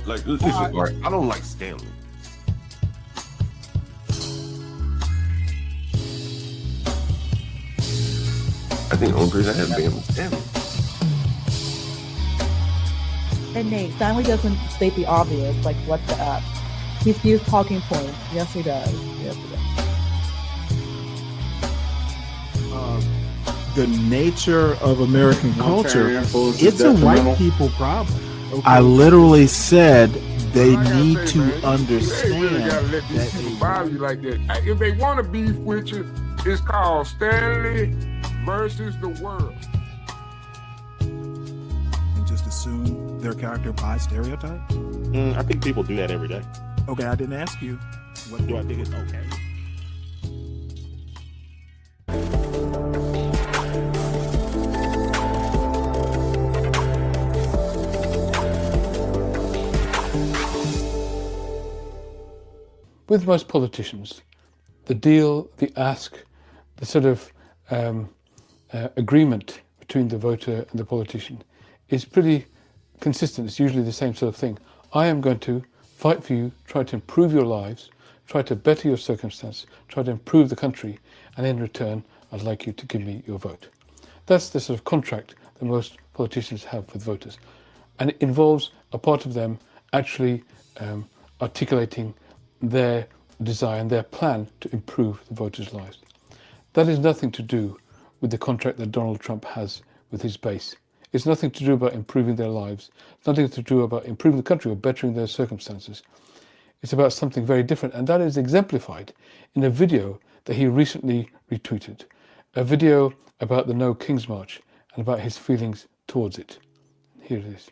Like, listen, Mark, I don't like Stanley. I think the only person I have banned was Stanley. And Nate, Stanley doesn't state the obvious, like what the up. He's used talking points. Yes, he does. Yes, he does. The nature of American culture, it's a white people problem. Okay. I literally said they need to understand You gotta let these people bother you like that. If they want to beef with you, it's called Stanley versus the world. And just assume their character by stereotype? I think people do that every day. Okay, I didn't ask you. What do I think it's okay? With most politicians, the deal, the ask, the sort of agreement between the voter and the politician is pretty consistent. It's usually the same sort of thing. I am going to fight for you, try to improve your lives, try to better your circumstance, try to improve the country, and in return, I'd like you to give me your vote. That's the sort of contract that most politicians have with voters. And it involves a part of them actually articulating their desire and their plan to improve the voters' lives. That has nothing to do with the contract that Donald Trump has with his base. It's nothing to do about improving their lives. It's nothing to do about improving the country or bettering their circumstances. It's about something very different, and that is exemplified in a video that he recently retweeted, a video about the No Kings March and about his feelings towards it. Here it is.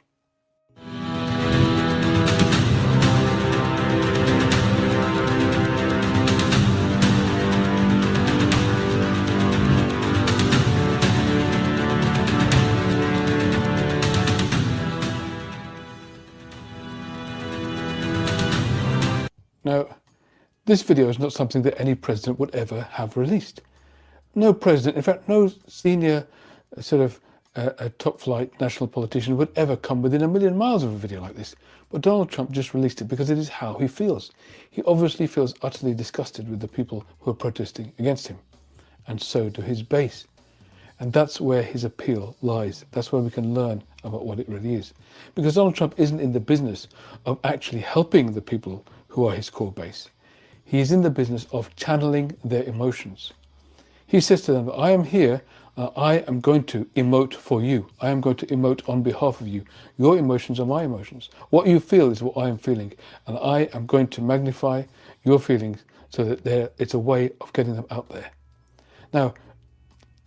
Now, this video is not something that any president would ever have released. No president, in fact, no senior sort of top flight national politician would ever come within a million miles of a video like this. But Donald Trump just released it because it is how he feels. He obviously feels utterly disgusted with the people who are protesting against him. And so do his base. And that's where his appeal lies. That's where we can learn about what it really is. Because Donald Trump isn't in the business of actually helping the people who are his core base. He is in the business of channeling their emotions. He says to them, I am here, I am going to emote for you. I am going to emote on behalf of you. Your emotions are my emotions. What you feel is what I am feeling. And I am going to magnify your feelings so that it's a way of getting them out there. Now,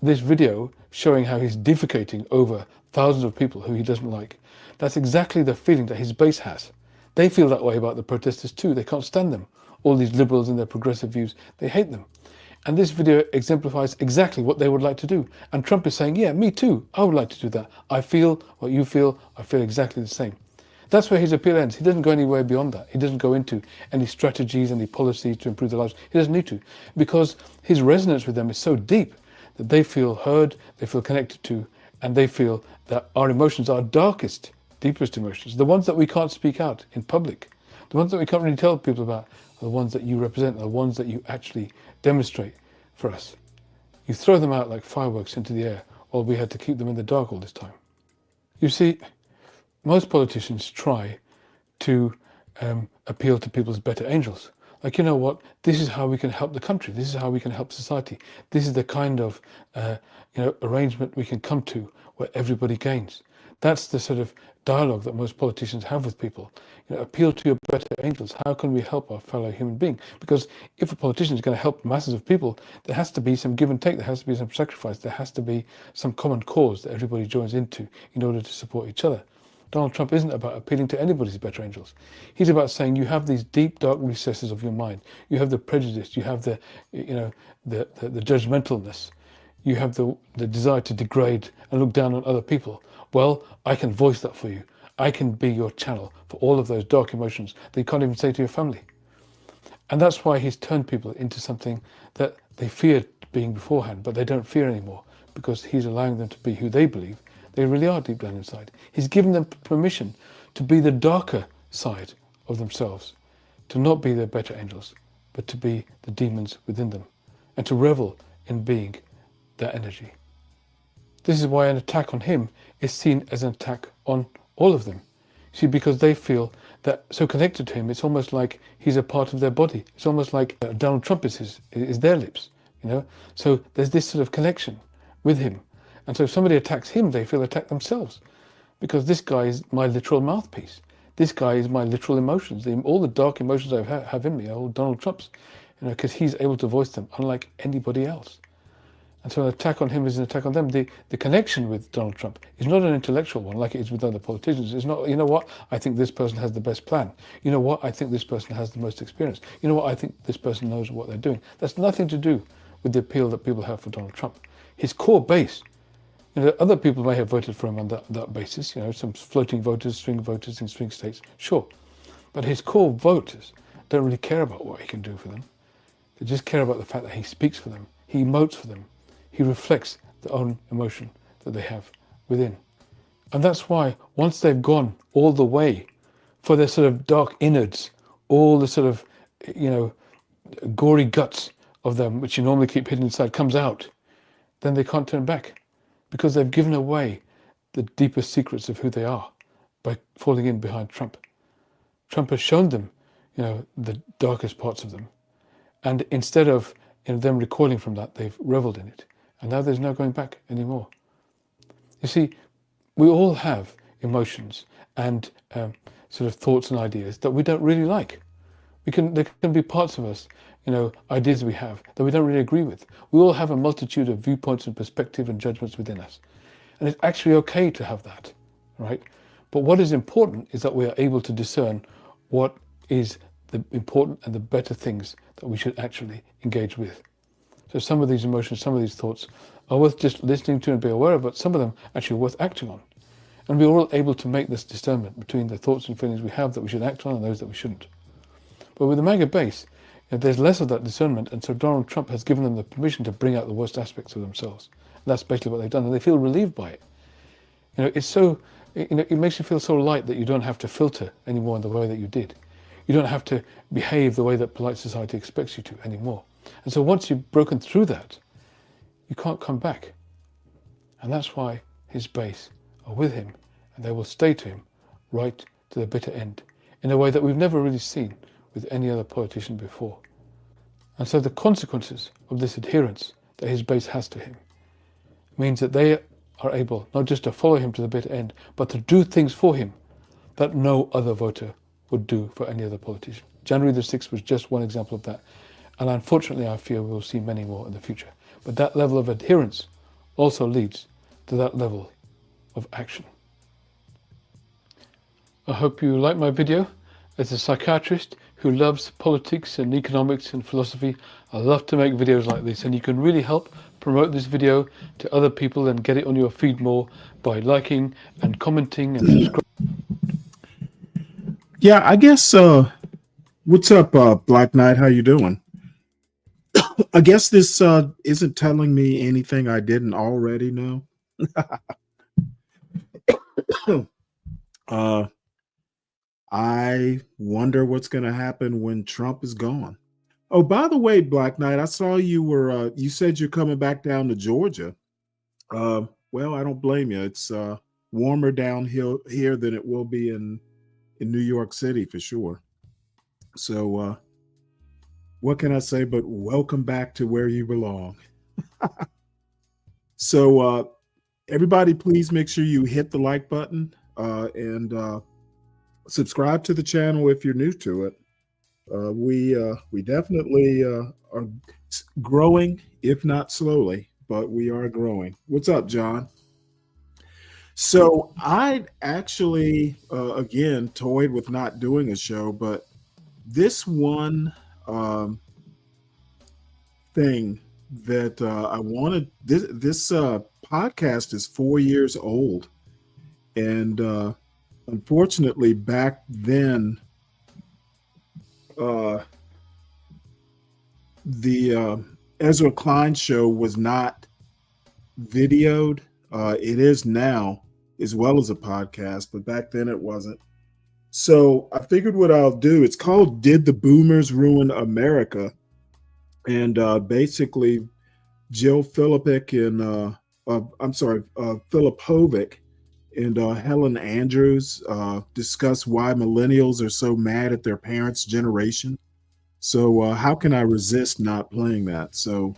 this video showing how he's defecating over thousands of people who he doesn't like, that's exactly the feeling that his base has. They feel that way about the protesters too. They can't stand them. All these liberals and their progressive views, they hate them. And this video exemplifies exactly what they would like to do. And Trump is saying, yeah, me too. I would like to do that. I feel what you feel. I feel exactly the same. That's where his appeal ends. He doesn't go anywhere beyond that. He doesn't go into any strategies, any policies to improve their lives. He doesn't need to, because his resonance with them is so deep that they feel heard, they feel connected to, and they feel that our emotions are darkest, deepest emotions, the ones that we can't speak out in public, the ones that we can't really tell people about, are the ones that you represent, are the ones that you actually demonstrate for us. You throw them out like fireworks into the air, while we had to keep them in the dark all this time. You see, most politicians try to appeal to people's better angels. Like, you know what, this is how we can help the country, this is how we can help society, this is the kind of arrangement we can come to where everybody gains. That's the sort of dialogue that most politicians have with people. Appeal to your better angels. How can we help our fellow human being? Because if a politician is going to help masses of people, there has to be some give and take, there has to be some sacrifice, there has to be some common cause that everybody joins into in order to support each other. Donald Trump isn't about appealing to anybody's better angels. He's about saying you have these deep, dark recesses of your mind. You have the prejudice, you have the judgmentalness, you have the desire to degrade and look down on other people. Well, I can voice that for you. I can be your channel for all of those dark emotions that you can't even say to your family. And that's why he's turned people into something that they feared being beforehand, but they don't fear anymore, because he's allowing them to be who they believe they really are deep down inside. He's given them permission to be the darker side of themselves, to not be their better angels, but to be the demons within them, and to revel in being that energy. This is why an attack on him is seen as an attack on all of them. See, because they feel that so connected to him, it's almost like he's a part of their body. It's almost like Donald Trump is their lips, So there's this sort of connection with him. And so if somebody attacks him, they feel attacked themselves, because this guy is my literal mouthpiece. This guy is my literal emotions. All the dark emotions I have in me are all Donald Trump's, because he's able to voice them, unlike anybody else. And so an attack on him is an attack on them. The connection with Donald Trump is not an intellectual one like it is with other politicians. It's not, what, I think this person has the best plan. You know what, I think this person has the most experience. You know what, I think this person knows what they're doing. That's nothing to do with the appeal that people have for Donald Trump. His core base, other people may have voted for him on that basis, some floating voters, swing voters in swing states, sure. But his core voters don't really care about what he can do for them. They just care about the fact that he speaks for them, he emotes for them, he reflects their own emotion that they have within. And that's why once they've gone all the way for their sort of dark innards, all the sort of, gory guts of them, which you normally keep hidden inside, comes out, then they can't turn back, because they've given away the deepest secrets of who they are by falling in behind Trump. Trump has shown them, the darkest parts of them. And instead of them recoiling from that, they've reveled in it. And now there's no going back anymore. You see, we all have emotions and sort of thoughts and ideas that we don't really like. There can be parts of us, ideas we have that we don't really agree with. We all have a multitude of viewpoints and perspectives and judgments within us. And it's actually okay to have that, right? But what is important is that we are able to discern what is the important and the better things that we should actually engage with. So some of these emotions, some of these thoughts are worth just listening to and be aware of, but some of them actually worth acting on. And we're all able to make this discernment between the thoughts and feelings we have that we should act on and those that we shouldn't. But with the MAGA base, there's less of that discernment, and so Donald Trump has given them the permission to bring out the worst aspects of themselves. And that's basically what they've done, and they feel relieved by it. It's so, it makes you feel so light that you don't have to filter anymore in the way that you did. You don't have to behave the way that polite society expects you to anymore. And so once you've broken through that, you can't come back. And that's why his base are with him, and they will stay to him right to the bitter end, in a way that we've never really seen with any other politician before. And so the consequences of this adherence that his base has to him means that they are able not just to follow him to the bitter end, but to do things for him that no other voter would do for any other politician. January the 6th was just one example of that. And unfortunately, I fear we'll see many more in the future. But that level of adherence also leads to that level of action. I hope you like my video. As a psychiatrist who loves politics and economics and philosophy, I love to make videos like this, and you can really help promote this video to other people and get it on your feed more by liking and commenting and subscribing. Yeah, I guess, what's up, Black Knight? How you doing? I guess this isn't telling me anything I didn't already know. I wonder what's going to happen when Trump is gone. Oh, by the way, Black Knight, I saw you were, you said you're coming back down to Georgia. Well, I don't blame you. It's warmer down here than it will be in New York City for sure. So what can I say but welcome back to where you belong. So everybody, please make sure you hit the like button and subscribe to the channel if you're new to it. We definitely are growing, if not slowly, but we are growing. What's up, John? So I actually, again, toyed with not doing a show, but this one thing that I wanted, this podcast is 4 years old. And unfortunately, back then, the Ezra Klein show was not videoed. It is now, as well as a podcast, but back then it wasn't. So I figured what I'll do, it's called Did the Boomers Ruin America? And basically, Jill Philippic and Filipovic and Helen Andrews discuss why millennials are so mad at their parents' generation. So how can I resist not playing that? So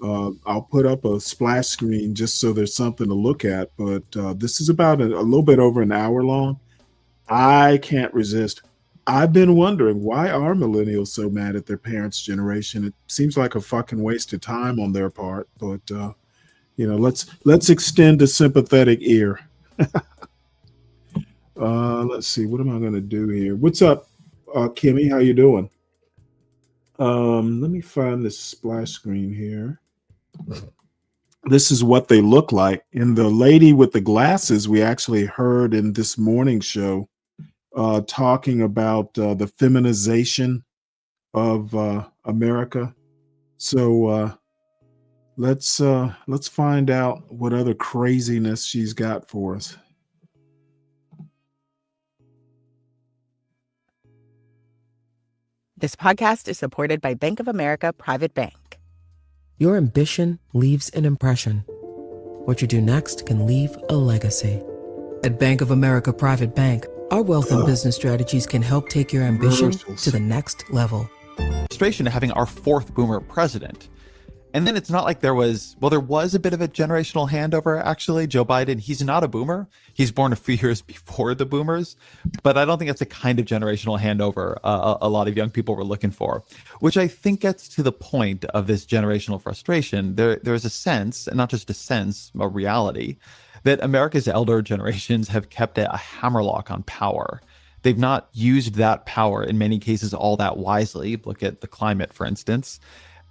I'll put up a splash screen just so there's something to look at. But this is about a little bit over an hour long. I can't resist. I've been wondering, why are millennials so mad at their parents' generation? It seems like a fucking waste of time on their part, but let's extend a sympathetic ear. Let's see, what am I going to do here? What's up, Kimmy? How you doing? Let me find this splash screen here. This is what they look like. And the lady with the glasses we actually heard in this morning show talking about the feminization of America. So let's find out what other craziness she's got for us. This podcast is supported by Bank of America Private Bank. Your ambition leaves an impression. What you do next can leave a legacy. At Bank of America Private Bank, our wealth and business strategies can help take your ambition to the next level. Administration having our fourth boomer president. And then it's not like there was a bit of a generational handover, actually. Joe Biden, he's not a boomer. He's born a few years before the boomers. But I don't think that's the kind of generational handover a lot of young people were looking for, which I think gets to the point of this generational frustration. There's a sense, and not just a sense, a reality, that America's elder generations have kept a hammerlock on power. They've not used that power in many cases all that wisely. Look at the climate, for instance.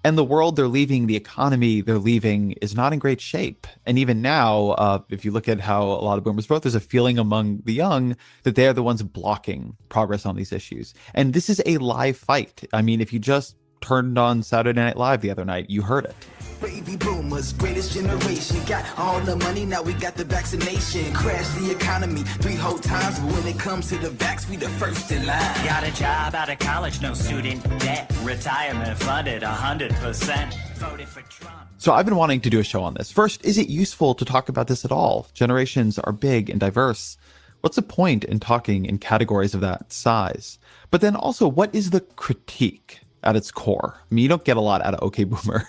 And the world they're leaving, the economy they're leaving is not in great shape. And even now, if you look at how a lot of boomers vote, there's a feeling among the young that they are the ones blocking progress on these issues. And this is a live fight. I mean, if you just turned on Saturday Night Live the other night, you heard it. Baby boomers, greatest generation, got all the money, now we got the vaccination. Crash the economy 3 whole times, but when it comes to the vax, we the first in line. Got a job out of college, no student debt, retirement funded 100%. Voted for Trump. So I've been wanting to do a show on this. First, is it useful to talk about this at all? Generations are big and diverse. What's the point in talking in categories of that size? But then also, what is the critique at its core? I mean, you don't get a lot out of OK Boomer.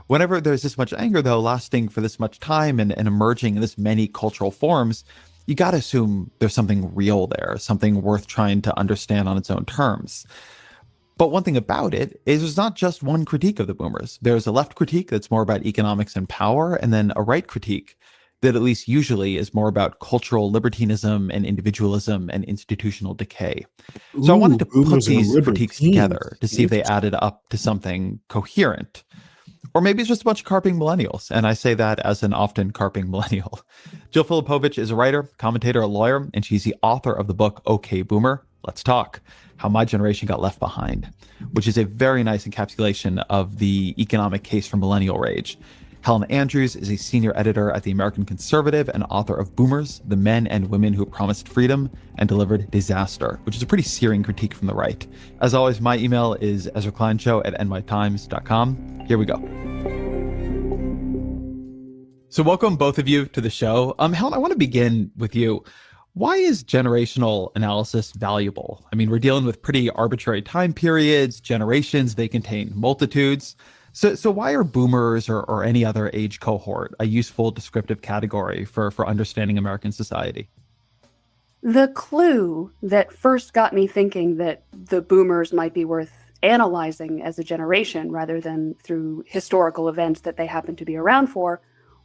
Whenever there's this much anger, though, lasting for this much time and emerging in this many cultural forms, you got to assume there's something real there, something worth trying to understand on its own terms. But one thing about it is there's not just one critique of the boomers. There's a left critique that's more about economics and power, and then a right critique that at least usually is more about cultural libertinism and individualism and institutional decay. So I wanted to put these critiques together to see if they added up to something coherent. Or maybe it's just a bunch of carping millennials, and I say that as an often carping millennial. Jill Filipovic is a writer, commentator, a lawyer, and she's the author of the book OK Boomer, Let's Talk, How My Generation Got Left Behind, which is a very nice encapsulation of the economic case for millennial rage. Helen Andrews is a senior editor at The American Conservative and author of Boomers, the Men and Women Who Promised Freedom and Delivered Disaster, which is a pretty searing critique from the right. As always, my email is EzraKleinShow@nytimes.com. Here we go. So welcome both of you to the show. Helen, I want to begin with you. Why is generational analysis valuable? I mean, we're dealing with pretty arbitrary time periods, generations, they contain multitudes. So why are boomers or any other age cohort a useful descriptive category for understanding American society? The clue that first got me thinking that the boomers might be worth analyzing as a generation rather than through historical events that they happen to be around for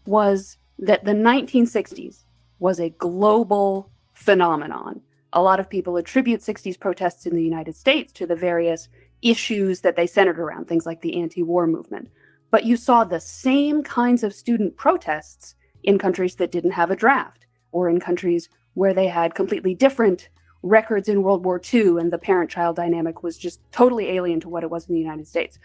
was that the 1960s was a global phenomenon. A lot of people attribute 60s protests in the United States to the various issues that they centered around, things like the anti-war movement. But you saw the same kinds of student protests in countries that didn't have a draft, or in countries where they had completely different records in World War II, and the parent-child dynamic was just totally alien to what it was in the United States.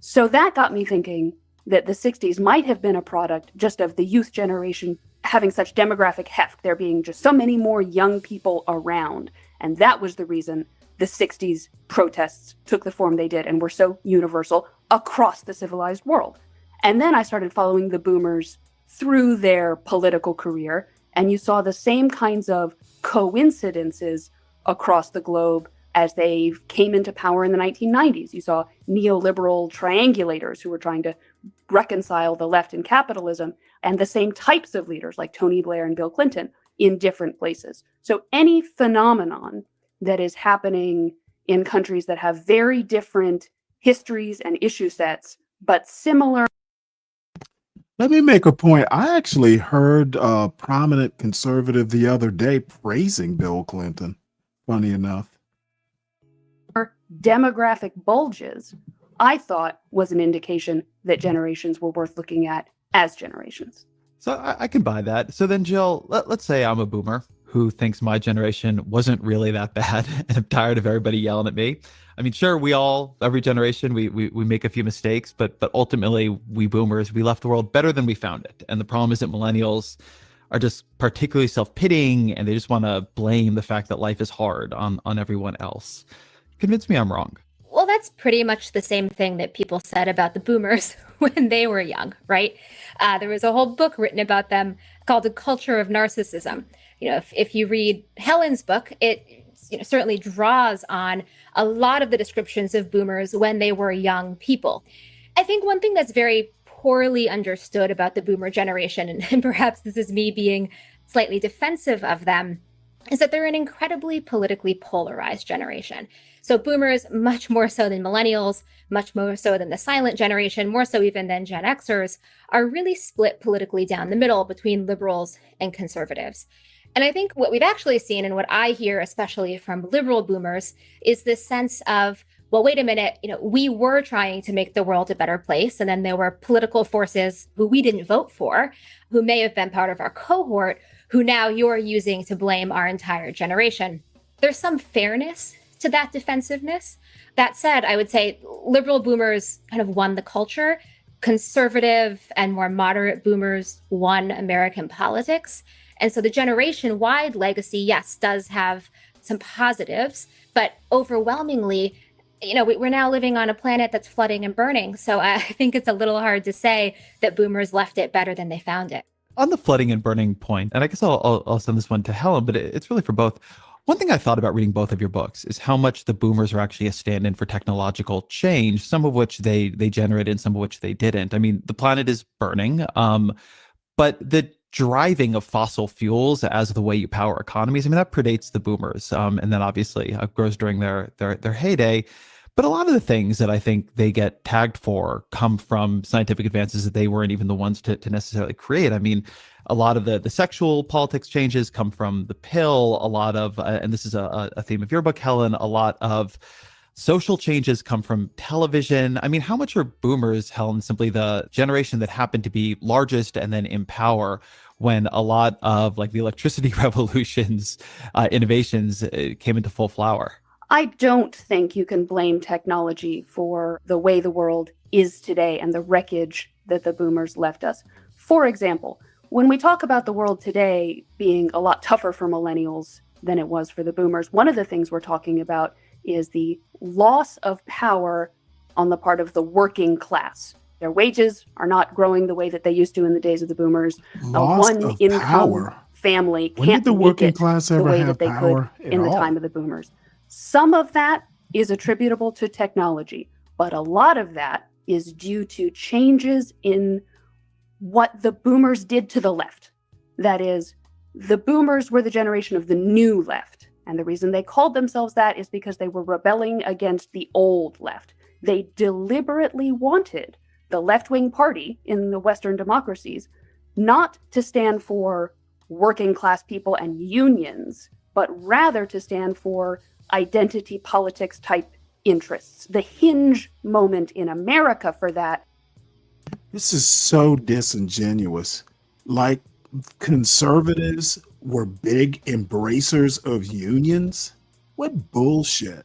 So that got me thinking that the 60s might have been a product just of the youth generation having such demographic heft, there being just so many more young people around. And that was the reason the 60s protests took the form they did and were so universal across the civilized world. And then I started following the boomers through their political career, and you saw the same kinds of coincidences across the globe as they came into power in the 1990s. You saw neoliberal triangulators who were trying to reconcile the left and capitalism, and the same types of leaders like Tony Blair and Bill Clinton in different places. So any phenomenon that is happening in countries that have very different histories and issue sets, but similar. Let me make a point. I actually heard a prominent conservative the other day praising Bill Clinton, funny enough. Demographic bulges, I thought was an indication that generations were worth looking at as generations. So I can buy that. So then, Jill, let's say I'm a boomer who thinks my generation wasn't really that bad, and I'm tired of everybody yelling at me. I mean, sure, every generation, we make a few mistakes, but ultimately, we boomers, we left the world better than we found it. And the problem is that millennials are just particularly self-pitying, and they just want to blame the fact that life is hard on everyone else. Convince me I'm wrong. Well, that's pretty much the same thing that people said about the boomers when they were young, right? There was a whole book written about them called A Culture of Narcissism. You know, if you read Helen's book, it certainly draws on a lot of the descriptions of boomers when they were young people. I think one thing that's very poorly understood about the boomer generation, and perhaps this is me being slightly defensive of them, is that they're an incredibly politically polarized generation. So boomers, much more so than millennials, much more so than the silent generation, more so even than Gen Xers, are really split politically down the middle between liberals and conservatives. And I think what we've actually seen, and what I hear especially from liberal boomers, is this sense of, well, wait a minute, we were trying to make the world a better place. And then there were political forces who we didn't vote for, who may have been part of our cohort, who now you're using to blame our entire generation. There's some fairness to that defensiveness. That said, I would say liberal boomers kind of won the culture. Conservative and more moderate boomers won American politics. And so the generation-wide legacy, yes, does have some positives, but overwhelmingly, we're now living on a planet that's flooding and burning. So I think it's a little hard to say that boomers left it better than they found it. On the flooding and burning point, and I guess I'll send this one to Helen, but it's really for both. One thing I thought about reading both of your books is how much the boomers are actually a stand-in for technological change, some of which they generated and some of which they didn't. I mean, the planet is burning, but the driving of fossil fuels as the way you power economies, I mean, that predates the boomers, and then obviously grows during their heyday. But a lot of the things that I think they get tagged for come from scientific advances that they weren't even the ones to necessarily create. I mean, a lot of the sexual politics changes come from the pill. A lot of, and this is a theme of your book, Helen, a lot of social changes come from television. I mean, how much are boomers, Helen, simply the generation that happened to be largest and then in power when a lot of like the electricity revolutions, innovations came into full flower? I don't think you can blame technology for the way the world is today and the wreckage that the boomers left us. For example, when we talk about the world today being a lot tougher for millennials than it was for the boomers, one of the things we're talking about is the loss of power on the part of the working class. Their wages are not growing the way that they used to in the days of the boomers. Loss One of income power. family When did can't the make working it class the ever way have that they power could at in the all? time of the boomers. Some of that is attributable to technology, but a lot of that is due to changes in what the boomers did to the left. That is, the boomers were the generation of the new left. And the reason they called themselves that is because they were rebelling against the old left. They deliberately wanted the left-wing party in the Western democracies not to stand for working class people and unions, but rather to stand for identity politics type interests. The hinge moment in America for that. This is so disingenuous. Like, conservatives were big embracers of unions? What bullshit.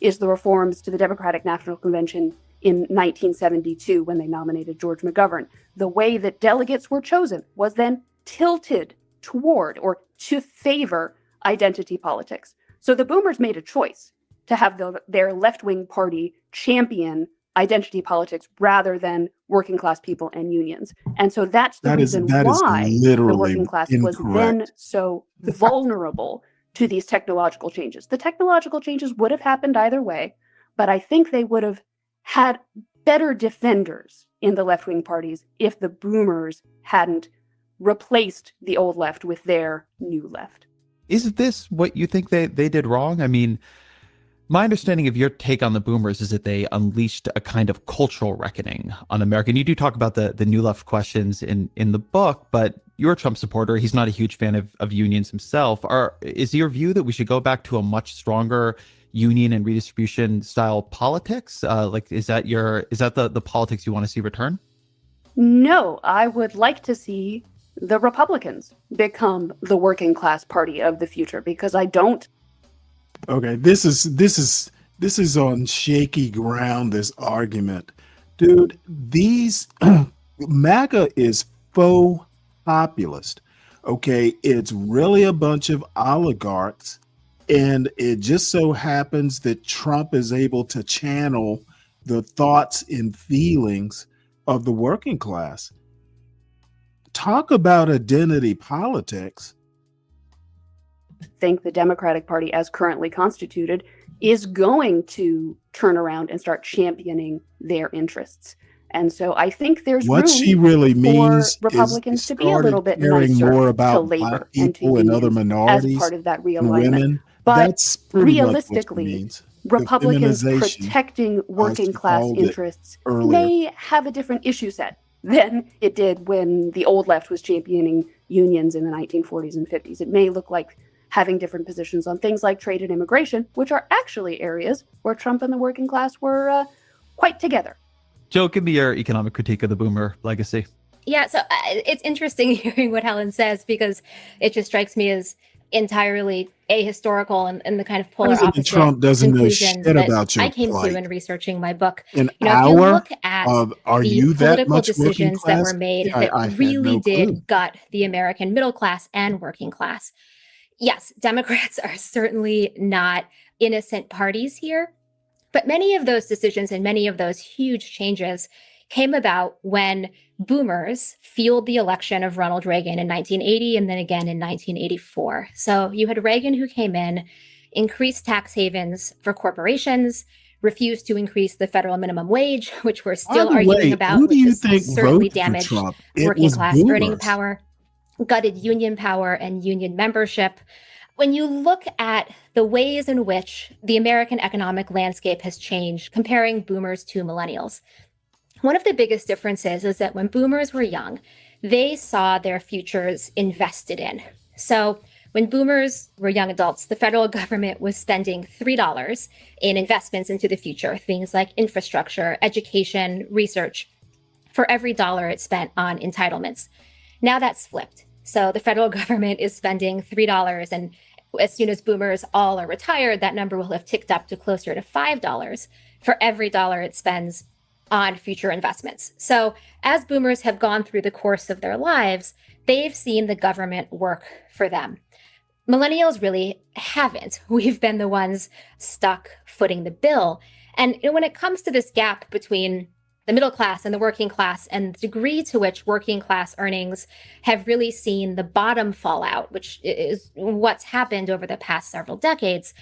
Is the reforms to the Democratic National Convention in 1972 when they nominated George McGovern. The way that delegates were chosen was then tilted toward or to favor identity politics. So the boomers made a choice to have their left-wing party champion identity politics rather than working class people and unions. And so that's the reason why the working class was then so vulnerable to these technological changes. The technological changes would have happened either way, but I think they would have had better defenders in the left-wing parties if the boomers hadn't replaced the old left with their new left. Is this what you think they did wrong? I mean, my understanding of your take on the boomers is that they unleashed a kind of cultural reckoning on America. And you do talk about the new left questions in the book, but you're a Trump supporter. He's not a huge fan of unions himself. Is your view that we should go back to a much stronger union and redistribution style politics? Is that the politics you want to see return? No, I would like to see the Republicans become the working class party of the future, because I don't. Okay, this is on shaky ground, this argument. Dude, these MAGA is faux populist. Okay, it's really a bunch of oligarchs, and it just so happens that Trump is able to channel the thoughts and feelings of the working class. Talk about identity politics. Think the Democratic Party, as currently constituted, is going to turn around and start championing their interests. And so I think there's what room she really means for Republicans is to be a little bit caring nicer more to about labor Black and to people and other unions minorities as part of that and realignment. women. But That's pretty much what it realistically, means. The Republicans feminization, protecting working she class called it interests earlier. may have a different issue set than it did when the old left was championing unions in the 1940s and 50s. It may look like having different positions on things like trade and immigration, which are actually areas where Trump and the working class were quite together. Joe, give me your economic critique of the boomer legacy. Yeah, so it's interesting hearing what Helen says, because it just strikes me as entirely ahistorical and the kind of polar President opposite Trump doesn't know conclusion shit that about your I came plight. to in researching my book. An If you hour look at of are the you that political much working decisions that class? were made I that had really no did clue. gut the American middle class and working class. Yes, Democrats are certainly not innocent parties here, but many of those decisions and many of those huge changes came about when boomers fueled the election of Ronald Reagan in 1980 and then again in 1984. So you had Reagan, who came in, increased tax havens for corporations, refused to increase the federal minimum wage, which we're still By the arguing way, about, who do which you has think certainly voted for damaged Trump? It working was class earning boomers. power, gutted union power and union membership. When you look at the ways in which the American economic landscape has changed, comparing boomers to millennials, one of the biggest differences is that when boomers were young, they saw their futures invested in. So when boomers were young adults, the federal government was spending $3 in investments into the future, things like infrastructure, education, research, for every dollar it spent on entitlements. Now that's flipped. So the federal government is spending $3, and as soon as boomers all are retired, that number will have ticked up to closer to $5 for every dollar it spends on future investments. So as boomers have gone through the course of their lives, they've seen the government work for them. Millennials really haven't. We've been the ones stuck footing the bill. And when it comes to this gap between the middle class and the working class, and the degree to which working class earnings have really seen the bottom fall out, which is what's happened over the past several decades,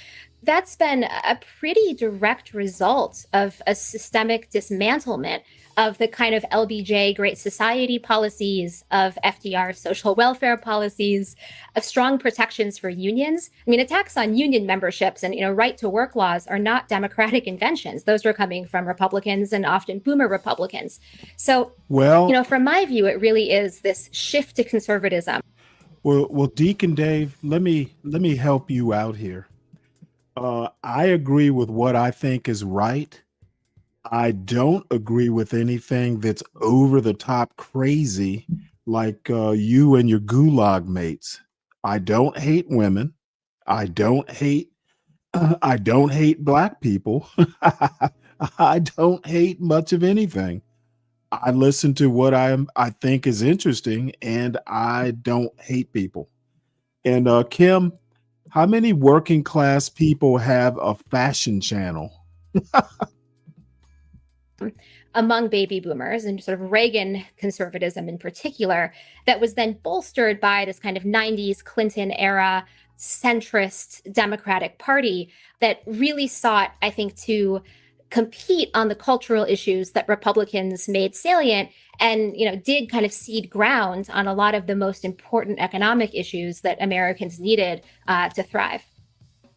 that's been a pretty direct result of a systemic dismantlement of the kind of LBJ Great Society policies, of FDR social welfare policies, of strong protections for unions. I mean, attacks on union memberships and, right to work laws are not Democratic inventions. Those are coming from Republicans and often boomer Republicans. So, Well, from my view, it really is this shift to conservatism. well, Deacon Dave, let me help you out here. I agree with what I think is right. I don't agree with anything that's over the top crazy, like you and your gulag mates. I don't hate women. I don't hate Black people. I don't hate much of anything. I listen to what I think is interesting, and I don't hate people. And Kim, how many working class people have a fashion channel? Among baby boomers and sort of Reagan conservatism in particular, that was then bolstered by this kind of 90s Clinton era centrist Democratic Party that really sought, I think, to compete on the cultural issues that Republicans made salient and, did kind of cede ground on a lot of the most important economic issues that Americans needed to thrive.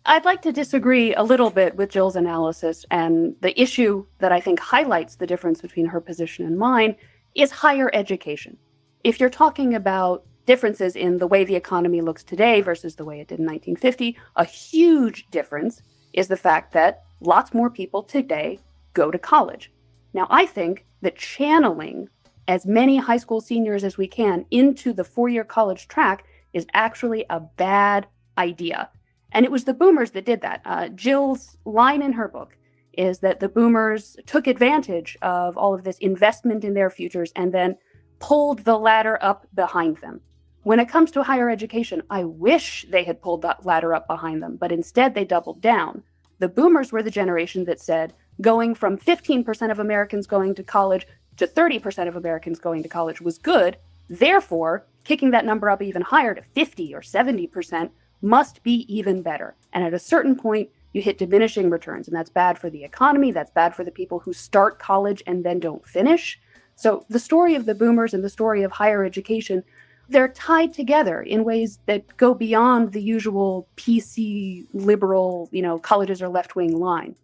I'd like to disagree a little bit with Jill's analysis, and the issue that I think highlights the difference between her position and mine is higher education. If you're talking about differences in the way the economy looks today versus the way it did in 1950, a huge difference is the fact that lots more people today go to college. Now, I think that channeling as many high school seniors as we can into the four-year college track is actually a bad idea. And it was the boomers that did that. Jill's line in her book is that the boomers took advantage of all of this investment in their futures and then pulled the ladder up behind them. When it comes to higher education, I wish they had pulled that ladder up behind them, but instead they doubled down. The boomers were the generation that said going from 15% of Americans going to college to 30% of Americans going to college was good. Therefore, kicking that number up even higher to 50 or 70% must be even better. And at a certain point, you hit diminishing returns, and that's bad for the economy. That's bad for the people who start college and then don't finish. So the story of the boomers and the story of higher education, they're tied together in ways that go beyond the usual PC liberal, colleges are left-wing line.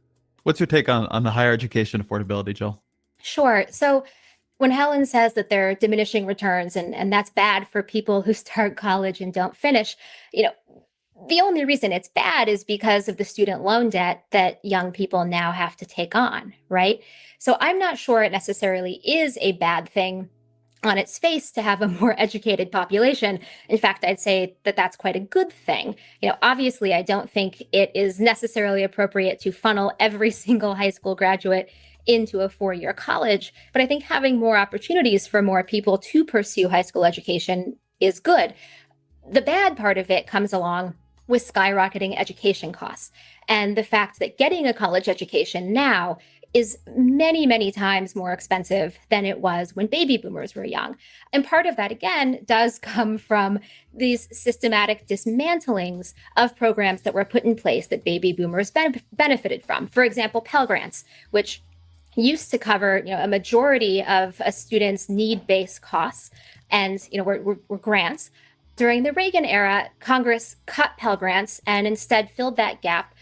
What's your take on the higher education affordability, Jill? Sure. So when Helen says that there are diminishing returns and that's bad for people who start college and don't finish, the only reason it's bad is because of the student loan debt that young people now have to take on, right? So I'm not sure it necessarily is a bad thing on its face to have a more educated population. In fact, I'd say that that's quite a good thing. Obviously, I don't think it is necessarily appropriate to funnel every single high school graduate into a four-year college, but I think having more opportunities for more people to pursue high school education is good. The bad part of it comes along with skyrocketing education costs and the fact that getting a college education now is many, many times more expensive than it was when baby boomers were young. And part of that, again, does come from these systematic dismantlings of programs that were put in place that baby boomers benefited from. For example, Pell Grants, which used to cover a majority of a student's need-based costs and were grants. During the Reagan era, Congress cut Pell Grants and instead filled that gap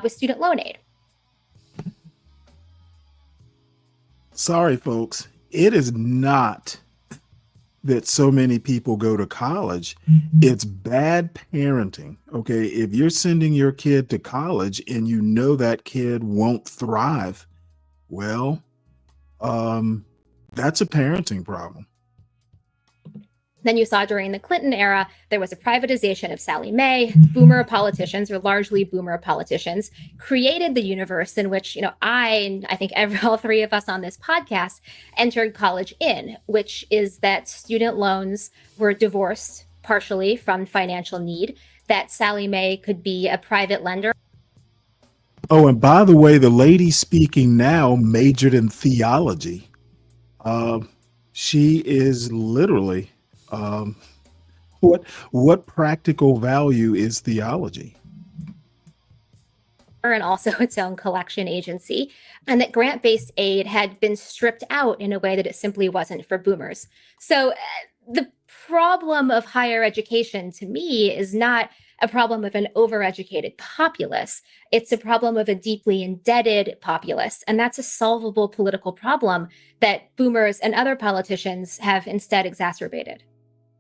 with student loan aid. Sorry, folks. It is not that so many people go to college. It's bad parenting. Okay. If you're sending your kid to college and you know that kid won't thrive, well, that's a parenting problem. Then you saw during the Clinton era, there was a privatization of Sallie Mae. Boomer politicians, or largely boomer politicians, created the universe in which, I think all three of us on this podcast entered college in, which is that student loans were divorced partially from financial need, that Sallie Mae could be a private lender. Oh, and by the way, the lady speaking now majored in theology. She is literally... what practical value is theology? And also its own collection agency, and that grant-based aid had been stripped out in a way that it simply wasn't for boomers. So the problem of higher education to me is not a problem of an overeducated populace. It's a problem of a deeply indebted populace. And that's a solvable political problem that boomers and other politicians have instead exacerbated.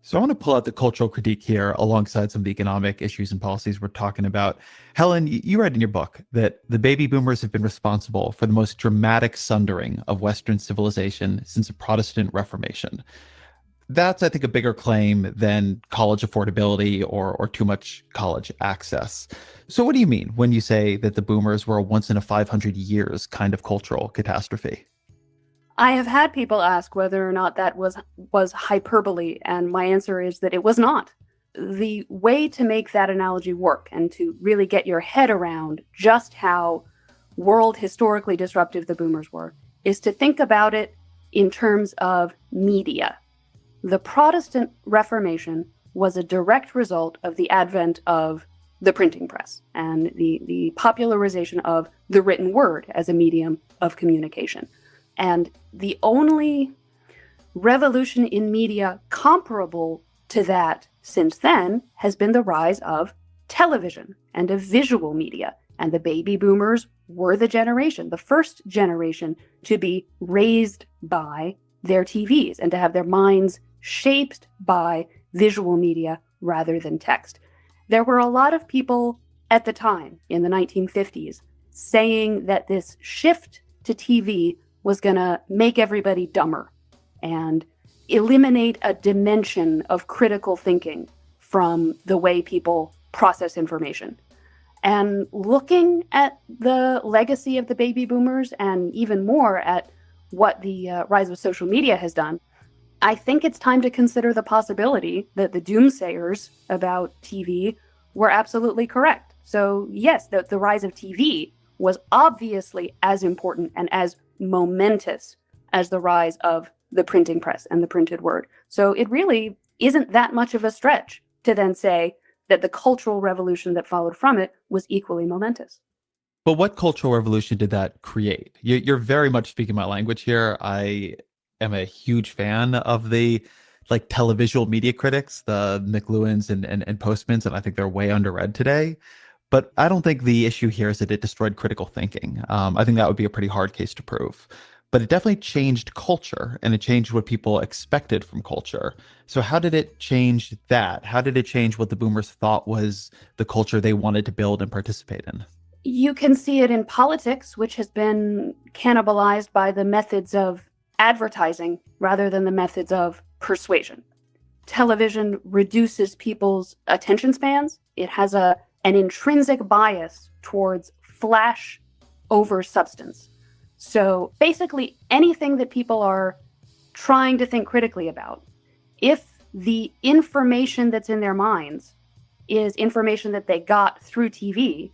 So I want to pull out the cultural critique here alongside some of the economic issues and policies we're talking about. Helen, you write in your book that the baby boomers have been responsible for the most dramatic sundering of Western civilization since the Protestant Reformation. That's, I think, a bigger claim than college affordability or too much college access. So what do you mean when you say that the boomers were a once in a 500 years kind of cultural catastrophe? I have had people ask whether or not that was hyperbole, and my answer is that it was not. The way to make that analogy work and to really get your head around just how world historically disruptive the boomers were is to think about it in terms of media. The Protestant Reformation was a direct result of the advent of the printing press and the popularization of the written word as a medium of communication. And the only revolution in media comparable to that since then has been the rise of television and of visual media. And the baby boomers were the generation, the first generation to be raised by their TVs and to have their minds shaped by visual media rather than text. There were a lot of people at the time in the 1950s saying that this shift to TV was going to make everybody dumber and eliminate a dimension of critical thinking from the way people process information. And looking at the legacy of the baby boomers and even more at what the rise of social media has done, I think it's time to consider the possibility that the doomsayers about TV were absolutely correct. So yes, the rise of TV was obviously as important and as momentous as the rise of the printing press and the printed word. So it really isn't that much of a stretch to then say that the cultural revolution that followed from it was equally momentous. But what cultural revolution did that create? You're very much speaking my language here. I am a huge fan of the televisual media critics, the McLuhans and Postmans, and I think they're way underread today. But I don't think the issue here is that it destroyed critical thinking. I think that would be a pretty hard case to prove. But it definitely changed culture, and it changed what people expected from culture. So how did it change that? How did it change what the boomers thought was the culture they wanted to build and participate in? You can see it in politics, which has been cannibalized by the methods of advertising rather than the methods of persuasion. Television reduces people's attention spans. It has an intrinsic bias towards flash over substance. So basically anything that people are trying to think critically about, if the information that's in their minds is information that they got through TV,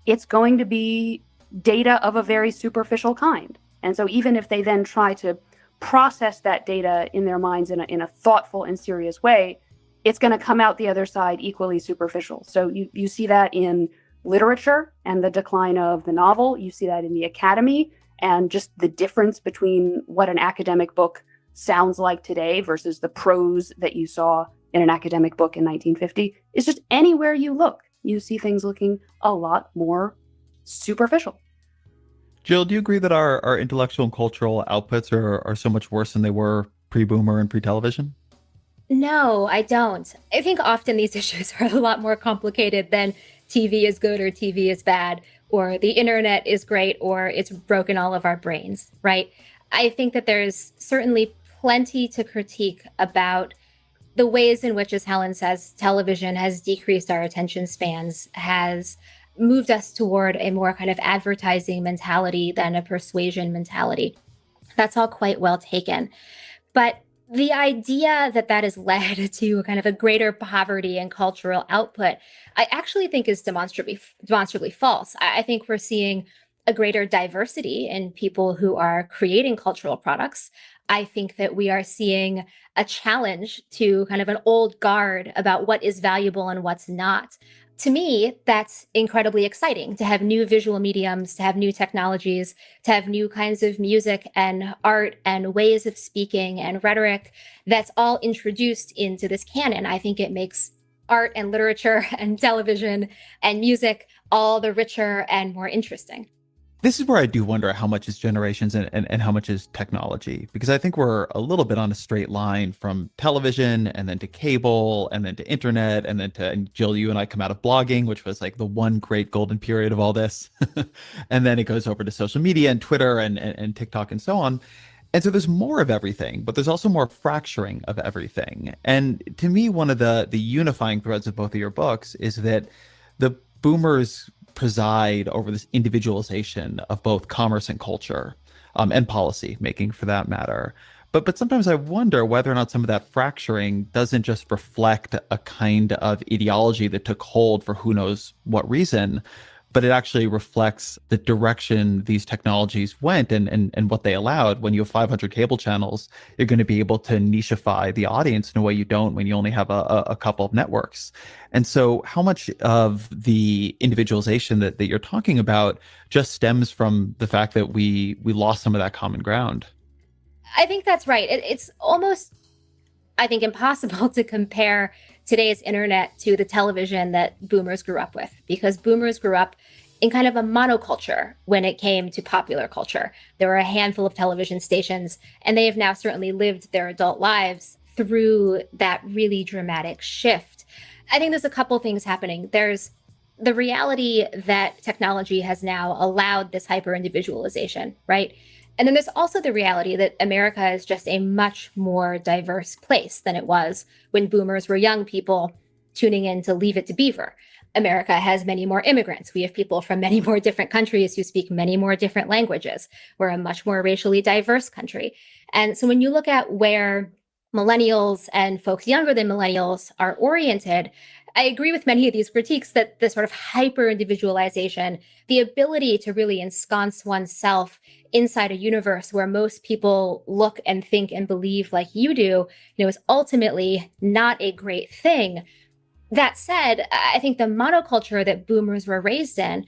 it's going to be data of a very superficial kind. And so even if they then try to process that data in their minds in a thoughtful and serious way, it's going to come out the other side equally superficial. So you see that in literature and the decline of the novel. You see that in the academy and just the difference between what an academic book sounds like today versus the prose that you saw in an academic book in 1950. It's just anywhere you look, you see things looking a lot more superficial. Jill, do you agree that our intellectual and cultural outputs are so much worse than they were pre-boomer and pre-television? No, I don't. I think often these issues are a lot more complicated than TV is good or TV is bad, or the internet is great or it's broken all of our brains, right? I think that there's certainly plenty to critique about the ways in which, as Helen says, television has decreased our attention spans, has moved us toward a more kind of advertising mentality than a persuasion mentality. That's all quite well taken. But the idea that that has led to kind of a greater poverty and cultural output, I actually think is demonstrably false. I think we're seeing a greater diversity in people who are creating cultural products. I think that we are seeing a challenge to kind of an old guard about what is valuable and what's not. To me, that's incredibly exciting to have new visual mediums, to have new technologies, to have new kinds of music and art and ways of speaking and rhetoric that's all introduced into this canon. I think it makes art and literature and television and music all the richer and more interesting. This is where I do wonder how much is generations and how much is technology, because I think we're a little bit on a straight line from television and then to cable and then to internet and then to, and Jill, you and I come out of blogging, which was like the one great golden period of all this. And then it goes over to social media and Twitter and TikTok and so on. And so there's more of everything, but there's also more fracturing of everything. And to me, one of the unifying threads of both of your books is that the boomers preside over this individualization of both commerce and culture, and policy making for that matter. But sometimes I wonder whether or not some of that fracturing doesn't just reflect a kind of ideology that took hold for who knows what reason, but it actually reflects the direction these technologies went and what they allowed. When you have 500 cable channels, you're going to be able to nicheify the audience in a way you don't when you only have a couple of networks. And so how much of the individualization that you're talking about just stems from the fact that we lost some of that common ground? I think that's right. It's almost, I think, impossible to compare today's internet to the television that boomers grew up with, because boomers grew up in kind of a monoculture when it came to popular culture. There were a handful of television stations, and they have now certainly lived their adult lives through that really dramatic shift. I think there's a couple things happening. There's the reality that technology has now allowed this hyper individualization, right? And then there's also the reality that America is just a much more diverse place than it was when boomers were young people tuning in to Leave It to Beaver. America has many more immigrants. We have people from many more different countries who speak many more different languages. We're a much more racially diverse country. And so when you look at where millennials and folks younger than millennials are oriented, I agree with many of these critiques that the sort of hyper individualization, the ability to really ensconce oneself inside a universe where most people look and think and believe like you do, is ultimately not a great thing. That said, I think the monoculture that boomers were raised in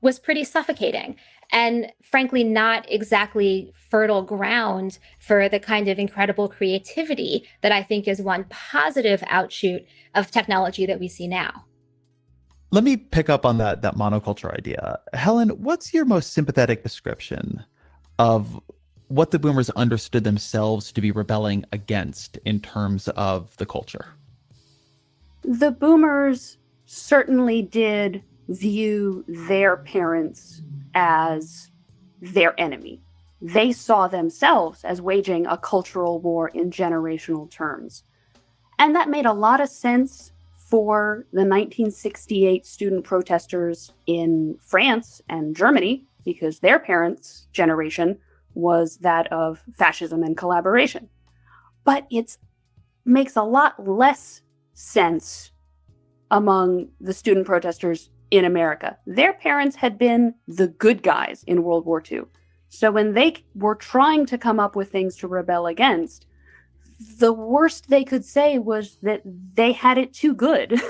was pretty suffocating and frankly not exactly fertile ground for the kind of incredible creativity that I think is one positive outshoot of technology that we see now. Let me pick up on that monoculture idea. Helen, what's your most sympathetic description of what the boomers understood themselves to be rebelling against in terms of the culture? The boomers certainly did view their parents as their enemy. They saw themselves as waging a cultural war in generational terms. And that made a lot of sense for the 1968 student protesters in France and Germany, because their parents' generation was that of fascism and collaboration. But it makes a lot less sense among the student protesters in America. Their parents had been the good guys in World War II. So when they were trying to come up with things to rebel against, the worst they could say was that they had it too good.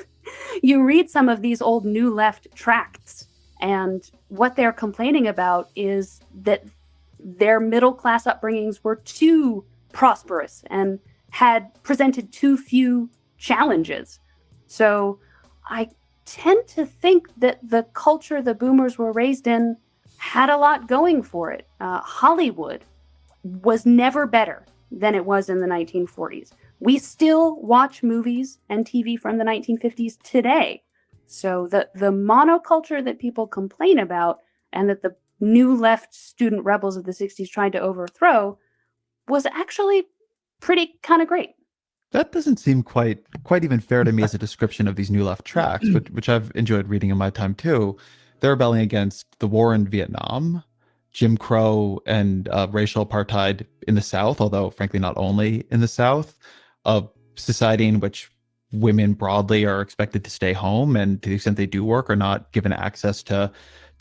You read some of these old New Left tracts, and what they're complaining about is that their middle-class upbringings were too prosperous and had presented too few challenges. So I tend to think that the culture the boomers were raised in had a lot going for it. Hollywood was never better than it was in the 1940s. We still watch movies and TV from the 1950s today. So the monoculture that people complain about and that the new left student rebels of the 60s tried to overthrow was actually pretty kind of great. That doesn't seem quite even fair to me as a description of these New Left tracks, which I've enjoyed reading in my time too. They're rebelling against the war in Vietnam, Jim Crow, and racial apartheid in the South, although frankly not only in the South, a society in which women broadly are expected to stay home and to the extent they do work are not given access to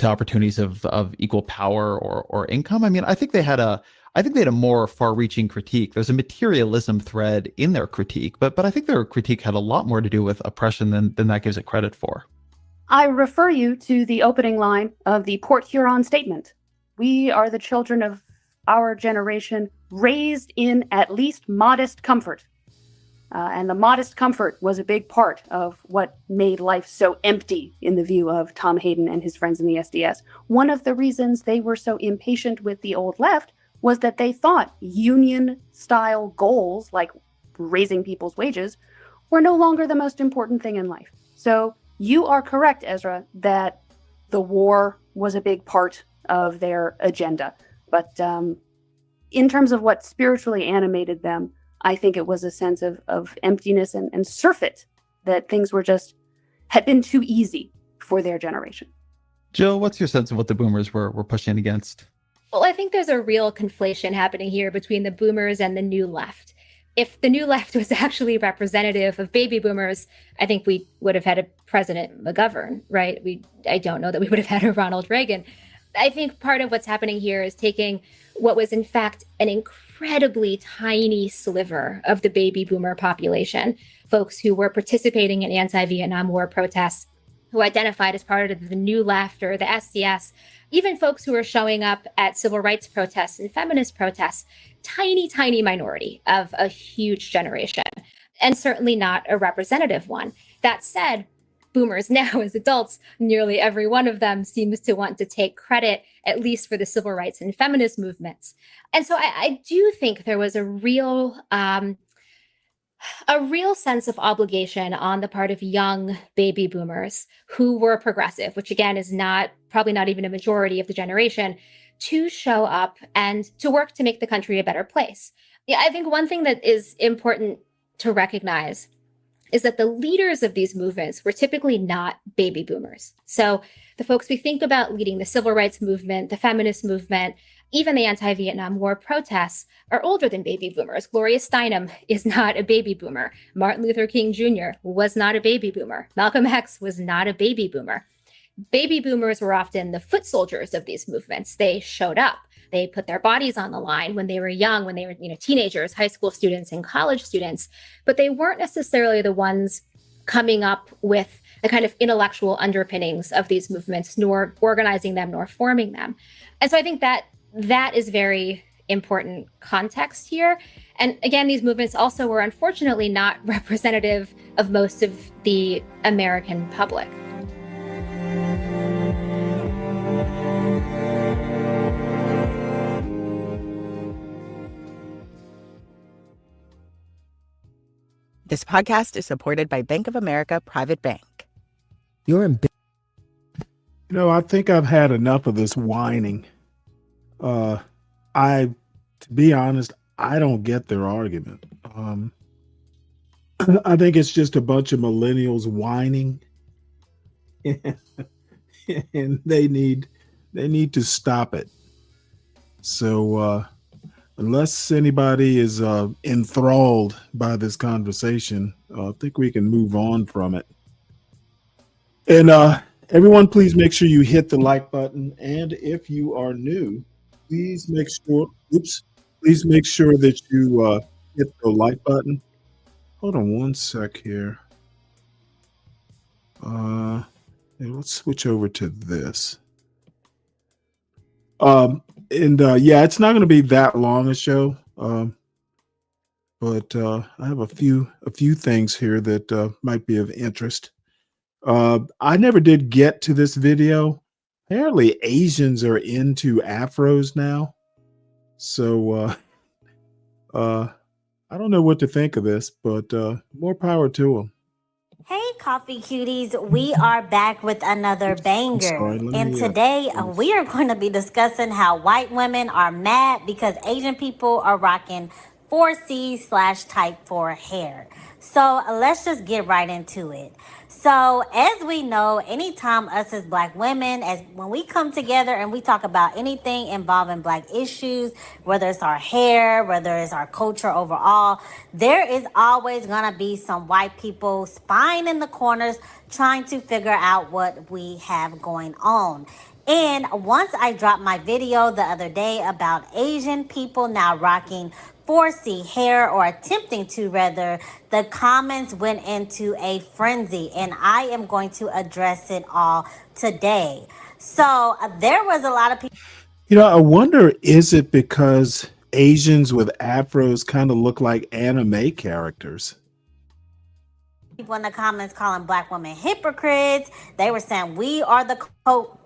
opportunities of equal power or income. I mean, I think they had a more far-reaching critique. There's a materialism thread in their critique, but I think their critique had a lot more to do with oppression than that gives it credit for. I refer you to the opening line of the Port Huron Statement. We are the children of our generation, raised in at least modest comfort. And the modest comfort was a big part of what made life so empty in the view of Tom Hayden and his friends in the SDS. One of the reasons they were so impatient with the old left was that they thought union-style goals, like raising people's wages, were no longer the most important thing in life. So you are correct, Ezra, that the war was a big part of their agenda. But in terms of what spiritually animated them, I think it was a sense of emptiness and surfeit, that things had been too easy for their generation. Jill, what's your sense of what the boomers were pushing against? Well, I think there's a real conflation happening here between the boomers and the new left. If the new left was actually representative of baby boomers, I think we would have had a President McGovern, right? I don't know that we would have had a Ronald Reagan. I think part of what's happening here is taking what was in fact an incredibly tiny sliver of the baby boomer population, folks who were participating in anti-Vietnam War protests, who identified as part of the New Left or the SDS, even folks who are showing up at civil rights protests and feminist protests, tiny, tiny minority of a huge generation, and certainly not a representative one. That said, boomers now as adults, nearly every one of them seems to want to take credit, at least for the civil rights and feminist movements. And so I do think there was a real sense of obligation on the part of young baby boomers who were progressive, which again is probably not even a majority of the generation, to show up and to work to make the country a better place. Yeah, I think one thing that is important to recognize is that the leaders of these movements were typically not baby boomers. So the folks we think about leading the civil rights movement, the feminist movement, even the anti-Vietnam War protests are older than baby boomers. Gloria Steinem is not a baby boomer. Martin Luther King Jr. was not a baby boomer. Malcolm X was not a baby boomer. Baby boomers were often the foot soldiers of these movements. They showed up. They put their bodies on the line when they were young, when they were, teenagers, high school students, and college students. But they weren't necessarily the ones coming up with the kind of intellectual underpinnings of these movements, nor organizing them, nor forming them. And so I think that is very important context here. And again, these movements also were unfortunately not representative of most of the American public. This podcast is supported by Bank of America Private Bank. You're in. I think I've had enough of this whining. To be honest, I don't get their argument. I think it's just a bunch of millennials whining, and they need to stop it. So unless anybody is enthralled by this conversation, I think we can move on from it. And everyone, please make sure you hit the like button. And if you are new, please make sure that you hit the like button. Hold on one sec here. Let's switch over to this. It's not going to be that long a show, but I have a few things here that might be of interest. I never did get to this video. Apparently, Asians are into afros now, so I don't know what to think of this, but more power to them. Hey, Coffee Cuties, we are back with another banger. And today we are going to be discussing how white women are mad because Asian people are rocking 4C/type 4 hair. So let's just get right into it. So as we know, anytime us as Black women, when we come together and we talk about anything involving Black issues, whether it's our hair, whether it's our culture overall, there is always going to be some white people spying in the corners trying to figure out what we have going on. And once I dropped my video the other day about Asian people now rocking 4C hair, or attempting to rather, the comments went into a frenzy, and I am going to address it all today. So there was a lot of people. I wonder, is it because Asians with afros kind of look like anime characters? People in the comments calling Black women hypocrites. They were saying we are the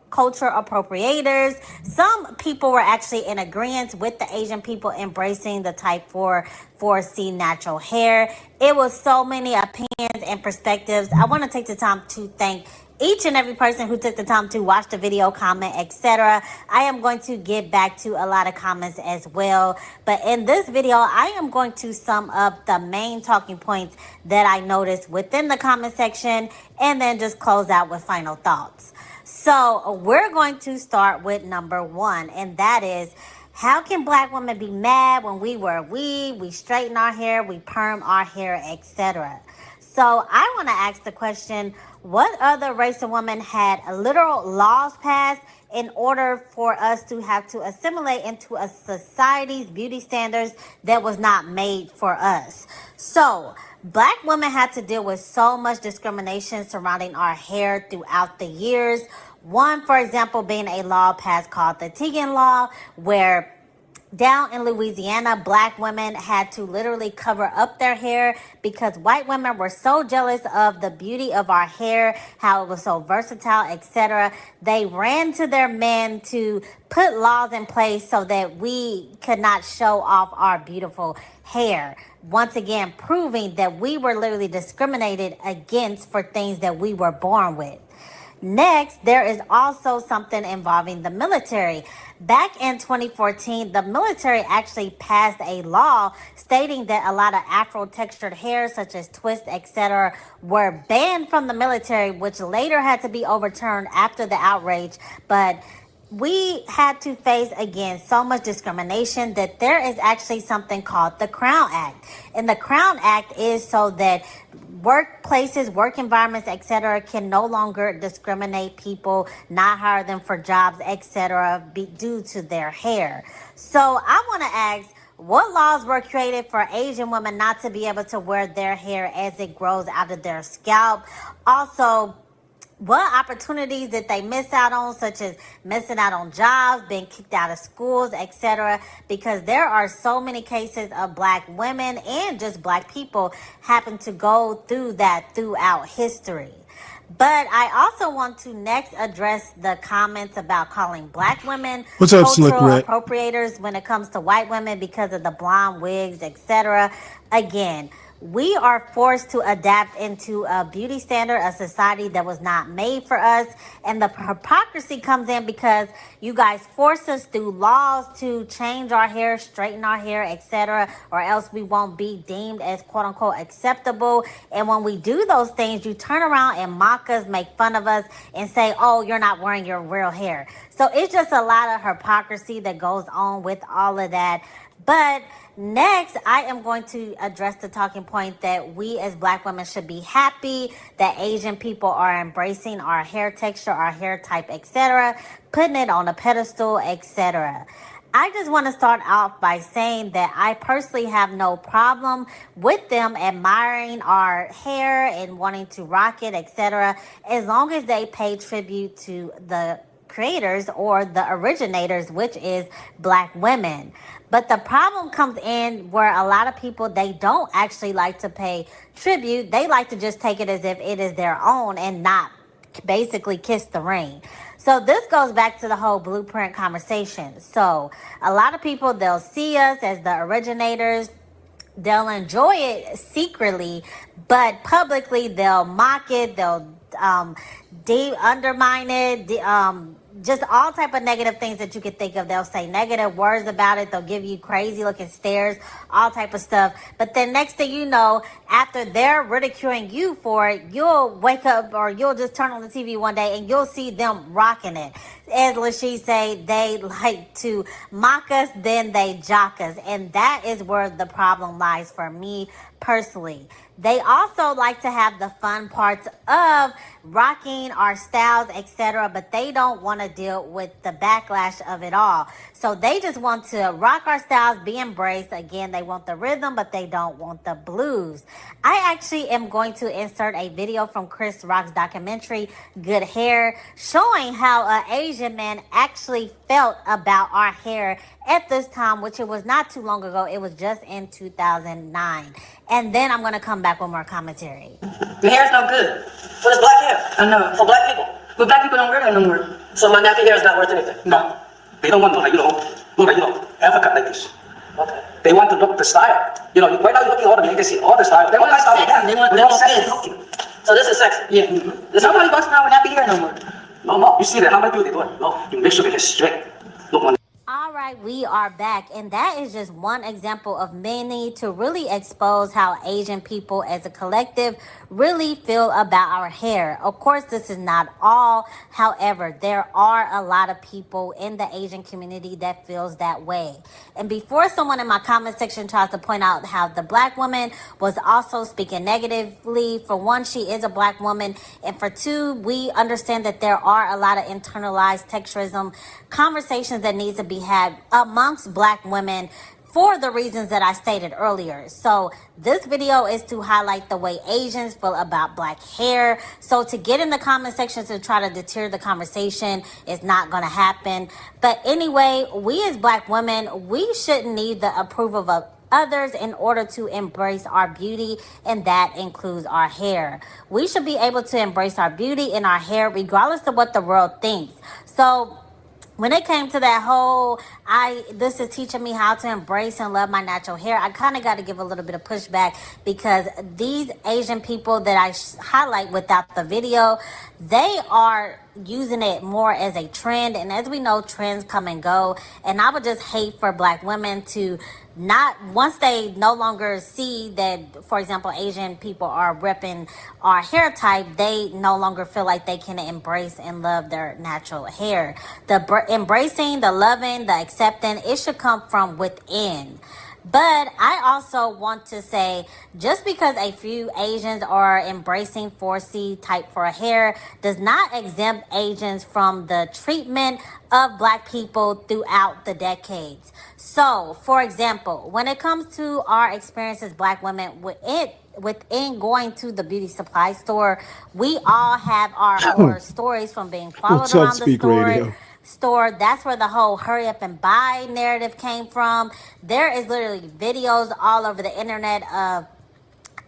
culture appropriators. Some people were actually in agreement with the Asian people embracing the type 4C natural hair. It was so many opinions and perspectives. I want to take the time to thank each and every person who took the time to watch the video, comment, etc. I am going to get back to a lot of comments as well. But in this video, I am going to sum up the main talking points that I noticed within the comment section and then just close out with final thoughts. So we're going to start with number 1, and that is, how can black women be mad when we wear a weave, we straighten our hair, we perm our hair, etc.? So I want to ask the question, what other race of women had literal laws passed in order for us to have to assimilate into a society's beauty standards that was not made for us? So black women had to deal with so much discrimination surrounding our hair throughout the years. One, for example, being a law passed called the Teagan Law, where down in Louisiana, black women had to literally cover up their hair because white women were so jealous of the beauty of our hair, how it was so versatile, etc. They ran to their men to put laws in place so that we could not show off our beautiful hair. Once again, proving that we were literally discriminated against for things that we were born with. Next, there is also something involving the military. Back in 2014, the military actually passed a law stating that a lot of Afro-textured hair, such as twists, etc., were banned from the military, which later had to be overturned after the outrage. But we had to face, again, so much discrimination that there is actually something called the Crown Act. And the Crown Act is so that workplaces, work environments, etc., can no longer discriminate people, not hire them for jobs, etc., due to their hair. So I want to ask, what laws were created for Asian women not to be able to wear their hair as it grows out of their scalp? Also, what opportunities did they miss out on, such as missing out on jobs, being kicked out of schools, etc.? Because there are so many cases of black women and just black people happen to go through that throughout history. But I also want to next address the comments about calling black women What's up, Slick cultural Rick? appropriators when it comes to white women because of the blonde wigs, etc. Again, we are forced to adapt into a beauty standard, a society that was not made for us. And the hypocrisy comes in because you guys force us through laws to change our hair, straighten our hair, etc., or else we won't be deemed as quote unquote acceptable. And when we do those things, you turn around and mock us, make fun of us, and say, oh, you're not wearing your real hair. So it's just a lot of hypocrisy that goes on with all of that. But next, I am going to address the talking point that we as black women should be happy that Asian people are embracing our hair texture, our hair type, etc., putting it on a pedestal, etc. I just want to start off by saying that I personally have no problem with them admiring our hair and wanting to rock it, etc., as long as they pay tribute to the creators or the originators, which is black women. But the problem comes in where a lot of people, they don't actually like to pay tribute. They like to just take it as if it is their own and not basically kiss the ring. So this goes back to the whole blueprint conversation. So a lot of people, they'll see us as the originators. They'll enjoy it secretly, but publicly they'll mock it. They'll undermine it. Just all type of negative things that you could think of. They'll say negative words about it. They'll give you crazy looking stares, all type of stuff. But then next thing you know, after they're ridiculing you for it, you'll wake up or you'll just turn on the TV one day and you'll see them rocking it. As Lashee say, they like to mock us, then they jock us. And that is where the problem lies for me personally. They also like to have the fun parts of rocking our styles, etc., but they don't want to deal with the backlash of it all. So they just want to rock our styles, be embraced. Again, they want the rhythm, but they don't want the blues. I actually am going to insert a video from Chris Rock's documentary, Good Hair, showing how an Asian man actually felt about our hair at this time, which it was not too long ago. It was just in 2009. And then I'm going to come back with more commentary. Your hair's no good. What is black hair? I know. For black people. But black people don't wear that no more. So my nappy hair is not worth anything? No. They don't want to, Africa like this. Okay. They want to look the style. Right now you're looking all the legacy, all the style. They want that style. They want sexy looking. So this is sexy. Yeah. There's nobody walks around with nappy hair no more. No. You see that? How many people they do it? No. You make sure it gets straight. Look on. All right, we are back, and that is just one example of many to really expose how Asian people as a collective really feel about our hair. Of course, this is not all. However, there are a lot of people in the Asian community that feels that way. And before someone in my comment section tries to point out how the black woman was also speaking negatively, for one, she is a black woman, and for two, we understand that there are a lot of internalized texturism conversations that needs to be had amongst black women for the reasons that I stated earlier. So this video is to highlight the way Asians feel about black hair. So to get in the comment section to try to deter the conversation is not going to happen. But anyway, we as black women, we shouldn't need the approval of others in order to embrace our beauty, and that includes our hair. We should be able to embrace our beauty and our hair regardless of what the world thinks. So when it came to that whole, this is teaching me how to embrace and love my natural hair, I kind of got to give a little bit of pushback, because these Asian people that I highlight without the video, they are using it more as a trend. And as we know, trends come and go. And I would just hate for black women to not, once they no longer see that, for example, Asian people are repping our hair type, they no longer feel like they can embrace and love their natural hair. The embracing, the loving, the accepting, it should come from within. But I also want to say, just because a few Asians are embracing 4C type for hair does not exempt Asians from the treatment of black people throughout the decades. So, for example, when it comes to our experience as black women, within going to the beauty supply store, we all have our horror stories from being followed around the store. That's where the whole hurry up and buy narrative came from. There is literally videos all over the internet of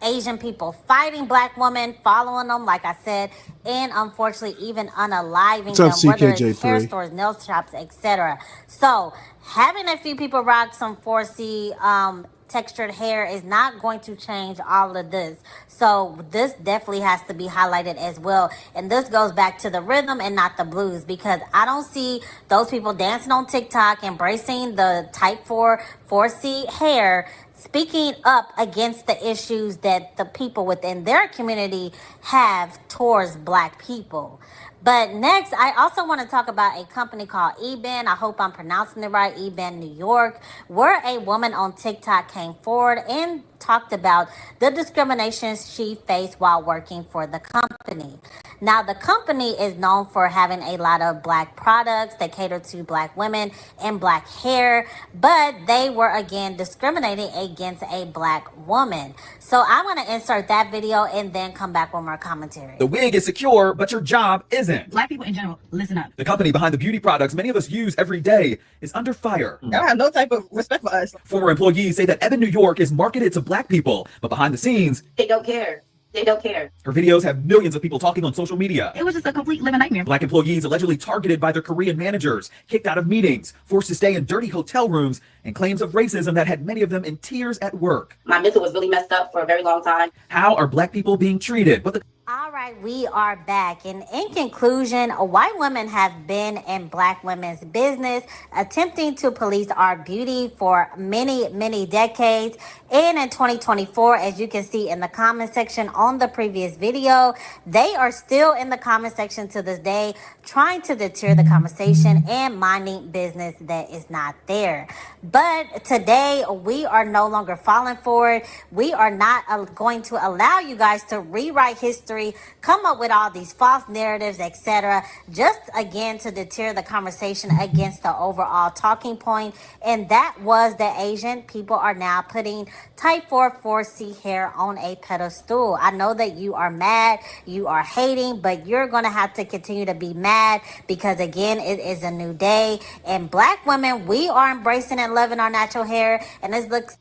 Asian people fighting black women, following them, like I said, and unfortunately even unaliving them, whether it's hair stores, nail shops, etc. So having a few people rock some 4C textured hair is not going to change all of this. So this definitely has to be highlighted as well. And this goes back to the rhythm and not the blues, because I don't see those people dancing on TikTok, embracing the type 4C hair, speaking up against the issues that the people within their community have towards black people. But next, I also want to talk about a company called Eben. I hope I'm pronouncing it right, Eben, New York, where a woman on TikTok came forward and talked about the discrimination she faced while working for the company. Now, the company is known for having a lot of black products that cater to black women and black hair, but they were again discriminating against a black woman. So I'm going to insert that video and then come back with more commentary. The wig is secure, but your job isn't. Black people in general, listen up. The company behind the beauty products many of us use every day is under fire. They don't have no type of respect for us. Former employees say that Eben, New York is marketed to black people, but behind the scenes, they don't care. They don't care. Her videos have millions of people talking on social media. It was just a complete living nightmare. Black employees allegedly targeted by their Korean managers, kicked out of meetings, forced to stay in dirty hotel rooms, and claims of racism that had many of them in tears at work. My mental was really messed up for a very long time. How are black people being treated? All right, we are back. And in conclusion, white women have been in black women's business, attempting to police our beauty for many, many decades. And in 2024, as you can see in the comment section on the previous video, they are still in the comment section to this day, trying to deter the conversation and minding business that is not there. But today, we are no longer falling for it. We are not going to allow you guys to rewrite history, come up with all these false narratives, etc., just again to deter the conversation against the overall talking point. And that was that Asian people are now putting type 4C hair on a pedestal. I know that you are mad, you are hating, but you're going to have to continue to be mad, because again, it is a new day. And black women, we are embracing and loving our natural hair. And this looks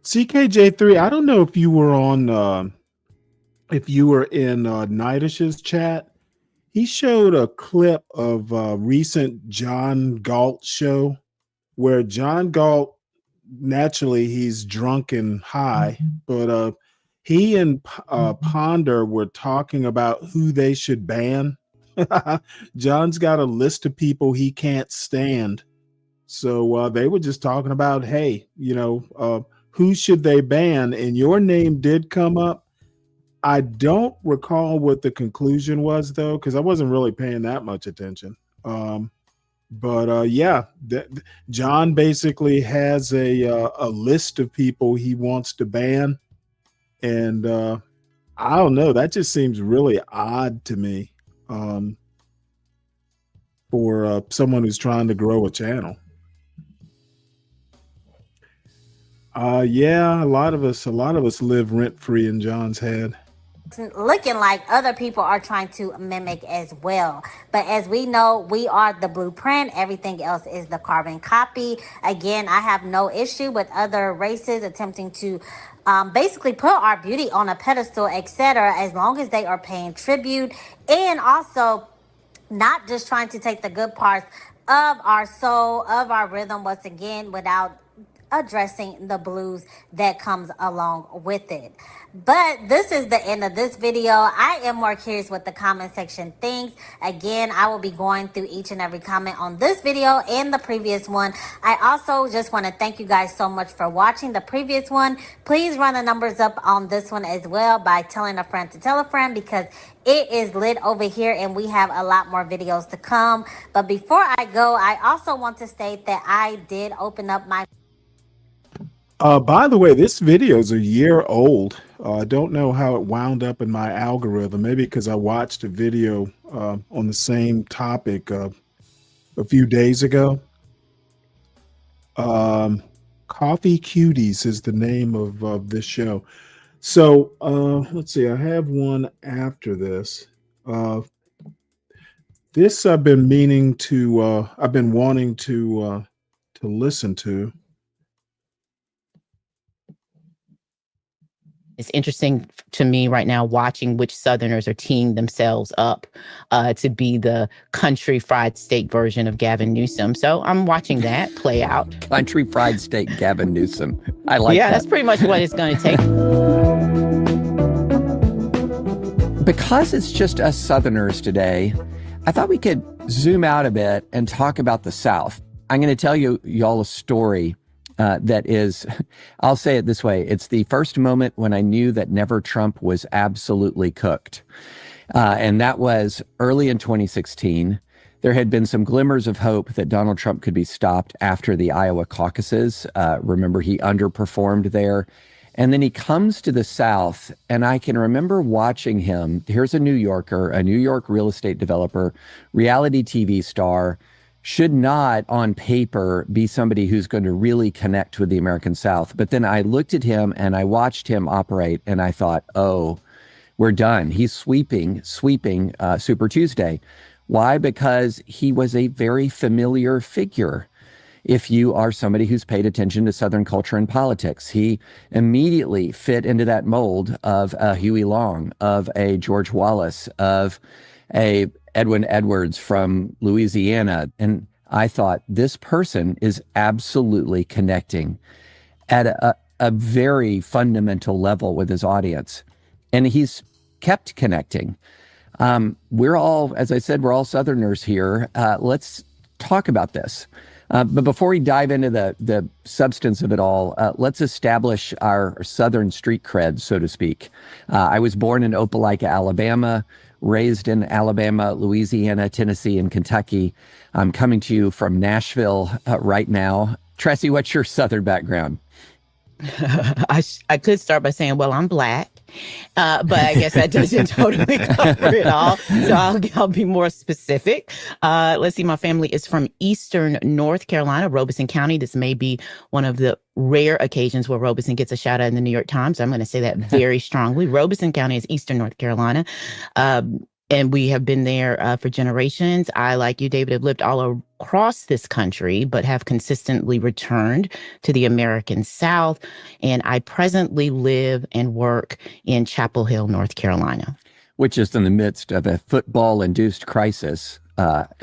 CKJ3, I don't know if you were on if you were in Nidish's chat, he showed a clip of a recent John Galt show where John Galt, naturally he's drunk and high, but he and Ponder were talking about who they should ban. John's got a list of people he can't stand. So they were just talking about, hey, who should they ban? And your name did come up. I don't recall what the conclusion was, though, because I wasn't really paying that much attention. But John basically has a list of people he wants to ban. And I don't know. That just seems really odd to me for someone who's trying to grow a channel. A lot of us live rent free in John's head. Looking like other people are trying to mimic as well. But as we know, we are the blueprint. Everything else is the carbon copy. Again, I have no issue with other races attempting to basically put our beauty on a pedestal, etc., as long as they are paying tribute and also not just trying to take the good parts of our soul, of our rhythm, once again, without addressing the blues that comes along with it. But this is the end of this video. I am more curious what the comment section thinks. Again, I will be going through each and every comment on this video and the previous one. I also just want to thank you guys so much for watching the previous one. Please run the numbers up on this one as well by telling a friend to tell a friend, because it is lit over here and we have a lot more videos to come. But before I go, I also want to state that I did open up my by the way, this video is a year old. I don't know how it wound up in my algorithm. Maybe because I watched a video on the same topic a few days ago. Coffee Cuties is the name of this show. So let's see. I have one after this. This I've been meaning to. I've been wanting to listen to. It's interesting to me right now watching which Southerners are teeing themselves up to be the country fried steak version of Gavin Newsom. So I'm watching that play out. Country fried steak Gavin Newsom. I like that. Yeah, that's pretty much what it's going to take. Because it's just us Southerners today, I thought we could zoom out a bit and talk about the South. I'm going to tell y'all a story that is, I'll say it this way. It's the first moment when I knew that Never Trump was absolutely cooked. And that was early in 2016. There had been some glimmers of hope that Donald Trump could be stopped after the Iowa caucuses. Remember, he underperformed there. And then he comes to the South, and I can remember watching him. Here's a New Yorker, a New York real estate developer, reality TV star, should not on paper be somebody who's going to really connect with the American South. But then I looked at him and I watched him operate and I thought, oh, we're done. He's sweeping Super Tuesday. Why? Because he was a very familiar figure. If you are somebody who's paid attention to Southern culture and politics, he immediately fit into that mold of a Huey Long, of a George Wallace, of a Edwin Edwards from Louisiana. And I thought, this person is absolutely connecting at a very fundamental level with his audience. And he's kept connecting. We're all, as I said, we're all Southerners here. Let's talk about this. But before we dive into the substance of it all, let's establish our Southern street cred, so to speak. I was born in Opelika, Alabama, raised in Alabama, Louisiana, Tennessee, and Kentucky. I'm coming to you from Nashville right now. Tressie, what's your Southern background? I could start by saying, well, I'm Black, but I guess that doesn't totally cover it all. So I'll be more specific. Let's see. My family is from Eastern North Carolina, Robeson County. This may be one of the rare occasions where Robeson gets a shout out in the New York Times. I'm going to say that very strongly. Robeson County is Eastern North Carolina. and we have been there for generations. I, like you, David, have lived all across this country, but have consistently returned to the American South. And I presently live and work in Chapel Hill, North Carolina. Which is in the midst of a football-induced crisis.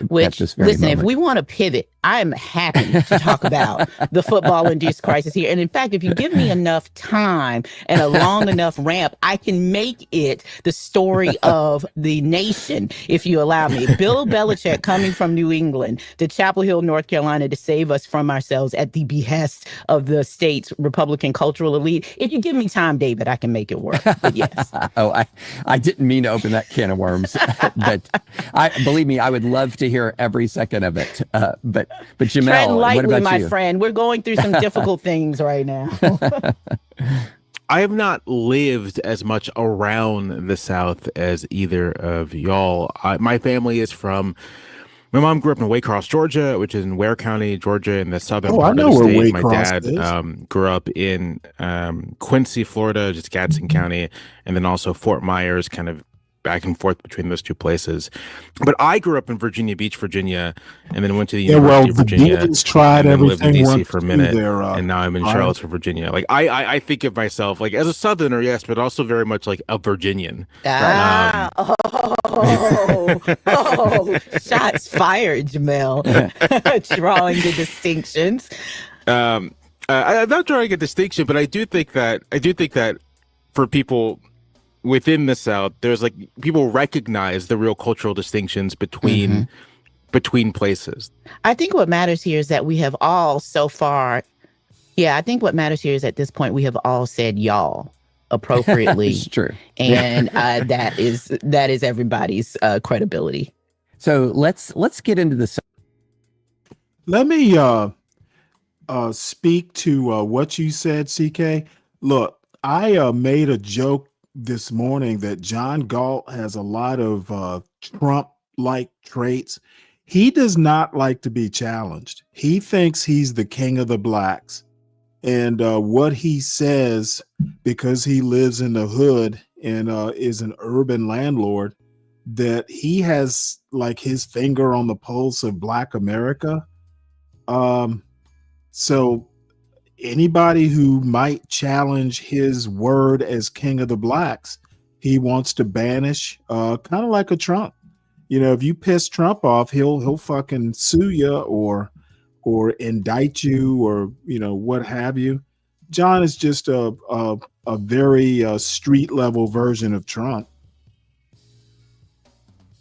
Which, at this very listen, moment. if we want to pivot, I'm happy to talk about the football-induced crisis here. And in fact, if you give me enough time and a long enough ramp, I can make it the story of the nation, if you allow me. Bill Belichick coming from New England to Chapel Hill, North Carolina, to save us from ourselves at the behest of the state's Republican cultural elite. If you give me time, David, I can make it work. But yes. I didn't mean to open that can of worms, but believe me, I would love to hear every second of it. But Jamel, tread what lightly, about my you? friend. We're going through some difficult things right now. I have not lived as much around the South as either of y'all. My family is from. My mom grew up in Waycross, Georgia, which is in Ware County, Georgia, in the southern part of the state. My dad grew up in Quincy, Florida, just Gadsden County, and then also Fort Myers, kind of back and forth between those two places. But I grew up in Virginia Beach, Virginia, and then went to the University of Virginia. Virginians tried and then lived in everything DC for a minute, there, and now I'm in Charlottesville, Virginia. Like I think of myself like as a Southerner, yes, but also very much like a Virginian. Shots fired, Jamel. Drawing the distinctions. I'm not drawing a distinction, but I do think that for people within the South, there's like people recognize the real cultural distinctions between places. I think what matters here is that we have all so far. Yeah, I think what matters here is at this point we have all said y'all appropriately. It's true, and that is everybody's credibility. So let's get into the. Let me speak to what you said, CK. Look, I made a joke this morning that John Galt has a lot of Trump-like traits. He does not like to be challenged. He thinks he's the king of the blacks. And what he says, because he lives in the hood and is an urban landlord, that he has like his finger on the pulse of Black America. So anybody who might challenge his word as king of the blacks, he wants to banish, kind of like a Trump. You know, if you piss Trump off, he'll fucking sue you or indict you or, you know, what have you. John is just a very street level version of Trump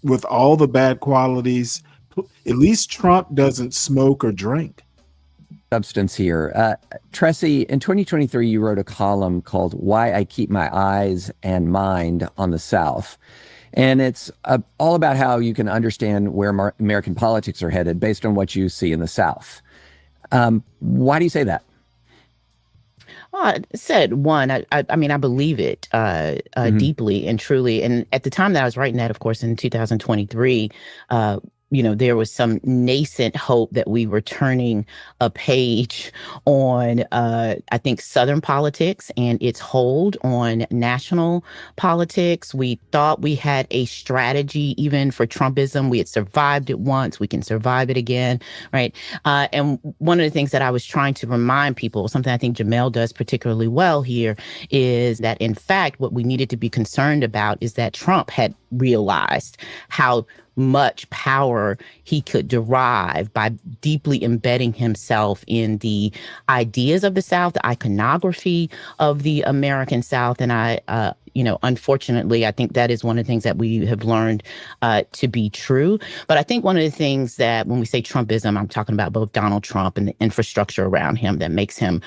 with all the bad qualities. At least Trump doesn't smoke or drink. Substance here. Tressie, in 2023, you wrote a column called Why I Keep My Eyes and Mind on the South. And it's all about how you can understand where American politics are headed based on what you see in the South. Why do you say that? Well, I said one, I mean, I believe it deeply and truly. And at the time that I was writing that, of course, in 2023, you know, there was some nascent hope that we were turning a page on, I think, Southern politics and its hold on national politics. We thought we had a strategy even for Trumpism. We had survived it once. We can survive it again, right? And one of the things that I was trying to remind people, something I think Jamel does particularly well here, is that, in fact, what we needed to be concerned about is that Trump had realized how much power he could derive by deeply embedding himself in the ideas of the South, the iconography of the American South. And I, you know, unfortunately, I think that is one of the things that we have learned to be true. But I think one of the things that when we say Trumpism, I'm talking about both Donald Trump and the infrastructure around him that makes him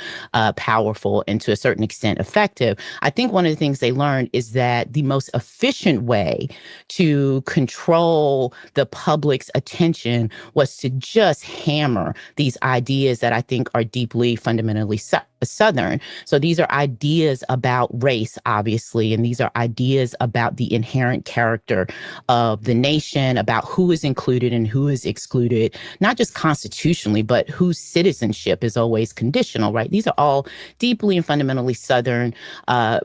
powerful and to a certain extent effective. I think one of the things they learned is that the most efficient way to control the public's attention was to just hammer these ideas that I think are deeply fundamentally a Southern. So these are ideas about race, obviously, and these are ideas about the inherent character of the nation, about who is included and who is excluded, not just constitutionally, but whose citizenship is always conditional, right? These are all deeply and fundamentally Southern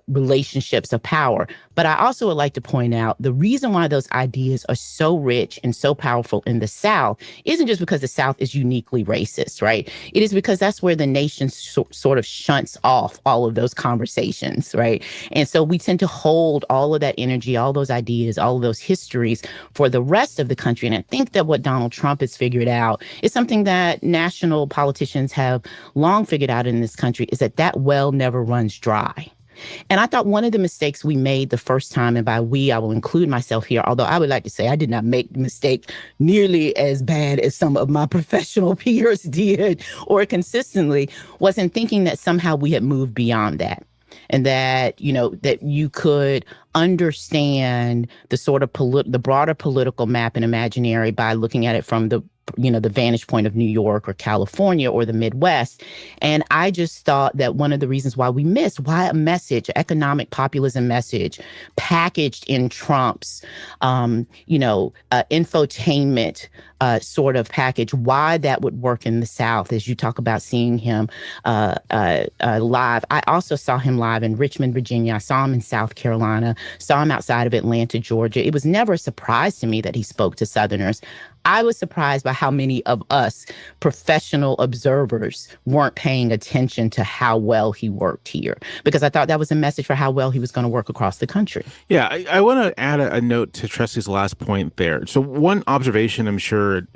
relationships of power. But I also would like to point out the reason why those ideas are so rich and so powerful in the South isn't just because the South is uniquely racist, right? It is because that's where the nation sort of shunts off all of those conversations, right? And so we tend to hold all of that energy, all those ideas, all of those histories for the rest of the country. And I think that what Donald Trump has figured out is something that national politicians have long figured out in this country, is that well never runs dry. And I thought one of the mistakes we made the first time, and by we, I will include myself here, although I would like to say I did not make the mistake nearly as bad as some of my professional peers did or consistently, was in thinking that somehow we had moved beyond that. And that, you know, that you could understand the sort of the broader political map and imaginary by looking at it from the vantage point of New York or California or the Midwest. And I just thought that one of the reasons why we missed, why a message, economic populism message packaged in Trump's, infotainment sort of package, why that would work in the South, as you talk about seeing him live. I also saw him live in Richmond, Virginia. I saw him in South Carolina, saw him outside of Atlanta, Georgia. It was never a surprise to me that he spoke to Southerners. I was surprised by how many of us professional observers weren't paying attention to how well he worked here, because I thought that was a message for how well he was going to work across the country. Yeah, I want to add a note to Tressy's last point there. So one observation I'm sure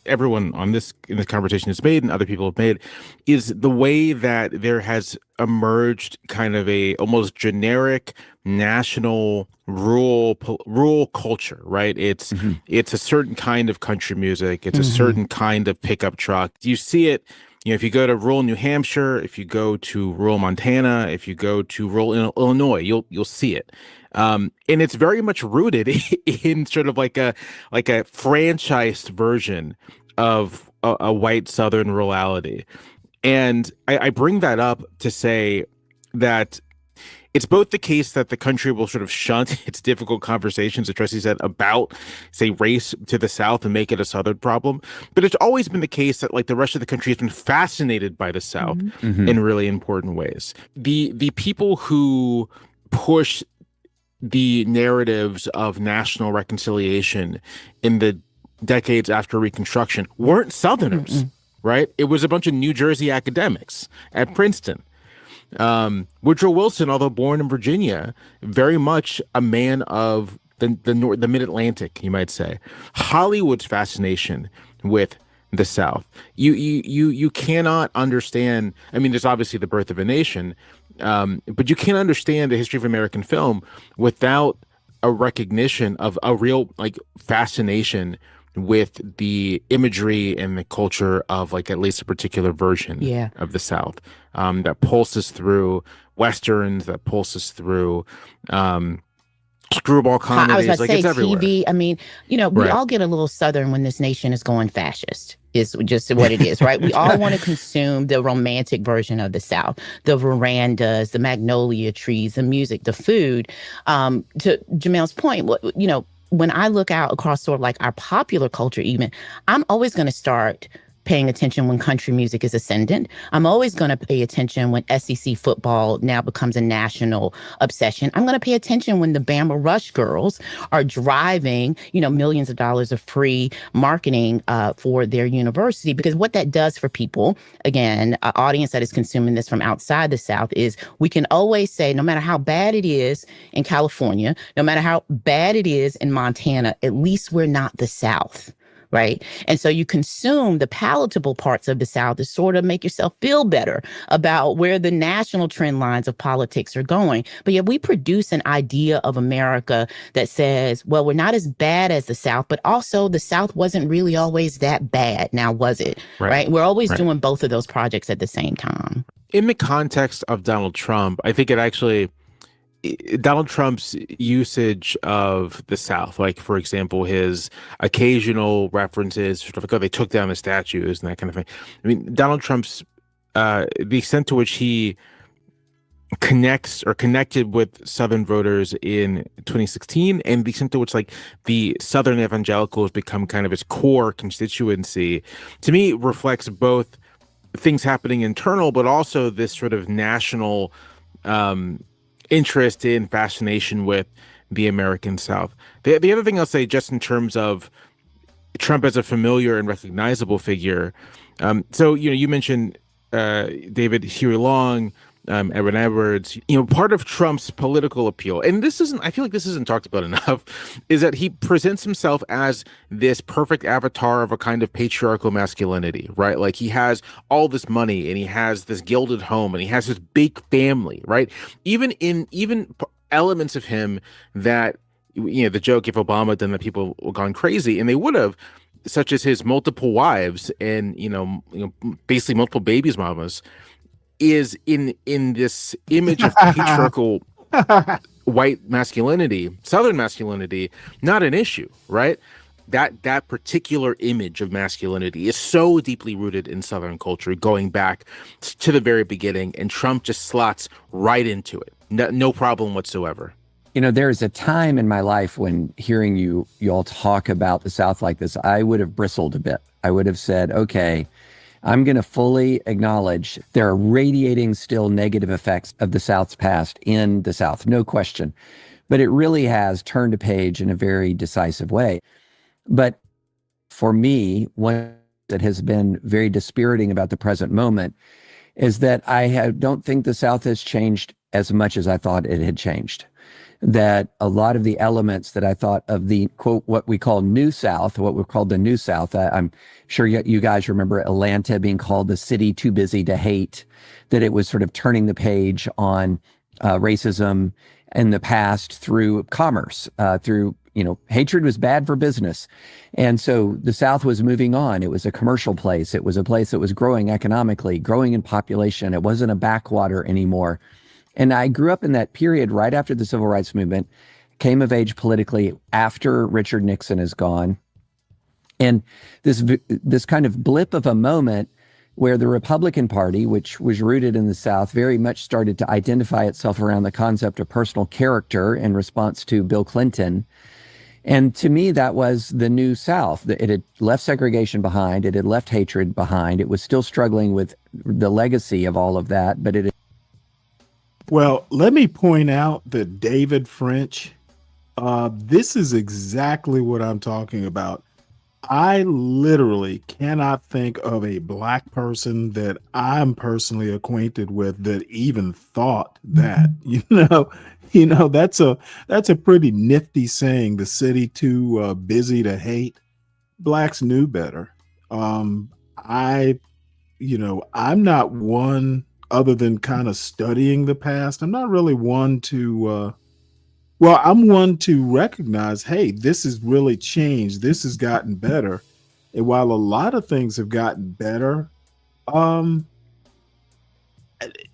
everyone in this conversation has made and other people have made is the way that there has emerged kind of a almost generic national rural culture, right? It's a certain kind of country music. It's a certain kind of pickup truck. You see it, if you go to rural New Hampshire, if you go to rural Montana, if you go to rural Illinois, you'll see it. And it's very much rooted in sort of like a franchised version of a white Southern rurality. And I bring that up to say that it's both the case that the country will sort of shunt its difficult conversations, as Tressy said, about, say, race to the South and make it a Southern problem. But it's always been the case that, like, the rest of the country has been fascinated by the South in really important ways. The people who push the narratives of national reconciliation in the decades after Reconstruction weren't Southerners, right? It was a bunch of New Jersey academics at Princeton. Woodrow Wilson, although born in Virginia, very much a man of the Mid-Atlantic, you might say. Hollywood's fascination with the South. You cannot understand. I mean, there's obviously The Birth of a Nation, but you can't understand the history of American film without a recognition of a real fascination with the imagery and the culture of at least a particular version of the South that pulses through Westerns, that pulses through screwball comedies. I was about to say it's everywhere. TV. I mean, we all get a little Southern when this nation is going fascist. Is just what it is, right? We all want to consume the romantic version of the South, the verandas, the magnolia trees, the music, the food. To Jamel's point, when I look out across sort of our popular culture, even, I'm always going to start paying attention when country music is ascendant. I'm always going to pay attention when SEC football now becomes a national obsession. I'm going to pay attention when the Bama Rush girls are driving, millions of dollars of free marketing for their university. Because what that does for people, again, an audience that is consuming this from outside the South, is we can always say, no matter how bad it is in California, no matter how bad it is in Montana, at least we're not the South. Right. And so you consume the palatable parts of the South to sort of make yourself feel better about where the national trend lines of politics are going. But yet we produce an idea of America that says, well, we're not as bad as the South, but also the South wasn't really always that bad. Now, was it? Right. We're always doing both of those projects at the same time. In the context of Donald Trump, I think Donald Trump's usage of the South, for example, his occasional references, sort of they took down the statues and that kind of thing. I mean, Donald Trump's the extent to which he connected with Southern voters in 2016, and the extent to which like the Southern evangelicals become kind of his core constituency, to me reflects both things happening internal, but also this sort of national interest in fascination with the American South. The other thing I'll say, just in terms of Trump as a familiar and recognizable figure, so you mentioned David Huey Long, Edwin Edwards. Part of Trump's political appeal, and I feel like this isn't talked about enough, is that he presents himself as this perfect avatar of a kind of patriarchal masculinity, right? Like he has all this money and he has this gilded home and he has this big family, right? Even elements of him that, the joke, if Obama had done that, people would have gone crazy, and they would have, such as his multiple wives and, basically multiple babies mamas, is in this image of patriarchal white masculinity, Southern masculinity, not an issue, right? That particular image of masculinity is so deeply rooted in Southern culture, going back to the very beginning, and Trump just slots right into it. No problem whatsoever. There's a time in my life when hearing you all talk about the South like this, I would have bristled a bit. I would have said, okay, I'm going to fully acknowledge there are radiating still negative effects of the South's past in the South, no question. But it really has turned a page in a very decisive way. But for me, one that has been very dispiriting about the present moment is that I don't think the South has changed as much as I thought it had changed. That a lot of the elements that I thought of the, quote, what we call New South, what we've called the New South, I'm sure you guys remember Atlanta being called the city too busy to hate, that it was sort of turning the page on racism in the past through commerce, through, hatred was bad for business. And so the South was moving on. It was a commercial place. It was a place that was growing economically, growing in population. It wasn't a backwater anymore. And I grew up in that period right after the Civil Rights Movement, came of age politically after Richard Nixon is gone. And this kind of blip of a moment where the Republican Party, which was rooted in the South, very much started to identify itself around the concept of personal character in response to Bill Clinton. And to me, that was the New South. It had left segregation behind. It had left hatred behind. It was still struggling with the legacy of all of that, but it. Well, let me point out that David French, this is exactly what I'm talking about. I literally cannot think of a black person that I'm personally acquainted with that even thought that. That's a pretty nifty saying. The city too busy to hate. Blacks knew better. I'm not one, other than kind of studying the past, I'm not really one to, I'm one to recognize, hey, this has really changed. This has gotten better. And while a lot of things have gotten better,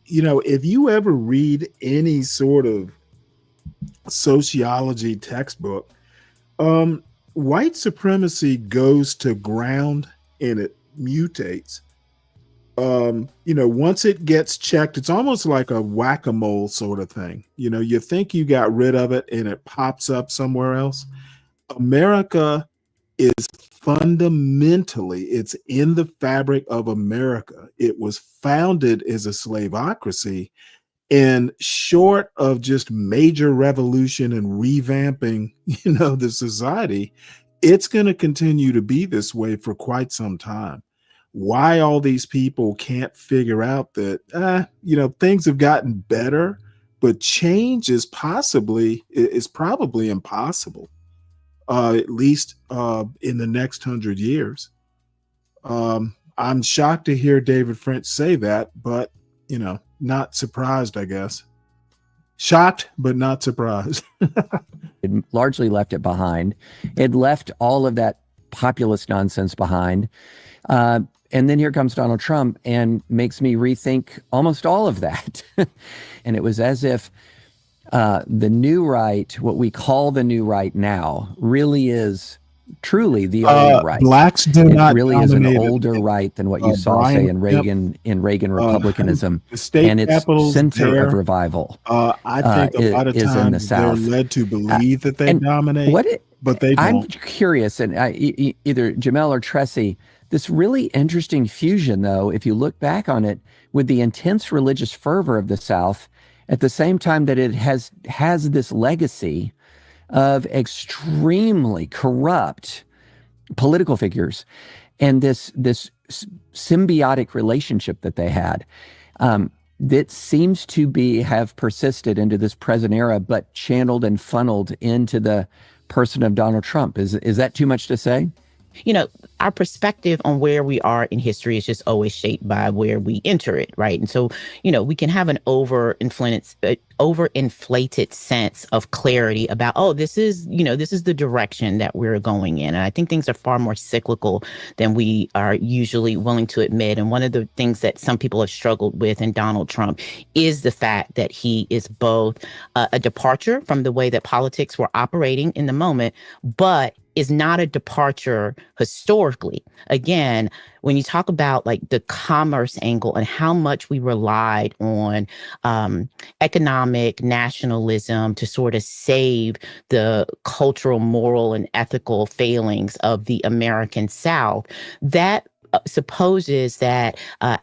if you ever read any sort of sociology textbook, white supremacy goes to ground and it mutates. Once it gets checked, it's almost like a whack-a-mole sort of thing. You think you got rid of it and it pops up somewhere else. America is fundamentally, it's in the fabric of America. It was founded as a slaveocracy, and short of just major revolution and revamping, the society, it's going to continue to be this way for quite some time. Why all these people can't figure out that, things have gotten better, but change is probably impossible, at least in the next 100 years. I'm shocked to hear David French say that, but, not surprised, I guess. Shocked, but not surprised. It largely left it behind. It left all of that populist nonsense behind. And then here comes Donald Trump and makes me rethink almost all of that. And it was as if the new right, what we call the new right now, really is truly the only right. Blacks do it not really is an dominate older right than what you saw, Brian say, in Reagan Republicanism, the state and its capitals center there, of revival. I think a lot of is in the times they're South. led to believe that they dominate, but they I'm don't. curious, and either Jamel or Tressie, this really interesting fusion, though, if you look back on it, with the intense religious fervor of the South, at the same time that it has this legacy of extremely corrupt political figures, and this symbiotic relationship that they had, that seems to have persisted into this present era, but channeled and funneled into the person of Donald Trump. Is that too much to say? You know, our perspective on where we are in history is just always shaped by where we enter it, right? And so, you know, we can have an overinflated sense of clarity about, oh, this is the direction that we're going in. And I think things are far more cyclical than we are usually willing to admit. And one of the things that some people have struggled with in Donald Trump is the fact that he is both a departure from the way that politics were operating in the moment, but is not a departure historically. Again, when you talk about like the commerce angle and how much we relied on economic nationalism to sort of save the cultural, moral, and ethical failings of the American South, that supposes that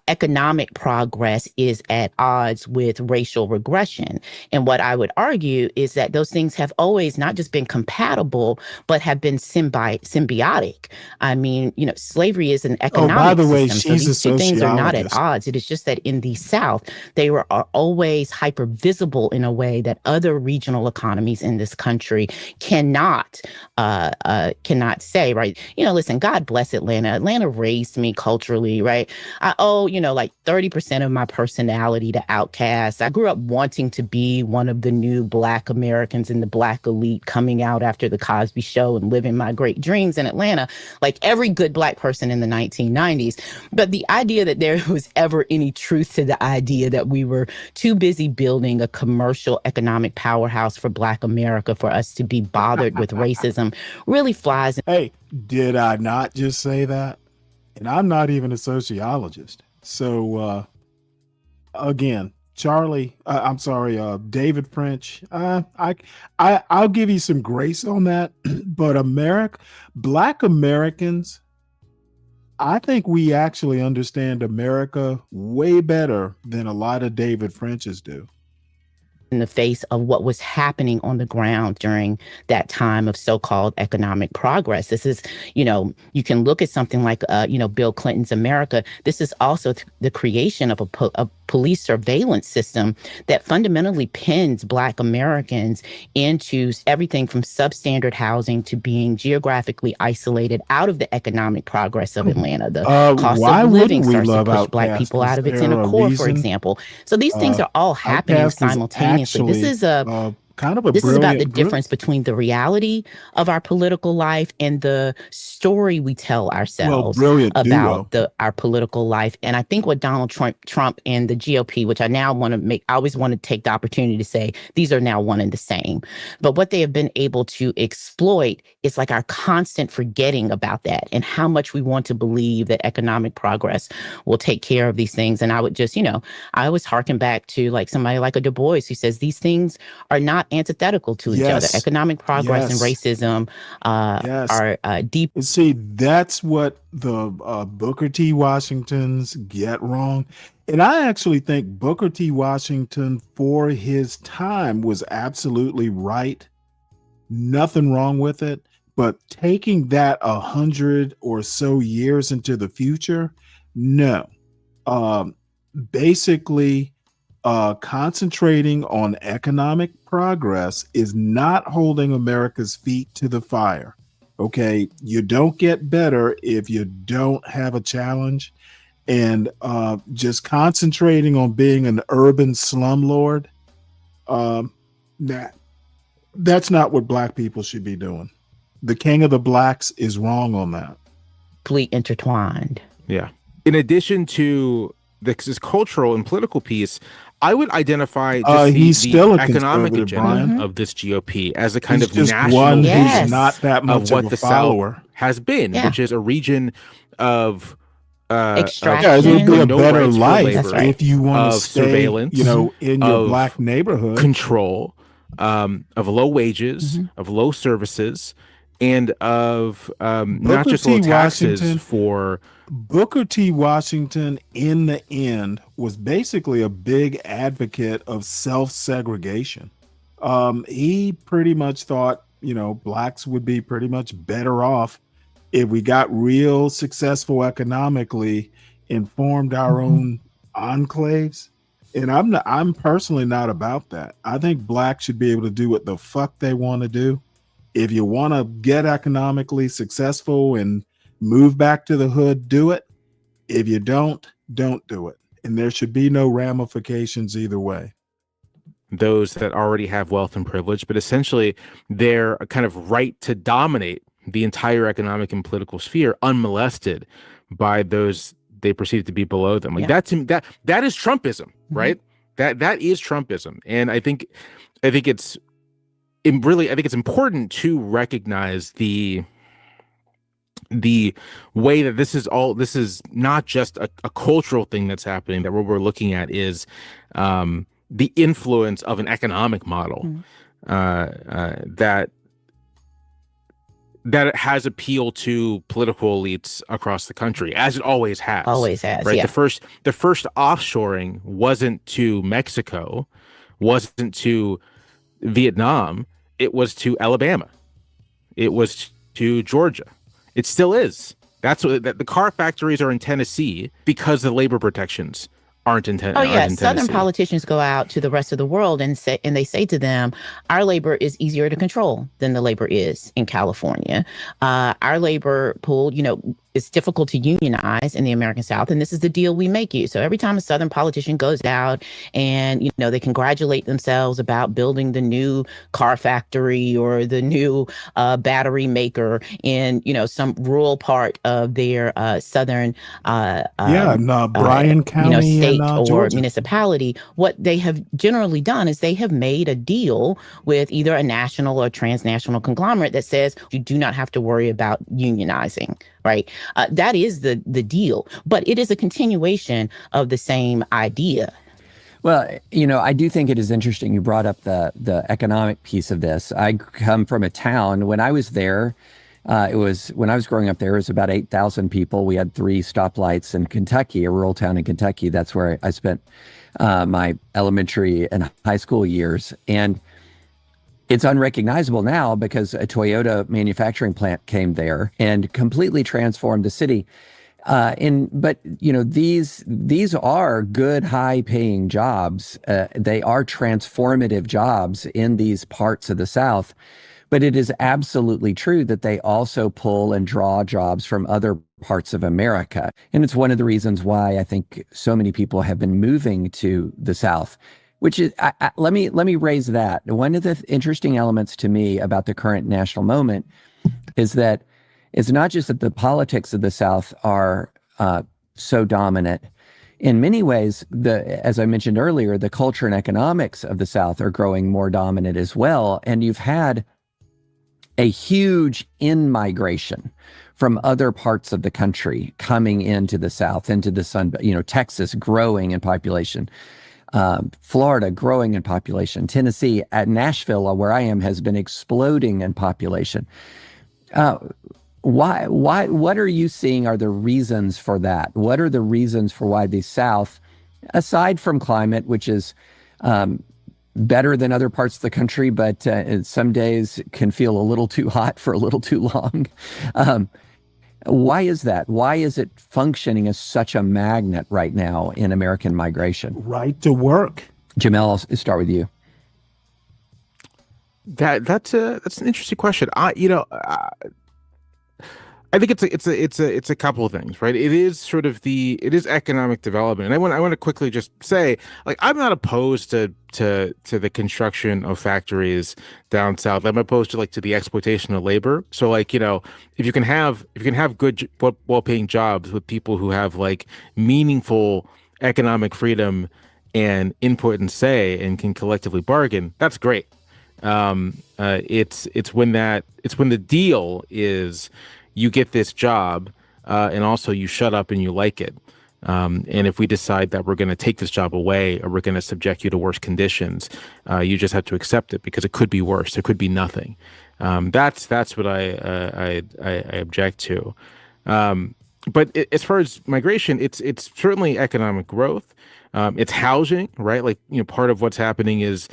economic progress is at odds with racial regression. And what I would argue is that those things have always not just been compatible, but have been symbiotic. I mean, you know, slavery is an economic by the way, system. So these two things are not at sociologist. odds. It is just that in the South, they are always hyper visible in a way that other regional economies in this country cannot say, right? You know, listen, God bless Atlanta. Atlanta raised me culturally, right? I owe, like 30% of my personality to Outkast. I grew up wanting to be one of the new Black Americans in the Black elite coming out after the Cosby Show and living my great dreams in Atlanta, like every good Black person in the 1990s. But the idea that there was ever any truth to the idea that we were too busy building a commercial economic powerhouse for Black America for us to be bothered with racism really flies. Hey, did I not just say that? And I'm not even a sociologist. So, again, David French, I'll give you some grace on that. But Black Americans, I think we actually understand America way better than a lot of David Frenches do. In the face of what was happening on the ground during that time of so-called economic progress. This is, you can look at something like, Bill Clinton's America. This is also the creation of a police surveillance system that fundamentally pins Black Americans into everything from substandard housing to being geographically isolated out of the economic progress of Atlanta. The cost of living starts to push Black people out of its inner core, for example. So these things are all happening simultaneously. This is this is about the difference between the reality of our political life and the story we tell ourselves about our political life. And I think what Donald Trump and the GOP, which I always want to take the opportunity to say, these are now one and the same. But what they have been able to exploit is like our constant forgetting about that and how much we want to believe that economic progress will take care of these things. And I would just, I always harken back to like somebody like a Du Bois who says these things are not antithetical to each other. Economic progress and racism are deep. See, that's what the Booker T. Washingtons get wrong. And I actually think Booker T. Washington for his time was absolutely right. Nothing wrong with it. But taking that 100 or so years into the future, no. Basically, concentrating on economic progress is not holding America's feet to the fire. Okay, you don't get better if you don't have a challenge, and just concentrating on being an urban slumlord, that's not what Black people should be doing. The king of the Blacks is wrong on that. Intertwined. Yeah. In addition to this cultural and political piece, I would identify just he's the still a economic conservative, agenda Brian. of this GOP as a kind He's of just national one who's vision not that much of what of a the follower. South has been, Yeah. which is a region of Extraction. Yeah, it would be a no better rights for life labor, if you want to of stay, surveillance, you know, in your of black neighborhood. control, of low wages, of low services, and of not Booker just low T. taxes Washington- for. Booker T. Washington, in the end, was basically a big advocate of self-segregation. He pretty much thought, you know, blacks would be pretty much better off if we got real successful economically and formed our own enclaves. And I'm personally not about that. I think blacks should be able to do what the fuck they want to do. If you want to get economically successful and move back to the hood, do it. If you don't do it. And there should be no ramifications either way. Those that already have wealth and privilege, but essentially their kind of right to dominate the entire economic and political sphere unmolested by those they perceive to be below them. Like that is Trumpism, right? That is Trumpism. And I think it's important to recognize the way that this is not just a cultural thing that's happening, that what we're looking at is the influence of an economic model that it has appeal to political elites across the country, as it always has. Always has, right? yeah. The first offshoring wasn't to Mexico, wasn't to Vietnam, it was to Alabama, it was to Georgia. It still is. That's what the car factories are in Tennessee because the labor protections aren't in Tennessee. Oh yeah, Southern politicians go out to the rest of the world and they say to them, our labor is easier to control than the labor is in California. Our labor pool, you know, it's difficult to unionize in the American South, and this is the deal we make you. So every time a Southern politician goes out and, you know, they congratulate themselves about building the new car factory or the new battery maker in, you know, some rural part of their Southern Bryan County, state and, or Georgia. municipality, what they have generally done is they have made a deal with either a national or transnational conglomerate that says you do not have to worry about unionizing, right? That is the deal, but it is a continuation of the same idea. Well, you know, I do think it is interesting you brought up the economic piece of this. I come from a town. When I was there, when I was growing up there, it was about 8,000 people. We had 3 stoplights in Kentucky, a rural town in Kentucky. That's where I spent my elementary and high school years. And it's unrecognizable now because a Toyota manufacturing plant came there and completely transformed the city. But you know, these are good, high-paying jobs. They are transformative jobs in these parts of the South. But it is absolutely true that they also pull and draw jobs from other parts of America. And it's one of the reasons why I think so many people have been moving to the South, which is, let me raise that. One of the interesting elements to me about the current national moment is that it's not just that the politics of the South are so dominant. In many ways, as I mentioned earlier, the culture and economics of the South are growing more dominant as well. And you've had a huge in-migration from other parts of the country coming into the South, into the Sun, you know, Texas growing in population, Florida growing in population, Tennessee, at Nashville, where I am, has been exploding in population. Why, what are you seeing are the reasons for that? What are the reasons for why the South, aside from climate, which is better than other parts of the country, but some days can feel a little too hot for a little too long. Why is that? Why is it functioning as such a magnet right now in American migration? Right to work. Jamel, I'll start with you. That's an interesting question. I think it's a couple of things, right? It is sort of it is economic development. And I want to quickly just say, like, I'm not opposed to the construction of factories down south. I'm opposed to the exploitation of labor. So, like, you know, if you can have good, well-paying jobs with people who have like meaningful economic freedom and input and say and can collectively bargain, that's great. It's when the deal is you get this job and also you shut up and you like it. And if we decide that we're going to take this job away or we're going to subject you to worse conditions, you just have to accept it because it could be worse. It could be nothing. That's what I object to. But as far as migration, it's certainly economic growth. It's housing, right? Like, part of what's happening is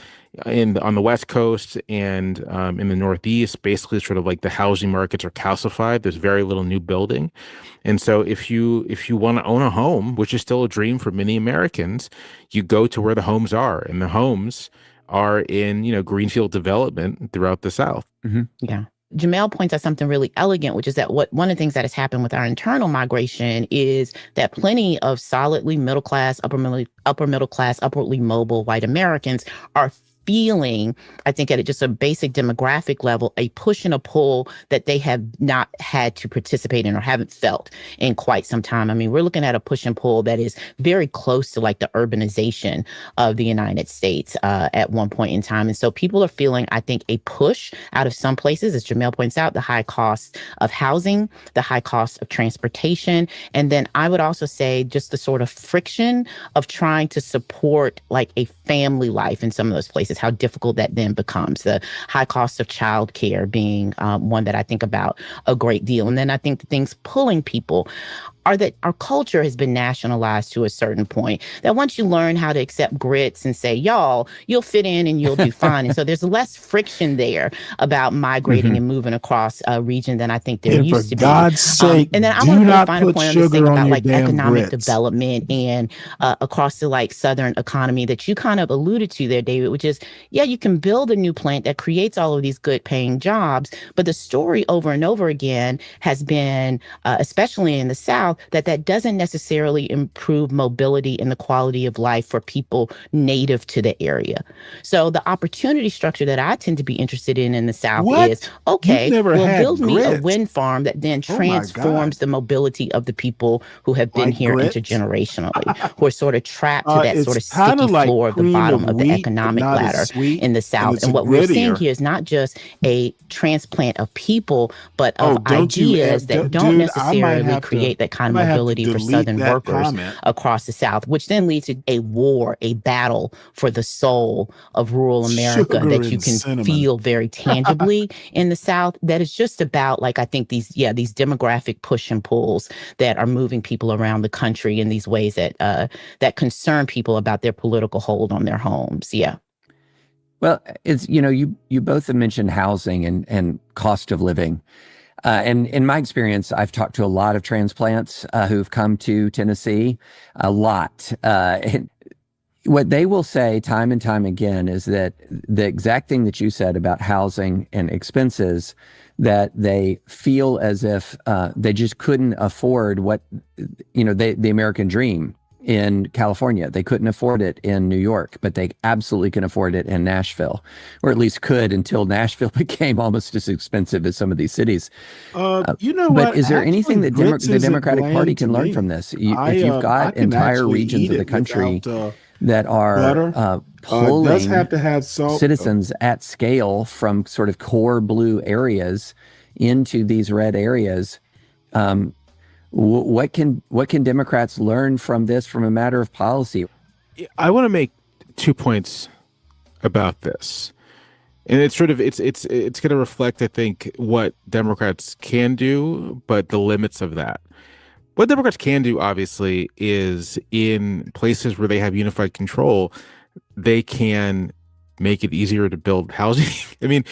on the West Coast and in the Northeast, basically sort of like the housing markets are calcified. There's very little new building. And so if you want to own a home, which is still a dream for many Americans, you go to where the homes are, and the homes are in, greenfield development throughout the South. Mm-hmm. Yeah. Jamel points out something really elegant, which is that one of the things that has happened with our internal migration is that plenty of solidly middle class, upper middle class, upwardly mobile white Americans are feeling, I think at just a basic demographic level, a push and a pull that they have not had to participate in or haven't felt in quite some time. I mean, we're looking at a push and pull that is very close to like the urbanization of the United States at one point in time. And so people are feeling, I think, a push out of some places, as Jamel points out, the high cost of housing, the high cost of transportation. And then I would also say just the sort of friction of trying to support like a family life in some of those places, how difficult that then becomes. The high cost of childcare being one that I think about a great deal. And then I think the things pulling people are that our culture has been nationalized to a certain point, that once you learn how to accept grits and say, y'all, you'll fit in and you'll do fine. And so there's less friction there about migrating and moving across a region than I think there used to be. For God's sake, and then I do want to not find a put point on this thing sugar on about your like damn economic grits. development and across the like Southern economy that you kind of alluded to there, David, which is, yeah, you can build a new plant that creates all of these good paying jobs. But the story over and over again has been, especially in the South, that doesn't necessarily improve mobility and the quality of life for people native to the area. So the opportunity structure that I tend to be interested in the South is, okay, well, build me a wind farm that then transforms the mobility of the people who have been here intergenerationally, who are sort of trapped to that sort of sticky floor of the bottom of the economic ladder in the South. And what we're seeing here is not just a transplant of people, but of ideas that don't necessarily create that kind of mobility for Southern workers across the South, which then leads to a war, a battle for the soul of rural America that you can feel very tangibly in the South. That is just about, like, I think these demographic push and pulls that are moving people around the country in these ways that concern people about their political hold on their homes. Yeah. Well, it's, you both have mentioned housing and cost of living. And in my experience, I've talked to a lot of transplants who've come to Tennessee, a lot. What they will say time and time again is that the exact thing that you said about housing and expenses, that they feel as if they just couldn't afford what, the American dream in California. They couldn't afford it in New York, but they absolutely can afford it in Nashville, or at least could until Nashville became almost as expensive as some of these cities. But is there anything that the Democratic Party can learn from this? If you've got entire regions of the country that are pulling citizens at scale from sort of core blue areas into these red areas, what can Democrats learn from this from a matter of policy? I want to make 2 points about this. And it's sort of it's going to reflect, I think, what Democrats can do, but the limits of that. What Democrats can do, obviously, is in places where they have unified control, they can make it easier to build housing. I mean,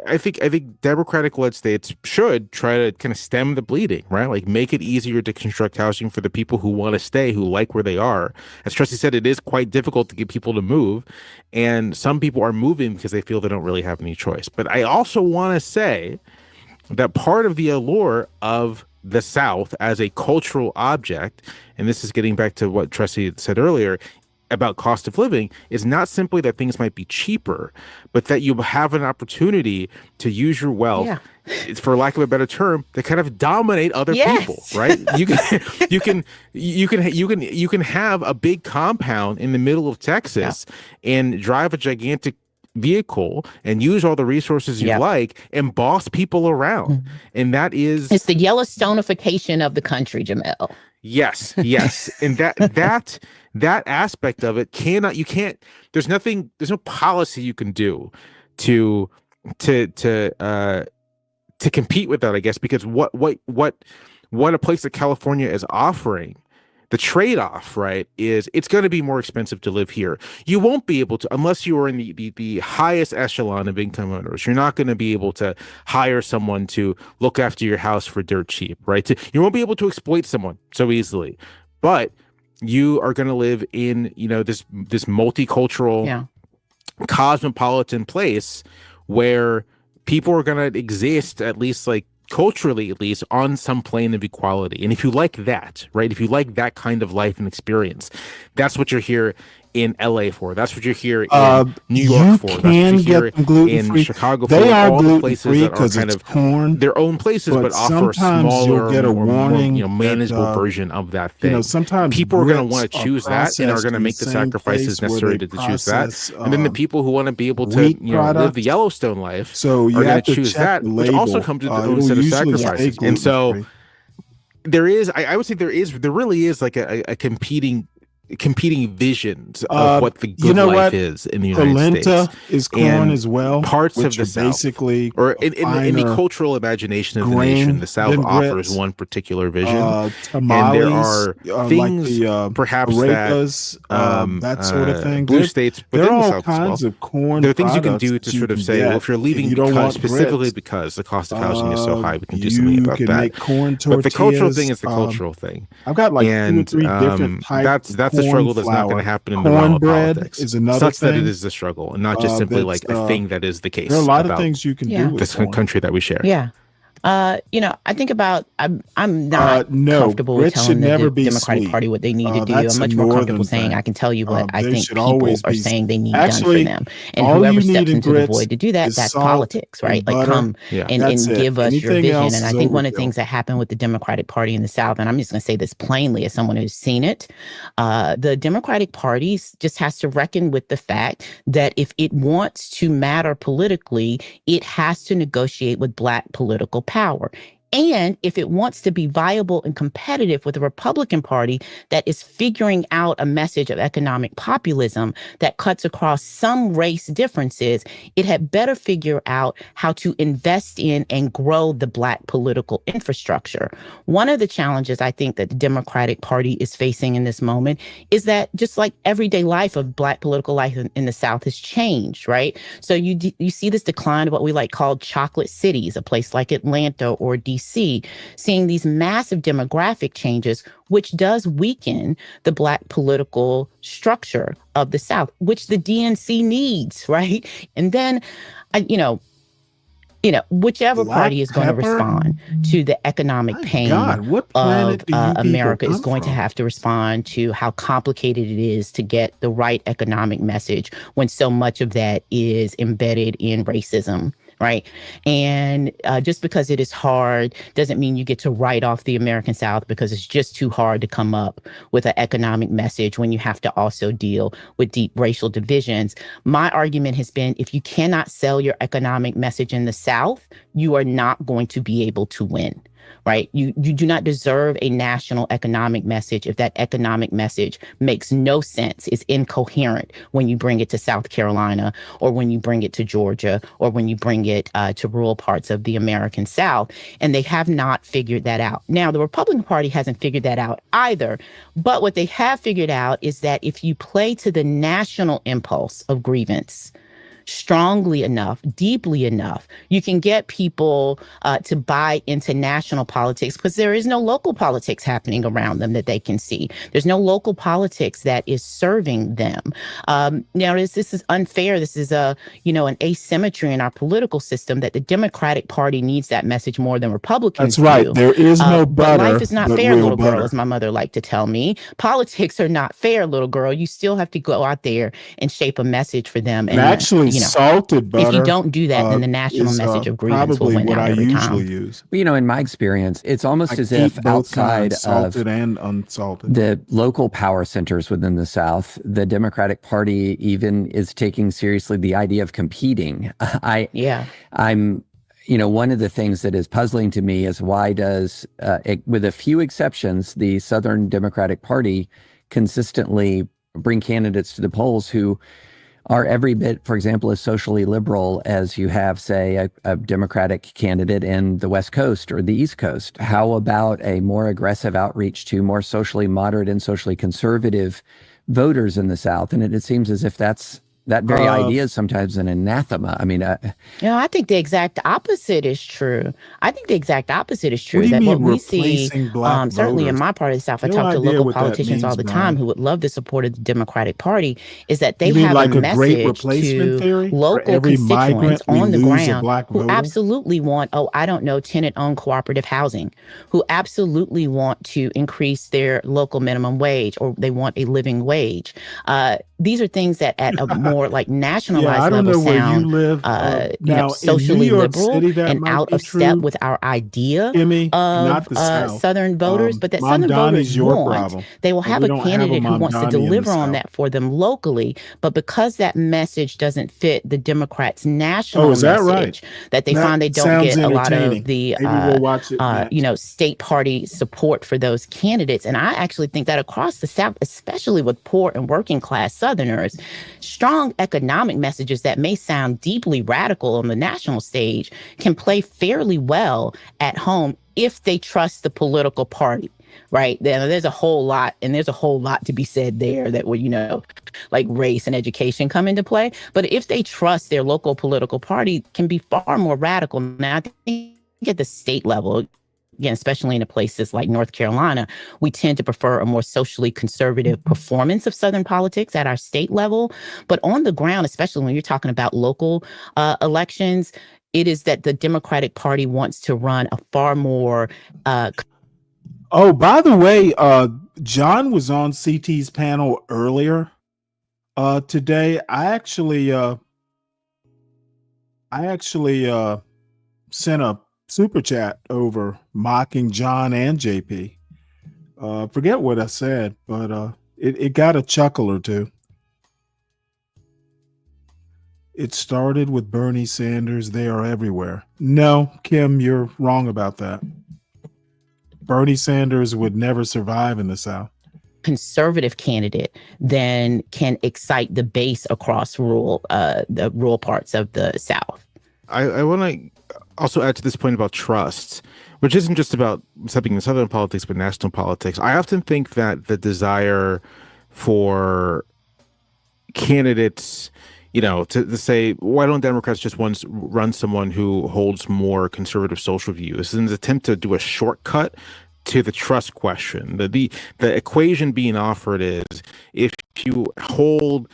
I think Democratic-led states should try to kind of stem the bleeding, right? Like, make it easier to construct housing for the people who want to stay, who like where they are. As Tressie said, it is quite difficult to get people to move, and some people are moving because they feel they don't really have any choice. But I also want to say that part of the allure of the South as a cultural object, and this is getting back to what Tressie said earlier, about cost of living is not simply that things might be cheaper, but that you have an opportunity to use your wealth, for lack of a better term, to kind of dominate other people, right? You can have a big compound in the middle of Texas and drive a gigantic vehicle and use all the resources you like and boss people around. And that is, it's the Yellowstonification of the country, Jamel. Yes. And that aspect of it there's no policy you can do to compete with that, I guess, because what a place like California is offering, the trade-off, right, is it's going to be more expensive to live here. You won't be able to, unless you are in the highest echelon of income earners, you're not going to be able to hire someone to look after your house for dirt cheap, right? You won't be able to exploit someone so easily, but you are going to live in, this multicultural, cosmopolitan place where people are going to exist, at least like culturally, at least, on some plane of equality. And if you like that, right, if you like that kind of life and experience, that's what you're here in LA for. That's what you're here in New York for. That's what you're here in Chicago for. They are all the places gluten-free that are because kind it's of corn, their own places, but offer a sometimes smaller, you'll get a more, warning manageable that, version of that thing. sometimes people are going to grits want to are choose that and are processed going to in make the the same sacrifices place where necessary they to choose that. process, And then the people who want to be able to, wheat live products. the Yellowstone life So you are going have to to choose check that, the which also label. comes with its It'll own set of usually say sacrifices. And so gluten-free. there is, I would say there really is like a competing visions of what the good life is in the United Polenta States. is corn And as well. Parts of which the are South, basically or in the finer cultural imagination of the grain nation, the South than offers grits. one particular vision. Tamales, and there are things, like the perhaps arepas, that that sort of thing. blue There- states there within are the all South as kinds well. of corn There are things you can products do that to you sort of can say, well, get if you're leaving if you don't want specifically grits. because the cost of housing is so high, we can do something You about can that. make corn But the cultural tortillas, thing is the cultural thing. I've got like and 2 or 3 different types that's of a struggle corn that's not going to flour. happen in the realm of Cornbread politics. is another Such that thing. it is a struggle and not just simply like a thing that is the case. There are a lot of about things you can Yeah. do with this corn. country that we share. Yeah. I think about I'm not no, comfortable with grits should telling the never be Democratic sweet. Party what they need to do. I'm That's a much more comfortable northern saying thing. I can tell you what I They think should people always are be saying they need actually, done for them. And all whoever you need steps in into the grits void to do that, is that's salt politics, right? and Like butter. come Yeah. and That's it. give us your Anything vision. else And I is think one of the overkill. things that happened with the Democratic Party in the South, and I'm just going to say this plainly as someone who's seen it, the Democratic Party just has to reckon with the fact that if it wants to matter politically, it has to negotiate with Black political power. And if it wants to be viable and competitive with the Republican Party that is figuring out a message of economic populism that cuts across some race differences, it had better figure out how to invest in and grow the Black political infrastructure. One of the challenges I think that the Democratic Party is facing in this moment is that just like everyday life of Black political life in the South has changed, right? So you see this decline of what we like called chocolate cities, a place like Atlanta or DC, seeing these massive demographic changes, which does weaken the Black political structure of the South, which the DNC needs, right? And then, whichever Black party is going to pepper? respond to the economic pain God, what planet of do you people America is come going to from? have to respond to how complicated it is to get the right economic message when so much of that is embedded in racism. Right. And just because it is hard doesn't mean you get to write off the American South because it's just too hard to come up with an economic message when you have to also deal with deep racial divisions. My argument has been if you cannot sell your economic message in the South, you are not going to be able to win. Right. You do not deserve a national economic message if that economic message makes no sense, is incoherent when you bring it to South Carolina or when you bring it to Georgia or when you bring it to rural parts of the American South. And they have not figured that out. Now, the Republican Party hasn't figured that out either. But what they have figured out is that if you play to the national impulse of grievance, strongly enough, deeply enough, you can get people to buy into national politics, because there is no local politics happening around them that they can see. There's no local politics that is serving them. Now, this is unfair. This is an asymmetry in our political system, that the Democratic Party needs that message more than Republicans That's right. do. There is no But butter. life is not but fair, real little girl, butter. as my mother liked to tell me. Politics are not fair, little girl. You still have to go out there and shape a message for them. And actually, salted butter. if you don't do that, then the national is, message of grievance will probably win what out I every usually time. use. Well, in my experience, it's almost I as keep if both outside kinds, salted of and unsalted. the local power centers within the South, the Democratic Party even is taking seriously the idea of competing. I'm one of the things that is puzzling to me is why does, with a few exceptions, the Southern Democratic Party consistently bring candidates to the polls who are every bit, for example, as socially liberal as you have, say, a Democratic candidate in the West Coast or the East Coast? How about a more aggressive outreach to more socially moderate and socially conservative voters in the South? And it seems as if that very idea is sometimes an anathema. I mean, I think the exact opposite is true. I think the exact opposite is true. What do you That mean what we see, replacing black certainly in voters? my part of the South, I No talk to idea local what that politicians all means, the Brian. time who would love the support of the Democratic Party, is that they You mean have like a a great message replacement to theory? For local every constituents migrant, we on the lose a ground black who voter? absolutely want, tenant-owned cooperative housing, who absolutely want to increase their local minimum wage, or they want a living wage. These are things that at a more like nationalized I don't level know where you sound live. Now, in socially New York liberal City, that and might out be of true. step with our idea Kimmy, not of the South. Southern voters, but that Southern Mamdani's voters your want. problem. They will But have we a don't have a candidate who wants to Mamdani in the deliver on South. that for them locally, but because that message doesn't fit the Democrats' national Oh, is that right? message, that they That find they don't sounds get a lot entertaining. of the Maybe we'll watch it next. state party support for those candidates. And I actually think that across the South, especially with poor and working class Southerners, strong economic messages that may sound deeply radical on the national stage can play fairly well at home if they trust the political party. Right. There's a whole lot to be said there that would, like race and education come into play. But if they trust their local political party, can be far more radical. Now, I think at the state level, again, especially in places like North Carolina, we tend to prefer a more socially conservative performance of Southern politics at our state level. But on the ground, especially when you're talking about local elections, it is that the Democratic Party wants to run a far more Oh, by the way, John was on CT's panel earlier today. I actually sent a super chat over mocking John and JP. Forget what I said, but it got a chuckle or two. It started with Bernie Sanders. They are everywhere. No, Kim, you're wrong about that. Bernie Sanders would never survive in the South. conservative candidate then can excite the base across the rural parts of the South. I want to also add to this point about trust, which isn't just about something in Southern politics, but national politics. I often think that the desire for candidates, to say, why don't Democrats just run someone who holds more conservative social views, is an attempt to do a shortcut to the trust question. The equation being offered is, if you hold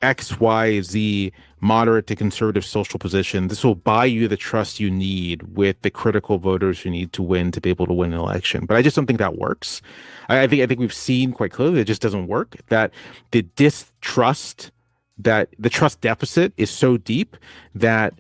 X, Y, Z moderate to conservative social position, this will buy you the trust you need with the critical voters you need to win to be able to win an election. But I just don't think that works. I think we've seen quite clearly it just doesn't work. That the distrust, that the trust deficit is so deep that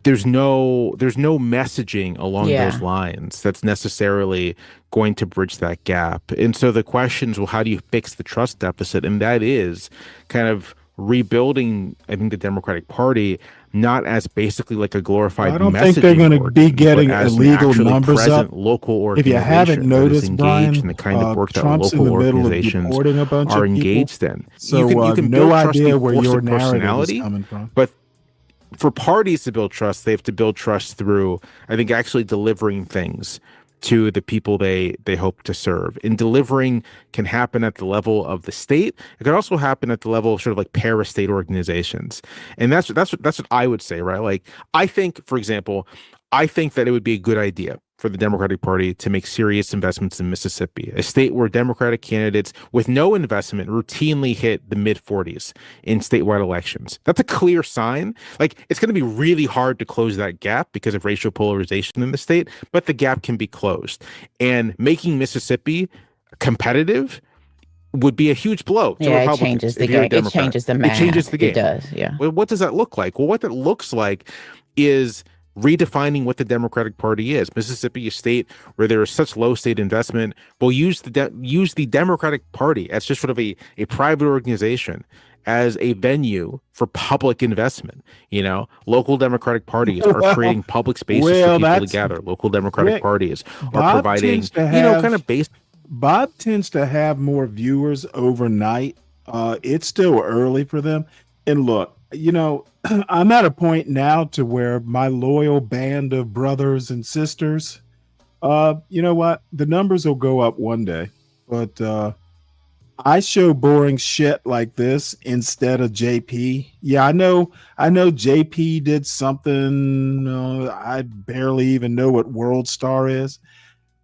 there's no messaging along those lines that's necessarily going to bridge that gap. And so the question is, well, how do you fix the trust deficit? And that is kind of rebuilding, I think, the Democratic Party, not as basically like a glorified I don't think they're going to be getting illegal numbers up. Local if you haven't noticed, Brian, in the kind of work that Trump's local in the middle of organizations deporting a bunch are of people. engaged in. So you can no build trust idea through where force your of narrative is personality, coming from. but for parties to build trust, they have to build trust through, I think, actually delivering things to the people they hope to serve. And delivering can happen at the level of the state. It could also happen at the level of sort of like para-state organizations. And that's what I would say, right? Like, I think, for example, that it would be a good idea for the Democratic Party to make serious investments in Mississippi, a state where Democratic candidates with no investment routinely hit the mid-40s in statewide elections. That's a clear sign. Like, it's going to be really hard to close that gap because of racial polarization in the state, but the gap can be closed. And making Mississippi competitive would be a huge blow to Republicans. It changes the if you're a game. It Democrat. changes the math. It changes the game. It does, yeah. Well, what does that look like? Well, what that looks like is redefining what the Democratic Party is. Mississippi, a state where there is such low state investment, will use the Democratic Party as just sort of a private organization as a venue for public investment. You know, local Democratic parties are creating public spaces for people to gather. Local Democratic parties are providing, kind of base. Bob tends to have more viewers overnight. It's still early for them. And look, I'm at a point now to where my loyal band of brothers and sisters, you know what? The numbers will go up one day, but I show boring shit like this instead of JP. Yeah, I know JP did something. I barely even know what World Star is.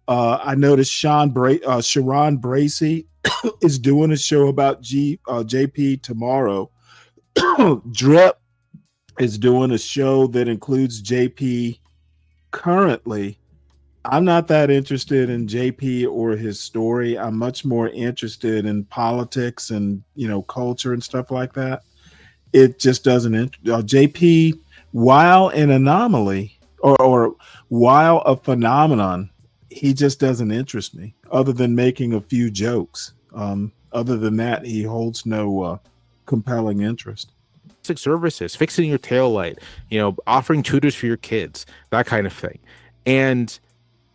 I noticed Sharon Bracey is doing a show about JP tomorrow. Drip is doing a show that includes JP currently. I'm not that interested in JP or his story. I'm much more interested in politics and, culture and stuff like that. It just doesn't JP, while an anomaly or while a phenomenon, he just doesn't interest me other than making a few jokes. Other than that, he holds no compelling interest. Services, fixing your taillight, offering tutors for your kids, that kind of thing, and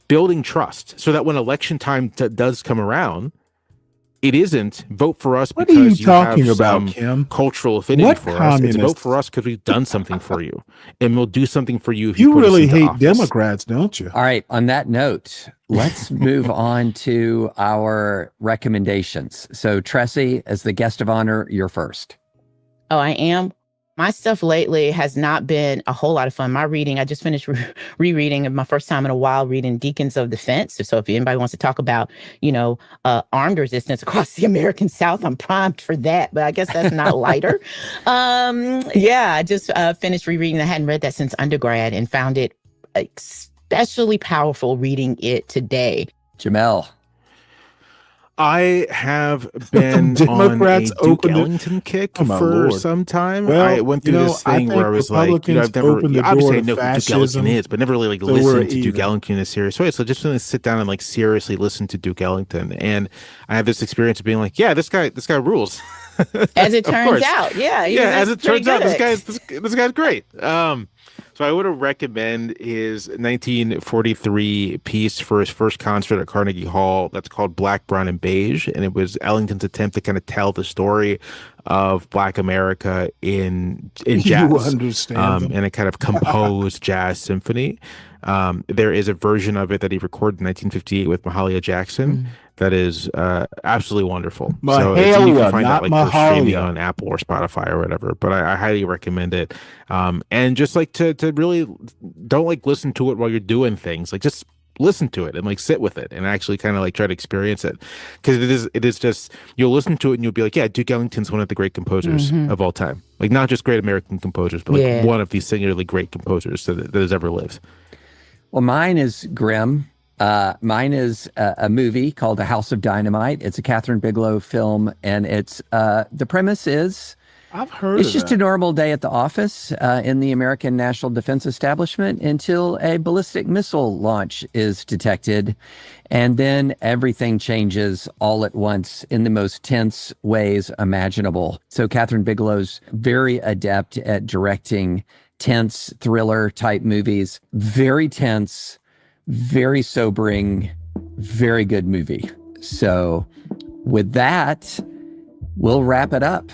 building trust so that when election time does come around, it isn't vote for us because you talking have about, some Kim? cultural affinity for us. It's vote for us because we've done something for you, and we'll do something for you if you put really us into hate office. Democrats, don't you? All right. On that note, let's move on to our recommendations. So, Tressie, as the guest of honor, you're first. Oh, I am. My stuff lately has not been a whole lot of fun. My reading, I just finished rereading my first time in a while reading Deacons of Defense. So if anybody wants to talk about, armed resistance across the American South, I'm primed for that. But I guess that's not lighter. I just finished rereading. I hadn't read that since undergrad and found it especially powerful reading it today. Jamel. I have been on a Duke Ellington kick for some time. Well, I went through this thing where I was like, I've never, obviously I know who Duke Ellington is, but never really listened to Duke Ellington in a serious way. So just really sit down and seriously listen to Duke Ellington. And I had this experience of being like, yeah, this guy rules. As it turns out. As it turns out, this guy's great. So I would recommend his 1943 piece for his first concert at Carnegie Hall that's called Black, Brown, and Beige. And it was Ellington's attempt to kind of tell the story of Black America in jazz. You understand in a kind of composed jazz symphony. There is a version of it that he recorded in 1958 with Mahalia Jackson. That is absolutely wonderful. So you can find that for streaming on Apple or Spotify or whatever. But I highly recommend it. And just to really don't listen to it while you're doing things. Just listen to it and sit with it and actually kind of try to experience it, because it is just, you'll listen to it and you'll be like, yeah, Duke Ellington's one of the great composers of all time. Not just great American composers, but one of these singularly great composers that has ever lived. Well, mine is grim. Mine is a movie called A House of Dynamite. It's a Catherine Bigelow film, and it's the premise is I've heard it's just a normal day at the office in the American National Defense Establishment until a ballistic missile launch is detected, and then everything changes all at once in the most tense ways imaginable. So Catherine Bigelow's very adept at directing tense thriller type movies. Very tense, very sobering, very good movie. So with that, we'll wrap it up.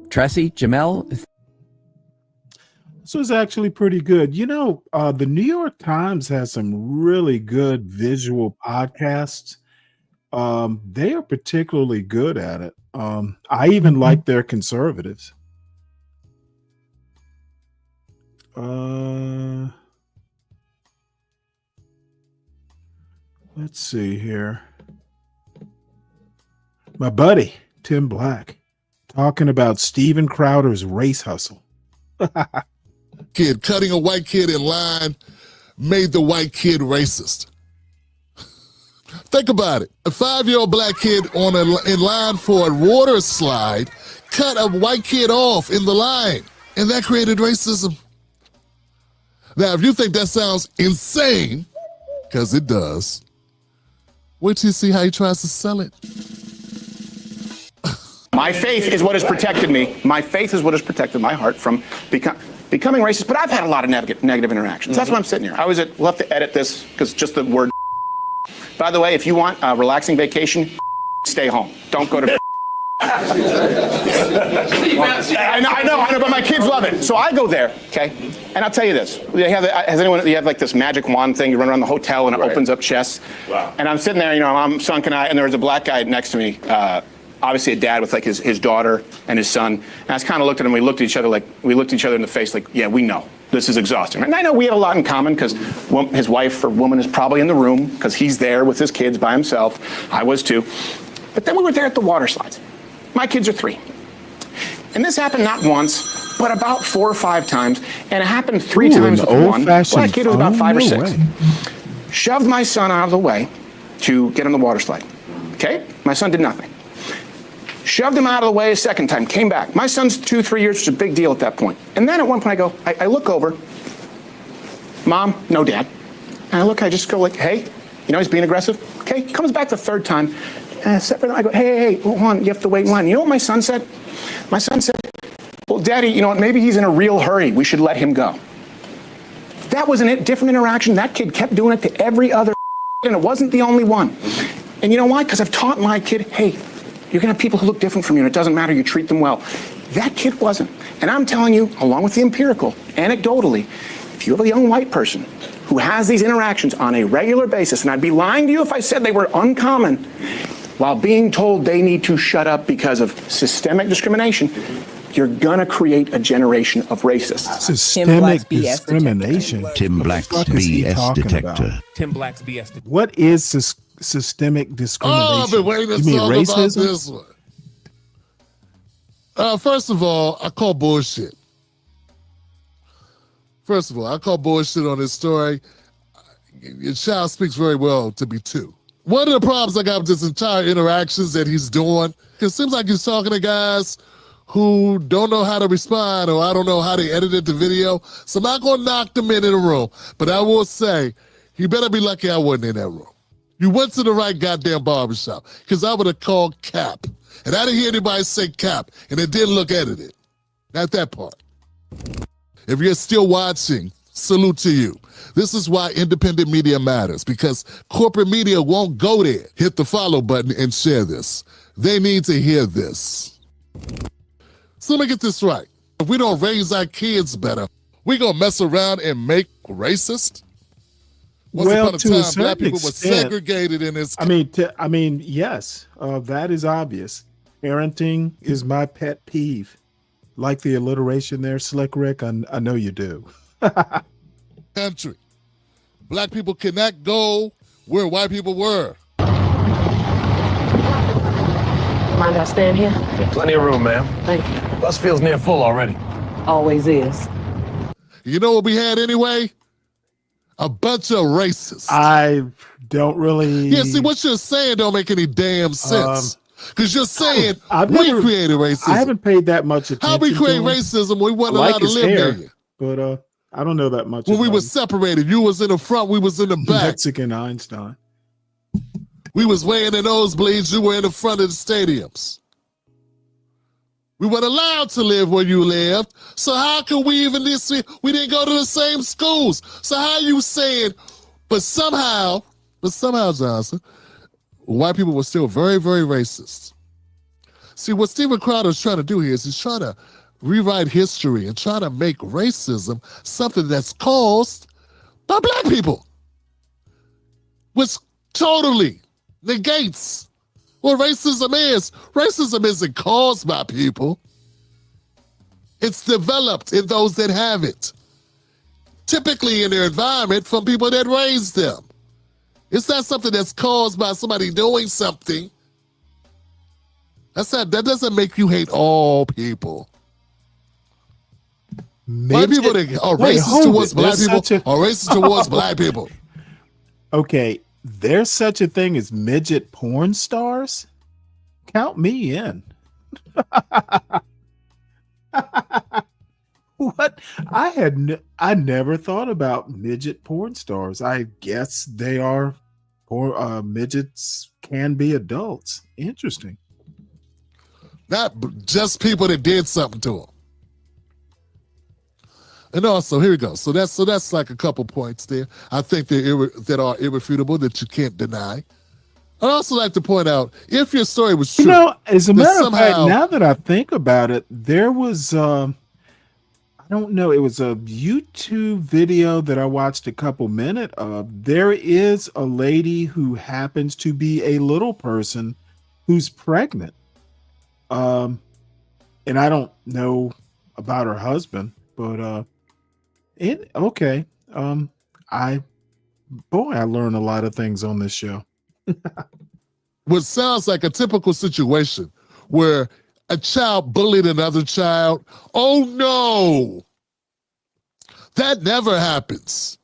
Tressie, Jamel. This was actually pretty good. The New York Times has some really good visual podcasts. They are particularly good at it. I even like their conservatives. Let's see here. My buddy, Tim Black, talking about Steven Crowder's race hustle. Kid cutting a white kid in line made the white kid racist. Think about it. A 5-year-old black kid in line for a water slide cut a white kid off in the line, and that created racism. Now, if you think that sounds insane, because it does, wait till you see how he tries to sell it. My faith is what has protected me. My faith is what has protected my heart from becoming racist. But I've had a lot of negative interactions. That's why I'm sitting here. We'll have to edit this because just the word. By the way, if you want a relaxing vacation, stay home. Don't go to. I know, but my kids love it. So I go there, okay? And I'll tell you this. You have like this magic wand thing, you run around the hotel and it opens up chests. Wow. And I'm sitting there, I'm sunken eye, and there was a black guy next to me, obviously a dad with like his daughter and his son. And I just kind of looked at him, we looked at each other in the face like, yeah, we know. This is exhausting. And I know we have a lot in common because his wife or woman is probably in the room because he's there with his kids by himself. I was too. But then we were there at the water slides. My kids are 3. And this happened not once, but about 4 or 5 times. And it happened 3 times with one. Black kid was about 5 or 6. Shoved my son out of the way to get on the water slide. Okay? My son did nothing. Shoved him out of the way a second time, came back. My son's 2-3 years, which is a big deal at that point. And then at one point I look over, Mom, no Dad. And I just go like, hey, he's being aggressive. Okay, comes back the 3rd time. And I go, hey, hold on, you have to wait in line. You know what my son said? My son said, well, Daddy, maybe he's in a real hurry. We should let him go. That was a different interaction. That kid kept doing it to every other and it wasn't the only one. And you know why? Because I've taught my kid, hey, you're going to have people who look different from you, and it doesn't matter, you treat them well. That kid wasn't. And I'm telling you, along with the empirical, anecdotally, if you have a young white person who has these interactions on a regular basis, and I'd be lying to you if I said they were uncommon, while being told they need to shut up because of systemic discrimination, you're going to create a generation of racists. Systemic discrimination. Tim Black's BS detector. Tim Black's BS detector. What is systemic discrimination? Oh, I've been waiting to talk about this one. First of all, I call bullshit. On this story. Your child speaks very well to me, too. One of the problems I got with this entire interactions that he's doing, it seems like he's talking to guys who don't know how to respond, or I don't know how they edited the video. So I'm not going to knock them in the room. But I will say, you better be lucky I wasn't in that room. You went to the right goddamn barbershop, because I would have called cap. And I didn't hear anybody say cap, and it didn't look edited. Not that part. If you're still watching, salute to you. This is why independent media matters, because corporate media won't go there. Hit the follow button and share this. They need to hear this. So let me get this right. If we don't raise our kids better, we gonna mess around and make racist? Once upon a time, black people were segregated in this. I mean, yes, that is obvious. Parenting is my pet peeve. Like the alliteration there, Slick Rick. I know you do. Country. Black people cannot go where white people were. Mind if I stand here? Plenty of room, ma'am. Thank you. Bus feels near full already. Always is. You know what we had anyway? A bunch of racists. I don't really. Yeah, see, what you're saying don't make any damn sense. Because you're saying we created racism. I haven't paid that much attention. How we create racism when we wasn't allowed to live there? But I don't know that much. When we were separated, you was in the front, we was in the back. Mexican Einstein. We was way in the nosebleeds, you were in the front of the stadiums. We weren't allowed to live where you lived. So how can we even we didn't go to the same schools. So how you saying, but somehow, Johnson, white people were still very, very racist. See, what Steven Crowder is trying to do here is he's trying to rewrite history and try to make racism something that's caused by black people, which totally negates what racism is. Racism isn't caused by people. It's developed in those that have it, typically in their environment from people that raised them. It's not something that's caused by somebody doing something. That doesn't make you hate all people. White people that are racist towards black people are racist towards black people. Okay, there's such a thing as midget porn stars? Count me in. What? I never thought about midget porn stars. I guess they are, or midgets can be adults. Interesting. Not just people that did something to them. And also, here we go. So that's like a couple points there. I think that are irrefutable that you can't deny. I'd also like to point out, if your story was true, You know, as a matter of fact, now that I think about it, there was I don't know, it was a YouTube video that I watched a couple minutes of. There is a lady who happens to be a little person who's pregnant. And I don't know about her husband, but okay. I learn a lot of things on this show. what sounds like a typical situation where a child bullied another child. Oh no, that never happens.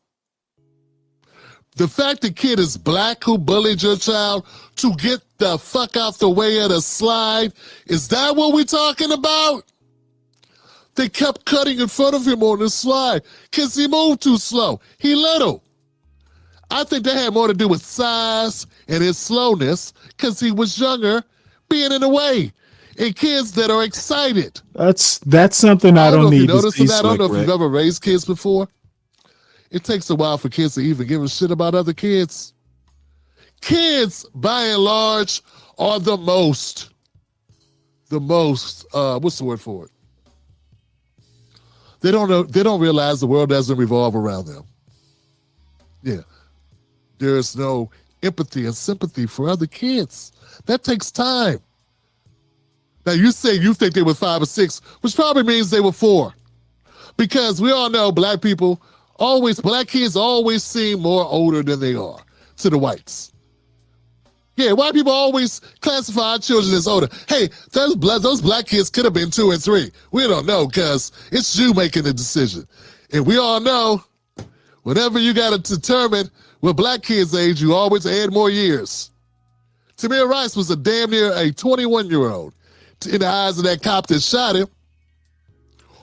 The fact the kid is black who bullied your child to get the fuck out the way of the slide, is that what we're talking about? They kept cutting in front of him on the slide because he moved too slow. He little. I think that had more to do with size and his slowness because he was younger, being in the way. And kids that are excited. That's something I don't need to see. I don't know if you've ever raised kids before. It takes a while for kids to even give a shit about other kids. Kids, by and large, are the most, what's the word for it? They don't realize the world doesn't revolve around them. Yeah. There's no empathy and sympathy for other kids. That takes time. Now you say you think they were 5 or 6, which probably means they were 4. Because we all know black kids always seem more older than they are to the whites. Yeah, white people always classify our children as older. Hey, those black kids could have been 2 and 3. We don't know because it's you making the decision. And we all know, whenever you got to determine what black kids' age, you always add more years. Tamir Rice was a damn near a 21-year-old in the eyes of that cop that shot him.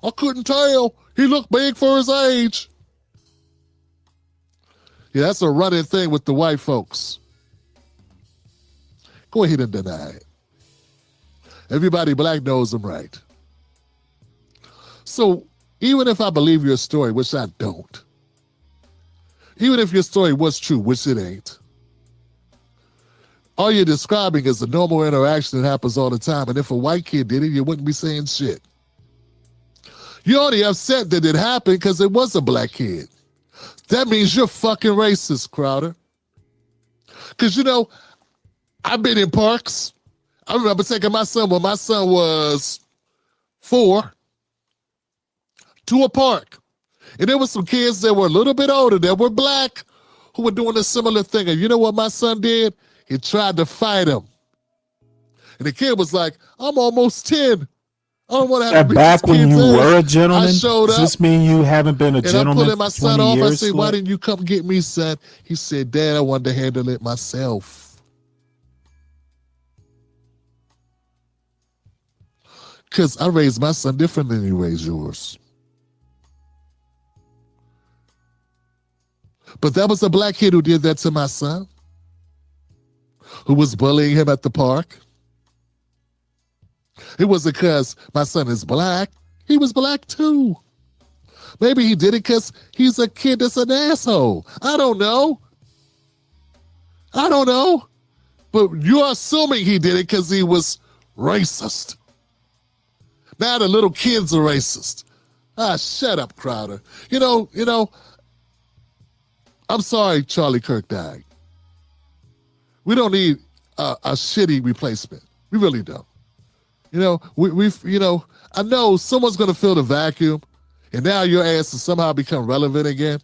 I couldn't tell. He looked big for his age. Yeah, that's a running thing with the white folks. Go ahead and deny it. Everybody black knows I'm right. So even if I believe your story, which I don't, even if your story was true, which it ain't, all you're describing is a normal interaction that happens all the time. And if a white kid did it, you wouldn't be saying shit. You're only upset that it happened because it was a black kid. That means you're fucking racist, Crowder. Because, you know, I've been in parks. I remember taking my son when my son was 4 to a park. And there were some kids that were a little bit older that were black who were doing a similar thing. And you know what my son did? He tried to fight him. And the kid was like, I'm almost 10. I don't want to have to beat Back when you were a gentleman, I showed does up, this mean you haven't been a and gentleman I'm pulling my for son 20 off. I years? said, why didn't you come get me, son? He said, Dad, I wanted to handle it myself. Because I raised my son different than you raised yours. But that was a black kid who did that to my son, who was bullying him at the park. It wasn't because my son is black. He was black too. Maybe he did it because he's a kid that's an asshole. I don't know. But you're assuming he did it because he was racist. Now the little kids are racist. Ah, shut up, Crowder. You know, I'm sorry Charlie Kirk died. We don't need a shitty replacement. We really don't. You know, I know someone's going to fill the vacuum, and now your ass has somehow become relevant again.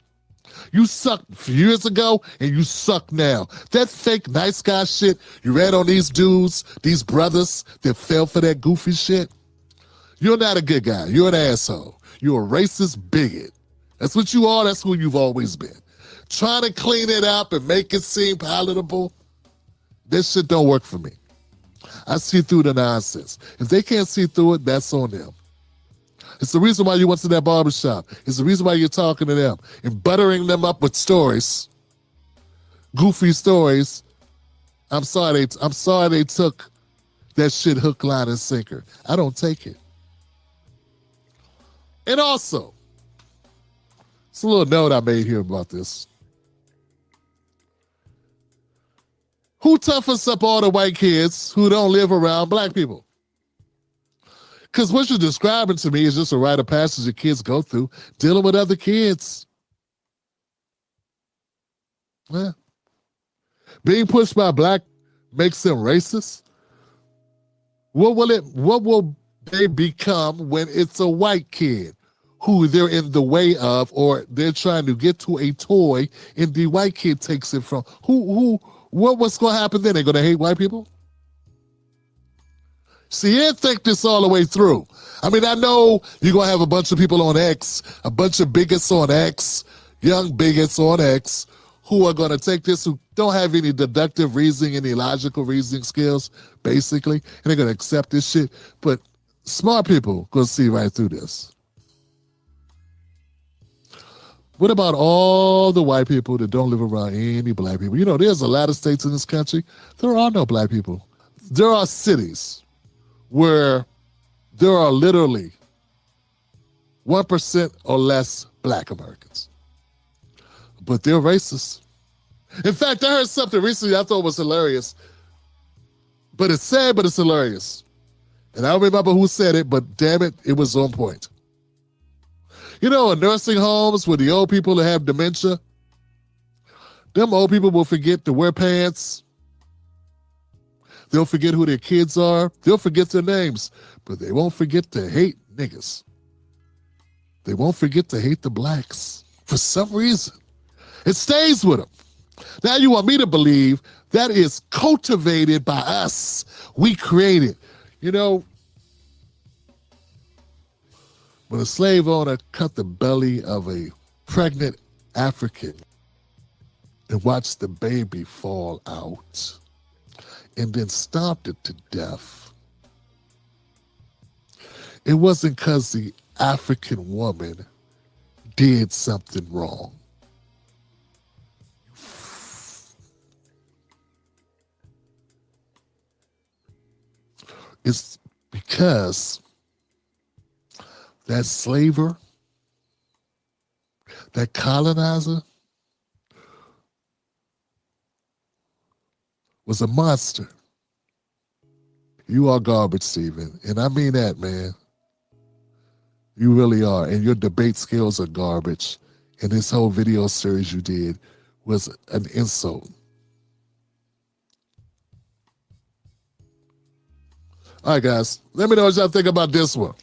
You sucked years ago, and you suck now. That fake nice guy shit you read on these dudes, these brothers that fell for that goofy shit, you're not a good guy. You're an asshole. You're a racist bigot. That's what you are. That's who you've always been. Trying to clean it up and make it seem palatable, this shit don't work for me. I see through the nonsense. If they can't see through it, that's on them. It's the reason why you went to that barbershop. It's the reason why you're talking to them and buttering them up with stories, goofy stories. I'm sorry they took that shit hook, line, and sinker. I don't take it. And also, it's a little note I made here about this. Who toughens up all the white kids who don't live around black people? Because what you're describing to me is just a rite of passage that kids go through dealing with other kids. Yeah. Being pushed by black makes them racist. What will they become when it's a white kid who they're in the way of, or they're trying to get to a toy and the white kid takes it from? What's going to happen then? They're going to hate white people? See, you didn't think this all the way through. I mean, I know you're going to have a bunch of people on X, a bunch of bigots on X, young bigots on X, who are going to take this, who don't have any deductive reasoning, any logical reasoning skills, basically, and they're going to accept this shit. But smart people going to see right through this. What about all the white people that don't live around any black people? You know, there's a lot of states in this country, there are no black people. There are cities where there are literally 1% or less black Americans. But they're racist. In fact, I heard something recently I thought was hilarious. But it's sad, but it's hilarious. And I don't remember who said it, but damn it, it was on point. You know, in nursing homes with the old people that have dementia, them old people will forget to wear pants. They'll forget who their kids are. They'll forget their names, but they won't forget to hate niggas. They won't forget to hate the blacks for some reason. It stays with them. Now you want me to believe that is cultivated by us. We created. You know, when a slave owner cut the belly of a pregnant African and watched the baby fall out and then stomped it to death, it wasn't because the African woman did something wrong. It's because that slaver, that colonizer, was a monster. You are garbage, Stephen. And I mean that, man. You really are. And your debate skills are garbage. And this whole video series you did was an insult. All right, guys. Let me know what y'all think about this one.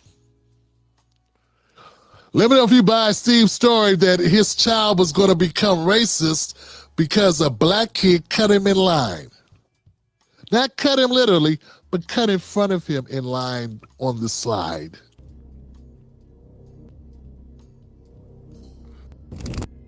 Let me know if you buy Steve's story that his child was going to become racist because a black kid cut him in line. Not cut him literally, but cut in front of him in line on the slide.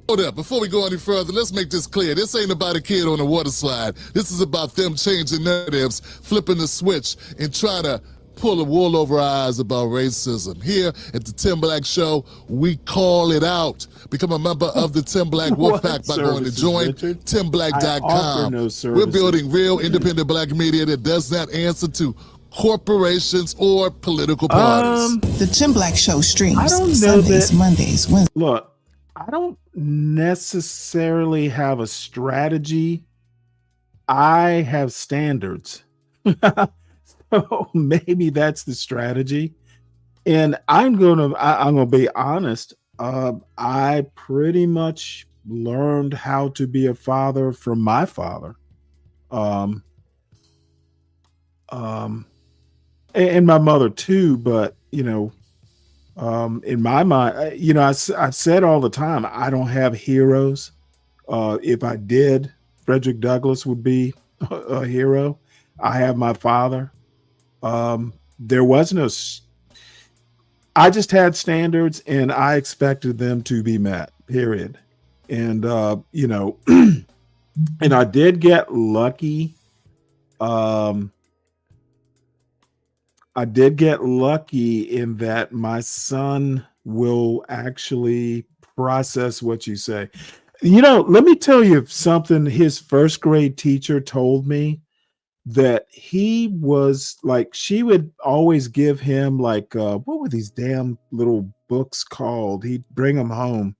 Hold up, before we go any further, let's make this clear. This ain't about a kid on a water slide. This is about them changing narratives, flipping the switch, and trying to pull the wool over our eyes about racism. Here at the Tim Black Show, we call it out. Become a member of the Tim Black Wolfpack by going to join TimBlack.com. We're building real independent black media that does not answer to corporations or political parties. The Tim Black Show streams I don't know Sundays, that- Mondays, Wednesdays. Look, I don't necessarily have a strategy. I have standards. So maybe that's the strategy. And I'm gonna be honest. I pretty much learned how to be a father from my father. Um, um, and my mother too. But in my mind, I've said all the time, I don't have heroes. If I did, Frederick Douglass would be a hero. I have my father. There was no. I just had standards, and I expected them to be met. Period. And and I did get lucky. I did get lucky in that my son will actually process what you say. Let me tell you something his first grade teacher told me, that he was like, she would always give him like, what were these damn little books called? He'd bring them home.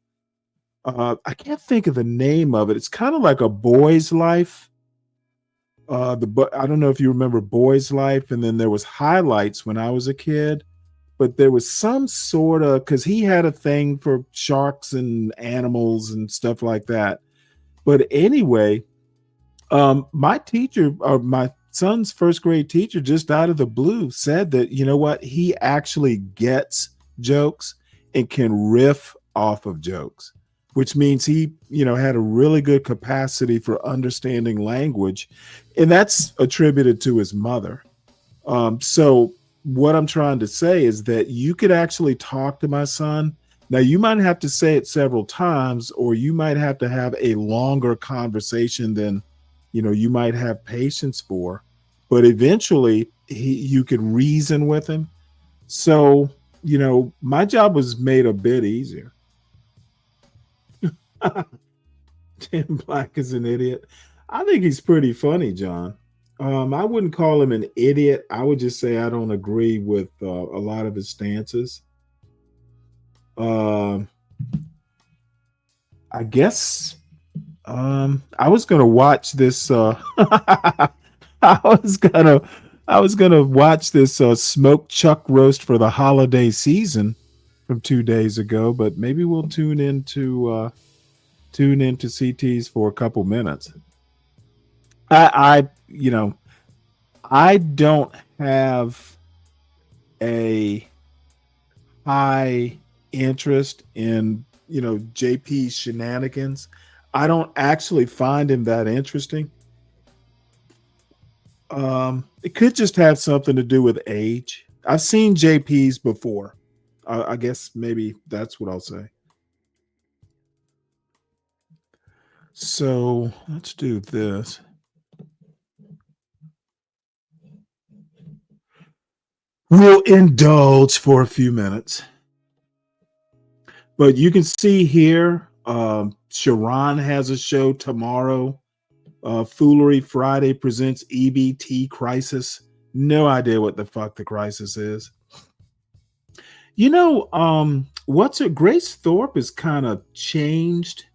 I can't think of the name of it. It's kind of like a boy's life. I don't know if you remember Boy's Life, and then there was Highlights when I was a kid, but there was some sort of, because he had a thing for sharks and animals and stuff like that. But anyway, my teacher, or my son's first grade teacher, just out of the blue said that, you know what, he actually gets jokes and can riff off of jokes, which means he, had a really good capacity for understanding language. And that's attributed to his mother. So what I'm trying to say is that you could actually talk to my son. Now, you might have to say it several times, or you might have to have a longer conversation than, you might have patience for, but eventually you could reason with him. So, my job was made a bit easier. Tim Black is an idiot. I think he's pretty funny, John. I wouldn't call him an idiot. I would just say I don't agree with a lot of his stances. I guess I was gonna watch this. I was gonna watch this smoked chuck roast for the holiday season from 2 days ago, but maybe we'll tune into CT's for a couple minutes. I don't have a high interest in, JP's shenanigans. I don't actually find him that interesting. It could just have something to do with age. I've seen JP's before. I guess maybe that's what I'll say. So let's do this. We'll indulge for a few minutes. But you can see here, Sharon has a show tomorrow. Foolery Friday presents EBT Crisis. No idea what the fuck the crisis is. Grace Thorpe has kind of changed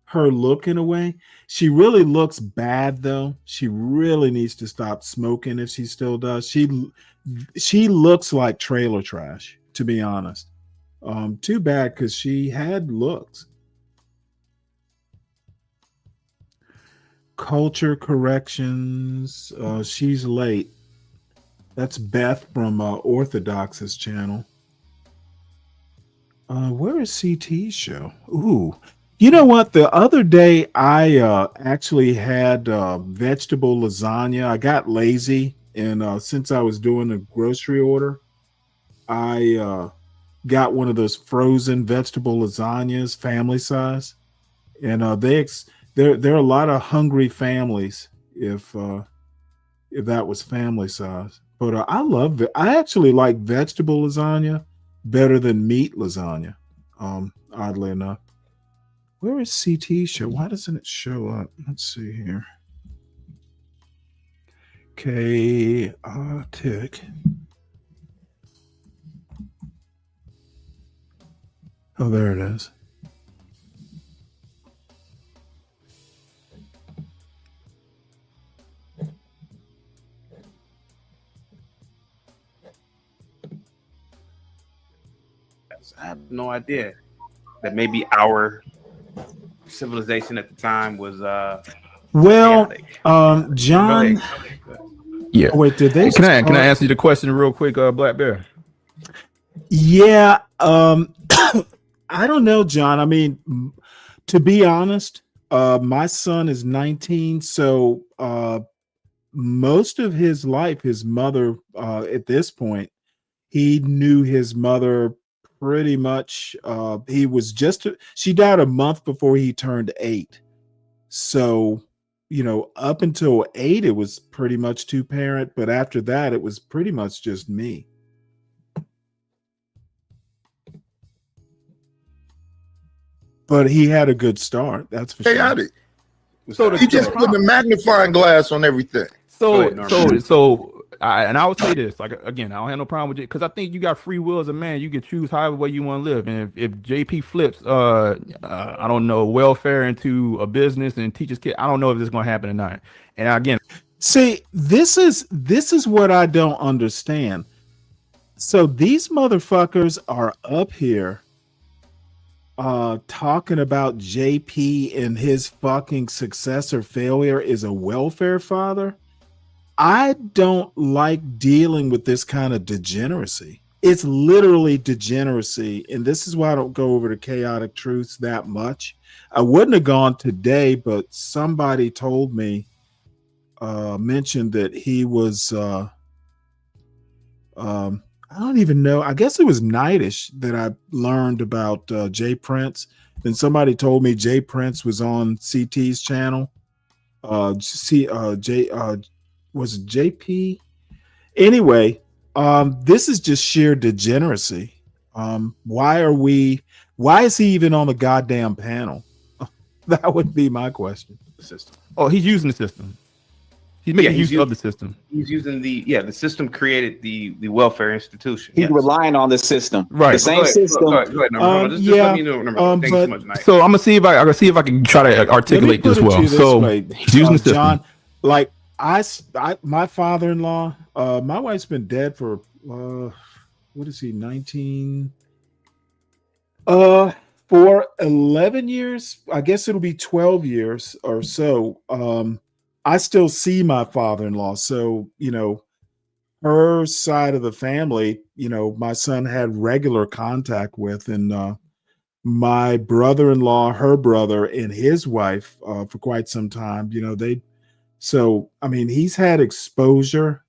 her look in a way. She really looks bad though. She really needs to stop smoking if she still does. She looks like trailer trash, to be honest. Too bad, because she had looks. Culture corrections. She's late. That's Beth from Orthodox's channel. Where is CT's show? Ooh. You know what? The other day I actually had vegetable lasagna. I got lazy, and since I was doing a grocery order, I got one of those frozen vegetable lasagnas, family size, and there are a lot of hungry families if that was family size. But I love it. I actually like vegetable lasagna better than meat lasagna. Oddly enough. Where is CT show? Why doesn't it show up? Let's see here. Okay, tick. Oh, there it is. I have no idea that maybe our civilization at the time was Well, chaotic. John. Go ahead. Yeah. Wait, did they? Can I answer you the question real quick, Black Bear? Yeah. I don't know, John. I mean, to be honest, my son is 19, so most of his life, his mother, at this point, he knew his mother pretty much. He was she died a month before he turned 8. So, up until 8, it was pretty much 2-parent, but after that, it was pretty much just me. But he had a good start. That's for sure. So he just put a magnifying glass on everything. And I would say this, like, again, I don't have no problem with it because I think you got free will as a man. You can choose however way you want to live. And if JP flips, I don't know, welfare into a business and teaches kids, I don't know if this is going to happen or not. And again, see, this is what I don't understand. So these motherfuckers are up here talking about JP and his fucking success or failure is a welfare father. I don't like dealing with this kind of degeneracy. It's literally degeneracy. And this is why I don't go over to Chaotic Truths that much. I wouldn't have gone today, but somebody told me, mentioned that he was, I don't even know. I guess it was Nightish that I learned about Jay Prince. Then somebody told me Jay Prince was on CT's channel. Was it JP? Anyway, this is just sheer degeneracy. Why is he even on the goddamn panel? That would be my question. The system. Oh, he's using the system. He's making use of the system. He's using the system created the welfare institution. He's relying on the system. Right. The same system. Go ahead, just let me know. Thanks so much, Knight. So I'm gonna see if I can try to articulate this well. So he's using the system. John, like my father-in-law, my wife's been dead for what is he, 19? For 11 years. I guess it'll be 12 years or so. I still see my father-in-law. So, her side of the family, my son had regular contact with, and my brother-in-law, her brother, and his wife for quite some time. So, I mean, he's had exposure.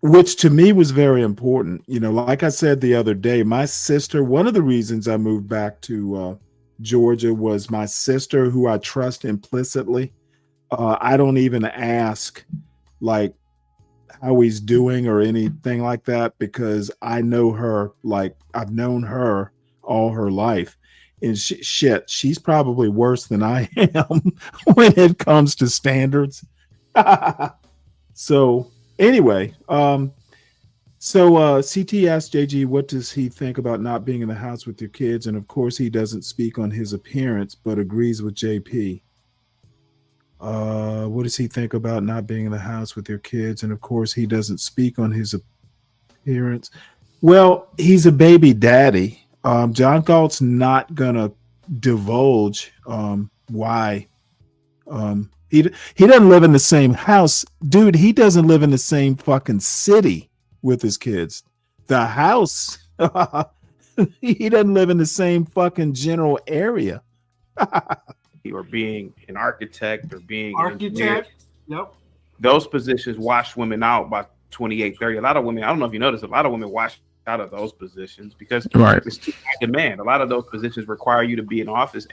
Which to me was very important. Like I said the other day, my sister, one of the reasons I moved back to Georgia was my sister, who I trust implicitly. I don't even ask like how he's doing or anything like that, because I know her, like I've known her all her life. And she's probably worse than I am when it comes to standards. So anyway, CT asked JG, what does he think about not being in the house with your kids? And of course, he doesn't speak on his appearance, but agrees with JP. What does he think about not being in the house with your kids? And of course, he doesn't speak on his appearance. Well, he's a baby daddy. John Galt's not gonna divulge why. He doesn't live in the same house, dude. He doesn't live in the same fucking city with his kids. The house, he doesn't live in the same fucking general area. Or being an architect or being an engineer. Architect. Yep. Those positions wash women out by 28, 30. A lot of women, I don't know if you noticed, a lot of women wash out of those positions because it's too high demand. A lot of those positions require you to be in office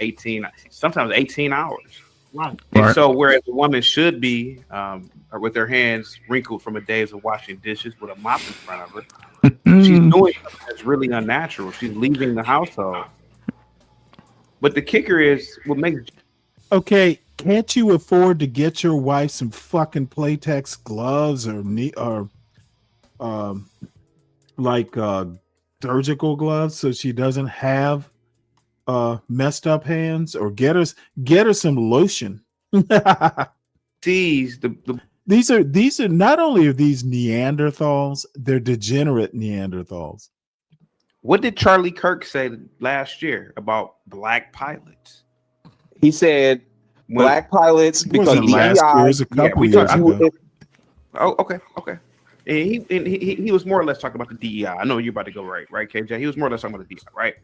sometimes 18 hours. Right. And so whereas a woman should be with her hands wrinkled from a days of washing dishes with a mop in front of her, she's doing something that's really unnatural. She's leaving the household. But the kicker is what makes... Okay, can't you afford to get your wife some fucking Playtex gloves or surgical gloves so she doesn't have messed up hands, or get her some lotion? Sees These are not only are these Neanderthals, they're degenerate Neanderthals. What did Charlie Kirk say last year about black pilots? He said black pilots because wasn't last year, it was a couple years ago. Oh, okay. And he was more or less talking about the DEI. I know you're about to go right, KJ? He was more or less talking about the DEI, right?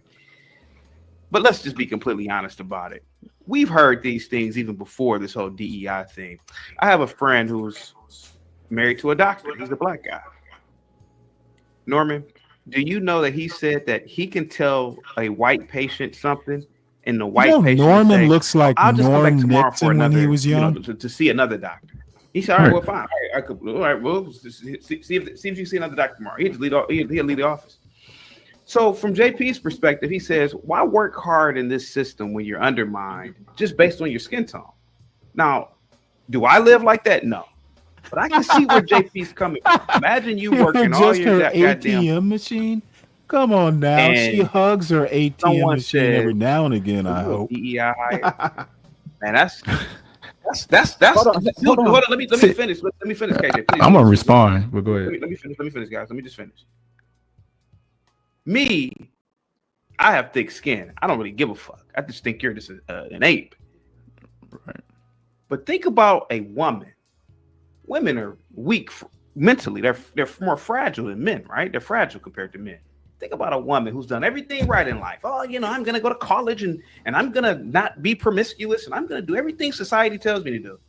But let's just be completely honest about it. We've heard these things even before this whole DEI thing. I have a friend who's married to a doctor. He's a black guy. Norman, do you know that he said that he can tell a white patient something, and the white patient Norman say, looks like I'll just come back Norm tomorrow Nixon for another, when he was young. to see another doctor. He said, all right, well, fine. All right, well, see if you see another doctor tomorrow. He'll leave the office. So from JP's perspective, he says, why work hard in this system when you're undermined just based on your skin tone? Now, do I live like that? No. But I can see where JP's coming from. Imagine you working all just your her goddamn ATM machine. Come on now. And She hugs her ATM someone machine said, every now and again, I hope. DEI hire. Man, that's Hold on. hold on. Let me finish. Let me finish, KJ. Please. I'm gonna respond, but go ahead. Let me finish, guys. Let me just finish. Me, I have thick skin. I don't really give a fuck. I just think you're just an ape. Right. But think about a woman. Women are weak mentally. They're more fragile than men, right? They're fragile compared to men. Think about a woman who's done everything right in life. Oh, I'm going to go to college and I'm going to not be promiscuous and I'm going to do everything society tells me to do.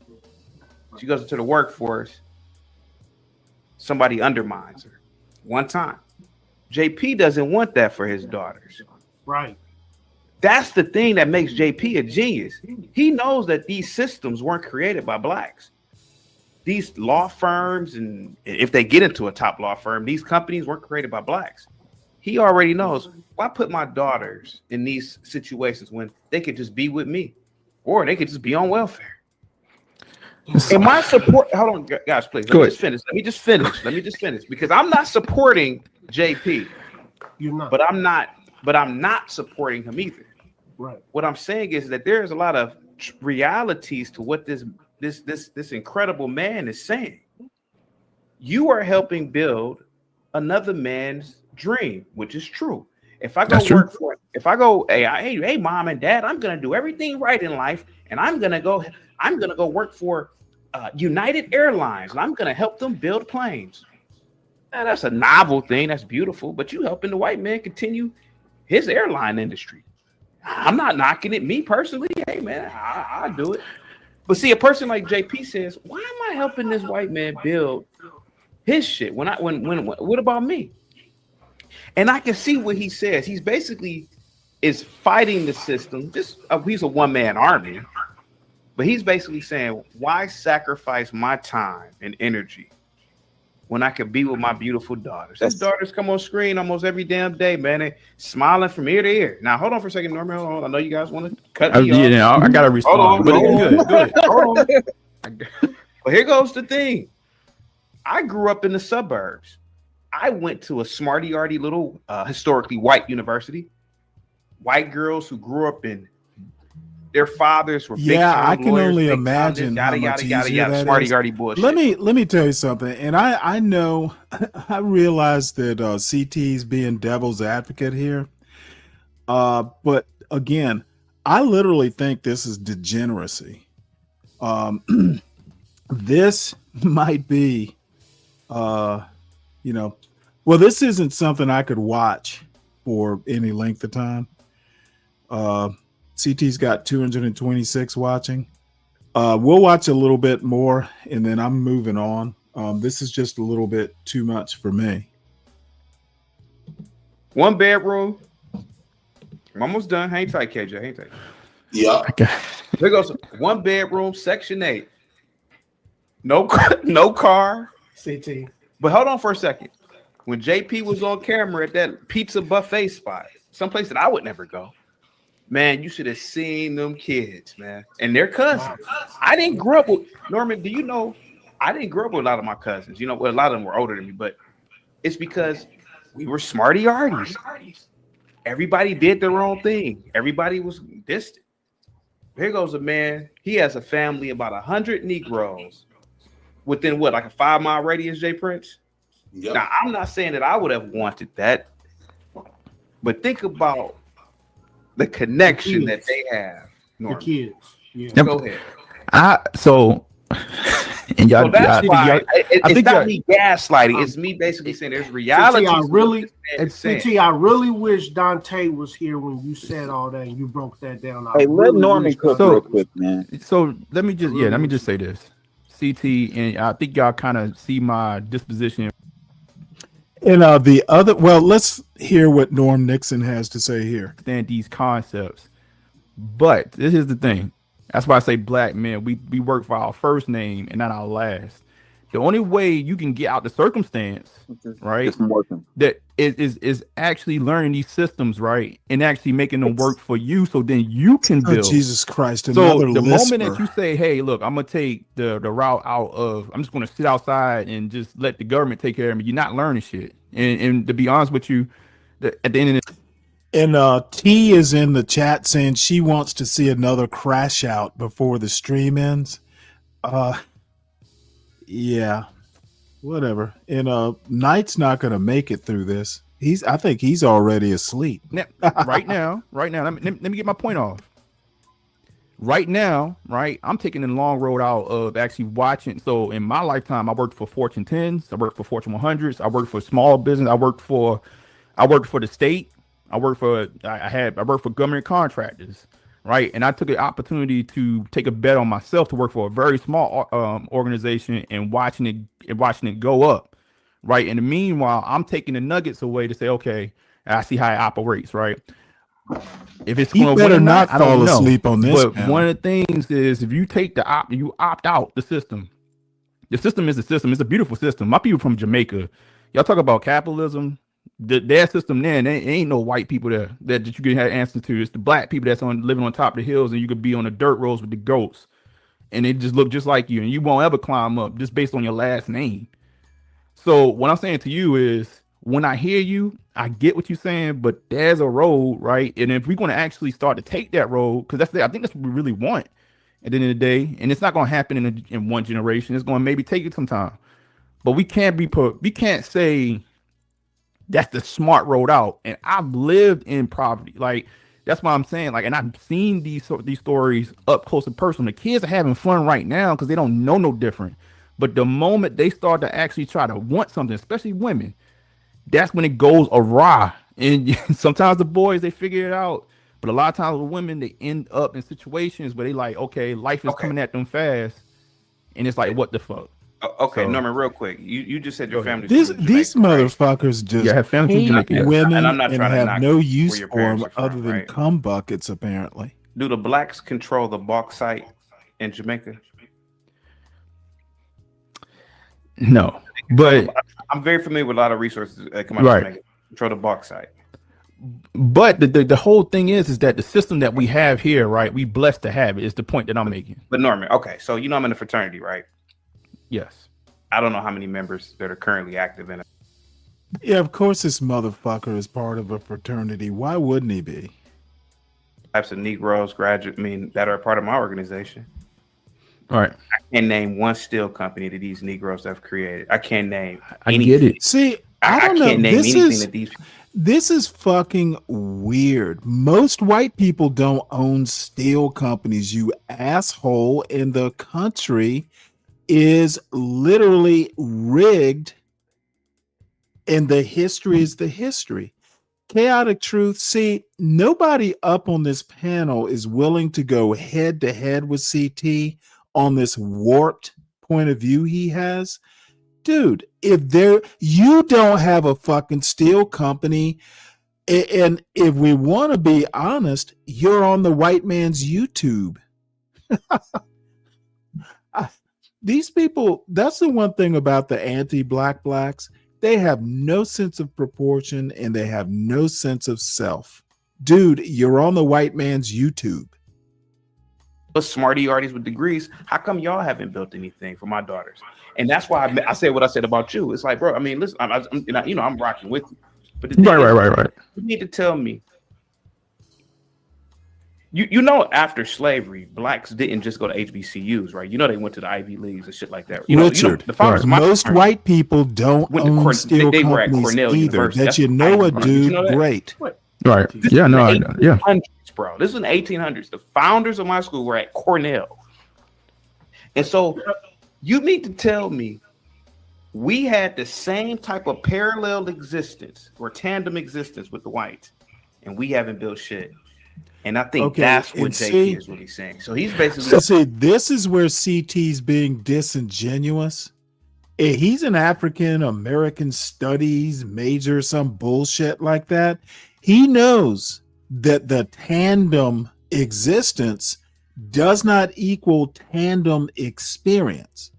She goes into the workforce. Somebody undermines her one time. JP doesn't want that for his daughters. Right. That's the thing that makes JP a genius. He knows that these systems weren't created by blacks. These law firms, and if they get into a top law firm, these companies weren't created by blacks. He already knows, why put my daughters in these situations when they could just be with me or they could just be on welfare? And my support, hold on, guys, please. Let me just finish because I'm not supporting JP. You're not. But I'm not supporting him either. Right. What I'm saying is that there's a lot of realities to what this incredible man is saying. You are helping build another man's dream, which is true. If I go hey, mom and dad, I'm gonna do everything right in life, and I'm gonna go work for United Airlines, and I'm gonna help them build planes. Now, that's a novel thing, that's beautiful, but you helping the white man continue his airline industry. I'm not knocking it, me personally. Hey man, I do it. But see, a person like JP says, why am I helping this white man build his shit when what about me? And I can see what he says. He's basically is fighting the system. He's a one-man army, but he's basically saying, why sacrifice my time and energy when I could be with my beautiful daughters? Those daughters come on screen almost every damn day, man. They smiling from ear to ear. Now, hold on for a second, Norman. Hold on. I know you guys want to cut me off. Yeah, I gotta respond. But it's good. Hold on. But here goes the thing. I grew up in the suburbs. I went to a smarty-arty little historically white university. White girls who grew up in their fathers were I can lawyers, only big imagine yada, how much yada, easier that smarty-arty is. bullshit. Let me tell you something, and I know I realize that CT's being devil's advocate here, but again, I literally think this is degeneracy. This might be, this isn't something I could watch for any length of time. CT's got 226 watching. We'll watch a little bit more and then I'm moving on. This is just a little bit too much for me. 1 bedroom. I'm almost done. Hang tight, KJ. Hang tight. Yeah. Okay. Here goes 1 bedroom, Section 8. No car. CT. But hold on for a second. When JP was on camera at that pizza buffet spot, someplace that I would never go, man, you should have seen them kids, man, and their cousins. I didn't grow up with Norman. Do you know? I didn't grow up with a lot of my cousins. A lot of them were older than me, but it's because we were smarty-arties. Everybody did their own thing. Everybody was distant. Here goes a man. He has a family, about 100 Negroes, within what, like a 5-mile radius, Jay Prince? Yep. Now, I'm not saying that I would have wanted that, but think about the connection that they have. Norman. The kids. Yeah. Go ahead. And y'all, so that's why it's not me gaslighting. Um, It's me basically saying there's reality. CT, I really wish Dante was here when you said all that and you broke that down. Hey, let Norman cook real quick, man. So let me just say this, CT, and I think y'all kind of see my disposition. And the other, well, let's hear what Norm Nixon has to say here. Understand these concepts, but this is the thing. That's why I say black men, we work for our first name and not our last. The only way you can get out the circumstance, right, that is actually learning these systems, right, and actually making them work for you, so then you can build. Oh, Jesus Christ! So Another the lisper. moment that you say, "Hey, look, I'm gonna take the route out of, I'm just gonna sit outside and just let the government take care of me," you're not learning shit. And to be honest with you, at the end of the And T is in the chat saying she wants to see another crash out before the stream ends. Yeah, whatever. And Knight's not going to make it through this. I think he's already asleep. right now, let me get my point off. Right now, right, I'm taking the long road out of actually watching. So in my lifetime, I worked for Fortune 10s, I worked for Fortune 100s, I worked for small business, I worked for the state. I worked for government contractors, right? And I took the opportunity to take a bet on myself to work for a very small organization and watching it go up, right? In the meanwhile, I'm taking the nuggets away to say, okay, I see how it operates, right? If it's going to better win or not I don't fall know. asleep on this. But one of the things is if you take you opt out the system. The system is the system. It's a beautiful system. My people from Jamaica, y'all talk about capitalism. Their system there ain't no white people there that you can have answer to. It's the black people that's living on top of the hills, and you could be on the dirt roads with the goats, and they just look just like you, and you won't ever climb up just based on your last name. So what I'm saying to you is, when I hear you, I get what you're saying, but there's a road, right? And if we're going to actually start to take that road, because I think that's what we really want at the end of the day, and it's not going to happen in one generation. It's going to maybe take it some time, but we can't say that's the smart road out. And I've lived in poverty. Like, that's why I'm saying, like, and I've seen these stories up close and personal. The kids are having fun right now because they don't know no different. But the moment they start to actually try to want something, especially women, that's when it goes awry. And sometimes the boys, they figure it out. But a lot of times with women, they end up in situations where they like, okay, life is coming at them fast. And it's like, what the fuck? Okay, So- Norman, real quick. You just said your family. These motherfuckers just have family from Jamaica, hate yes. women And I'm not and trying to have knock no where use your for them parents are from, other than right? cum buckets, apparently. Do the blacks control the bauxite in Jamaica? No, but I'm very familiar with a lot of resources that come out Right. of Jamaica. Control the bauxite. But the whole thing is that the system that we have here, right? We blessed to have it. Is the point that I'm making. But Norman, okay, so you know I'm in a fraternity, right? Yes. I don't know how many members that are currently active in it. Yeah, of course this motherfucker is part of a fraternity. Why wouldn't he be? Types of Negroes, that are a part of my organization. All right. I can't name one steel company that these Negroes have created. I can't name. I get it. See, I don't know. can't name anything that these. This is fucking weird. Most white people don't own steel companies, you asshole. And the country is literally rigged, and the history is the history. Chaotic Truth. See, nobody up on this panel is willing to go head to head with CT on this warped point of view he has. Dude, you don't have a fucking steel company, and if we want to be honest, you're on the white man's YouTube. These people, that's the one thing about the anti-black blacks. They have no sense of proportion and they have no sense of self. Dude, you're on the white man's YouTube. Those smarty artists with degrees, how come y'all haven't built anything for my daughters? And that's why I said what I said about you. It's like, bro, I mean, listen, I'm rocking with you. But the thing is, Right. you need to tell me You know, after slavery, blacks didn't just go to HBCUs, right? You know, they went to the Ivy Leagues and shit like that. Richard, the founders of my most country white people don't went to own steel they were at companies Cornell either. University. That That's you know a Did dude you know that? great. Right. Yeah. No. I know. Yeah. 1800s, bro. This is in the 1800s. The founders of my school were at Cornell, and so you need to tell me we had the same type of parallel existence or tandem existence with the whites, and we haven't built shit. And I think that's what JP is really saying. So he's basically see, this is where CT's being disingenuous. He's an African American studies major, some bullshit like that. He knows that the tandem existence does not equal tandem experience.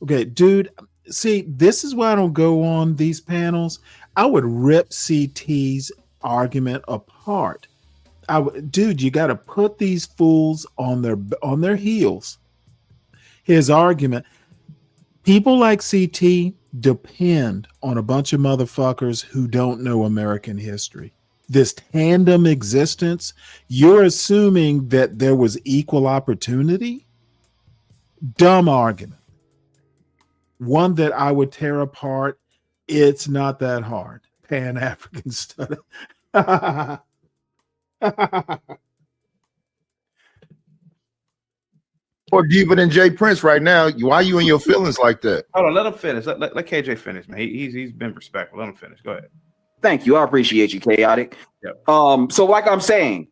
Okay, dude, see, this is why I don't go on these panels. I would rip CT's argument apart. Dude, you got to put these fools on their heels. His argument, people like CT depend on a bunch of motherfuckers who don't know American history. This tandem existence, you're assuming that there was equal opportunity? Dumb argument. One that I would tear apart. It's not that hard. Pan-African study. Or deeper than Jay Prince right now. Why are you in your feelings like that? Hold on, let him finish. Let KJ finish, man. He's been respectful. Let him finish. Go ahead. Thank you. I appreciate you, Chaotic. Yep. So like I'm saying,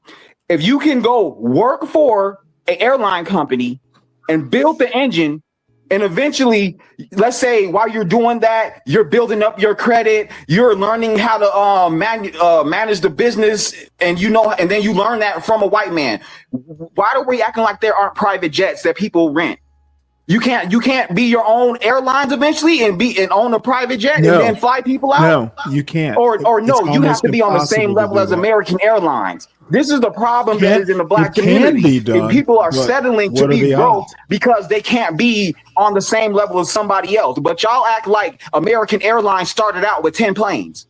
if you can go work for an airline company and build the engine, and eventually, let's say while you're doing that, you're building up your credit, you're learning how to manage the business, and and then you learn that from a white man. Why are we acting like there aren't private jets that people rent? You can't be your own airlines eventually and own a private jet and then fly people out. No, you can't. Or no, you have to be on the same level as American Airlines. This is the problem that is in the black community. And people are settling to be broke because they can't be on the same level as somebody else. But y'all act like American Airlines started out with 10 planes.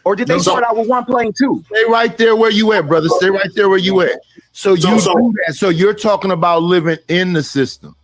Or did they start out with one plane too? Stay right there where you at, brother. Stay right there where you at. So do that. So you're talking about living in the system.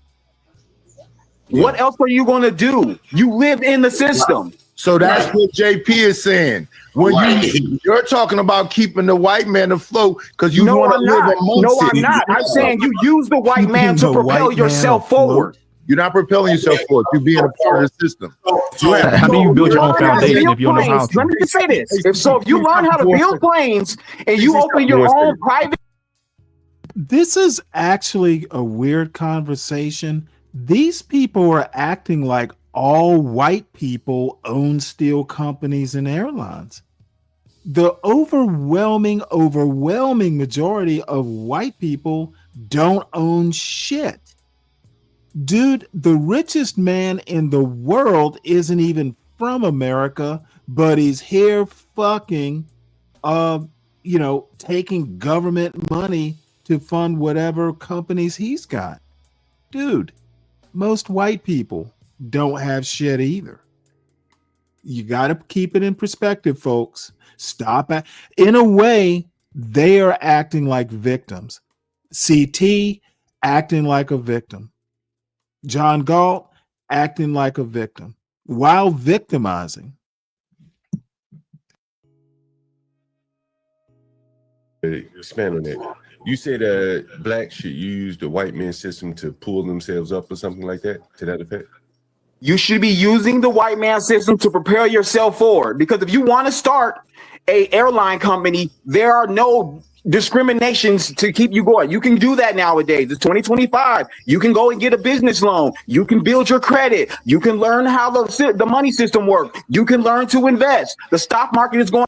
What else are you going to do? You live in the system. So that's what JP is saying. When you're talking about keeping the white man afloat because you want to live amongst No, I'm not. I'm saying you use the white man to propel yourself forward. You're not propelling yourself forward. You're being a part of the system. How do you build your own foundation if you don't know how to? Let me just say this. If you learn how to build planes and you open your own private. This is actually a weird conversation. These people are acting like all white people own steel companies and airlines. The overwhelming majority of white people don't own shit. Dude, the richest man in the world isn't even from America, but he's here fucking, taking government money to fund whatever companies he's got. Dude, most white people don't have shit either. You got to keep it in perspective, folks. In a way, they are acting like victims. CT acting like a victim. John Galt acting like a victim while victimizing. Expand on that. You said blacks should use the white man system to pull themselves up or something like that, to that effect? You should be using the white man system to prepare yourself forward. Because if you want to start a airline company, there are no discriminations to keep you going. You can do that nowadays. It's 2025. You can go and get a business loan. You can build your credit. You can learn how the money system works. You can learn to invest. The stock market is going.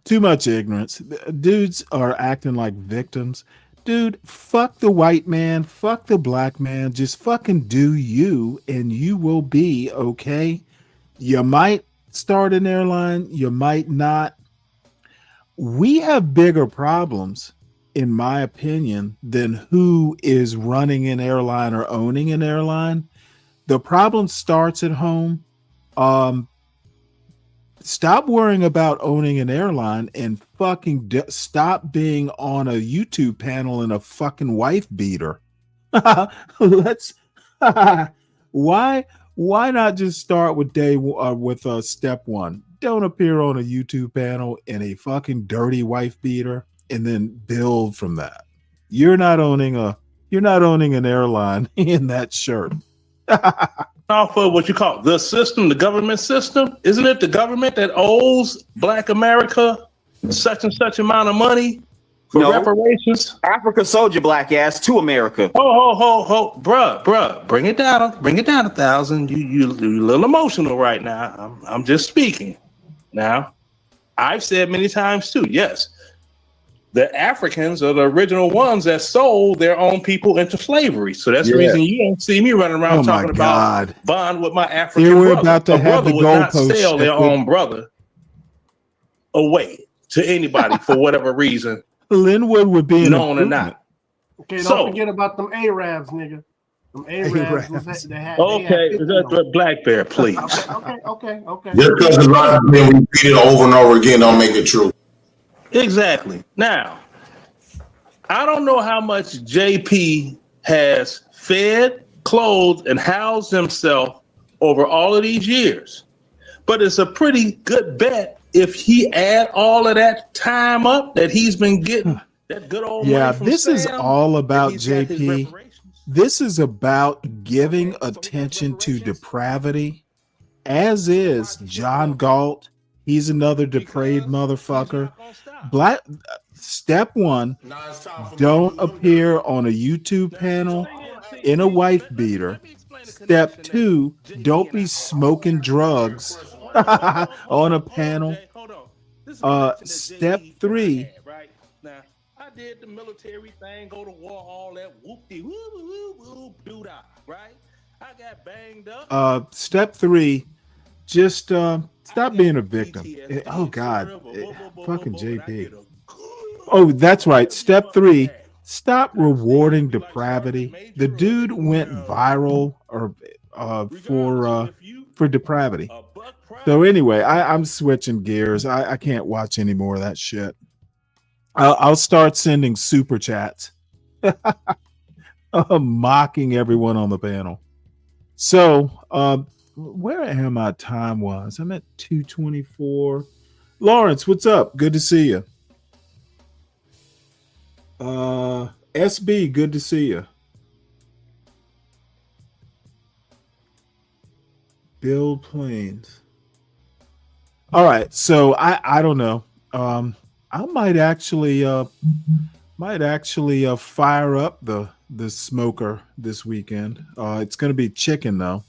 Too much ignorance. Dudes are acting like victims. Dude, fuck the white man, fuck the black man. Just fucking do you, and you will be okay. You might start an airline, you might not. We have bigger problems, in my opinion, than who is running an airline or owning an airline. The problem starts at home. stop worrying about owning an airline and fucking stop being on a YouTube panel in a fucking wife beater. Let's why not just start with step one? Don't appear on a YouTube panel in a fucking dirty wife beater and then build from that. You're not owning an airline in that shirt. Off of what you call the system, the government system. Isn't it the government that owes Black America such and such amount of money for reparations? Africa sold your black ass to America. Bruh, bring it down 1,000. You a little emotional right now. I'm just speaking. Now, I've said many times too, yes, the Africans are the original ones that sold their own people into slavery. So that's the reason you don't see me running around talking about bond with my African Here we're brother. about to A have brother the would not goalpost sell their shifted. own brother away to anybody for whatever reason, Linwood would be known or not. Okay, don't forget about them Arabs, nigga. Them Arabs. Black Bear, please. Okay. Just because a lot of men repeat it over and over again don't make it true. Exactly. Now, I don't know how much JP has fed, clothed, and housed himself over all of these years, but it's a pretty good bet if he add all of that time up that he's been getting. That good old money from this is Sam, all about he's got his JP. This is about giving attention to depravity, as is John Galt. He's another depraved motherfucker. Step one, don't appear on a YouTube panel in a wife beater. Step two, don't be smoking drugs on a panel. Step three, I did the military thing, go to war, all that whoop-de woo doo-dah, right? I got banged up. step three, just stop being a victim. Oh God, fucking JP. Oh, that's right. Step three, stop rewarding depravity. The dude went viral for depravity. So anyway, I'm switching gears. I can't watch any more of that shit. I'll start sending super chats, mocking everyone on the panel. So, where am I time-wise? I'm at 2:24. Lawrence, what's up? Good to see you. SB, good to see you. Build planes. All right, so I don't know. I might actually fire up the smoker this weekend. It's gonna be chicken though.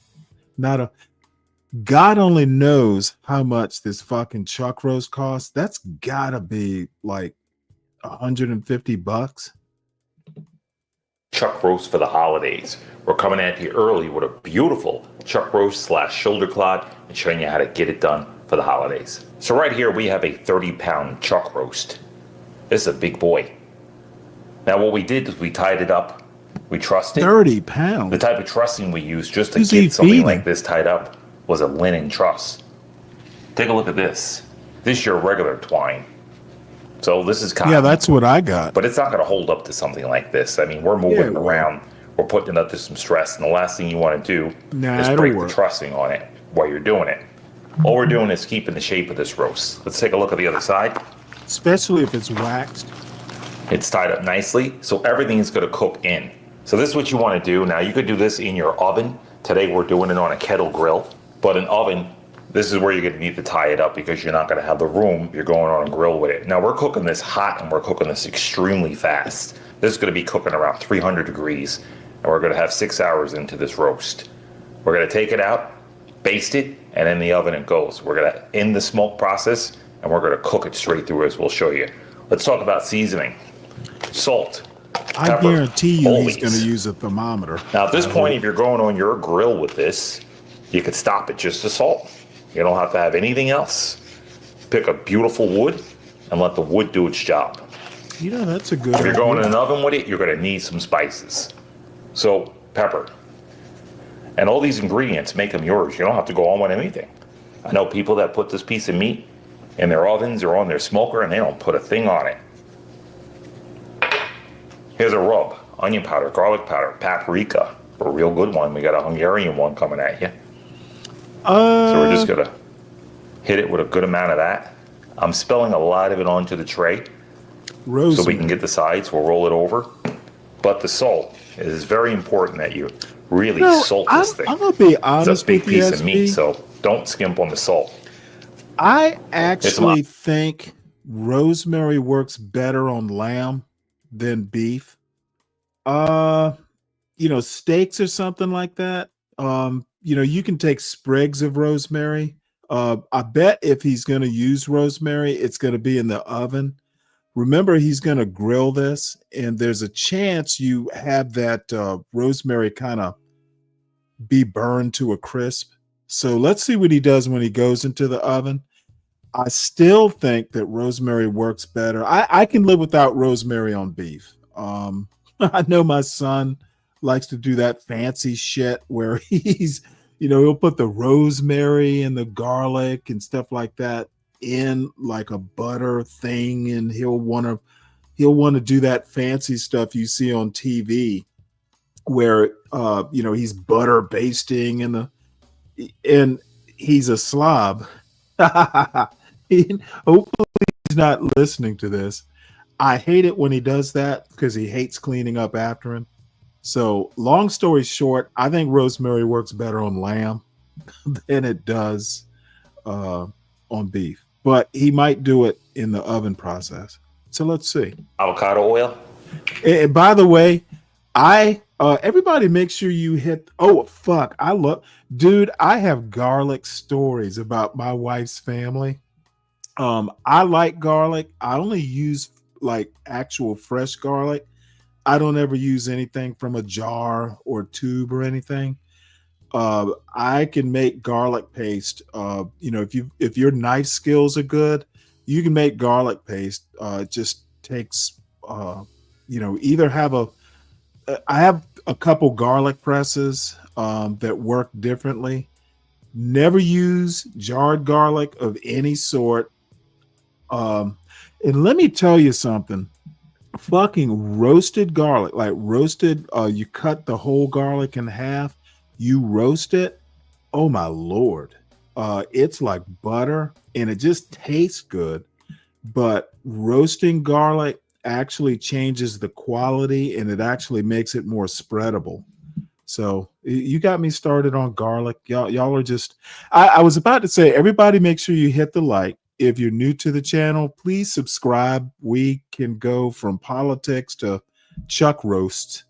God only knows how much this fucking chuck roast costs. That's gotta be like $150. Chuck roast for the holidays. We're coming at you early with a beautiful chuck roast / shoulder clod and showing you how to get it done for the holidays. So right here we have a 30-pound chuck roast. This is a big boy. Now what we did is we tied it up. We trussed it. 30 pounds. The type of trussing we used just to Who's he get something feeding? like this tied up was a linen truss. Take a look at this. This is your regular twine. So this is cotton. Yeah, that's what I got. But it's not going to hold up to something like this. I mean, we're moving it around. We're putting it under some stress. And the last thing you want to do is it'll break work. the trussing on it while you're doing it. All we're doing is keeping the shape of this roast. Let's take a look at the other side. Especially if it's waxed. It's tied up nicely, so everything is going to cook in. So this is what you want to do. Now, you could do this in your oven. Today, we're doing it on a kettle grill. But an oven, this is where you're going to need to tie it up because you're not going to have the room. You're going on a grill with it. Now, we're cooking this hot and we're cooking this extremely fast. This is going to be cooking around 300 degrees, and we're going to have 6 hours into this roast. We're going to take it out, baste it, and in the oven it goes. We're going to end the smoke process, and we're going to cook it straight through as we'll show you. Let's talk about seasoning. Salt. I pepper, guarantee you always. he's going to use a thermometer. Now, at this point, if you're going on your grill with this, you could stop at just the salt. You don't have to have anything else. Pick a beautiful wood and let the wood do its job. You know, that's a good If you're going in idea. an oven with it, you're going to need some spices. So, pepper. And all these ingredients, make them yours. You don't have to go on with anything. I know people that put this piece of meat in their ovens or on their smoker and they don't put a thing on it. Here's a rub: onion powder, garlic powder, paprika, a real good one. We got a Hungarian one coming at you. So we're just gonna hit it with a good amount of that. I'm spilling a lot of it onto the tray so we can get the sides. We'll roll it over. But the salt, it is very important that you really salt this thing. I'm gonna be honest It's a big with you, piece of meat, SB. so don't skimp on the salt. I actually think rosemary works better on lamb than beef. Steaks or something like that. You can take sprigs of rosemary. I bet if he's going to use rosemary, it's going to be in the oven. Remember, he's going to grill this, and there's a chance you have that rosemary kind of be burned to a crisp. So let's see what he does when he goes into the oven. I still think that rosemary works better. I can live without rosemary on beef. I know my son likes to do that fancy shit where he'll put the rosemary and the garlic and stuff like that in like a butter thing, and he'll want to do that fancy stuff you see on TV where he's butter basting and he's a slob. Hopefully he's not listening to this. I hate it when he does that because he hates cleaning up after him. So long story short, I think rosemary works better on lamb than it does on beef, but he might do it in the oven process. So let's see. Avocado oil. And by the way, everybody make sure you hit. Oh fuck! I have garlic stories about my wife's family. I like garlic. I only use like actual fresh garlic. I don't ever use anything from a jar or tube or anything. I can make garlic paste. If your knife skills are good, you can make garlic paste. It just takes, either I have a couple garlic presses that work differently. Never use jarred garlic of any sort. And let me tell you something. Fucking roasted garlic, like roasted, you cut the whole garlic in half, you roast it. Oh my Lord. It's like butter and it just tastes good. But roasting garlic actually changes the quality and it actually makes it more spreadable. So you got me started on garlic. Y'all are just, I was about to say, everybody make sure you hit the like. If you're new to the channel, please subscribe. We can go from politics to chuck roasts.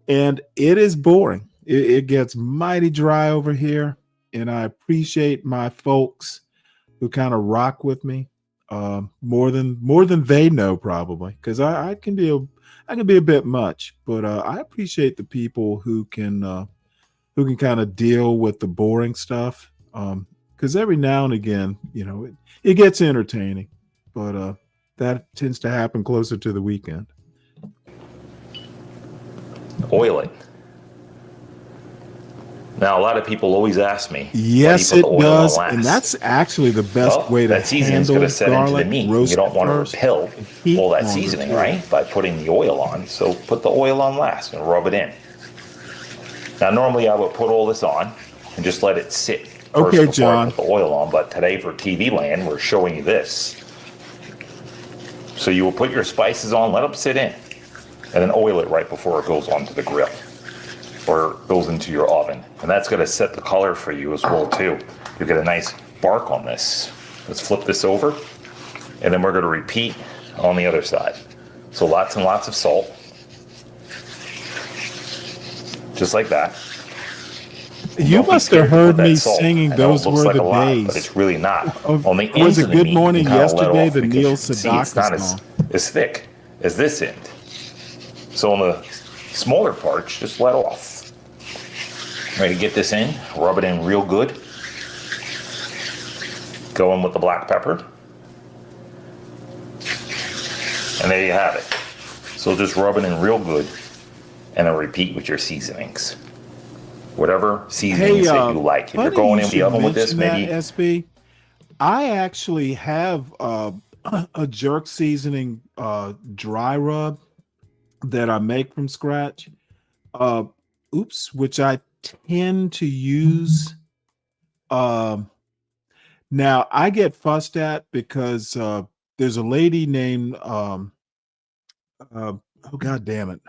And it is boring. It gets mighty dry over here. And I appreciate my folks who kind of rock with me more than they know, probably, because I can be a bit much. But I appreciate the people who can kind of deal with the boring stuff. Because every now and again, it gets entertaining, but that tends to happen closer to the weekend. Oil it. Now, a lot of people always ask me, yes, why do you put it the oil does, on last? and that's actually the best way to that seasoning's handle going to set into the garlic. meat. Roast You don't it want to first, repel heat all that longer. seasoning, right? By putting the oil on. So put the oil on last and rub it in. Now, normally I would put all this on and just let it sit first Okay, before I John. put the oil on. But today for TV land, we're showing you this. So you will put your spices on, let them sit in, and then oil it right before it goes onto the grill or goes into your oven. And that's going to set the color for you as well too. You get a nice bark on this. Let's flip this over, and then we're going to repeat on the other side. So lots and lots of salt, just like that. You Don't be must scared have to heard put that me salt. singing I know it "Those looks Were like the a lot, Days." but it's really not. On the Was ends it of the Good meat, Morning you kinda let Yesterday, off the because Neil you can see it's not Sedaka song? as thick as this end. So on the smaller parts, just let off. Ready to get this in, rub it in real good. Go in with the black pepper. And there you have it. So just rub it in real good and then repeat with your seasonings. whatever seasonings that you like. If you're going in the oven with this, maybe SB, I actually have a jerk seasoning dry rub that I make from scratch. Which I tend to use. Now I get fussed at because there's a lady named oh god damn it.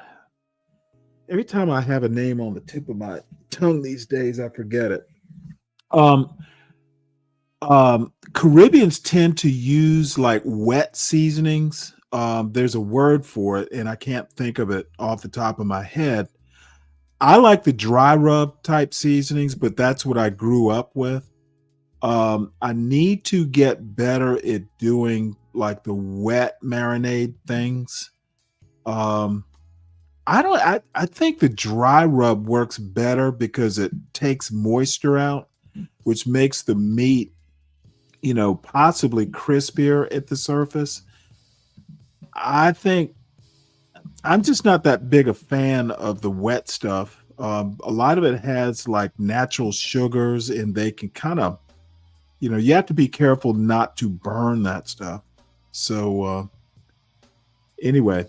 Every time I have a name on the tip of my tongue these days, I forget it. Caribbeans tend to use like wet seasonings. There's a word for it, and I can't think of it off the top of my head. I like the dry rub type seasonings, but that's what I grew up with. I need to get better at doing like the wet marinade things. I think the dry rub works better because it takes moisture out, which makes the meat, possibly crispier at the surface. I think I'm just not that big a fan of the wet stuff. A lot of it has like natural sugars, and they can kind of, you have to be careful not to burn that stuff. So anyway,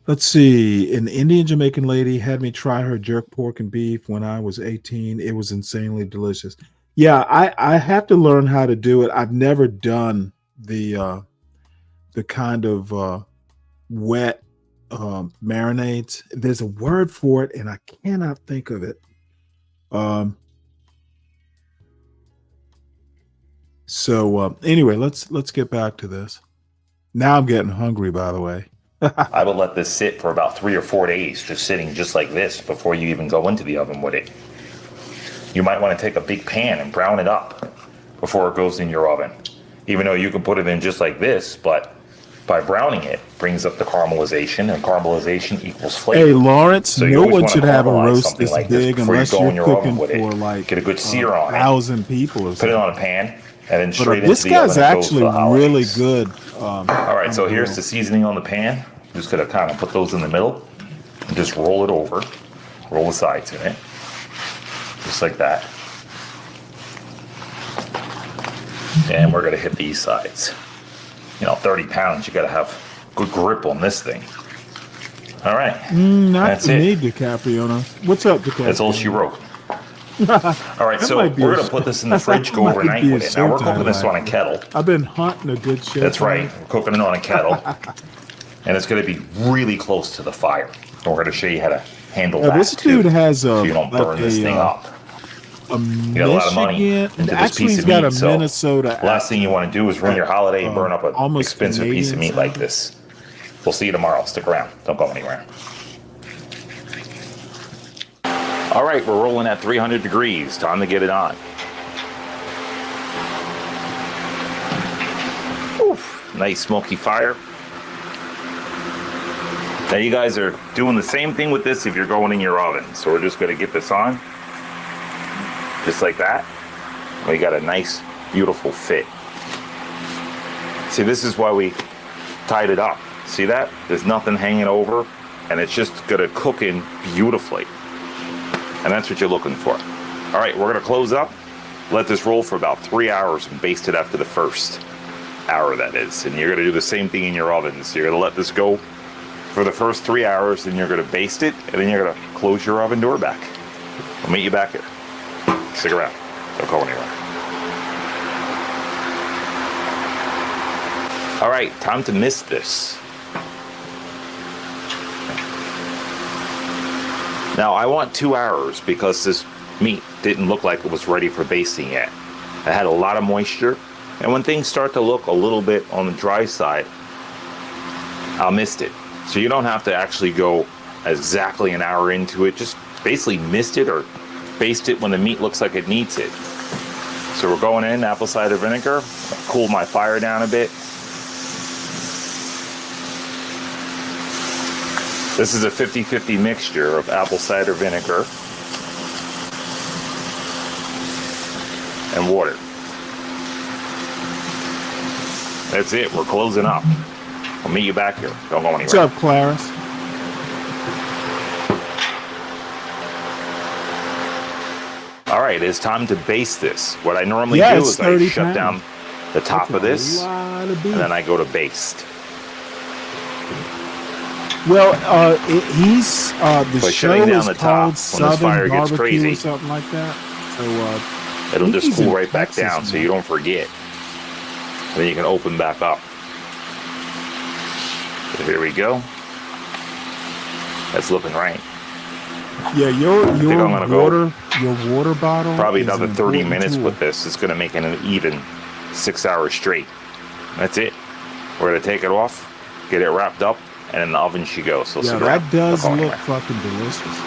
let's see. An Indian Jamaican lady had me try her jerk pork and beef when I was 18. It was insanely delicious. Yeah, I have to learn how to do it. I've never done the kind of wet marinades. There's a word for it, and I cannot think of it. Anyway, let's get back to this. Now I'm getting hungry, by the way. I would let this sit for about 3 or 4 days, just sitting just like this before you even go into the oven with it. You might want to take a big pan and brown it up before it goes in your oven. Even though you can put it in just like this, but by browning it brings up the caramelization, and caramelization equals flavor. Hey, Lawrence, so no one should have a caramelize roast something this like big before unless you go you're in your cooking oven with for it. like Get a good sear on it. 1,000 people or Put something. it on a pan and then straight into This the oven. guy's It goes for actually the really holidays. good. All right, so here's the seasoning on the pan. Just gonna kind of put those in the middle and just roll it over. Roll the sides in it, just like that. And we're gonna hit these sides. 30 pounds, you gotta have good grip on this thing. All right, Not that's for it. me, DiCaprio. What's up, DiCaprio? That's all she wrote. All right, That so might be we're a- gonna put this in the fridge, go might overnight be a with it. Now we're Showtime cooking this on a item. kettle. I've been hunting a good shit. That's right, we're cooking it on a kettle. And it's gonna be really close to the fire. And we're gonna show you how to handle Yeah, that this too, dude has so you don't burn this thing up. A You got a lot of money Michigan, into this actually, piece he's of got meat, a so Minnesota. last thing you want to do is ruin your holiday and burn up an almost expensive piece of Canadian meat like this. We'll see you tomorrow. Stick around. Don't go anywhere. All right, we're rolling at 300 degrees. Time to get it on. Oof, nice smoky fire. Now you guys are doing the same thing with this if you're going in your oven. So we're just going to get this on. Just like that. We got a nice, beautiful fit. See, this is why we tied it up. See that? There's nothing hanging over, and it's just gonna cook in beautifully. And that's what you're looking for. All right, we're gonna close up, let this roll for about 3 hours and baste it after the first hour, that is. And you're gonna do the same thing in your oven. So you're gonna let this go for the first 3 hours, then you're gonna baste it, and then you're gonna close your oven door back. I'll meet you back here. Stick around. Don't go anywhere. All right, time to mist this. Now, I want 2 hours because this meat didn't look like it was ready for basting yet. It had a lot of moisture, and when things start to look a little bit on the dry side, I'll mist it. So you don't have to actually go exactly an hour into it. Just basically mist it or baste it when the meat looks like it needs it. So we're going in, apple cider vinegar. Cool my fire down a bit. This is a 50-50 mixture of apple cider vinegar and water. That's it, we're closing up. I'll meet you back here. Don't go anywhere. What's up, Clarence? All right, it's time to baste this. What I normally Yeah, do it's is I 30 shut pounds. down the top That's of a this, lot of and then beef. I go to baste. Well, he's the By show shutting down is the top, called when this Southern fire gets Barbecue crazy, or something like that. So It'll I think just he's cool in right back Texas, down so man. you don't forget. And then you can open back up. So here we go. That's looking right. Yeah, your I'm gonna go your water bottle. Probably is another an 30 important minutes tool. with this. It's going to make it an even 6 hours straight. That's it. We're going to take it off, get it wrapped up, and in the oven she goes. So Yeah, sit around. that does Don't go look anywhere. fucking delicious.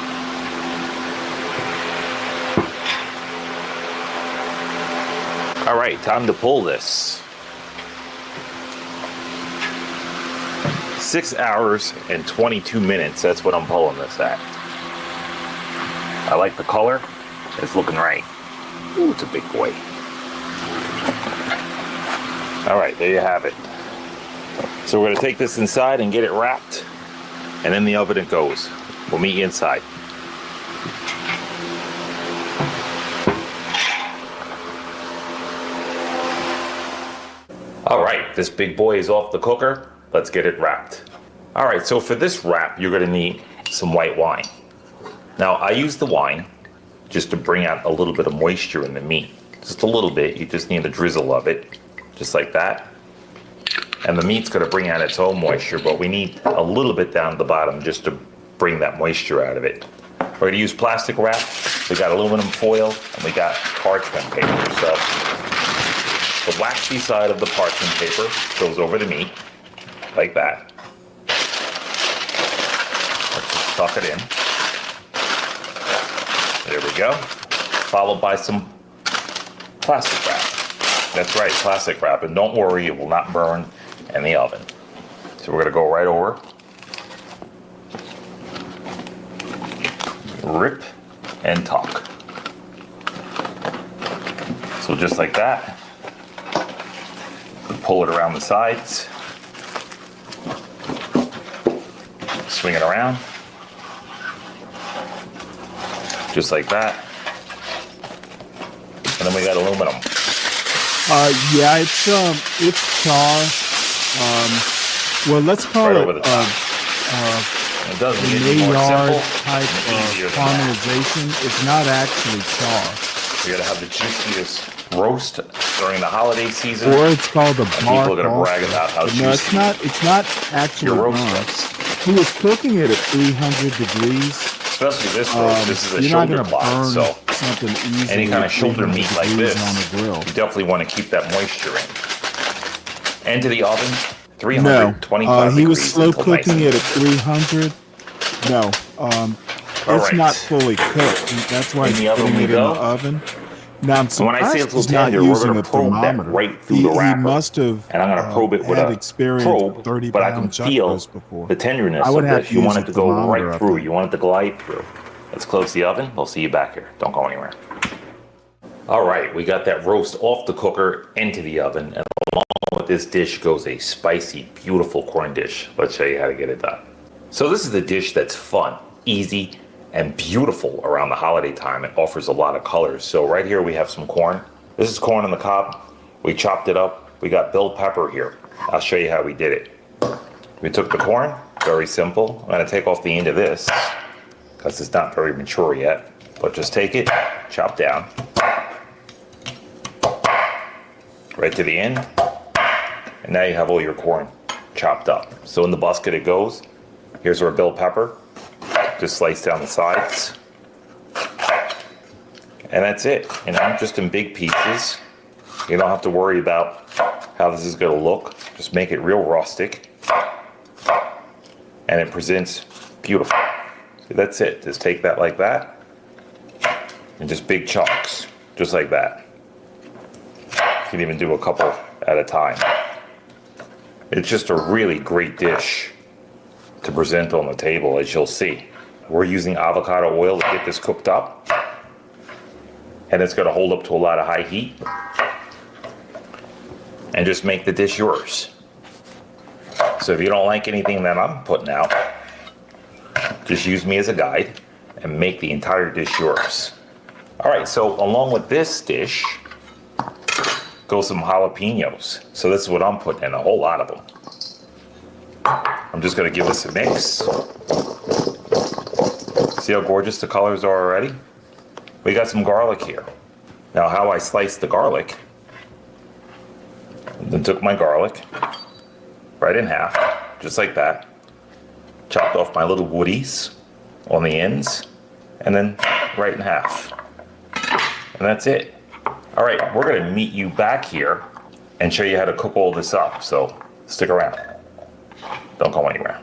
All right, time to pull this. 6 hours and 22 minutes. That's what I'm pulling this at. I like the color. It's looking right. Ooh, it's a big boy. All right, there you have it. So we're going to take this inside and get it wrapped, and in the oven it goes. We'll meet you inside. All right, this big boy is off the cooker. Let's get it wrapped. All right, so for this wrap, you're gonna need some white wine. Now, I use the wine just to bring out a little bit of moisture in the meat. Just a little bit, you just need a drizzle of it, just like that. And the meat's gonna bring out its own moisture, but we need a little bit down at the bottom just to bring that moisture out of it. We're gonna use plastic wrap, we got aluminum foil, and we got parchment paper. So the waxy side of the parchment paper goes over the meat, like that. Let's just tuck it in. There we go. Followed by some plastic wrap. That's right, plastic wrap. And don't worry, it will not burn in the oven. So we're gonna go right over. Rip and tuck. So just like that. Pull it around the sides. Swing it around. Just like that. And then we got aluminum. Yeah, it's char. Well, let's call Right it over the top. It doesn't get any more Maillard simple type and of easier than that. caramelization. It's not actually char. We gotta have the juiciest roast during the holiday season. Or it's called a And bar. people are gonna brag about how No, it's juicy not. It's not actually your roast burnt. is. He was cooking it at 300 degrees. Especially this roast. This is a you're not shoulder gonna cloth, burn so something easily any kind at of shoulder 300 meat like degrees this, on a grill. you definitely want to keep that moisture in. Into the oven, No, 325 he was degrees slow until nice cooking and it at 300. No, it's right. not fully cooked. That's why In he's the oven putting we it in go. the oven. Now I'm And when I say surprised it's he's not tender, we're using gonna a probe that thermometer. right through He, the he wrapper. must have And I'm gonna probe it with had a experience probe, 30 but I can pound chuck feel roast before. the tenderness I would of have this. to You use want a it to go thermometer, right I through. think. You want it to glide through. Let's close the oven. We'll see you back here. Don't go anywhere. All right, we got that roast off the cooker into the oven, and along with this dish goes a spicy, beautiful corn dish. Let's show you how to get it done. So this is a dish that's fun, easy, and beautiful around the holiday time. It offers a lot of colors. So right here we have some corn. This is corn on the cob. We chopped it up. We got bell pepper here. I'll show you how we did it. We took the corn, very simple. I'm gonna take off the end of this because it's not very mature yet, but just take it, chop down, right to the end, and now you have all your corn chopped up. So in the basket it goes. Here's our bell pepper, just slice down the sides. And that's it, you know, just in big pieces. You don't have to worry about how this is gonna look. Just make it real rustic. And it presents beautiful. See, that's it, just take that like that. And just big chunks, just like that. You can even do a couple at a time. It's just a really great dish to present on the table, as you'll see. We're using avocado oil to get this cooked up. And it's gonna hold up to a lot of high heat. And just make the dish yours. So if you don't like anything that I'm putting out, just use me as a guide and make the entire dish yours. All right, so along with this dish go some jalapenos. So this is what I'm putting in, a whole lot of them. I'm just gonna give this a mix. See how gorgeous the colors are already? We got some garlic here. Now how I sliced the garlic, then took my garlic right in half, just like that. Chopped off my little woodies on the ends, and then right in half. And that's it. All right, we're gonna meet you back here and show you how to cook all this up. So stick around. Don't go anywhere.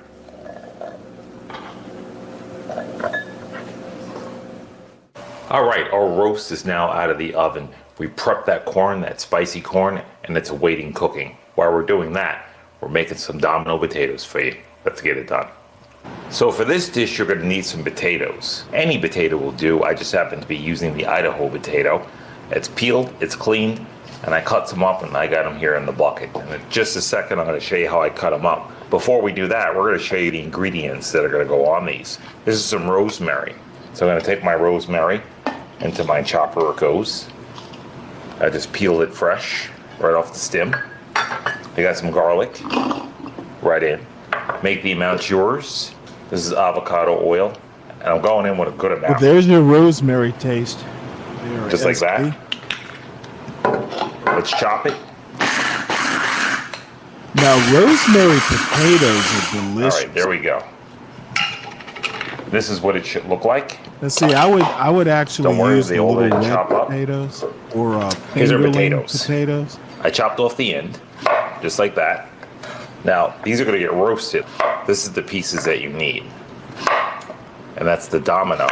All right, our roast is now out of the oven. We prepped that corn, that spicy corn, and it's awaiting cooking. While we're doing that, we're making some domino potatoes for you. Let's get it done. So for this dish, you're gonna need some potatoes. Any potato will do. I just happen to be using the Idaho potato. It's peeled, it's cleaned, and I cut some up and I got them here in the bucket. And in just a second, I'm gonna show you how I cut them up. Before we do that, we're gonna show you the ingredients that are gonna go on these. This is some rosemary. So I'm gonna take my rosemary, into my chopper it goes. I just peeled it fresh, right off the stem. I got some garlic, right in. Make the amount yours. This is avocado oil, and I'm going in with a good amount. Well, there's your rosemary taste. There, Just like SP. that. Let's chop it. Now, rosemary potatoes are delicious. All right, there we go. This is what it should look like. Let's see. I would actually Don't worry, use they the all little didn't red chop up. potatoes or These are fingerling potatoes. potatoes. I chopped off the end, just like that. Now, these are gonna get roasted. This is the pieces that you need. And that's the domino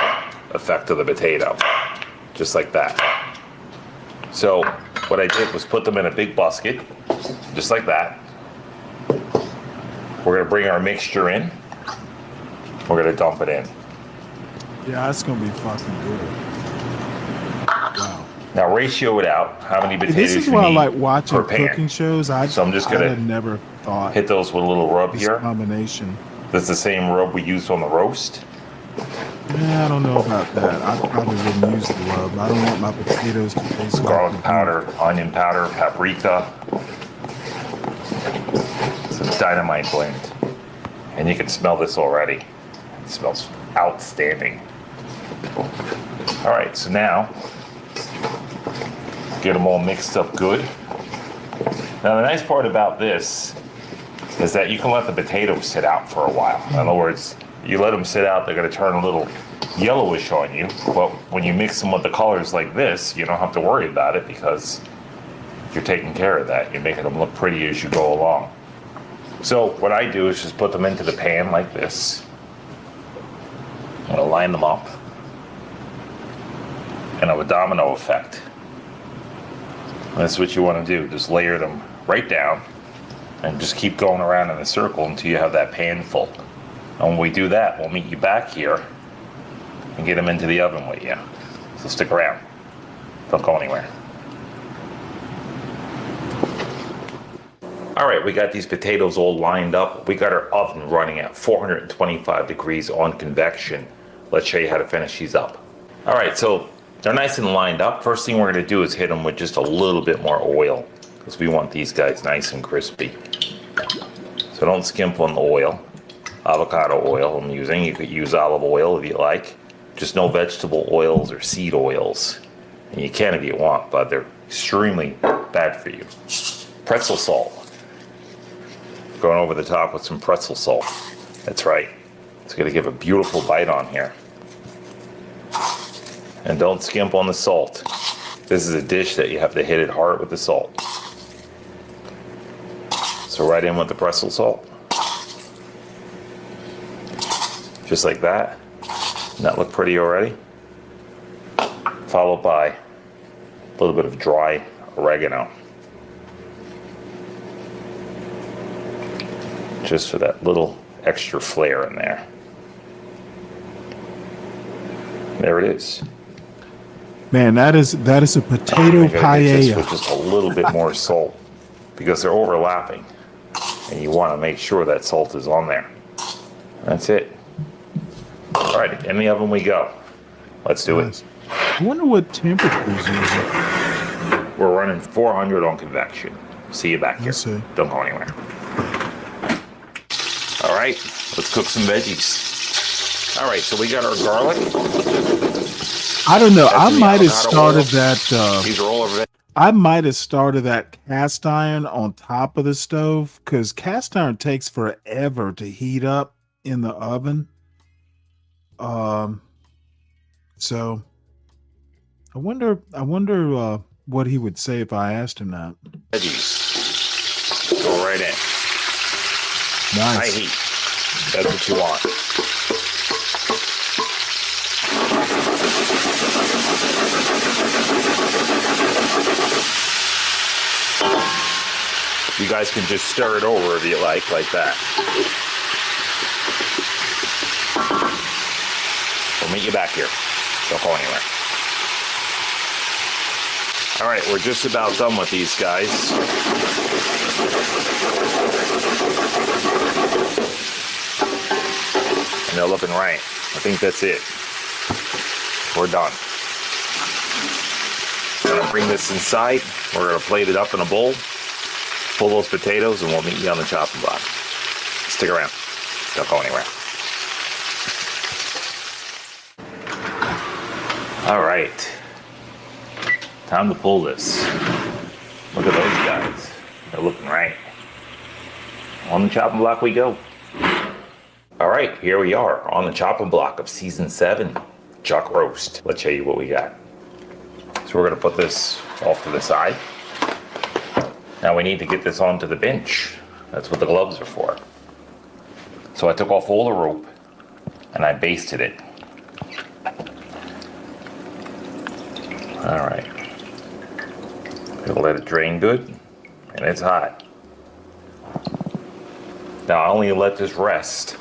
effect of the potato, just like that. So what I did was put them in a big basket, just like that. We're gonna bring our mixture in. We're gonna dump it in. Yeah, that's gonna be fucking good. Wow. Now ratio it out. How many potatoes This is you why I need like watching per pan. cooking shows. So I'm just I'd gonna have never thought hit those with a little rub this here. combination. That's the same rub we used on the roast. Yeah, I don't know about that. I probably wouldn't use the rub. I don't want my potatoes to taste like Garlic powder, onion powder, paprika. It's a dynamite blend. And you can smell this already. It smells outstanding. All right, so now, get them all mixed up good. Now the nice part about this is that you can let the potatoes sit out for a while. In other words, you let them sit out, they're gonna turn a little yellowish on you, but when you mix them with the colors like this, you don't have to worry about it because you're taking care of that. You're making them look pretty as you go along. So what I do is just put them into the pan like this. I'm gonna line them up and have a domino effect. That's what you want to do. Just layer them right down and just keep going around in a circle until you have that pan full. And when we do that, we'll meet you back here and get them into the oven with you. So stick around. Don't go anywhere. All right, we got these potatoes all lined up. We got our oven running at 425 degrees on convection. Let's show you how to finish these up. All right, so they're nice and lined up. First thing we're gonna do is hit them with just a little bit more oil because we want these guys nice and crispy. So don't skimp on the oil. Avocado oil I'm using. You could use olive oil if you like. Just no vegetable oils or seed oils. And you can if you want, but they're extremely bad for you. Pretzel salt. Going over the top with some pretzel salt. That's right. It's gonna give a beautiful bite on here. And don't skimp on the salt. This is a dish that you have to hit it hard with the salt. So right in with the pretzel salt. Just like that. Doesn't that look pretty already? Followed by a little bit of dry oregano. Just for that little extra flair in there. There it is. Man, that is a potato You're gonna hit this paella. with just a little bit more salt because they're overlapping, and you want to make sure that salt is on there. That's it. All right, in the oven we go. Let's do it. I wonder what temperatures using. We're running 400 on convection. See you back here. see. Don't go anywhere. All right, let's cook some veggies. All right, so we got our garlic. I don't know. That's I in the might have avocado started oil. that. These are all our veggies. I might have started that cast iron on top of the stove because cast iron takes forever to heat up in the oven. So I wonder what he would say if I asked him that. Veggies. Go right in. Nice. High heat. That's what you want. You guys can just stir it over if you like that. We'll meet you back here. Don't go anywhere. All right, we're just about done with these guys. And they're looking right. I think that's it. We're done. I'm gonna bring this inside. We're gonna plate it up in a bowl. Pull those potatoes and we'll meet you on the chopping block. Stick around. Don't go anywhere. All right. Time to pull this. Look at those guys. They're looking right. On the chopping block we go. All right, here we are on the chopping block of season 7, chuck roast. Let's show you what we got. So we're gonna put this off to the side. Now we need to get this onto the bench. That's what the gloves are for. So I took off all the rope and I basted it. All right. We'll let it drain good, and it's hot. Now I only let this rest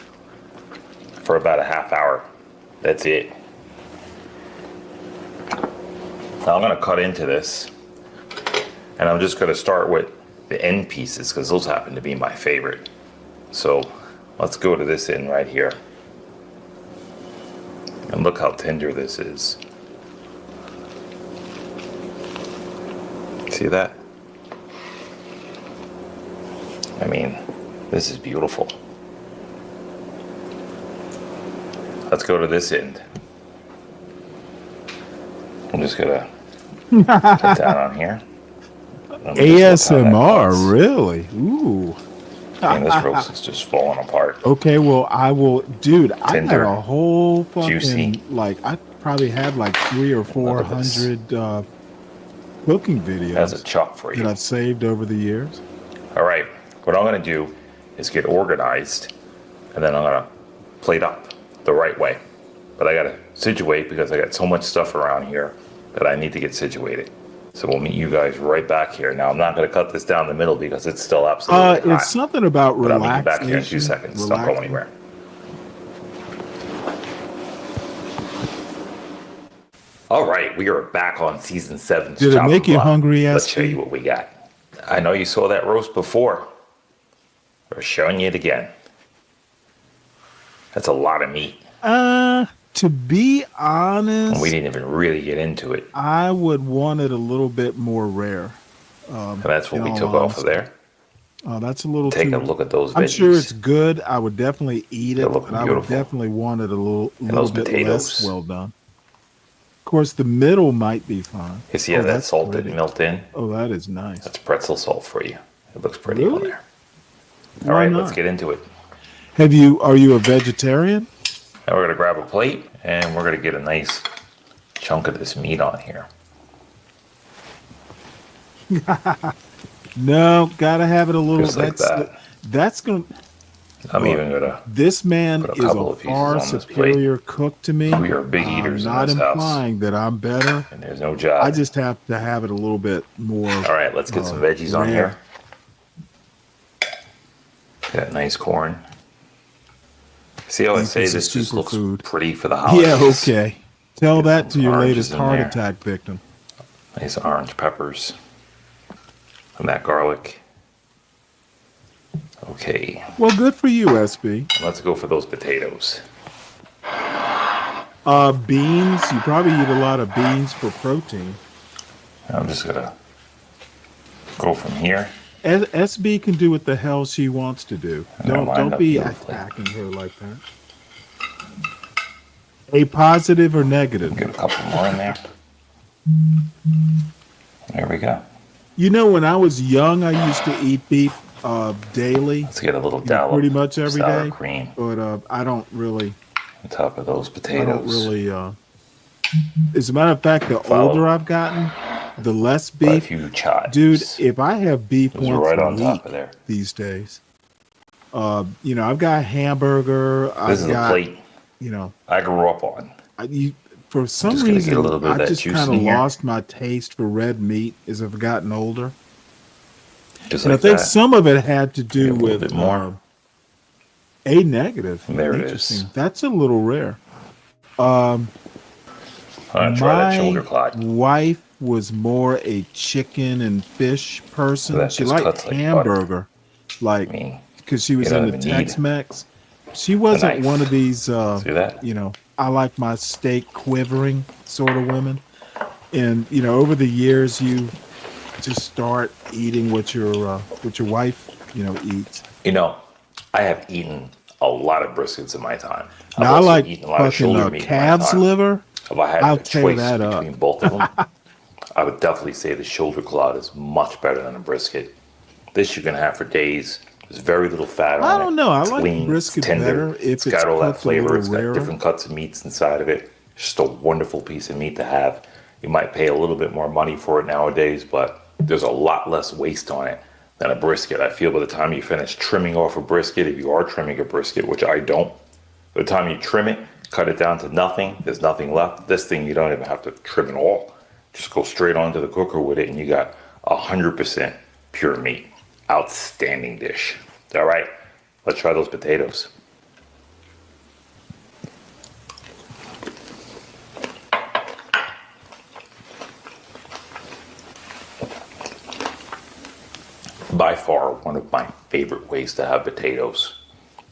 for about a half hour. That's it. Now I'm gonna cut into this, and I'm just gonna start with the end pieces because those happen to be my favorite. So let's go to this end right here. And look how tender this is. See that? I mean, this is beautiful. Let's go to this end. I'm just gonna put that on here. ASMR, really? Ooh. And this roast is just falling apart. Okay, well, I will, dude. I got Tender, a whole fucking juicy. I probably had like 300 or 400 cooking videos. That's a chuck for you. that I've saved over the years. All right, what I'm gonna do is get organized, and then I'm gonna plate up the right way. But I gotta situate because I got so much stuff around here that I need to get situated. So we'll meet you guys right back here. Now I'm not gonna cut this down the middle because it's still absolutely hot. It's something about But I'll relaxation. meet you back here in 2 seconds. Don't go relaxing. anywhere. All right, we are back on season 7. Did it make you hungry, Let's show SB? you what we got. I know you saw that roast before. We're showing you it again. That's a lot of meat. To be honest, And we didn't even really get into it. I would want it a little bit more rare. And that's what in we all took off of honesty. there. That's a little Take too. a look at those I'm sure veggies. it's good. I would definitely eat it, They're looking but I would beautiful. definitely want it a little those bit potatoes. less well done. Of course, the middle might be fine. You see how Oh, that that's salt pretty. didn't melt in? Oh, that is nice. That's pretzel salt for you. It looks pretty on Really? there. All Why right, not? let's get into it. Are you a vegetarian? Now we're gonna grab a plate and we're gonna get a nice chunk of this meat on here. No, gotta have it a little. Just like that. That's gonna. I'm Look, even gonna This man put a is couple a of pieces far on this plate. superior cook to me. We are big eaters in I'm not this house. implying that I'm better. And there's no job. I just have to have it a little bit more. All right, let's get some veggies on rare. here. Got nice corn. See how I say Piece of this just looks superfood. pretty for the holidays? Yeah, okay. Tell that to your oranges latest in heart there. attack victim. Nice orange peppers. And that garlic. Okay, Well, good for you, SB. let's go for those potatoes. Beans. You probably eat a lot of beans for protein. I'm just gonna go from here. SB can do what the hell she wants to do. Don't be attacking her like that. A positive or negative? Get a couple more in there. There we go. You know, when I was young, I used to eat beef daily. Let's get a little dollop. Pretty much every sour day. cream. But I don't really. On top of those potatoes. I don't really. As a matter of fact, the older I've gotten, the less beef. Dude, if I have beef Those are once right a on top week of there. these days, you know, I've got hamburger. This is I've got, a plate. You know, I grew up on. For some Just gonna get reason, a little bit of I that just juice kind in of here. lost my taste for red meat as I've gotten older. Just And like I think that. some of it had to do Maybe a little with bit more. A negative. There it Interesting. is. That's a little rare. Try that My shoulder clod. wife was more a chicken and fish person. That She just liked cuts like hamburger, like because she was you don't in the even need Tex-Mex. She wasn't knife. one of these, See that? you know, I like my steak quivering sort of women. And you know, over the years, you just start eating what your wife, you know, eats. You know, I have eaten a lot of briskets in my time. I've Now I also like eaten a lot of fucking shoulder meat in my calf's time. liver. If I had I'll a tear choice that between up. both of them, I would definitely say the shoulder clod is much better than a brisket. This you can have for days. There's very little fat on it. I don't know. I It's like lean, brisket it's tender. better if It's got all that cooked a flavor. little It's got rarer. different cuts of meats inside of it. It's just a wonderful piece of meat to have. You might pay a little bit more money for it nowadays, but there's a lot less waste on it than a brisket. I feel by the time you finish trimming off a brisket, if you are trimming a brisket, which I don't, by the time you trim it, cut it down to nothing, there's nothing left. This thing, you don't even have to trim it all. Just go straight onto the cooker with it and you got 100% pure meat. Outstanding dish. All right, let's try those potatoes. By far, one of my favorite ways to have potatoes.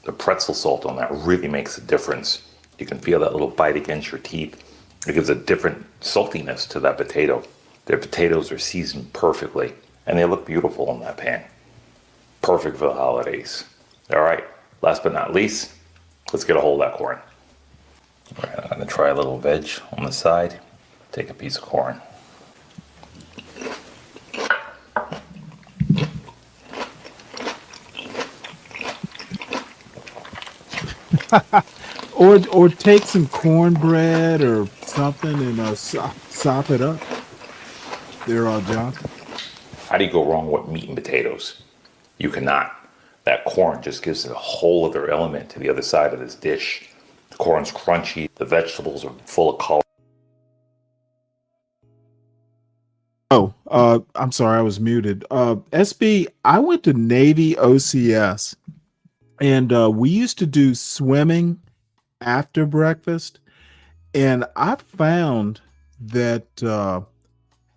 The pretzel salt on that really makes a difference. You can feel that little bite against your teeth. It gives a different saltiness to that potato. Their potatoes are seasoned perfectly, and they look beautiful in that pan. Perfect for the holidays. All right, last but not least, let's get a hold of that corn. All right, I'm gonna try a little veg on the side. Take a piece of corn. or take some cornbread or something and sop it up. There, Johnson. How do you go wrong with meat and potatoes? You cannot. That corn just gives it a whole other element to the other side of this dish. The corn's crunchy, the vegetables are full of color. Oh, I'm sorry, I was muted. SB, I went to Navy OCS, and we used to do swimming after breakfast, and I found that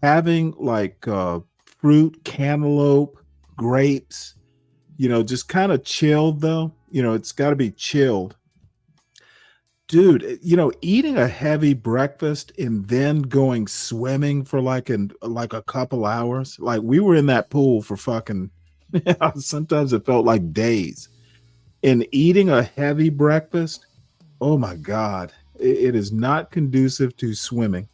having like fruit, cantaloupe, grapes, you know, just kind of chilled though. You know, it's got to be chilled. Dude, you know, eating a heavy breakfast and then going swimming for like a couple hours. Like we were in that pool for fucking sometimes it felt like days. And eating a heavy breakfast, oh my God, it is not conducive to swimming.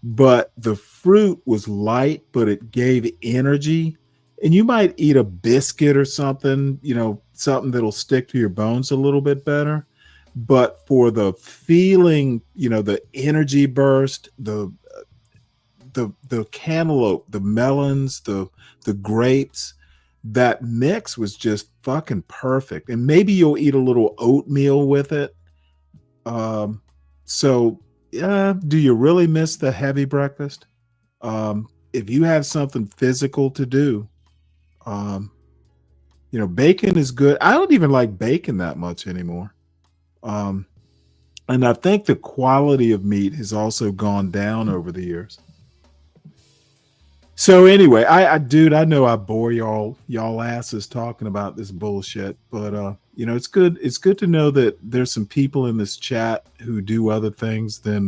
But the fruit was light, but it gave energy. And you might eat a biscuit or something, you know, something that'll stick to your bones a little bit better. But for the feeling, you know, the energy burst, the cantaloupe, the melons, the grapes, that mix was just fucking perfect. And maybe you'll eat a little oatmeal with it. So do you really miss the heavy breakfast? If you have something physical to do, you know, bacon is good. I don't even like bacon that much anymore. And I think the quality of meat has also gone down over the years. So anyway, dude, I know I bore y'all asses talking about this bullshit, but You know, it's good. It's good to know that there's some people in this chat who do other things than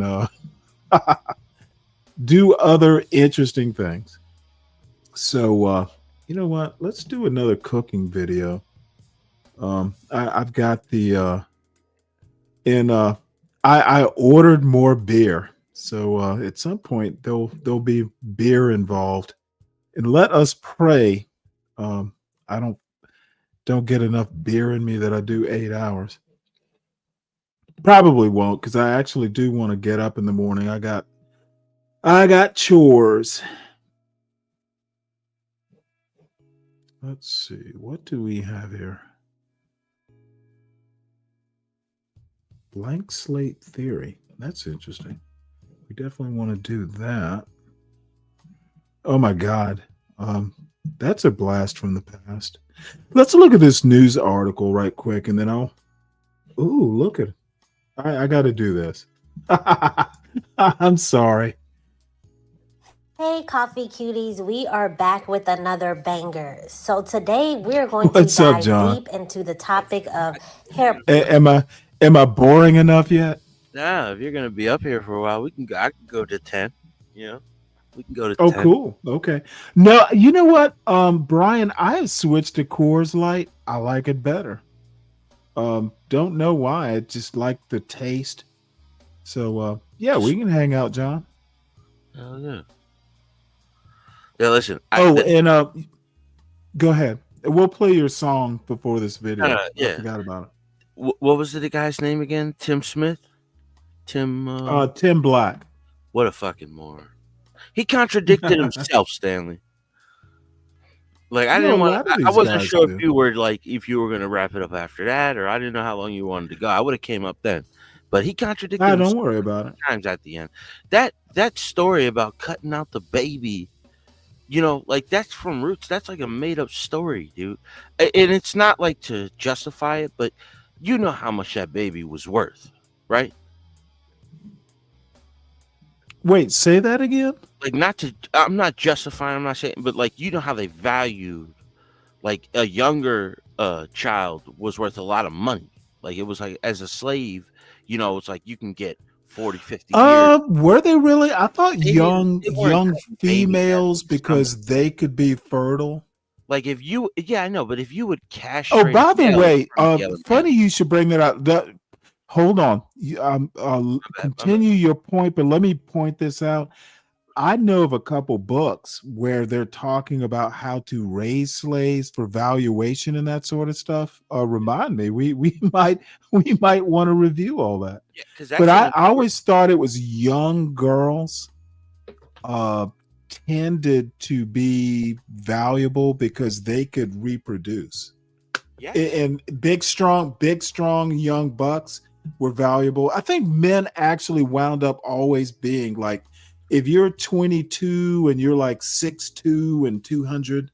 do other interesting things. So, you know what? Let's do another cooking video. I've got the I ordered more beer. So at some point there'll be beer involved. And let us pray I don't get enough beer in me that I do 8 hours. Probably won't, because I actually do want to get up in the morning. I got chores. Let's see, what do we have here? Blank slate theory. That's interesting. We definitely want to do that. Oh my God. That's a blast from the past. Let's look at this news article right quick, and then look at it. I got to do this. I'm sorry. Hey, coffee cuties, we are back with another banger. So today we're going What's to up, dive John? deep into the topic of hair. Am I boring enough yet? Nah, if you're gonna be up here for a while, I can go to 10. You know, we can go to Oh, 10. cool. Okay. No, you know what, Brian, I have switched to Coors Light. I like it better. Don't know why. I just like the taste. So yeah, we can hang out, John. Oh yeah. Yeah, listen. Go ahead. We'll play your song before this video. Yeah. I forgot about it. What was the guy's name again? Tim Smith? Tim Black. What a fucking moron. He contradicted himself, Stanley. Like I didn't want I wasn't sure if you were gonna wrap it up after that, or I didn't know how long you wanted to go. I would have came up then. But he contradicted himself. Don't worry about it. Times at the end. That story about cutting out the baby, you know, like that's from Roots. That's like a made up story, dude. And it's not like to justify it, but you know how much that baby was worth, right? Wait, say that again? Like I'm not justifying, I'm not saying, but like you know how they valued like a younger child was worth a lot of money. Like it was like as a slave, you know, it's like you can get 40, 50 years. Were they really? I thought young females because they could be fertile. Like if you, yeah, I know, but if you would cash. Oh, by the way, funny you should bring that up. Hold on, continue your point, but let me point this out. I know of a couple books where they're talking about how to raise slaves for valuation and that sort of stuff. Remind me, we might want to review all that. Yeah, but I always thought it was young girls tended to be valuable because they could reproduce. Yeah. And big strong young bucks were valuable. I think men actually wound up always being like, if you're 22 and you're like 6'2" and 200,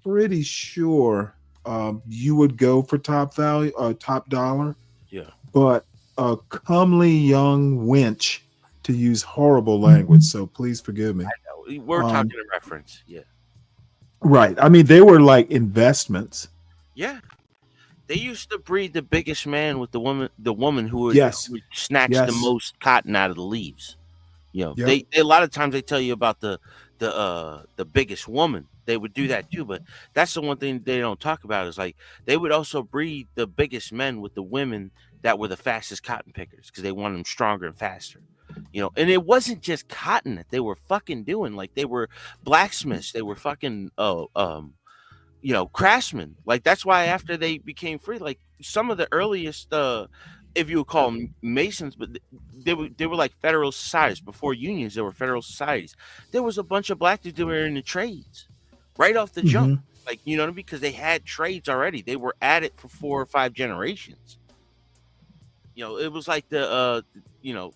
pretty sure you would go for top dollar. Yeah. But a comely young wench, to use horrible language, so please forgive me. I know. We're talking in reference. Yeah. Right. I mean, they were like investments. Yeah. They used to breed the biggest man with the woman who would, Yes. who would snatch Yes. the most cotton out of the leaves. You know, Yep. they a lot of times they tell you about the biggest woman. They would do that too, but that's the one thing they don't talk about is like they would also breed the biggest men with the women that were the fastest cotton pickers because they wanted them stronger and faster. You know, and it wasn't just cotton that they were fucking doing. Like they were blacksmiths, they were fucking you know, craftsmen. Like that's why after they became free, like some of the earliest if you would call them masons, but they were like federal societies before unions. There were federal societies. There was a bunch of black dudes that were in the trades right off the jump, like you know what I mean, because they had trades already. They were at it for 4 or 5 generations. You know, it was like the you know,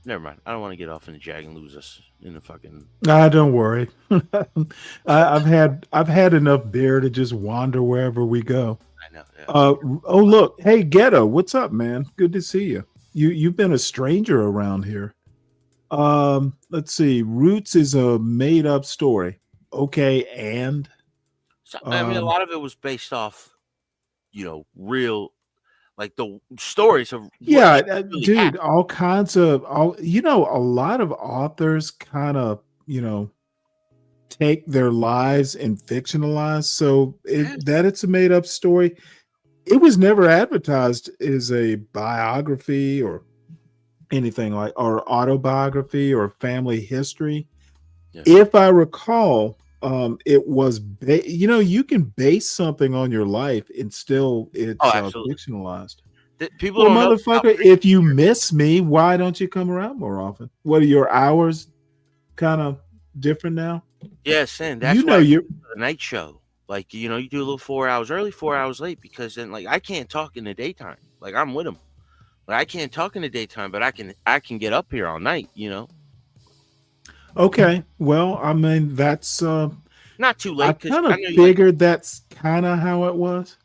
never mind. I don't want to get off in the jag and lose us in the fucking. Nah, don't worry. I've had enough beer to just wander wherever we go. I know. Yeah. Oh look, hey Ghetto, what's up, man? Good to see you. You've been a stranger around here. Let's see. Roots is a made up story. Okay, and So, I mean, a lot of it was based off real, like the stories of Yeah, really dude, happened. all kinds of a lot of authors kind of, take their lives and fictionalize. So it's a made up story. It was never advertised as a biography or anything like, or autobiography or family history. Yeah. If I recall, it was, you can base something on your life and still it's absolutely. fictionalized. People Well, don't know motherfucker, if you miss me, why don't you come around more often? What are your hours kind of different now? Yeah, Sam, that's why you do the night show. Like, you do a little 4 hours early, 4 hours late, because then, like, I can't talk in the daytime. Like, I'm with them. Like, I can't talk in the daytime, but I can get up here all night. Okay, well, I mean, that's Not too I late. 'Cause kind I of know you figured that's kind of how it was.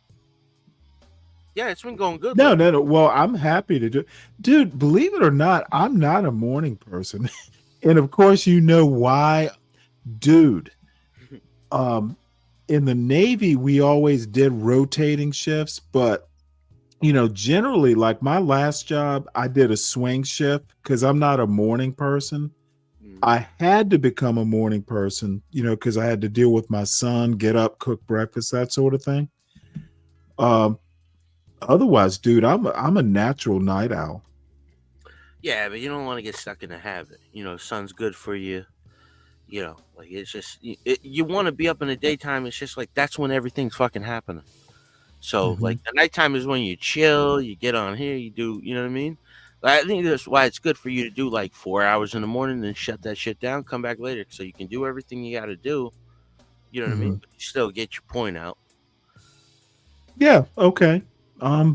yeah, it's been going good. No. Well, I'm happy to do, dude. Believe it or not, I'm not a morning person, and of course, you know why, dude. In the Navy, we always did rotating shifts, but generally, like my last job, I did a swing shift because I'm not a morning person. I had to become a morning person, because I had to deal with my son, get up, cook breakfast, that sort of thing. Otherwise, dude, I'm a natural night owl. Yeah, but you don't want to get stuck in a habit. Sun's good for you. Like it's just you want to be up in the daytime. It's just like that's when everything's fucking happening. So like the nighttime is when you chill, you get on here, you do, you know what I mean? Like, I think that's why it's good for you to do like 4 hours in the morning, then shut that shit down, come back later, so you can do everything you got to do. You know what I mean? But you still get your point out. Yeah. Okay.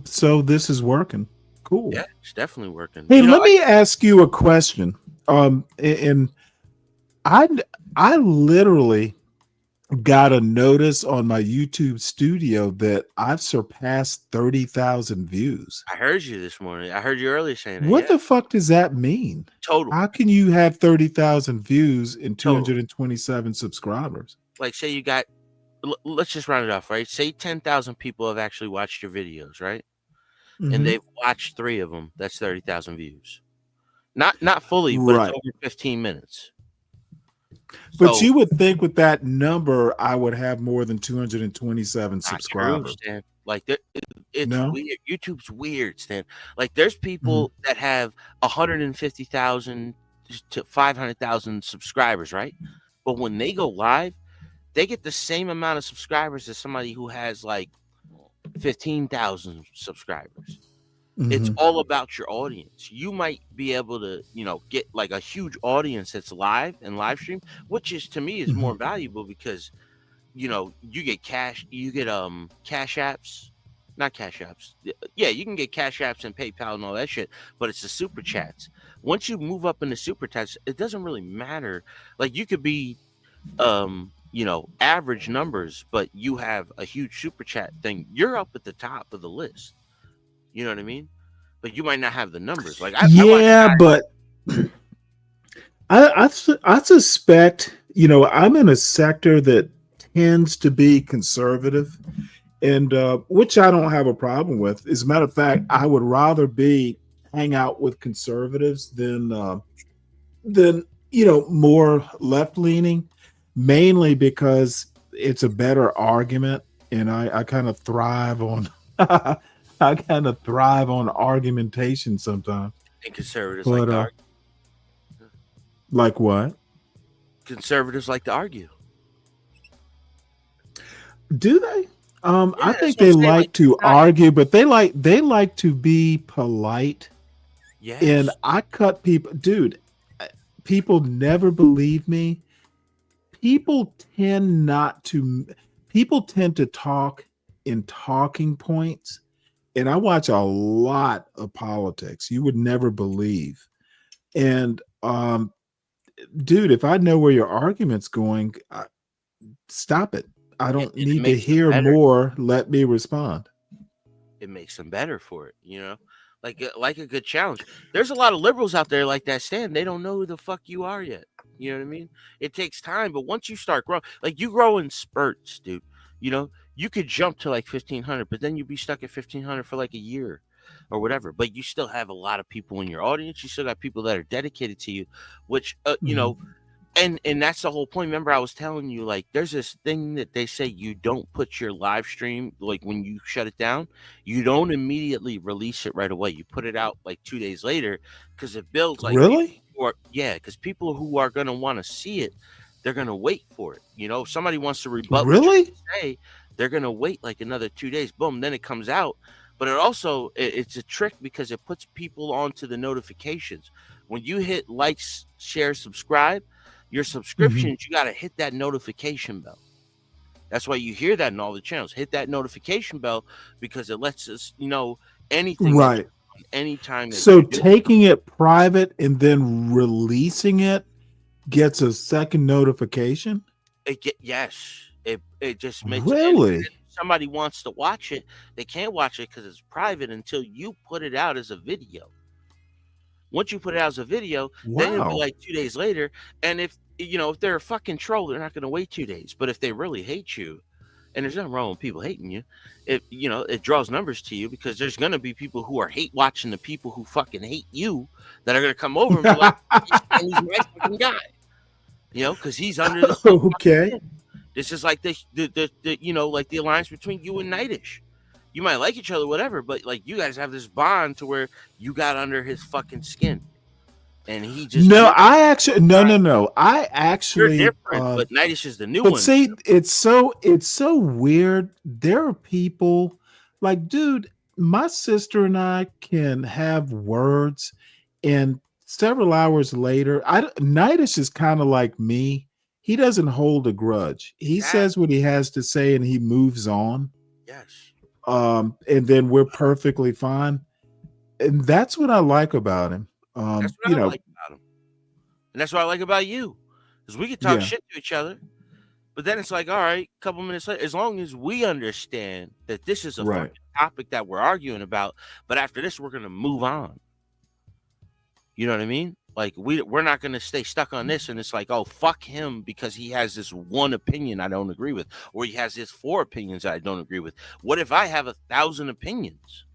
So this is working. Cool. Yeah, it's definitely working. Hey, let me ask you a question. And I literally got a notice on my YouTube studio that I've surpassed 30,000 views. I heard you this morning. I heard you earlier saying that. What the fuck does that mean? Total. How can you have 30,000 views and 227 subscribers? Like, say you got, let's just round it off, right? Say 10,000 people have actually watched your videos, right? And they've watched 3 of them. That's 30,000 views. Not fully, but it's over 15 minutes. But So- you would think with that number, I would have more than 227 subscribers. Stan. Like it's No? weird. YouTube's weird, Stan. Like there's people that have 150,000 to 500,000 subscribers, right? But when they go live, they get the same amount of subscribers as somebody who has like 15,000 subscribers. It's all about your audience. You might be able to, get like a huge audience that's live and live stream, which is to me is more valuable because, you get cash apps, not cash apps. Yeah, you can get cash apps and PayPal and all that shit, but it's the super chats. Once you move up into super chats, it doesn't really matter. Like you could be, average numbers, but you have a huge super chat thing. You're up at the top of the list. You know what I mean? But you might not have the numbers. Like but I suspect, I'm in a sector that tends to be conservative, and which I don't have a problem with. As a matter of fact, I would rather hang out with conservatives than more left leaning, mainly because it's a better argument, and I kind of thrive on. I kind of thrive on argumentation sometimes. And conservatives like to argue. Like what? Conservatives like to argue. Do they? I think they like to argue, but they like to be polite. Yes. And I cut people, dude. People never believe me. People tend to talk in talking points. And I watch a lot of politics. You would never believe. And dude, if I know where your argument's going, stop it. I don't need to hear more. Let me respond. It makes them better for it, like a good challenge. There's a lot of liberals out there like that, Stan. They don't know who the fuck you are yet. You know what I mean? It takes time, but once you start growing, like you grow in spurts, dude. You know, you could jump to like 1,500, but then you'd be stuck at 1,500 for like a year or whatever. But you still have a lot of people in your audience. You still got people that are dedicated to you, which you know, and that's the whole point. Remember, I was telling you, like, there's this thing that they say you don't put your live stream, like when you shut it down, you don't immediately release it right away. You put it out like 2 days later because it builds like Really? yeah, because people who are gonna want to see it, they're gonna wait for it. You know, if somebody wants to rebut what Really? you say, they're gonna wait like another 2 days. Boom, then it comes out. But it also it's a trick because it puts people onto the notifications. When you hit like, share, subscribe, your subscriptions, you got to hit that notification bell. That's why you hear that in all the channels. Hit that notification bell because it lets us know anything Right. anytime. That So you do. taking it private and then releasing it gets a second notification? Yes, it just makes Really? and somebody wants to watch it, they can't watch it because it's private until you put it out as a video. Once you put it out as a video, then it'll be Wow. like 2 days later. And if you know, if they're a fucking troll, they're not going to wait 2 days. But if they really hate you, and there's nothing wrong with people hating you, it you know, it draws numbers to you because there's going to be people who are hate watching the people who fucking hate you that are going to come over and be like, he's my fucking guy, you know, because he's under the Okay. This is like the you know, like the alliance between you and Nightish. You might like each other, whatever, but like you guys have this bond to where you got under his fucking skin, and he just No, I actually no. I you're actually different, but Nightish is the new but one. see, it's so weird. There are people like, dude, my sister and I can have words, and several hours later, Nightish is kind of like me. He doesn't hold a grudge. He says what he has to say, and he moves on. Yes. And then we're perfectly fine. And that's what I like about him. That's what You I know, like about him, and that's what I like about you, because we can talk yeah. shit to each other, but then it's like, all right, a couple minutes later, as long as we understand that this is a Right. fucking topic that we're arguing about, but after this, we're gonna move on. You know what I mean? Like we're not gonna stay stuck on this, and it's like, oh, fuck him because he has this one opinion I don't agree with, or he has his 4 opinions I don't agree with. What if I have 1,000 opinions?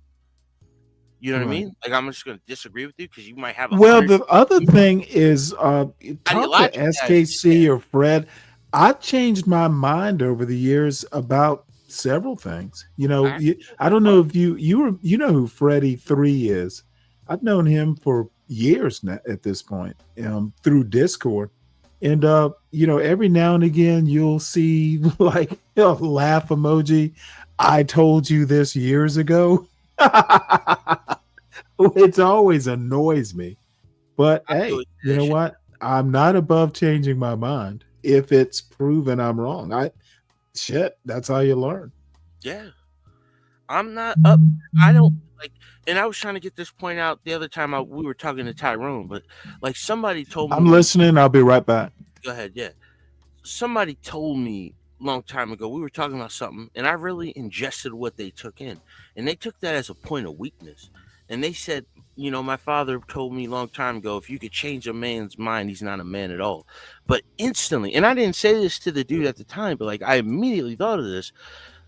You know what I Right. mean? Like I'm just gonna disagree with you because you might have. Well, 100 the other thing is talk to Ideologically, SKC or Fred. I've changed my mind over the years about several things. You know, I don't know if you know who Freddie 3 is. I've known him for years now at this point, through Discord. And you know, every now and again you'll see like a laugh emoji. I told you this years ago. It always annoys me. But hey, you know what? I'm not above changing my mind if it's proven I'm wrong. That's how you learn. Yeah. I'm not up. I don't like, and I was trying to get this point out the other time we were talking to Tyrone, but like somebody told me. I'm listening. I'll be right back. Go ahead. Yeah. Somebody told me a long time ago, we were talking about something, and I really ingested what they took in, and they took that as a point of weakness. And they said, you know, my father told me a long time ago, if you could change a man's mind, he's not a man at all. But instantly, and I didn't say this to the dude at the time, but like I immediately thought of this.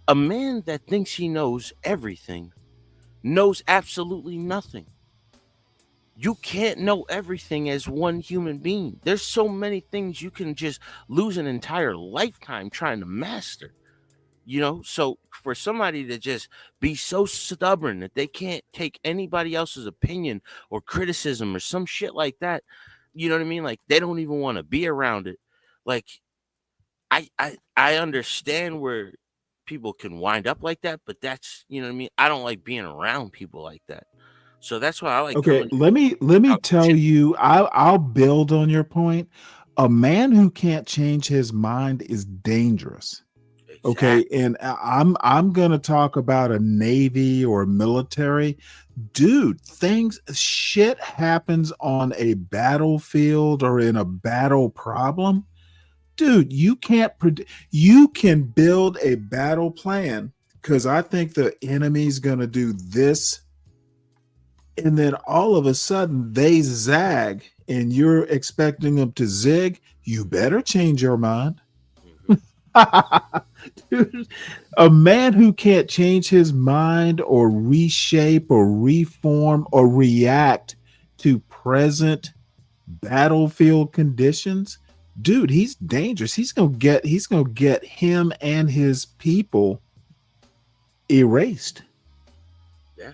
A man that thinks he knows everything knows absolutely nothing. You can't know everything as one human being. There's so many things you can just lose an entire lifetime trying to master. You know, so for somebody to just be so stubborn that they can't take anybody else's opinion or criticism or some shit like that, you know what I mean? Like they don't even want to be around it. Like I understand where people can wind up like that, but that's, you know what I mean? I don't like being around people like that. So that's why I like Okay, let me tell you, I'll build on your point. A man who can't change his mind is dangerous. Okay, and I'm gonna talk about a Navy or military. Dude, shit happens on a battlefield or in a battle problem. Dude, you can build a battle plan because I think the enemy's gonna do this, and then all of a sudden they zag and you're expecting them to zig. You better change your mind. Dude, a man who can't change his mind or reshape or reform or react to present battlefield conditions, dude, he's dangerous. He's gonna get him and his people erased. Yeah.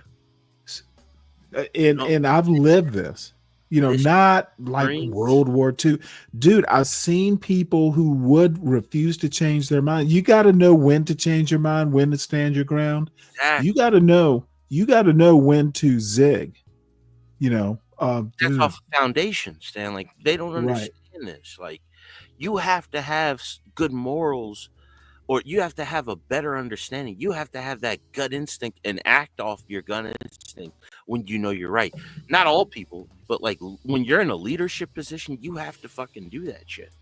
And I've lived this. Not like World War II. Dude, I've seen people who would refuse to change their mind. You got to know when to change your mind, when to stand your ground. Exactly. You got to know when to zig. That's off foundation, Stan. Like, they don't understand this. Like, you have to have good morals, or you have to have a better understanding. You have to have that gut instinct and act off your gut instinct when you know you're right. Not all people, but like when you're in a leadership position, you have to fucking do that shit.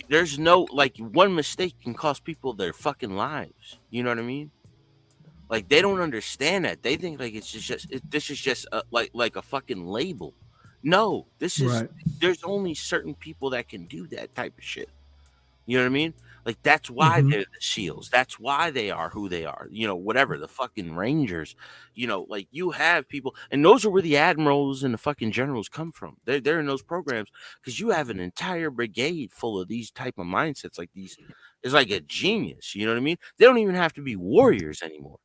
There's no, like, one mistake can cost people their fucking lives. You know what I mean? Like, they don't understand that. They think like this is just like a fucking label. No, this is there's only certain people that can do that type of shit. You know what I mean? Like, that's why they're the SEALs. That's why they are who they are. Whatever, the fucking Rangers. Like, you have people, and those are where the admirals and the fucking generals come from. They're in those programs because you have an entire brigade full of these type of mindsets. Like, these, it's like a genius. You know what I mean? They don't even have to be warriors anymore.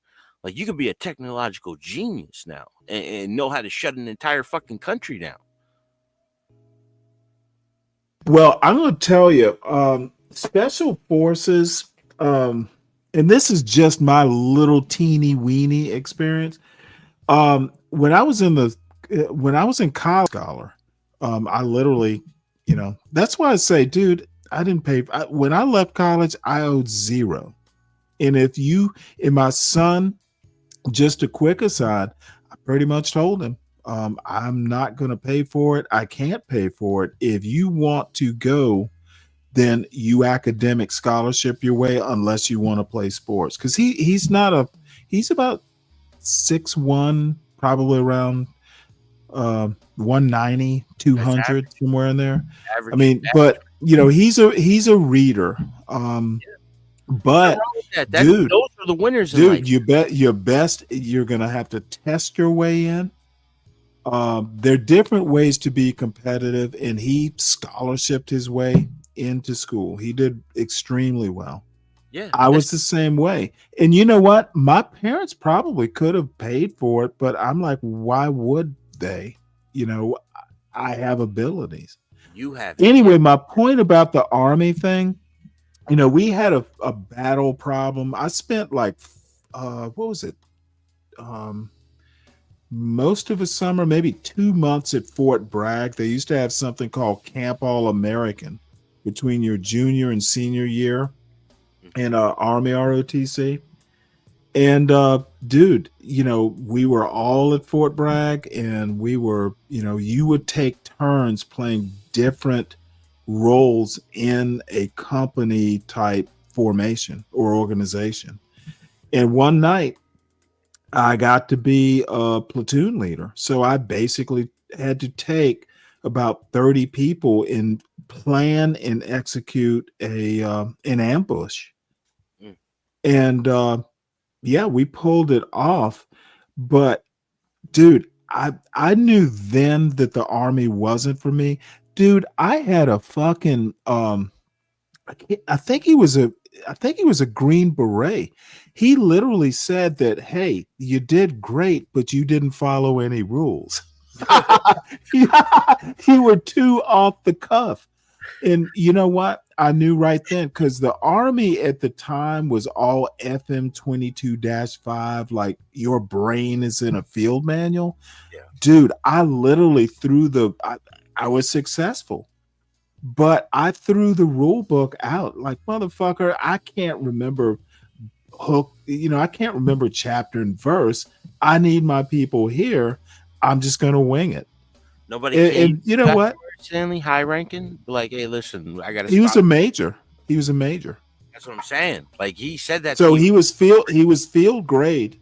Like, you can be a technological genius now and know how to shut an entire fucking country down. Well, I'm going to tell you, special forces, and this is just my little teeny weeny experience. When I was in college, scholar, I literally, that's why I say, dude, I didn't pay. When I left college, I owed $0. And my son, just a quick aside, I pretty much told him, I'm not going to pay for it. I can't pay for it. If you want to go, then you academic scholarship your way, unless you want to play sports. Because he's about 6'1", probably around 190, 200, somewhere in there. Average, I mean, but he's a reader. But dude, those are the winners. Dude, you bet your best. You're gonna have to test your way in. There are different ways to be competitive, and he scholarshiped his way into school. He did extremely well. Yeah, I was the same way. And you know what? My parents probably could have paid for it, but I'm like, why would they? I have abilities. You have. Anyway, my point about the Army thing. We had a battle problem. I spent like, what was it? Most of the summer, maybe 2 months at Fort Bragg. They used to have something called Camp All-American between your junior and senior year in Army ROTC. And dude, we were all at Fort Bragg, and we were, you would take turns playing different roles in a company type formation or organization. And one night I got to be a platoon leader. So I basically had to take about 30 people and plan and execute an ambush. And yeah, we pulled it off. But dude, I knew then that the Army wasn't for me. Dude, I had a fucking I think he was a Green Beret. He literally said that, hey, you did great, but you didn't follow any rules. You were too off the cuff. And you know what? I knew right then, because the Army at the time was all FM 22-5, like your brain is in a field manual. Yeah. Dude, I literally I was successful, but I threw the rule book out. Like, motherfucker, I can't remember I can't remember chapter and verse. I need my people here. I'm just going to wing it. Nobody. And you know what? Stanley, high ranking, like, hey, listen, I got to. He was a major. He was a major. That's what I'm saying. Like, he said that. So he was field grade.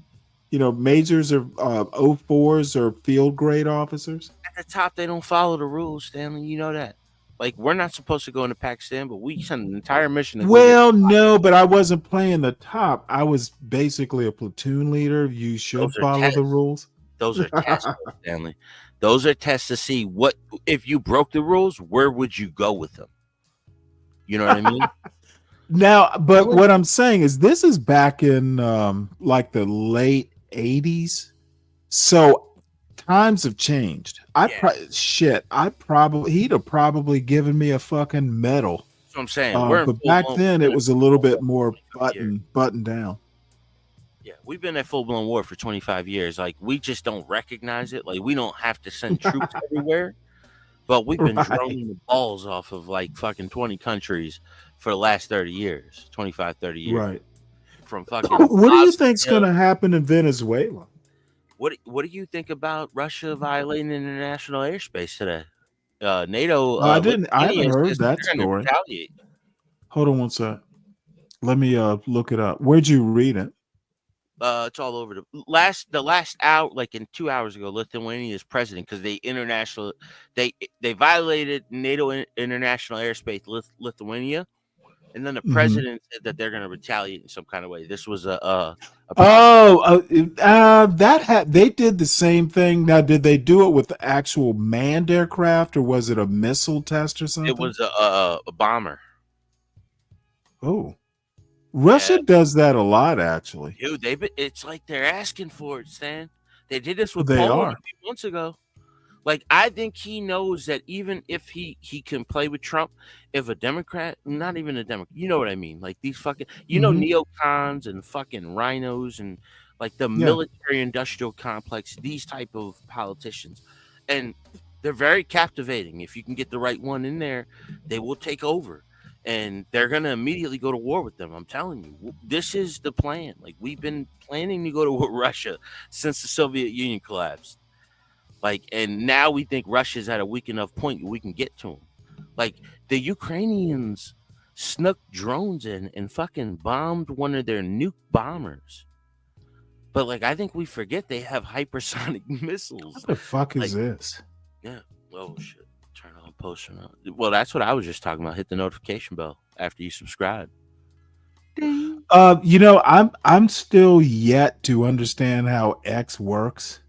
Majors or 04s or field grade officers. At the top, they don't follow the rules, Stanley. You know that. Like, we're not supposed to go into Pakistan, but we sent an entire mission. To Well, no, but I wasn't playing the top. I was basically a platoon leader. You should Those are follow tests. the rules. Those are tests, Stanley. Those are tests to see what if you broke the rules. Where would you go with them? You know what I mean? Now, but what I'm saying is this is back in like the late 80s. So times have changed. He'd have probably given me a fucking medal. That's what I'm saying. We're in But back full-blown- then it was a little bit more button down. Yeah, we've been at full-blown war for 25 years. Like, we just don't recognize it. Like, we don't have to send troops everywhere. But we've been Right. droning the balls off of like fucking 20 countries for the last 30 years, 25, 30 years. Right. From fucking What do you think's Bosnia. going to happen in Venezuela? What do you think about Russia violating international airspace today? NATO. I haven't Lithuania heard says that they're gonna story. retaliate. Hold on one sec. Let me look it up. Where'd you read it? It's all over the last hour, like in 2 hours ago, Lithuania's president, because they violated NATO international airspace, Lithuania, and then the president said that they're going to retaliate in some kind of way. This was They did the same thing. Now, did they do it with the actual manned aircraft, or was it a missile test or something? it was a bomber. Oh, Russia does that a lot, actually. Dude, it's like they're asking for it, Stan. They did this with They Poland are. a few months ago. Like, I think he knows that even if he can play with Trump, if a Democrat, not even a Democrat, you know what I mean? Like these fucking, neocons and fucking rhinos and like the military industrial complex, these type of politicians. And they're very captivating. If you can get the right one in there, they will take over. And they're going to immediately go to war with them. I'm telling you, this is the plan. Like, we've been planning to go to war with Russia since the Soviet Union collapsed. Like, and now we think Russia's at a weak enough point we can get to them. Like, the Ukrainians snuck drones in and fucking bombed one of their nuke bombers. But, like, I think we forget they have hypersonic missiles. What the fuck is this? Yeah. Oh, shit. Turn on post or not. Well, that's what I was just talking about. Hit the notification bell after you subscribe. I'm still yet to understand how X works.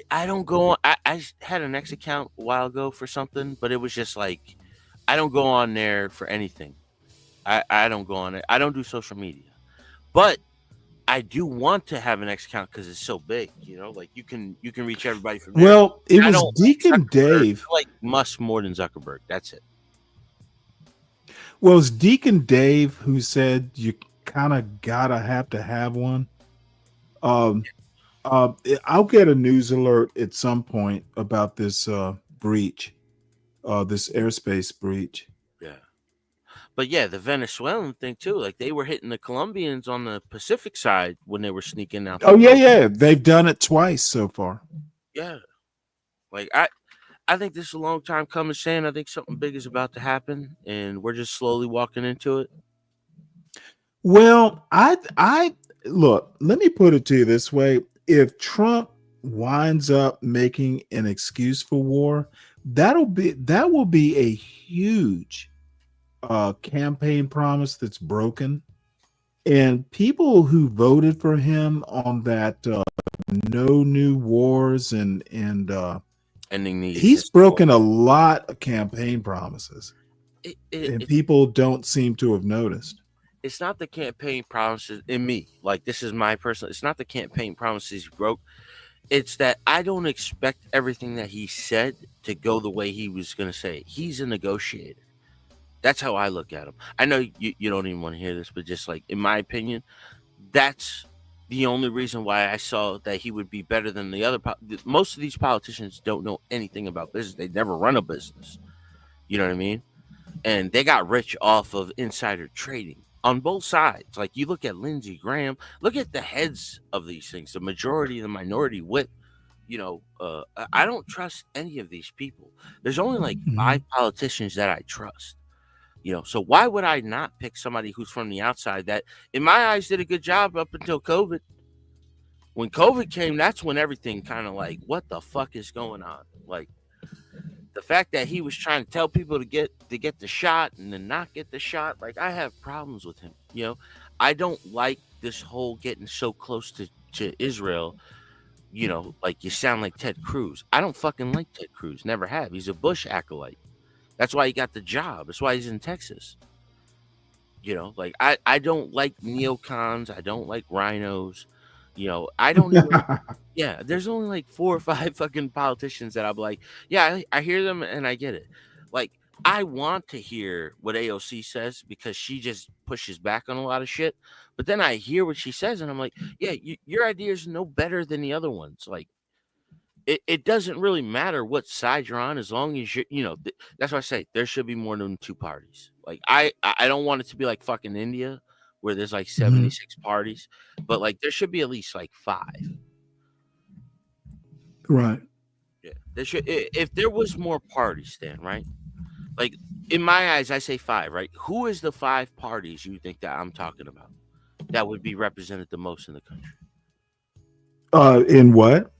I don't go on. I had an X account a while ago for something, but it was just like, I don't go on there for anything. I don't go on it. I don't do social media, but I do want to have an X account because it's so big. Like you can reach everybody from there. Well, it I was don't Deacon Dave. I like Musk more than Zuckerberg. That's it. Well, it was Deacon Dave who said you kind of gotta have one. I'll get a news alert at some point about this breach, this airspace breach. Yeah. But yeah, the Venezuelan thing too. Like, they were hitting the Colombians on the Pacific side when they were sneaking out. Oh yeah. They've done it twice so far. Yeah. Like, I think this is a long time coming, Sam. I think something big is about to happen, and we're just slowly walking into it. Well, I look, let me put it to you this way. If Trump winds up making an excuse for war, that will be a huge campaign promise that's broken. And people who voted for him on that no new wars and ending these, he's broken a lot of campaign promises. And people don't seem to have noticed. It's not the campaign promises in me. Like, this is my personal. It's not the campaign promises he broke. It's that I don't expect everything that he said to go the way he was going to say. He's a negotiator. That's how I look at him. I know you don't even want to hear this, but just like, in my opinion, that's the only reason why I saw that he would be better than the other. Most of these politicians don't know anything about business. They never run a business. You know what I mean? And they got rich off of insider trading on both sides. Like, you look at Lindsey Graham, look at the heads of these things, the majority, the minority whip. I don't trust any of these people. There's only like 5 politicians that I trust. So why would I not pick somebody who's from the outside that, in my eyes, did a good job up until COVID? When COVID came, that's when everything kind of like, what the fuck is going on? Like, the fact that he was trying to tell people to get the shot and then not get the shot, like I have problems with him. You know, I don't like this whole getting so close to Israel. You know, like you sound like Ted Cruz. I don't fucking like Ted Cruz. Never have. He's a Bush acolyte. That's why he got the job. That's why he's in Texas. You know, like I don't like neocons. I don't like rhinos. You know, I don't even. Yeah, there's only like 4 or 5 fucking politicians that I'm like, yeah, I hear them and I get it. Like, I want to hear what AOC says because she just pushes back on a lot of shit. But then I hear what she says and I'm like, yeah, your idea is no better than the other ones. Like, it doesn't really matter what side you're on as long as you know, that's why I say there should be more than 2 parties. Like, I don't want it to be like fucking India where there's like 76 parties, but like there should be at least like 5. Right. Yeah, there should. If there was more parties, then right, like in my eyes, I say 5. Right? Who is the 5 parties you think that I'm talking about that would be represented the most in the country? In what?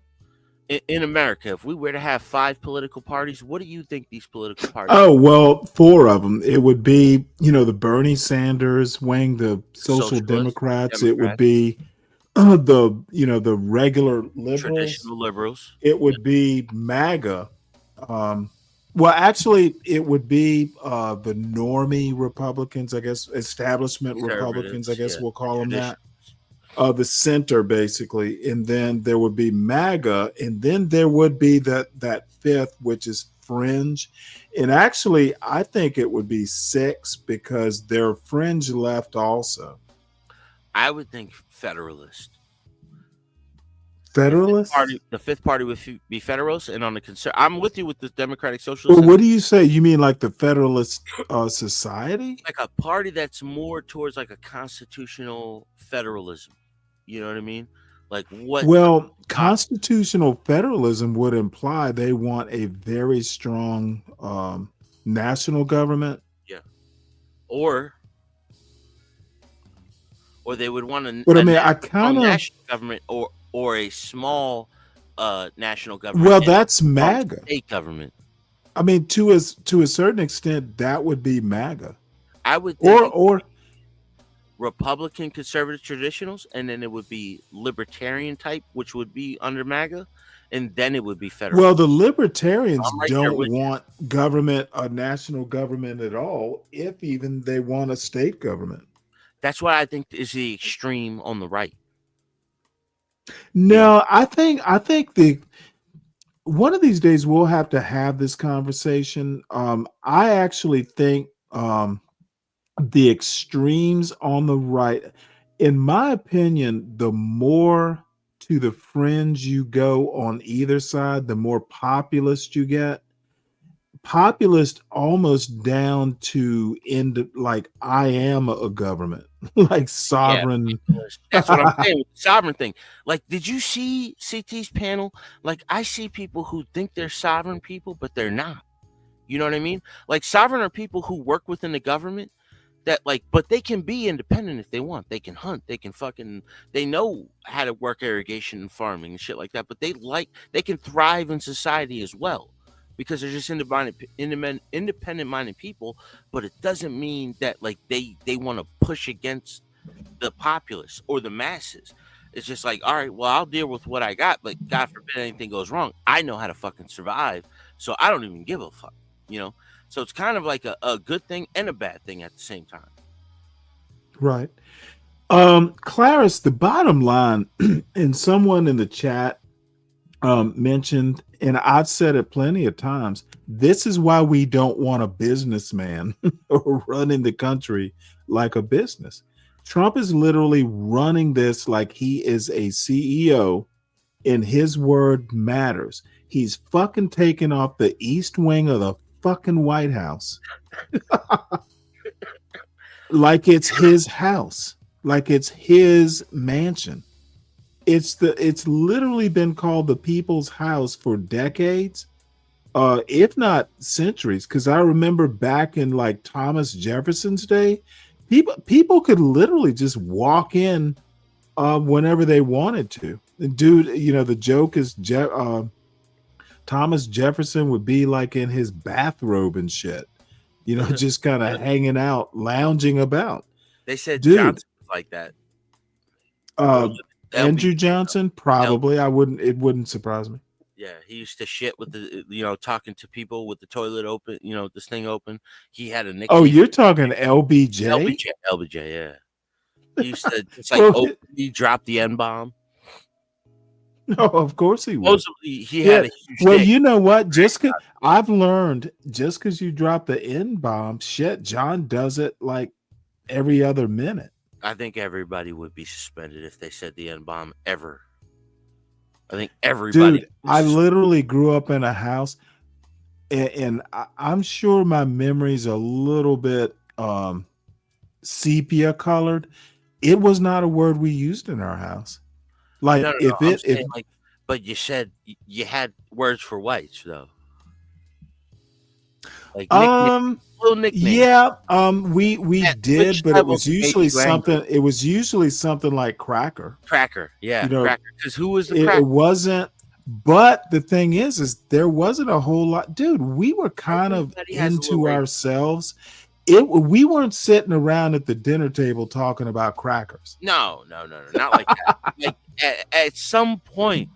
In America, if we were to have 5 political parties, what do you think these political parties? Oh, well, 4 of them. It would be, you know, the Bernie Sanders wing, the Social Democrats. It would be the regular liberals, traditional liberals. It would be MAGA. Well, actually, it would be the normie Republicans, I guess, establishment Republicans, I guess we'll call them that. The center, basically, and then there would be MAGA, and then there would be that 5th, which is fringe. And actually, I think it would be 6 because there are fringe left also. I would think Federalist. Federalist? The 5th party would be Federalist, and on the I'm with you with the Democratic Socialists. Well, what do you say? You mean like the Federalist Society? Like a party that's more towards like a constitutional federalism. You know what I mean? Like what? Well, constitutional federalism would imply they want a very strong national government. Yeah. Or they would want a, but I mean, I kind of national government or a small national government. Well, that's MAGA. State government. I mean, to a certain extent, that would be MAGA. I would think or Republican conservative traditionals, and then it would be libertarian type, which would be under MAGA, and then it would be federal. Well, the libertarians don't want government, a national government at all, if even they want a state government. That's what I think is the extreme on the right. No, I think the one of these days we'll have to have this conversation. I actually think the extremes on the right, in my opinion, the more to the fringe you go on either side, the more populist you get. Populist almost down to like I am a government, like sovereign. Yeah, that's what I'm saying with the sovereign thing. Like, did you see CT's panel? Like, I see people who think they're sovereign people, but they're not. You know what I mean? Like, sovereign are people who work within the government that like, but they can be independent if they want. They can hunt. They can they know how to work irrigation and farming and shit like that. But they can thrive in society as well. Because they're just independent-minded people, but it doesn't mean that like they want to push against the populace or the masses. It's just like, all right, well, I'll deal with what I got, but God forbid anything goes wrong, I know how to fucking survive, so I don't even give a fuck, you know? So it's kind of like a good thing and a bad thing at the same time. Right. Clarice, the bottom line, and someone in the chat mentioned, and I've said it plenty of times, this is why we don't want a businessman running the country like a business. Trump is literally running this like he is a CEO, and his word matters. He's fucking taking off the east wing of the fucking White House like it's his house, like it's his mansion. It's literally been called the people's house for decades, if not centuries. Because I remember back in like Thomas Jefferson's day, people could literally just walk in whenever they wanted to. Dude, you know, the joke is Thomas Jefferson would be like in his bathrobe and shit, you know, just kind of hanging out, lounging about. They said Dude. Johnson was like that. Andrew Johnson, probably. It wouldn't surprise me. Yeah, he used to shit with the, talking to people with the toilet open, this thing open. He had a nickname. Oh, you're talking LBJ? LBJ, yeah. He used to just like he dropped the N-bomb. No, of course he would. Supposedly, he had a huge well, dick. you know what? I've learned, just because you drop the N-bomb, shit, John does it like every other minute. I think everybody would be suspended if they said the N-bomb ever. I think everybody. Dude, I literally grew up in a house, and I'm sure my memory's a little bit sepia colored. It was not a word we used in our house. Like but you said you had words for whites though. Like little nicknames. Yeah, we did, but it was usually something. It was usually something like cracker. Cracker, yeah, You know, cracker. Because who was the cracker? It wasn't. But the thing is there wasn't a whole lot, dude. We were kind of into ourselves. We weren't sitting around at the dinner table talking about crackers. No, not like that. Like at some point,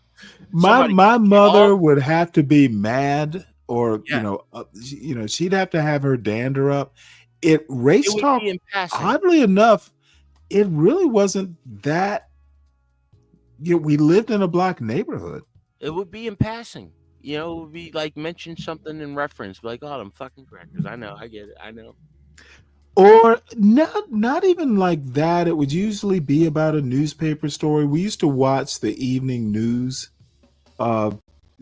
My mother would have to be mad, or she'd have to have her dander up. Race would talk. be in passing. Oddly enough, it really wasn't that. We lived in a black neighborhood. It would be in passing. It would be like mention something in reference, like, "Oh, them fucking crackers." I know, I get it, I know. Or not even like that. It would usually be about a newspaper story. We used to watch the evening news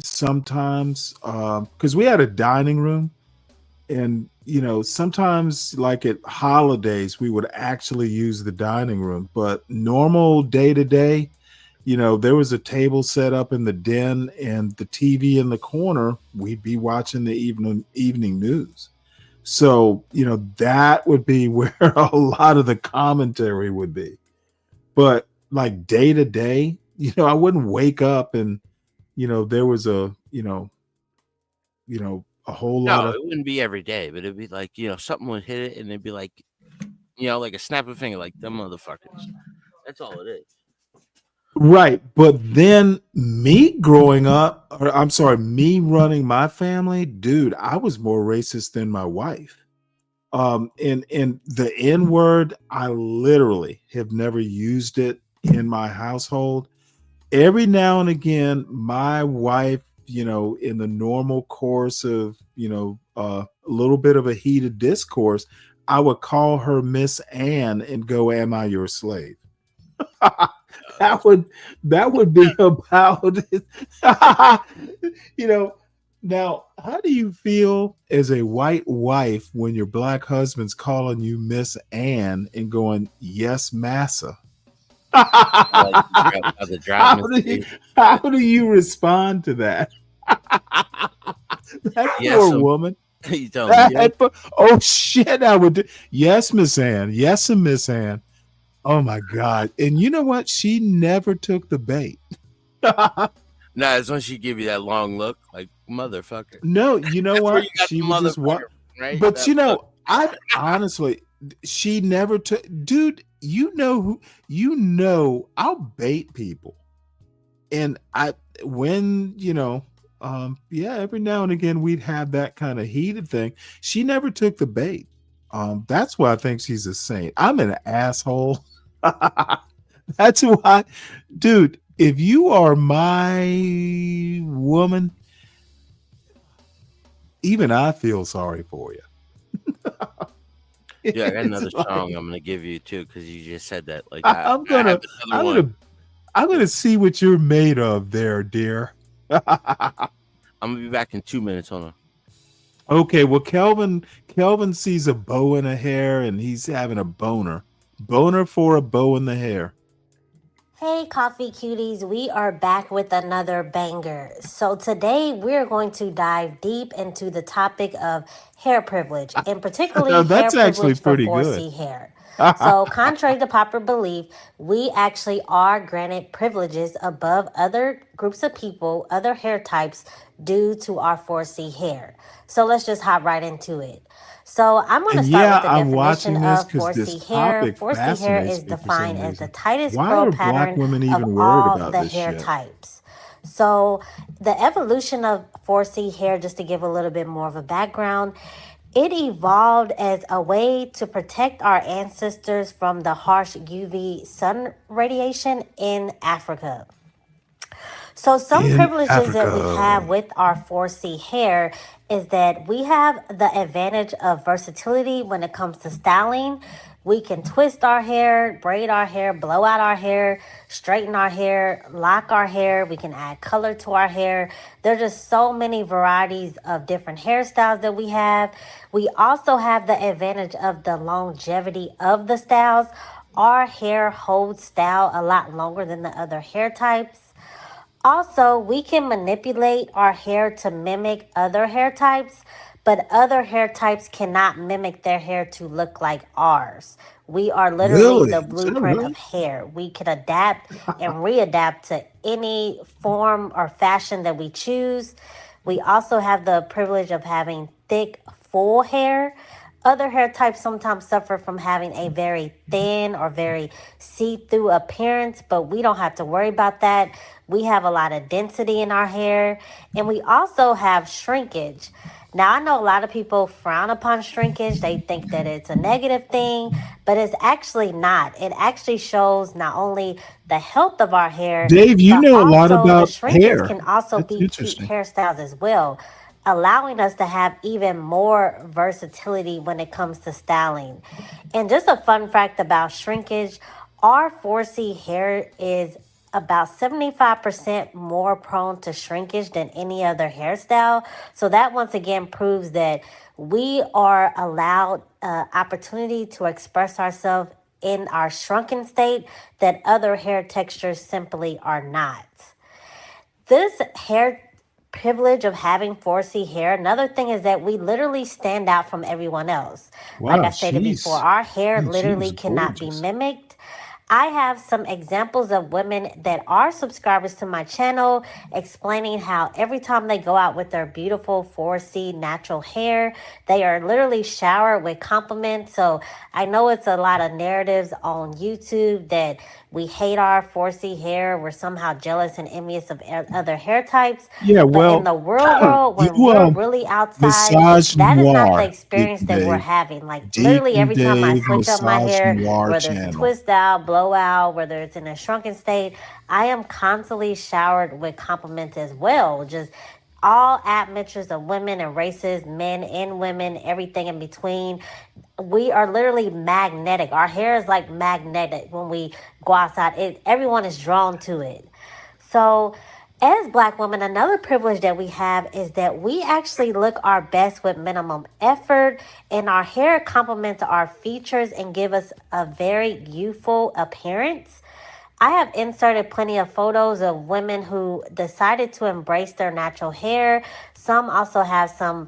sometimes because we had a dining room, and sometimes like at holidays we would actually use the dining room, but normal day to day, there was a table set up in the den and the TV in the corner. We'd be watching the evening news. So, that would be where a lot of the commentary would be. But like day to day, I wouldn't wake up and, there was a whole lot of. It wouldn't be every day, but it'd be like, something would hit it and it'd be like, like a snap of a finger, like them motherfuckers. That's all it is. Right. But then me growing up, or I'm sorry, me running my family, dude, I was more racist than my wife. And the N-word, I literally have never used it in my household. Every now and again, my wife, in the normal course of, a little bit of a heated discourse, I would call her Miss Ann and go, "Am I your slave?" That would be about it. Now, how do you feel as a white wife when your black husband's calling you Miss Ann and going, "Yes, massa"? How do you respond to that? That poor woman. Oh shit! I would do. Yes, Miss Ann. Yes, Miss Ann. Oh my God. And you know what? She never took the bait. Nah, it's when she give you that long look, like, motherfucker. No, you know what? She would just what? Right? But I honestly, she never took. Dude, I'll bait people, and every now and again we'd have that kind of heated thing. She never took the bait. That's why I think she's a saint. I'm an asshole. That's why, dude, if you are my woman, even I feel sorry for you. Yeah, I got another song I'm gonna give you too, because you just said that. Like, I'm gonna see what you're made of there, dear. I'm gonna be back in 2 minutes. Hold on. Okay, well, Kelvin sees a bow in a hair and he's having a boner for a bow in the hair. Hey, coffee cuties, we are back with another banger. So today we're going to dive deep into the topic of hair privilege, and particularly that's hair actually privilege pretty for good. 4C hair. So, contrary to popular belief, we actually are granted privileges above other groups of people, other hair types, due to our 4C hair. So, let's just hop right into it. So, I'm going to And start yeah, with the I'm definition watching this of because this 4C hair. topic 4C hair fascinates is me for some defined as the reason. tightest Why curl are black pattern women of even worried all about the this hair shit? types. So, the evolution of 4C hair, just to give a little bit more of a background, it evolved as a way to protect our ancestors from the harsh UV sun radiation in Africa. So some In privileges that we Africa. have with our 4C hair is that we have the advantage of versatility when it comes to styling. We can twist our hair, braid our hair, blow out our hair, straighten our hair, lock our hair. We can add color to our hair. There are just so many varieties of different hairstyles that we have. We also have the advantage of the longevity of the styles. Our hair holds style a lot longer than the other hair types. Also, we can manipulate our hair to mimic other hair types, but other hair types cannot mimic their hair to look like ours. We are literally Really? the Is that blueprint really? of hair. We can adapt and readapt to any form or fashion that we choose. We also have the privilege of having thick, full hair. Other hair types sometimes suffer from having a very thin or very see-through appearance, but we don't have to worry about that. We have a lot of density in our hair, and we also have shrinkage. Now, I know a lot of people frown upon shrinkage. They think that it's a negative thing, but it's actually not. It actually shows not only the health of our hair, Dave, you but know a lot also the about shrinkage hair. can also That's be cute interesting. hairstyles as well, allowing us to have even more versatility when it comes to styling. And just a fun fact about shrinkage, our 4C hair is about 75% more prone to shrinkage than any other hairstyle. So that once again proves that we are allowed opportunity to express ourselves in our shrunken state that other hair textures simply are not. This hair privilege of having 4C hair, another thing is that we literally stand out from everyone else. Like I Wow, stated before, she's our hair man, she literally was cannot be gorgeous. mimicked. I have some examples of women that are subscribers to my channel explaining how every time they go out with their beautiful 4C natural hair, they are literally showered with compliments. So I know it's a lot of narratives on YouTube that we hate our 4C hair. We're somehow jealous and envious of other hair types. Yeah, But in well, the real world, when you we're really outside, Visage that is not the Noir, experience that we're Dave. having. Like Deep literally and every time I Dave switch up my Visage hair, Noir whether it's a channel. twist out, blow out, whether it's in a shrunken state, I am constantly showered with compliments as well. Just all admixtures of women and races, men and women, everything in between. We are literally magnetic. Our hair is like magnetic when we go outside. Everyone is drawn to it. So, as Black women, another privilege that we have is that we actually look our best with minimum effort, and our hair complements our features and give us a very youthful appearance. I have inserted plenty of photos of women who decided to embrace their natural hair. Some also have some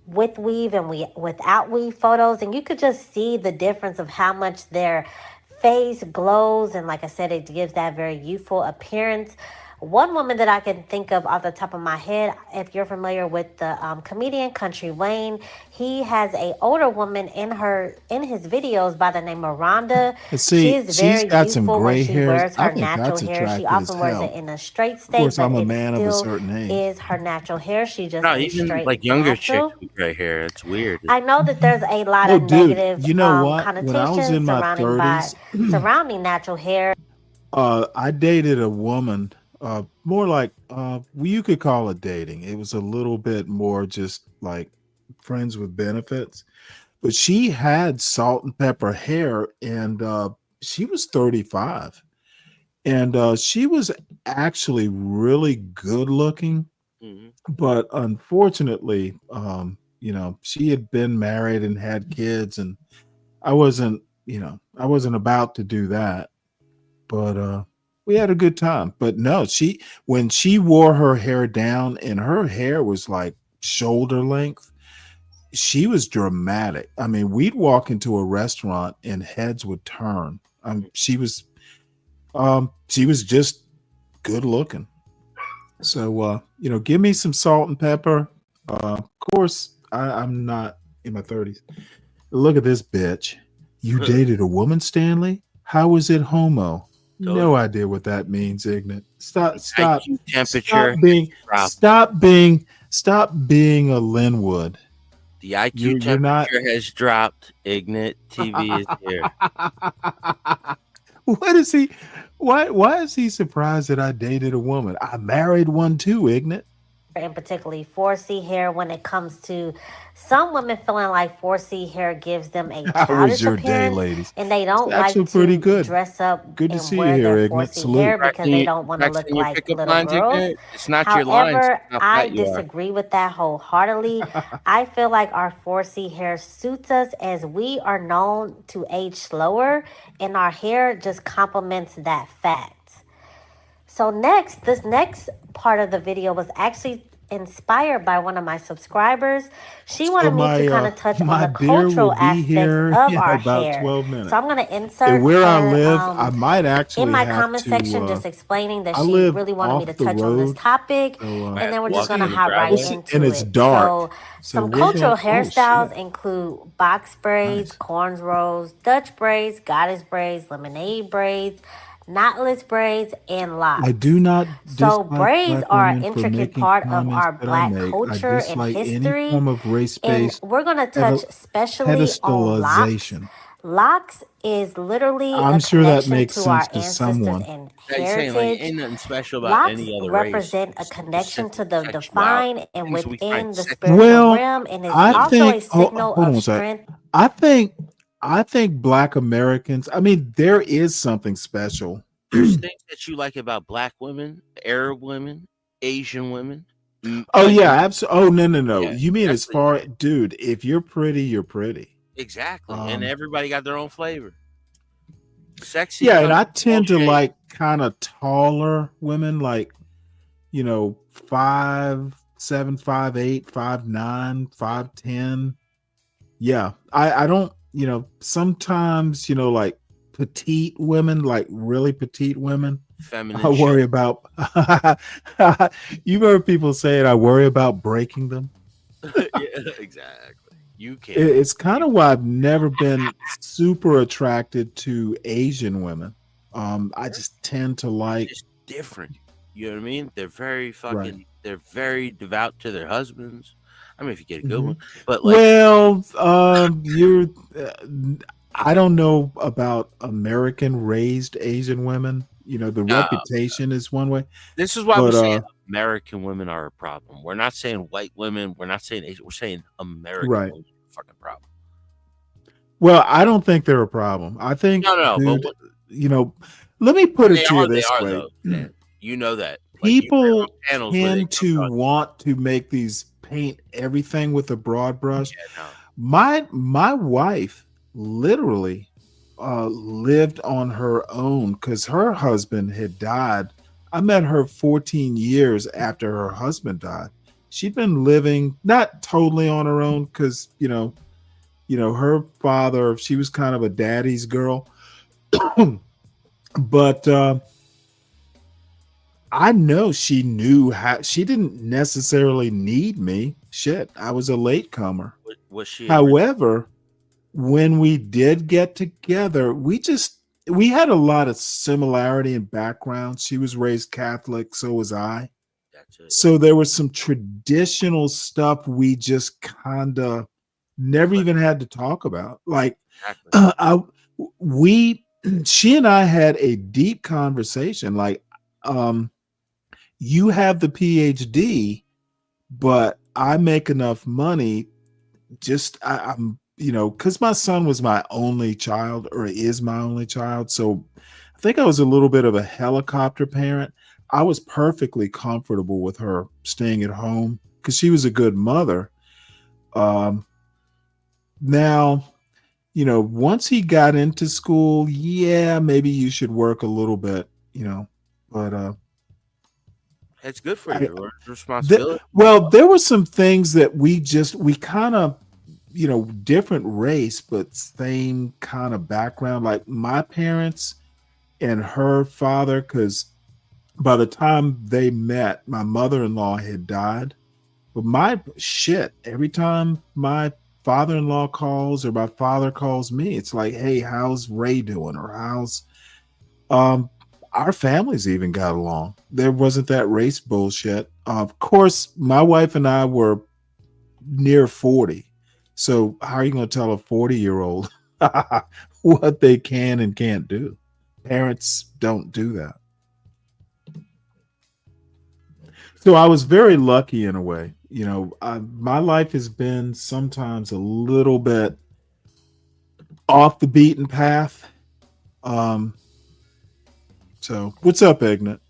with weave and without weave photos, and you could just see the difference of how much their face glows, and like I said, it gives that very youthful appearance. One woman that I can think of off the top of my head, if you're familiar with the comedian Country Wayne, he has a older woman in his videos by the name of Rhonda. And She see, is she's very got some youthful when gray she hairs. wears I her think natural that's hair. She attractive as often wears it hell. in a straight Of state, course, but I'm a it man of a still certain age. is her natural hair. She just No, a even straight like younger chicks natural. with gray hair. It's weird. I know that there's a lot Oh, of dude, negative you know what? When I was connotations in my surrounding natural hair. I dated a woman, more like you could call it dating. It was a little bit more just like friends with benefits, but she had salt and pepper hair, and she was 35, and she was actually really good looking, Mhm. but unfortunately, she had been married and had kids, and I wasn't about to do that. But we had a good time. But no, when she wore her hair down and her hair was like shoulder length, she was dramatic. I mean, we'd walk into a restaurant and heads would turn. She was just good looking. So, give me some salt and pepper. Of course, I'm not in my 30s. Look at this bitch. You dated a woman, Stanley? How was it homo? No idea what that means, Ignat. Stop being a Linwood. The IQ temperature has dropped. Ignat TV is here. What is he? Why is he surprised that I dated a woman? I married one too, Ignat. And particularly 4C hair when it comes to some women feeling like 4C hair gives them a childish appearance, ladies? And they don't It's like actually to pretty good. dress up Good to and see you wear here, their Ignat. 4C Salute. hair because they don't want to look like little girls. It's not your lines. However, it's how I fat you are. disagree with that wholeheartedly. I feel like our 4C hair suits us as we are known to age slower, and our hair just complements that fact. So this next part of the video was actually inspired by one of my subscribers. She wanted me to kind of touch on the cultural aspects of our hair. 12 minutes. So I'm going to insert And where I her, live, I might actually in my have comment to, section just explaining that I she live really wanted me off to the touch on this road, topic, so, and then we're just going to walking hop right driveway. into and it's it. dark. So So some we're cultural going- oh, hairstyles include box braids, cornrows, Dutch braids, goddess braids, lemonade braids, knotless braids, and locks. I do not. So dislike braids black are an women for intricate making part of comments our that I Black make. culture I and dislike history, any form of and race-based we're going to touch especially on locks. pedestalization. Locks is literally I'm a sure that connection makes to sense our to ancestors someone. and Yeah, you're saying like heritage. ain't nothing special about Locks any other race. represent a connection to the Sexuality, divine and things we within find the sexy. spiritual Well, realm, and is I also a think. signal Hold on of a sec. strength. I think Black Americans. I mean, there is something special. There's things that you like about Black women, Arab women, Asian women. Oh yeah, absolutely. Oh no. Yeah, You mean as far, dude? If you're pretty, you're pretty. Exactly, and everybody got their own flavor. Sexy. Yeah, and I comes in tend to all shapes. like kind of taller women, like 5'7", 5'8", 5'9", 5'10". Yeah, I don't. Sometimes like petite women, like really petite women. Feminine I worry about. You've heard people say it. I worry about breaking them. Yeah, exactly. You can. It's kind of why I've never been super attracted to Asian women. I just tend to like different. You know what I mean? They're very fucking. They're very devout to their husbands. I mean, if you get a good one, but like, you're. I don't know about American-raised Asian women. The reputation is one way. this is why we're saying American women are a problem. We're not saying white women. We're not saying Asian. We're saying American Right. women are a fucking problem. Well, I don't think they're a problem. I think, No, but dude, let me put it They to are, you they this are, way. though, Dan. You know that. Like, you hear People on channels where they tend to want to make these paint everything with a broad brush. My wife literally lived on her own because her husband had died. I met her 14 years after her husband died. She'd been living not totally on her own because her father, she was kind of a daddy's girl. But I know she knew how. She didn't necessarily need me. Shit, I was a latecomer. Was she? However, when we did get together, we had a lot of similarity in background. She was raised Catholic, so was I. So there was some traditional stuff we just kind of never even had to talk about. Like, she and I had a deep conversation. Like, you have the PhD, but I make enough money. I'm because my son was my only child, or is my only child. So I think I was a little bit of a helicopter parent. I was perfectly comfortable with her staying at home because she was a good mother. Now, once he got into school, yeah, maybe you should work a little bit, but It's good for you. Responsibility. well, there were some things that we kind of different race, but same kind of background. Like my parents and her father, because by the time they met, my mother-in-law had died. But every time my father-in-law calls or my father calls me, it's like, hey, how's Ray doing? Or how's our families even got along. There wasn't that race bullshit. Of course, my wife and I were near 40. So how are you going to tell a 40-year-old what they can and can't do? Parents don't do that. So I was very lucky in a way. My life has been sometimes a little bit off the beaten path. So what's up, Ignat?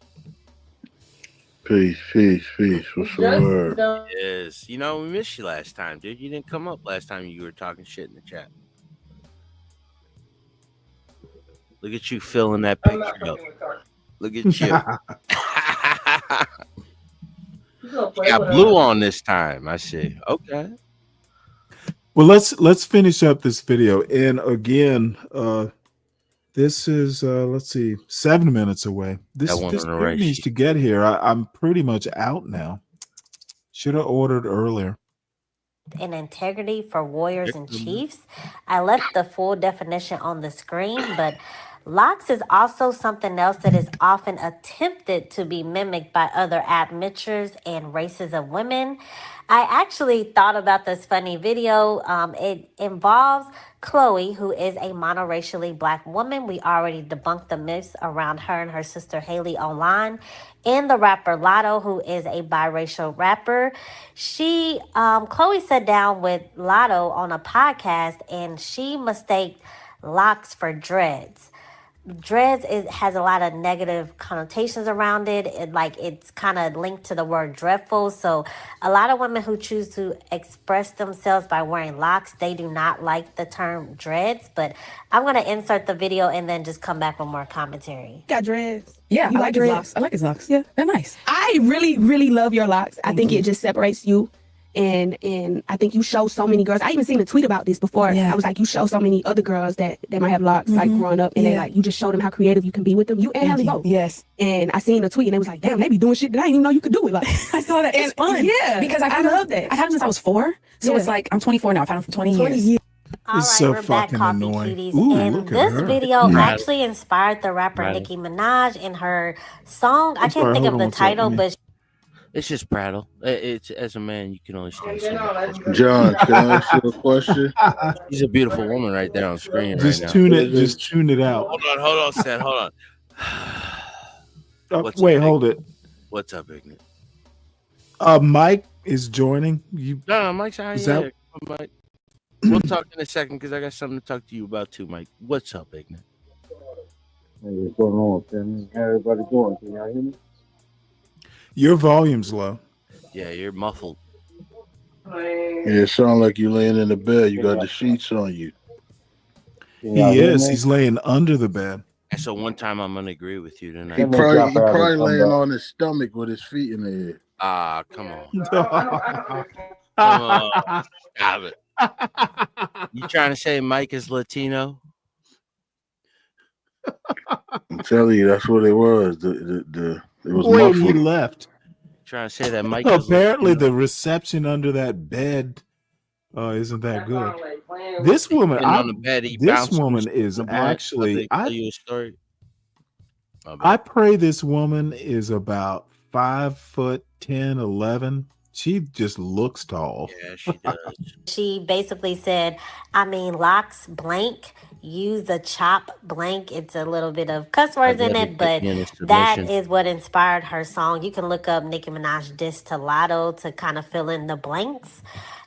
Peace. What's the word? Yes. We missed you last time, dude. You didn't come up last time you were talking shit in the chat. Look at you filling that picture up. Look at you. You got blue on this time, I see. Okay. Well, let's finish up this video. And again, this is let's see, 7 minutes away. This needs to get here. I'm pretty much out now. Should have ordered earlier. And integrity for warriors and chiefs. I left the full definition on the screen, but locks is also something else that is often attempted to be mimicked by other admixtures and races of women. I actually thought about this funny video. It involves Chloe, who is a monoracially black woman. We already debunked the myths around her and her sister Haley online. And the rapper Latto, who is a biracial rapper. Chloe sat down with Latto on a podcast and she mistaked locks for dreads. Dreads has a lot of negative connotations around it. It's kind of linked to the word dreadful. So a lot of women who choose to express themselves by wearing locks, they do not like the term dreads. But I'm going to insert the video and then just come back with more commentary. Got dreads. Yeah, I like his locks. I like his locks. Yeah, they're nice. I really, really love your locks. I think it just separates you. And I think you show so many girls. I even seen a tweet about this before. Yeah. I was like, you show so many other girls that might have locks like growing up, and you just show them how creative you can be with them. You and Haley both. Yes. And I seen a tweet and it was like, damn, they be doing shit that I didn't even know you could do it. Like I saw that. It's fun. Yeah, because I love that. I've had them since I was 4. So it's like I'm 24 now. I've had them for 20 years. All right, so we're back, fucking Coffee annoying. Cuties. Ooh, And look at this her. video Right. actually inspired the rapper Right. Nicki Minaj in her song. I I'm can't sorry, think hold of on the one second, title, man. but It's just prattle. It's as a man, you can only stand. John, can I ask you a question? She's a beautiful woman right there on screen Just right now. tune it out. Hold on, Seth. Hold on. Wait, hold it. What's up, Ignat? Mike is joining. No, Mike's out Is here. that- Come on, Mike. We'll talk in a second because I got something to talk to you about too, Mike. What's up, Ignat? Hey, what's going on, Tim? How everybody doing? Can y'all hear me? Your volume's low. Yeah, you're muffled. Yeah, it sounds like you laying in the bed. You got the sheets on you. Can y'all He hear is. me? He's laying under the bed. And so one time I'm gonna agree with you tonight. He probably laying on his stomach with his feet in the air. Ah, come on. Come on. Stop it. You trying to say Mike is Latino? I'm telling you, that's what it was. It was Wait, he muffled. left. Trying to say that Mike is Apparently, the reception under that bed isn't that good. This woman, Sitting on the bed, he this bounced woman from is the blood. actually. Tell you a story. I pray this woman is about 5'10", 11. She just looks tall. Yeah, she does. she basically said, locks blank, use a chop blank. It's a little bit of cuss words in it, but that is what inspired her song. You can look up Nicki Minaj diss to Latto to kind of fill in the blanks.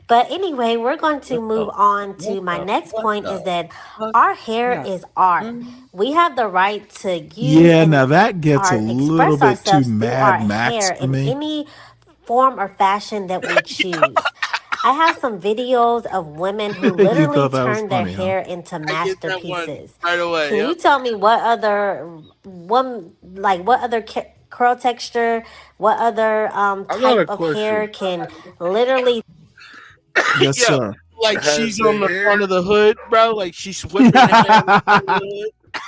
But anyway, we're going to move on to my next point is that our hair is art. We have the right to use Yeah, now that gets a express little bit too ourselves through our Mad Max hair for in me. any form or fashion that we choose. I have some videos of women who You literally thought that was turn their funny, huh? hair into masterpieces. Right away. Can you tell me what other curl texture, what other got a type of question. hair can literally Yes, sir. like has she's the on the hair- front of the hood, bro. Like she's whipping her hand in the hood.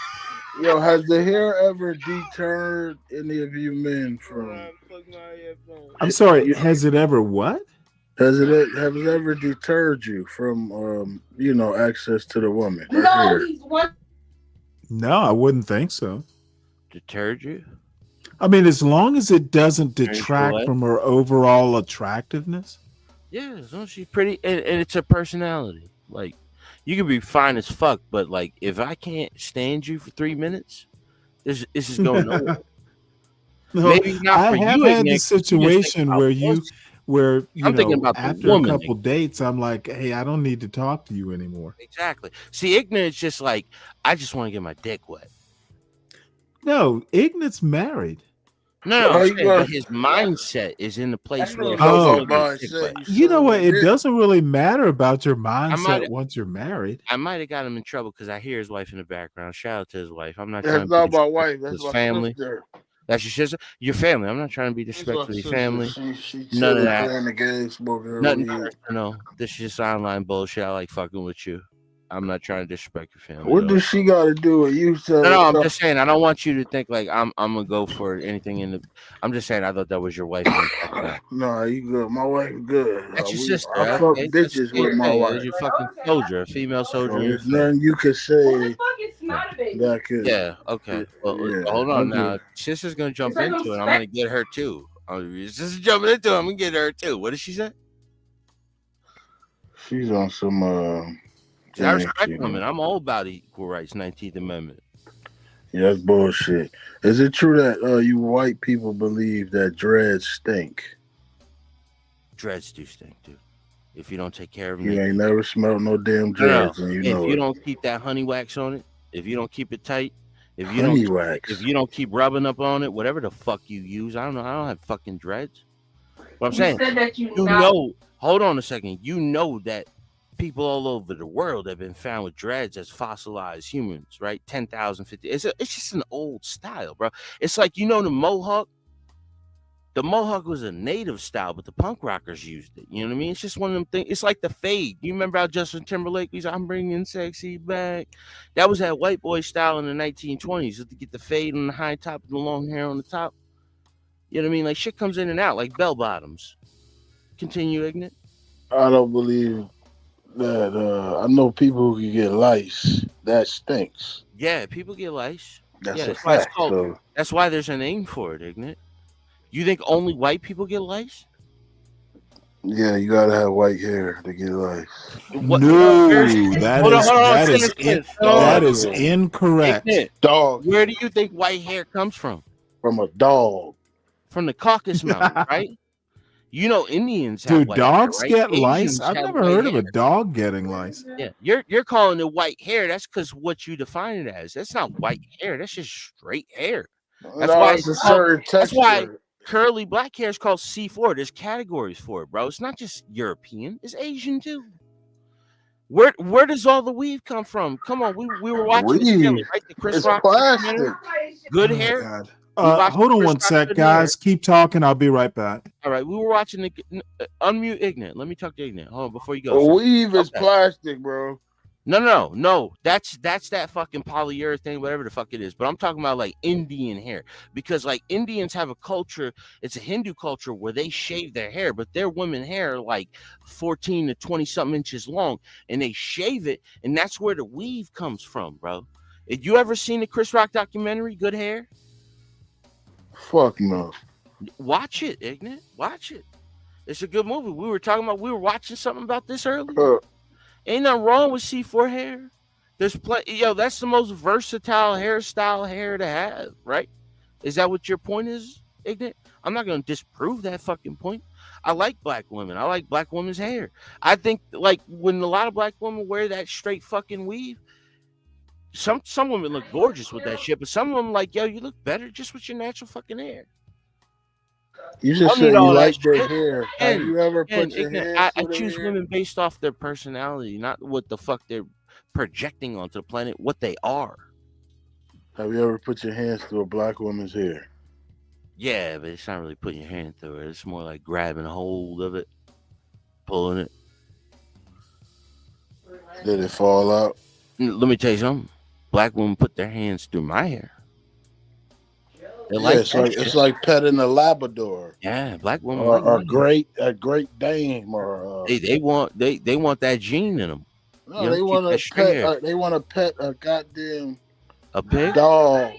Yo, has the hair ever deterred any of you men from? I'm sorry. Has it ever what? Has it ever deterred you from, access to the woman? Her hair? No, I wouldn't think so. Deterred you? I mean, as long as it doesn't Turns you detract away? from her overall attractiveness. Yeah, as long as she's pretty, and it's her personality. Like, you can be fine as fuck, but like, if I can't stand you for 3 minutes, this is going nowhere. No, Maybe not I for have you, had Ignace, the you just think situation about where I'm thinking about the after woman, a couple dates, I'm like, hey, I don't need to talk to you anymore. Exactly. See, ignorance just like, I just want to get my dick wet. No, Ignat's married. No, How I'm you saying, gonna- but his mindset is in the place where Oh, dick wet. you know what? It doesn't really matter about your might- mindset once you're married. I might have got him in trouble because I hear his wife in the background. Shout out to his wife. I'm not That's trying to not be my disrespectful wife. to That's his my family. sister. That's your sister. Your family. I'm not trying to be That's disrespectful my to your sister. family. She None of chilling, that. playing the game, smoking her Nothing weed. personal. This is just online bullshit. I like fucking with you. I'm not trying to disrespect your family. What though. does she got to do with you? No, I'm just saying. I don't want you to think like I'm gonna go for anything in the. I'm just saying. I thought that was your wife. Nah, you good. My wife good. That's your We- sister. I fuck Okay? That's bitches your- with my hey, wife. There's your fucking soldier, a female soldier. So in your there's nothing you can say that could. Yeah. Okay. Well, Yeah, hold on I'm now. good. Sister's gonna jump into it. I'm gonna get her too. Sister's jumping into it. I'm gonna get her too. What did she say? She's on some. I respect women. I'm all about equal rights. 19th Amendment. Yeah, that's bullshit. Is it true that you white people believe that dreads stink? Dreads do stink, dude. If you don't take care of them, You ain't never smelled no damn No, dreads, and you if know you it. don't keep that honey wax on it, if you don't keep it tight, if you Honey don't wax. if you don't keep rubbing up on it, whatever the fuck you use, I don't know. I don't have fucking dreads. What I'm You saying, said that you you not- know. Hold on a second. You know that people all over the world have been found with dreads as fossilized humans, right? 10,000, 50. It's just an old style, bro. It's like, you know, the Mohawk. The Mohawk was a native style, but the punk rockers used it. You know what I mean? It's just one of them things. It's like the fade. You remember how Justin Timberlake was, I'm bringing sexy back? That was that white boy style in the 1920s, just to get the fade on the high top and the long hair on the top. You know what I mean? Like shit comes in and out, like bell bottoms. Continue, Ignorant. I don't believe that. I know people who can get lice. That stinks. Yeah, people get lice. That's yeah, a that's why it's fact, called. so- That's why there's a name for it, Ignorant. You think only white people get lice? Yeah, you gotta have white hair to get lice. What- No, where's- that hold on, is hold on, that is finish in- this. Hold on. that is incorrect. Ignorant. Dog. Where do you think white hair comes from? From a dog. From the Caucasus Mountain, right? You know, Indians have Dude, white dogs hair, right? get lice? Asians I've have never white heard of hair. a dog getting lice. Yeah, you're calling it white hair. That's because what you define it as. That's not white hair. That's just straight hair. That's No, why it's a certain that's why texture. curly black hair is called C4. There's categories for it, bro. It's not just European. It's Asian too. Where does all the weave come from? Come on, we were watching this Weave. together, right? The Chris It's Rock plastic. documentary. Good Oh, hair. God. We watched Hold the on Chris one Rock sec, Good Hair. guys. Keep talking. I'll be right back. All right, we were watching the unmute Ignorant. Let me talk to Ignorant. Hold on before you A go. weave is Okay. plastic, bro. No. That's that fucking polyurethane, whatever the fuck it is. But I'm talking about like Indian hair, because like Indians have a culture. It's a Hindu culture where they shave their hair, but their women hair are like 14 to 20 something inches long, and they shave it, and that's where the weave comes from, bro. Have you ever seen the Chris Rock documentary, Good Hair? Fuck no. Watch it, Ignorant. Watch it. It's a good movie. We were watching something about this earlier. Ain't nothing wrong with C4 hair. There's plenty. Yo, that's the most versatile hairstyle hair to have, right? Is that what your point is, Ignorant? I'm not going to disprove that fucking point. I like black women. I like black women's hair. I think like when a lot of black women wear that straight fucking weave, some women look gorgeous with that shit, but some of them like, yo, you look better just with your natural fucking hair. You just I said need you all that like their shit. hair. Have you ever put your Ignorant, hands I through their choose hair? women based off their personality, not what the fuck they're projecting onto the planet, what they are. Have you ever put your hands through a black woman's hair? Yeah, but it's not really putting your hand through it. It's more like grabbing a hold of it, pulling it. Did it fall out? Let me tell you something. Black women put their hands through my hair. They Yeah, like it's that like shit. it's like petting a Labrador. Yeah, black women Or like that. a Great Dane, or They want that gene in them. no, You know, they keep want that to straight pet. hair. They want to pet a goddamn A pig, dog.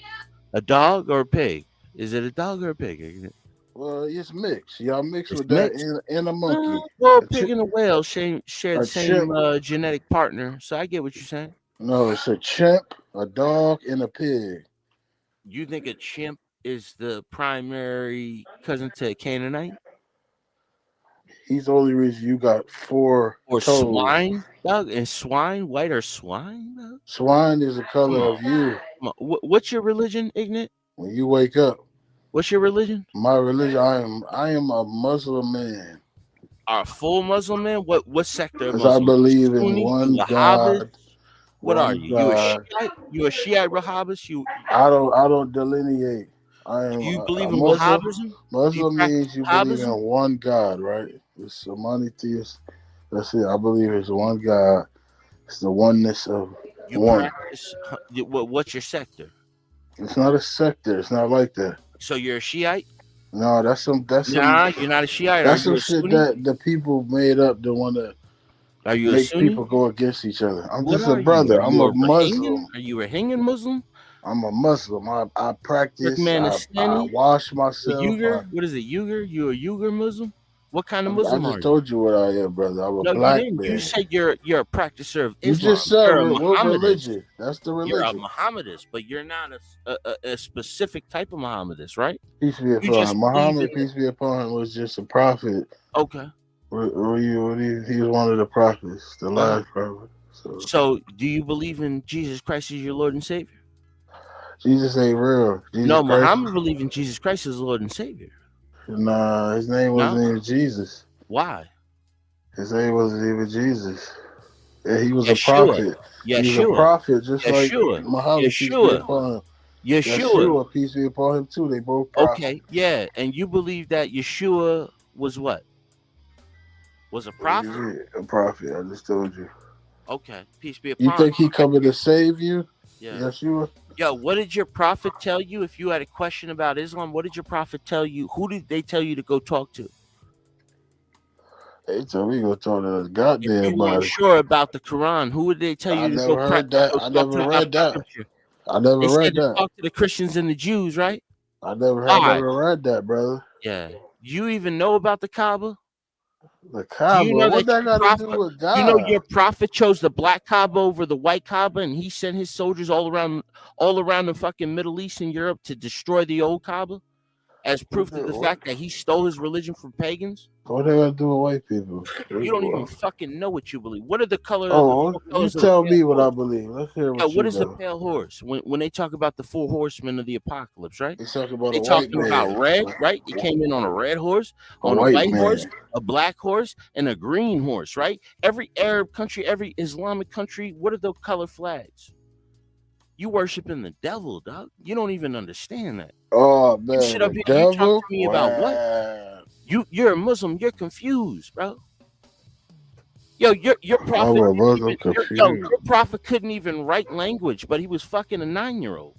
a dog, or a pig? Is it a dog or a pig? Well, it's mixed. Y'all mix It's with mixed. that and a monkey. Well, a A pig chip, and a whale share a the chip. same genetic partner, so I get what you're saying. No, it's a chimp, a dog, and a pig. You think a chimp is the primary cousin to a Canaanite? He's the only reason you got 4 Or toes. swine, dog? And swine, white or swine, dog? Swine is the color Come on. of you. Come on. What's your religion, Ignat? When you wake up. What's your religion? My religion, I am a Muslim man. Are full Muslim man? What sector of Because I Muslim? believe in Sunni? one Wahhabis? God. What one are you? God. You a Shiite Wahhabis? I don't delineate. I am You believe a in Muslim. Wahhabism? Muslim means you believe in Wahhabism? one God, right? It's a monotheist. That's it. I believe it's one God. It's the oneness of You one. practice what's your sector? It's not a sector. It's not like that. So you're a Shiite? No, that's some. Nah, you're not a Shiite. That's Are you some a shit Sunni? that the people made up to want to Are you a make Sunni? people go against each other. I'm What just a are you? brother. Are I'm you a Muslim. Rohingyan? Are you a Rohingyan Muslim? I'm a Muslim. I practice. I Turkmenistani? wash A myself. Uyghur? What is it? Uyghur? You a Uyghur Muslim? What kind of I Muslim are just you? told you what I am, brother. I'm a No, you black didn't. man. You said you're a practicer of You Islam. just said You're a what Mohammedan. religion? That's the You're a religion. Mohammedanist, but you're not a specific type of Mohammedanist, right? Peace be You upon just him. believe Muhammad, in peace be upon him, was just a prophet. okay. He was one of the prophets, the last prophet. So, do you believe in Jesus Christ as your Lord and Savior? Jesus ain't real. Jesus No, Christ. Muhammad believed in Jesus Christ as Lord and Savior. Nah, his name wasn't even Jesus. Why? His name wasn't even Jesus. Yeah, he was Yeshua. a prophet. He was a Yeshua. prophet, just like Yeshua. Muhammad, peace be Yeshua. upon him. Yeshua. Yeshua, peace be upon him too. They both prophets. Okay, yeah, and you believe that Yeshua was what? Was a prophet? A prophet. I just told you. Okay, peace be upon You think him. he coming to save you? Yeah. Yeshua? Yo, what did your prophet tell you? If you had a question about Islam, what did your prophet tell you? Who did they tell you to go talk to? They told me to go talk to the If goddamn you weren't body. sure about the Quran, who would they tell you I to never go heard that. go I talk never to read about that. scripture? I never They said read to that. talk to the Christians and the Jews, right? I never All right. never read that, brother. Yeah. You even know about the Kaaba? The Do Kaaba. you know What that that your got to do prophet, with God? you know your prophet chose the black Kaaba over the white Kaaba, and he sent his soldiers all around the fucking Middle East and Europe to destroy the old Kaaba as proof to the fact that he stole his religion from pagans? What they got to do with white people? You don't even fucking know what you believe. What are the color Oh, of the four you colors of tell the me pale what I horse? believe. Let's hear Yeah, what what you is the know. pale horse? When they talk about the four horsemen of the apocalypse, right? They talking about They a white talking about man. red, right? He came in on a red horse, A on a white white horse, man. a black horse, and a green horse, right? Every Arab country, every Islamic country, what are the color flags? You worshiping the devil, dog. You don't even understand that. Oh You man, sit up the here, you talk devil. to me about what? You're a Muslim, you're confused, bro. Yo, your prophet, I'm a Muslim your prophet couldn't even write language, but he was fucking a 9-year-old.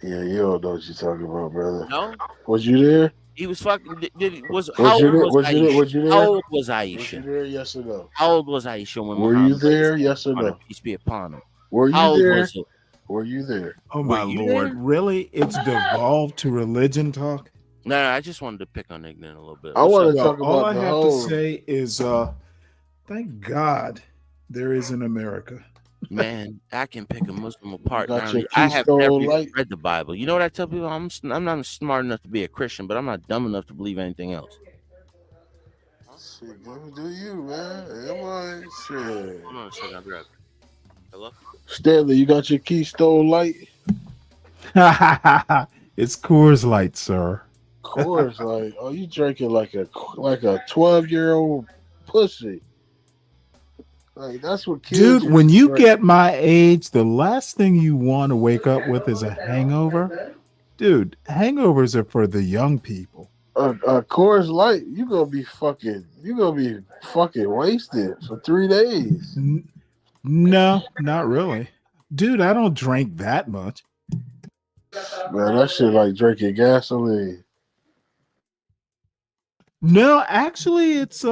Yeah, you don't know what you're talking about, brother. No, Was you there? he was fucking. Was How you old there? was Was you there? Aisha? Was you there? How old was Was you Aisha? there? Yes or no? How old was Aisha when Were you Muhammad there? Yes or upon her, no? peace be upon him? Were How you old there? was it? Were you there? Oh Were my you lord! there? Really? It's devolved to religion talk. No, I just wanted to pick on Ignan a little bit. I What's want up? to talk All about I the have whole. to say is, thank God there is an America. Man, I can pick a Muslim apart. got Now, your I have Keystone never Light. read the Bible. You know what I tell people? I'm not smart enough to be a Christian, but I'm not dumb enough to believe anything else. Shit, do you, man? Come on, shit. Hold on a second, I'll be right back. Hello? Stanley, you got your Keystone Light? It's Coors Light, sir. Course, like, oh, you drinking like a 12-year-old pussy. Like that's what kids. Dude, when you drink. get my age, the last thing you want to wake up with is a hangover. Dude, hangovers are for the young people. Coors Light, you gonna be fucking wasted for 3 days. No, not really, dude. I don't drink that much. Man, that shit like drinking gasoline. No, actually, it's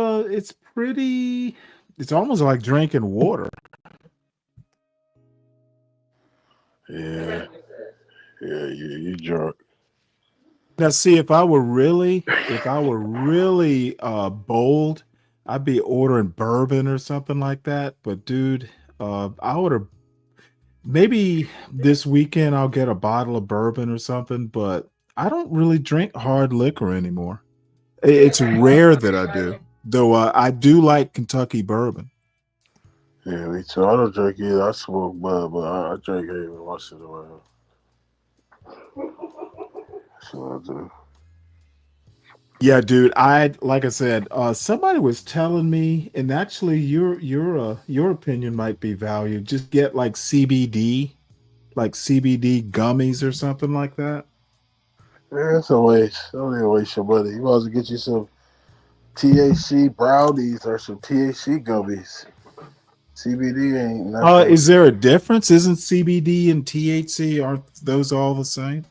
pretty. It's almost like drinking water. Yeah, you drunk. Now, see, if I were really bold, I'd be ordering bourbon or something like that. But dude, I would have maybe this weekend I'll get a bottle of bourbon or something. But I don't really drink hard liquor anymore. It's rare that I do, though. I do like Kentucky bourbon. Yeah, me too. I don't drink either. I smoke bud, but I drink it every once in a while. That's what I do. Yeah, dude. Like I said, somebody was telling me, and actually, your opinion might be valued. Just get like CBD gummies or something like that. Yeah, it's a waste. Don't even waste your money. You might as well get you some THC brownies or some THC gummies. CBD ain't nothing. Is there a difference? Isn't CBD and THC, aren't those all the same?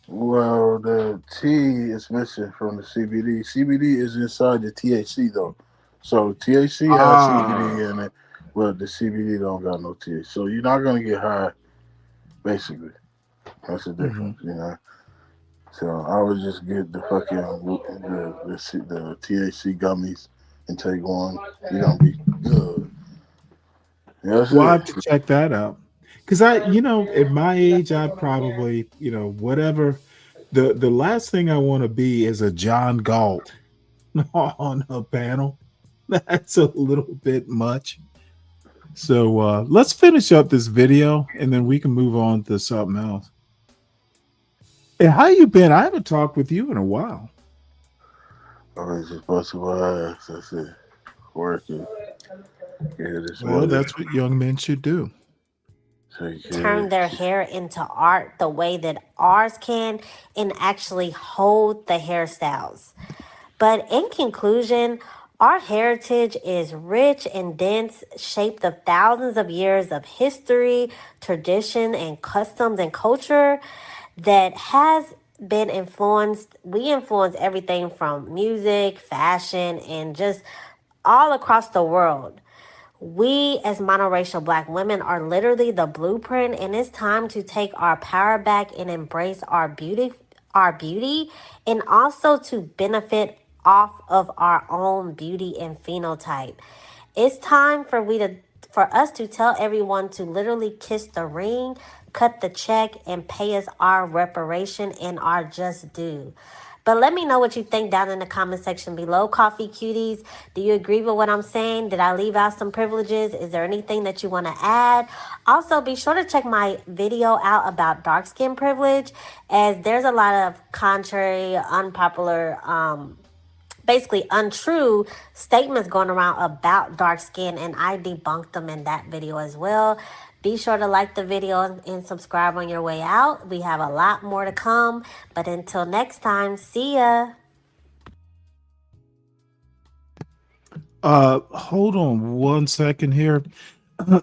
Well, the T is missing from the CBD. CBD is inside the THC though. So THC has CBD in it, but the CBD don't got no THC. So you're not gonna get high, basically. That's the difference, you know. So I would just get the fucking the THC gummies and take one. You're gonna be good. Well, I have to check that out. Because at my age, I probably, whatever. The last thing I want to be is a John Galt on a panel. That's a little bit much. So let's finish up this video and then we can move on to something else. Hey, how you been? I haven't talked with you in a while. I was just busting my ass. That's it. Working. Well, that's what young men should do. Turn their hair into art the way that ours can and actually hold the hairstyles. But in conclusion, our heritage is rich and dense, shaped of thousands of years of history, tradition, and customs and culture that has been influenced. We influence everything from music, fashion, and just all across the world. We as monoracial Black women are literally the blueprint, and it's time to take our power back and embrace our beauty, and also to benefit off of our own beauty and phenotype. It's time for us to tell everyone to literally kiss the ring, cut the check, and pay us our reparation and our just due. But let me know what you think down in the comment section below, Coffee Cuties. Do you agree with what I'm saying? Did I leave out some privileges? Is there anything that you want to add? Also, be sure to check my video out about dark skin privilege, as there's a lot of contrary, unpopular, basically untrue statements going around about dark skin, and I debunked them in that video as well. Be sure to like the video and subscribe on your way out. We have a lot more to come. But until next time, see ya. Hold on one second here.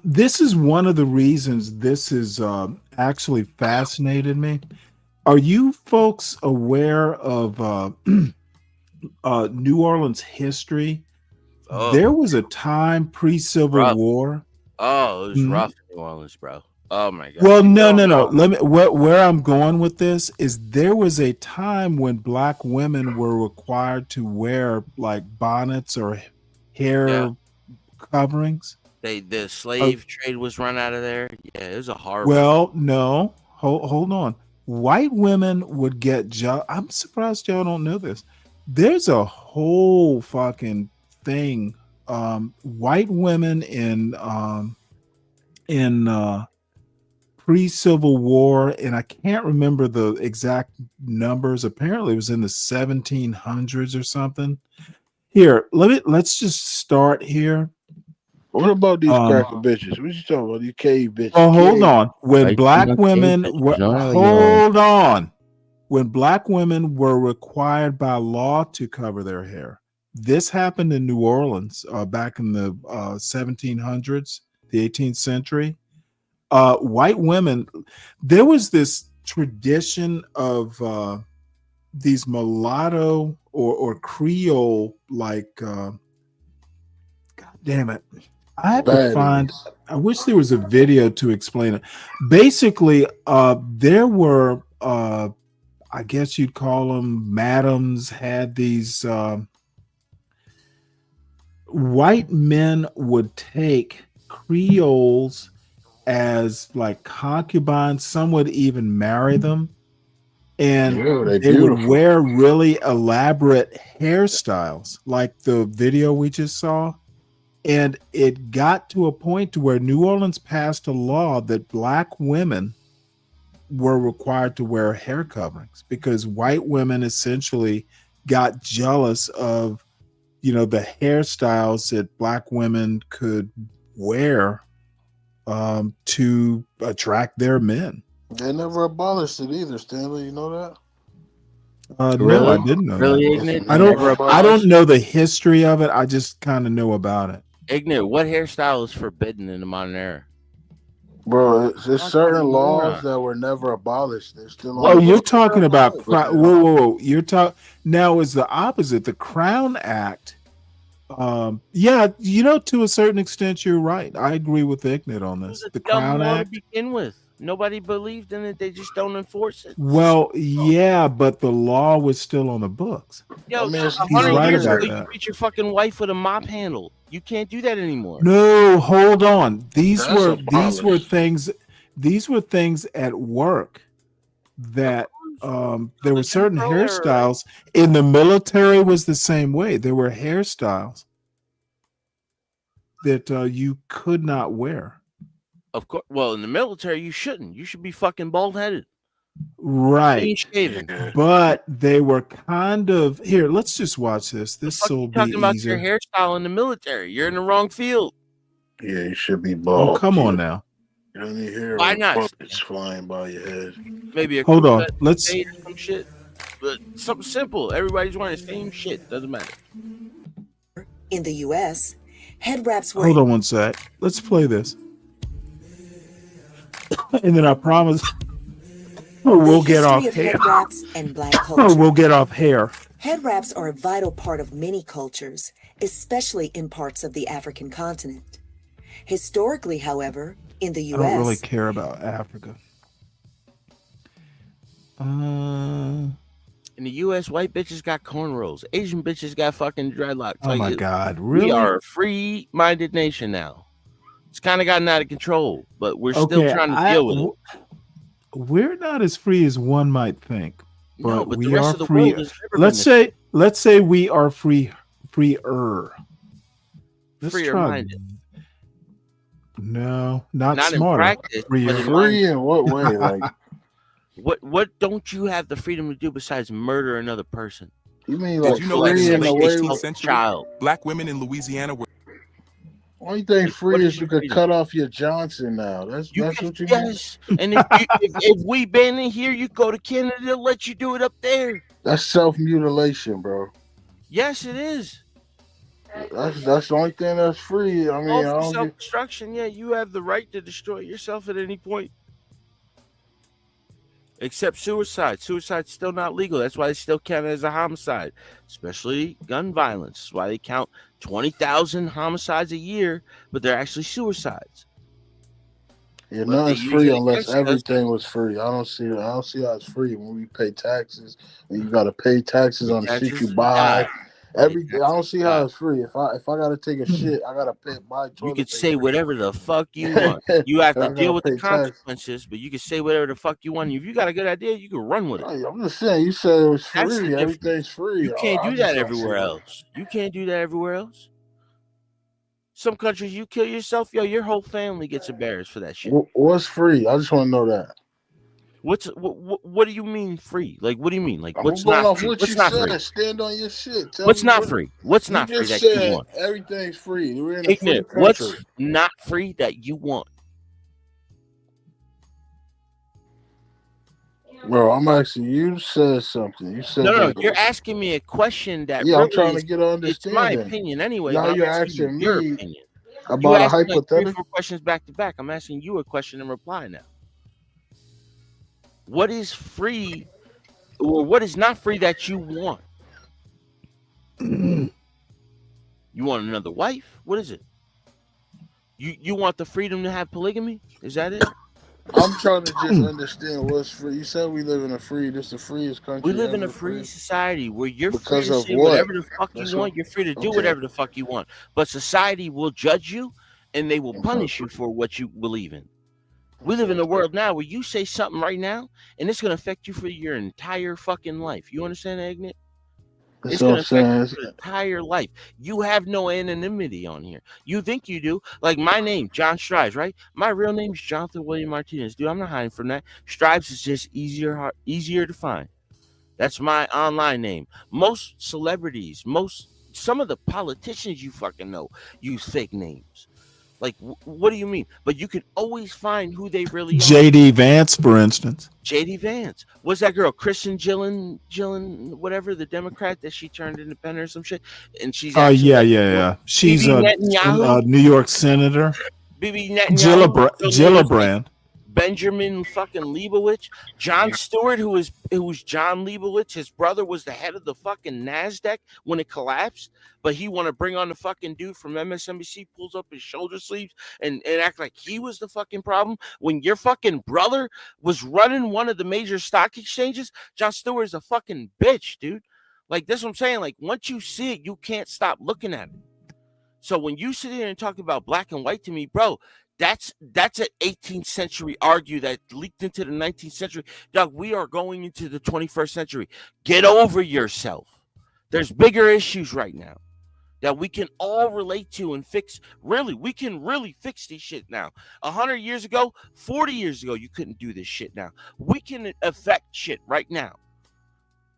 This is one of the reasons this is actually fascinated me. Are you folks aware of New Orleans history? Oh. There was a time pre-Civil War. Oh, it was rough in New Orleans, bro. Oh my god. Well, no. Let me. Where I'm going with this is there was a time when Black women were required to wear like bonnets or hair coverings. The slave trade was run out of there. Yeah, it was a horrible. Well, no. Hold on. White women would get jobs. I'm surprised y'all don't know this. There's a whole fucking thing. White women in pre-Civil War, and I can't remember the exact numbers. Apparently it was in the 1700s or something. Here, let's just start here. What about these cracker bitches? What you talking about? These cave bitches? Oh, hold on. When Black women hold on. when black women were required by law to cover their hair. This happened in New Orleans back in the 1700s, the 18th century. White women, there was this tradition of these mulatto or Creole, like, God damn it. I have to find, I wish there was a video to explain it. Basically, there were, I guess you'd call them madams, had these, white men would take Creoles as like concubines. Some would even marry them. And they would wear really elaborate hairstyles, like the video we just saw. And it got to a point to where New Orleans passed a law that black women were required to wear hair coverings because white women essentially got jealous of, you know, the hairstyles that black women could wear to attract their men. They never abolished it either, Stanley. You know that? No, I didn't know. Really, that. Ignorant? I don't know the history of it. I just kind of know about it. Ignorant, what hairstyle is forbidden in the modern era? Bro, there's certain laws that were never abolished. They're still on. Oh, you're talking about whoa. You're talking now is the opposite. The Crown Act. Yeah, you know, to a certain extent, you're right. I agree with Ignat on this. The Crown Act. To begin with, nobody believed in it. They just don't enforce it. Well, yeah, but the law was still on the books. Yo, he's 100 right years about ago, that. you beat your fucking wife with a mop handle. You can't do that anymore. No, hold on. These That's were abolished. things at work that there were certain hairstyles. In the military was the same way. There were hairstyles that you could not wear. Of course. Well, in the military, you shouldn't. You should be fucking bald headed. Right. Clean-shaven. But they were kind of here. Let's just watch this. This will be Talking about easier. your hairstyle in the military. You're in the wrong field. Yeah, you should be bald. Oh, come on now. You don't need hair. Why like not? bullets flying by your head. Maybe a Hold crew on. cut, Let's- fade or some shit. But something simple. Everybody's wearing the same shit. Doesn't matter. In the U.S., head wraps were Hold on one sec. Let's play this. And then I promise we'll get off history of hair. head wraps and black culture. We'll get off hair. Head wraps are a vital part of many cultures, especially in parts of the African continent. Historically, however, in the I U.S., don't really care about Africa. In the U.S., white bitches got cornrows. Asian bitches got fucking dreadlocks. Oh my God, really? We are a free-minded nation now. It's kind of gotten out of control, but we're still Okay, trying to deal with it. We're not as free as one might think, but, No, but the we rest are of the free. world has never Let's say we are freer. Let's Freer try. minded. No, not Not in smarter. practice, Freer. but in Free in what way? Like, What don't you have the freedom to do besides murder another person? you mean Did like you know, like, free in the late way? 18th child. Black women in Louisiana were Only thing free is you could cut off your Johnson now. That's what you mean. Yes, and if we ban it here, you go to Canada, they'll let you do it up there. That's self mutilation, bro. Yes, it is. That's the only thing that's free. I mean, I All for don't get, self-destruction. Yeah, you have the right to destroy yourself at any point. Except suicide. Suicide's still not legal. That's why they still count it as a homicide, especially gun violence. That's why they count 20,000 homicides a year, but they're actually suicides. yeah, But nothing's they free use it unless against us. everything was free. I don't see how it's free when we pay taxes. And you got to pay taxes on the shit Taxes you buy. die. Everything. I don't see how it's free. If I gotta take a shit, I gotta buy toilet You could paper. say whatever the fuck you want. You have I to gotta deal with the pay tax. consequences, but you can say whatever the fuck you want. If you got a good idea, you can run with it. I'm just saying. You said it was That's the free. difference. Everything's free. You can't I do just that don't see everywhere else. You can't do that everywhere else. Some countries, you kill yourself, yo, your whole family gets embarrassed for that shit. What's free? I just want to know that. What do you mean free? Like, what do you mean? Like, I'm what's going not off free? what What's you not said. free? Stand on your shit. Tell What's me not what- free? What's you not free just that you said want? everything's free. We're in a free Ignorant. country. What's not free that you want? Bro, I'm asking you said something. You said No, that. you're asking me a question that Yeah, really I'm trying is, to get an it's my understanding. opinion anyway. Now But I'm you're asking you asking your me opinion. about You a asked like 3 or hypothetical. 4 questions back to back. I'm asking you a question and reply now. What is free or what is not free that you want? You want another wife? What is it? You want the freedom to have polygamy? Is that it? I'm trying to just understand what's free. You said we live in a free. This the freest country. We live in ever, a free society where you're free Because to of say what? whatever the fuck That's you what- want. You're free to do okay. whatever the fuck you want. But society will judge you and they will punish you for what you believe in. We live in a world now where you say something right now and it's going to affect you for your entire fucking life. You understand that, Ignat? That's It's what going I'm to affect saying. you for your entire life. You have no anonymity on here. You think you do. Like my name, John Strives, right? My real name is Jonathan William Martinez. Dude, I'm not hiding from that. Strives is just easier to find. That's my online name. Most celebrities, some of the politicians you fucking know use fake names. Like, what do you mean? But you can always find who they really are. JD Vance, for instance. JD Vance. What's that girl? Kristen Gillen, whatever, the Democrat that she turned independent or some shit. And she's Yeah. She's Bibi a Netanyahu? New York senator. Bibi Netanyahu, Gillibrand. Benjamin fucking Leibowitz, John Stewart, who was John Leibowitz. His brother was the head of the fucking NASDAQ when it collapsed, but he want to bring on the fucking dude from MSNBC, pulls up his shoulder sleeves and act like he was the fucking problem when your fucking brother was running one of the major stock exchanges. John Stewart is a fucking bitch, dude. Like, that's what I'm saying. Like, once you see it, you can't stop looking at it. So when you sit here and talk about black and white to me, bro, that's an 18th century argue that leaked into the 19th century. Doug, we are going into the 21st century. Get over yourself. There's bigger issues right now that we can all relate to and fix. Really, we can really fix these shit now. 100 years ago, 40 years ago, you couldn't do this shit now. We can affect shit right now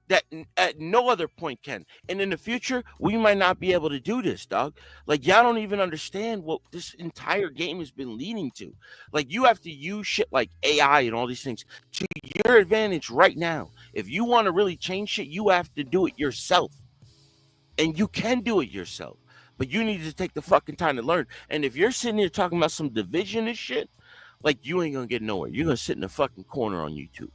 that at no other point can. And in the future, we might not be able to do this, dog. Like, y'all don't even understand what this entire game has been leading to. Like, you have to use shit like AI and all these things to your advantage right now. If you want to really change shit, you have to do it yourself. And you can do it yourself. But you need to take the fucking time to learn. And if you're sitting here talking about some division and shit, like, you ain't gonna get nowhere. You're gonna sit in the fucking corner on YouTube.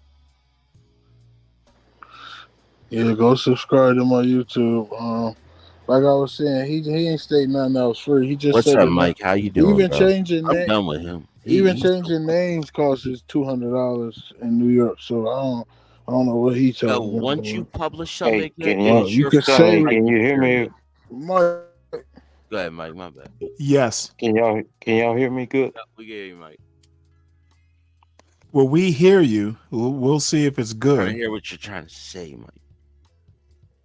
Yeah, go subscribe to my YouTube. Like I was saying, he ain't stating nothing else free. He just What's said up, it, Mike? How you doing, Even bro? changing I'm names, done with him. even He's changing names costs us $200 in New York. So I don't know what he Yo, talking about. once you publish something, Can it you, is you your could fucking say, right Can you to hear share me? it. Mike, Go ahead, Mike. My bad. Yes. Can y'all hear me good? We get you, Mike. Well, we hear you. We'll see if it's I good. hear what you're trying to say, Mike.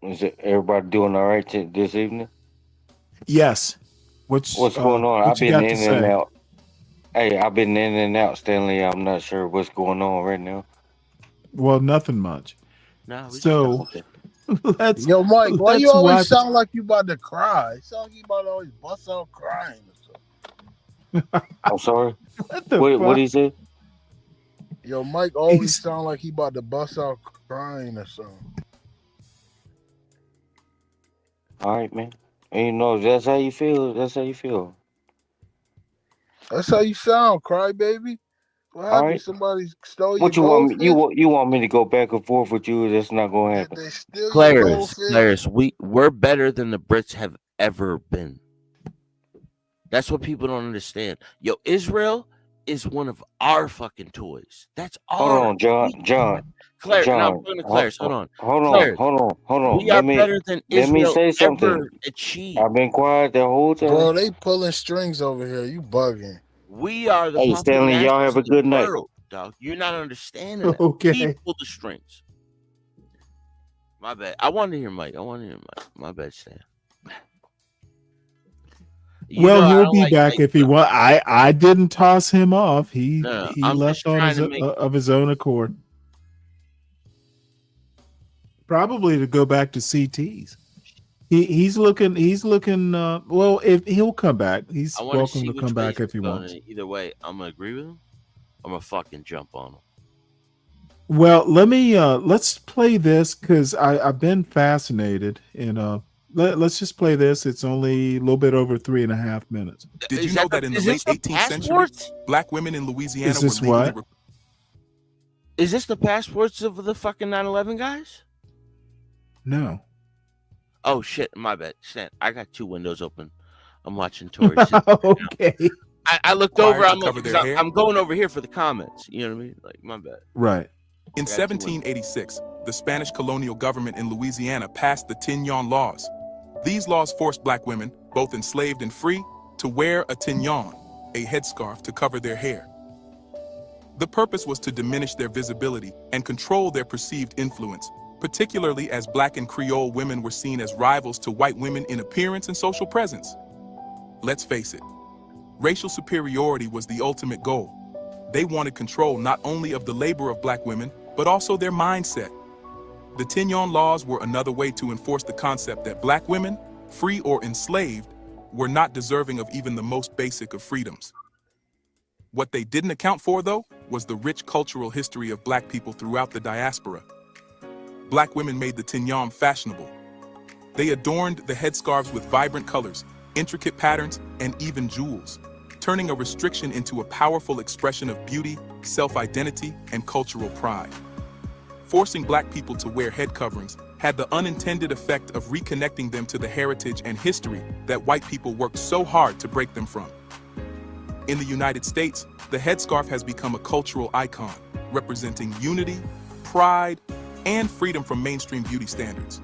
Is everybody doing all right this evening? Yes. What's going on? what I've you been got to in and say? out. Hey, I've been in and out, Stanley. I'm not sure what's going on right now. Well, nothing much. No, So let's yo, Mike, why you let's always watch. sound like you about to cry? It sound like you about to always bust out crying. I'm sorry. What the What fuck? he said? Yo, Mike always sound like he about to bust out crying or something. All right, man. And you know, if that's how you feel. That's how you feel. That's how you sound, crybaby. What All happened? right. Somebody stole your What you want me? goldfish? You want me to go back and forth with you? That's not gonna happen. They steal your Claris, we're better than the Brits have ever been. That's what people don't understand. Yo, Israel is one of our fucking toys. That's Hold our. on, John. Claire, no, I'm John. going to Claire's. Hold on. Hold Claire's, on. we are better than Let me Israel say something. ever achieved. I've been quiet the whole time. Bro, they pulling strings over here. You bugging. We are the Hey, puppet Stanley, y'all masters have a of the good night. world, dog. You're not understanding that. Okay. We pull the strings. My bad. I want to hear Mike. My bad, Stan. You know Well, I he'll don't be like back Mike. if he want. I didn't toss him off. He No, he I'm left just on trying his to make- of his own accord. Probably to go back to CTs. He's looking. Well, if he'll come back, he's I want to welcome see to which come way back he's if he going. wants. Either way, I'm gonna agree with him. I'm gonna fucking jump on him. Well, let me let's play this because I've been fascinated, and let's just play this. It's only a little bit over 3.5 minutes. Did you know that in the late 18th century, black women in Louisiana Is this were legally what? Is this the passports of the fucking 9/11 guys? No. Oh shit, my bad. Shit, I got 2 windows open. I'm watching Tori. Okay. I looked Required over. to I'm, cover their hair? I'm going over here for the comments. You know what I mean? Like, my bad. Right. In 1786, the Spanish colonial government in Louisiana passed the Tignon Laws. These laws forced black women, both enslaved and free, to wear a tignon, a headscarf to cover their hair. The purpose was to diminish their visibility and control their perceived influence, particularly as black and Creole women were seen as rivals to white women in appearance and social presence. Let's face it, racial superiority was the ultimate goal. They wanted control not only of the labor of black women, but also their mindset. The Tignon Laws were another way to enforce the concept that black women, free or enslaved, were not deserving of even the most basic of freedoms. What they didn't account for, though, was the rich cultural history of black people throughout the diaspora. Black women made the tignon fashionable. They adorned the headscarves with vibrant colors, intricate patterns, and even jewels, turning a restriction into a powerful expression of beauty, self-identity, and cultural pride. Forcing black people to wear head coverings had the unintended effect of reconnecting them to the heritage and history that white people worked so hard to break them from. In the United States, the headscarf has become a cultural icon, representing unity, pride, and freedom from mainstream beauty standards.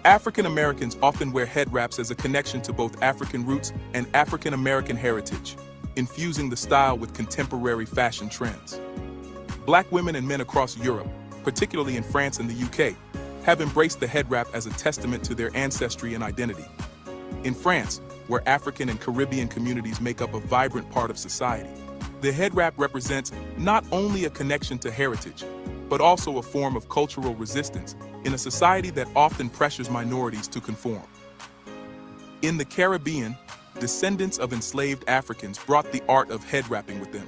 African Americans often wear head wraps as a connection to both African roots and African American heritage, infusing the style with contemporary fashion trends. Black women and men across Europe, particularly in France and the UK, have embraced the head wrap as a testament to their ancestry and identity. In France, where African and Caribbean communities make up a vibrant part of society, the head wrap represents not only a connection to heritage, but also a form of cultural resistance in a society that often pressures minorities to conform. In the Caribbean, descendants of enslaved Africans brought the art of head wrapping with them.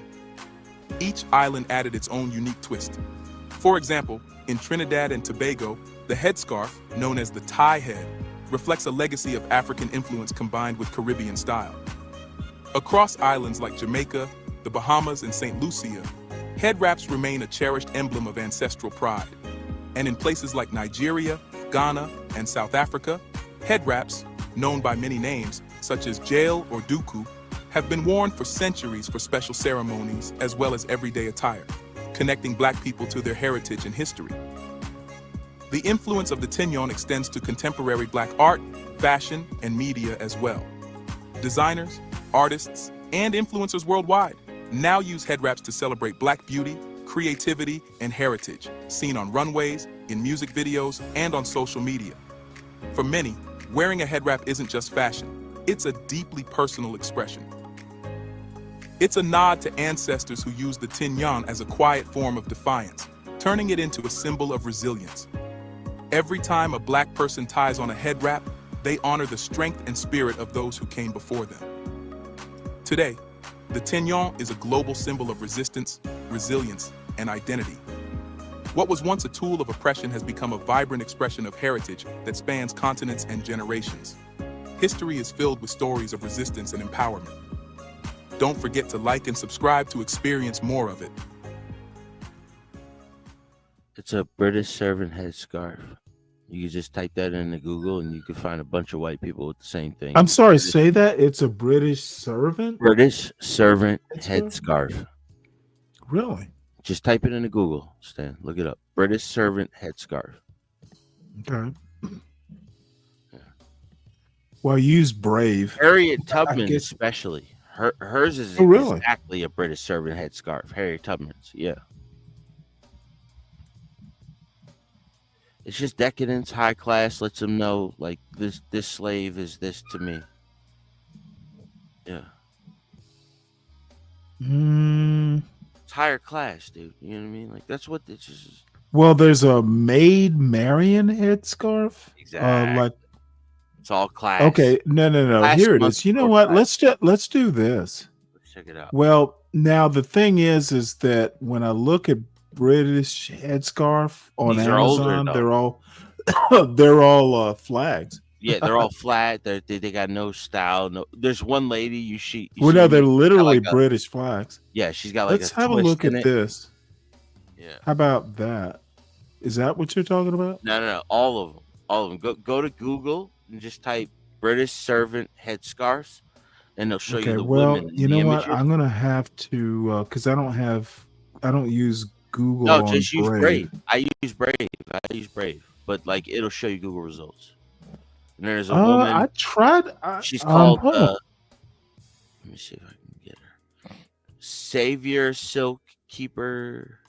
Each island added its own unique twist. For example, in Trinidad and Tobago, the headscarf, known as the tie head, reflects a legacy of African influence combined with Caribbean style. Across islands like Jamaica, the Bahamas, and St. Lucia, head wraps remain a cherished emblem of ancestral pride. And in places like Nigeria, Ghana, and South Africa, head wraps, known by many names, such as jail or duku, have been worn for centuries for special ceremonies as well as everyday attire, connecting black people to their heritage and history. The influence of the tignon extends to contemporary black art, fashion, and media as well. Designers, artists, and influencers worldwide now use head wraps to celebrate black beauty, creativity, and heritage, seen on runways, in music videos, and on social media. For many, wearing a head wrap isn't just fashion, it's a deeply personal expression. It's a nod to ancestors who used the tignon as a quiet form of defiance, turning it into a symbol of resilience. Every time a black person ties on a head wrap, they honor the strength and spirit of those who came before them. Today, the tignon is a global symbol of resistance, resilience, and identity. What was once a tool of oppression has become a vibrant expression of heritage that spans continents and generations. History is filled with stories of resistance and empowerment. Don't forget to like and subscribe to experience more of it. It's a British servant headscarf. You can just type that into Google and you can find a bunch of white people with the same thing. I'm sorry, say that? It's a British servant? British servant headscarf. Really? Just type it into Google, Stan. Look it up. British servant headscarf. Okay. Well, use Brave. Harriet Tubman, especially. Hers is really? Exactly a British servant headscarf. Harriet Tubman's, yeah. It's just decadence, high class, lets them know, like, this slave is this to me. Yeah. It's higher class, dude. You know what I mean? Like, that's what this is. Well, there's a Maid Marian headscarf. Exactly. It's all class. Okay, no. Class Here it must is. You know be what? class. Let's do this. Let's check it out. Well, now the thing is that when I look at British headscarf on These are older, Amazon. though. They're all flags. Yeah, they're all flat. They got no style. No, there's one lady you see. Well, no, they're got literally like a- British flags. Yeah, she's got like Let's a have a twist look in at it. this. Yeah. How about that? Is that what you're talking about? No, all of them, Go to Google and just type British servant headscarves, and they'll show you Okay, the well, women. in you the know what? images. I'm gonna have to because I don't use Google. No, on just use Brave. Brave. I use Brave, but like it'll show you Google results. And there's a woman. I tried. She's called. hold on. Let me see if I can get her. Savior Silk Keeper.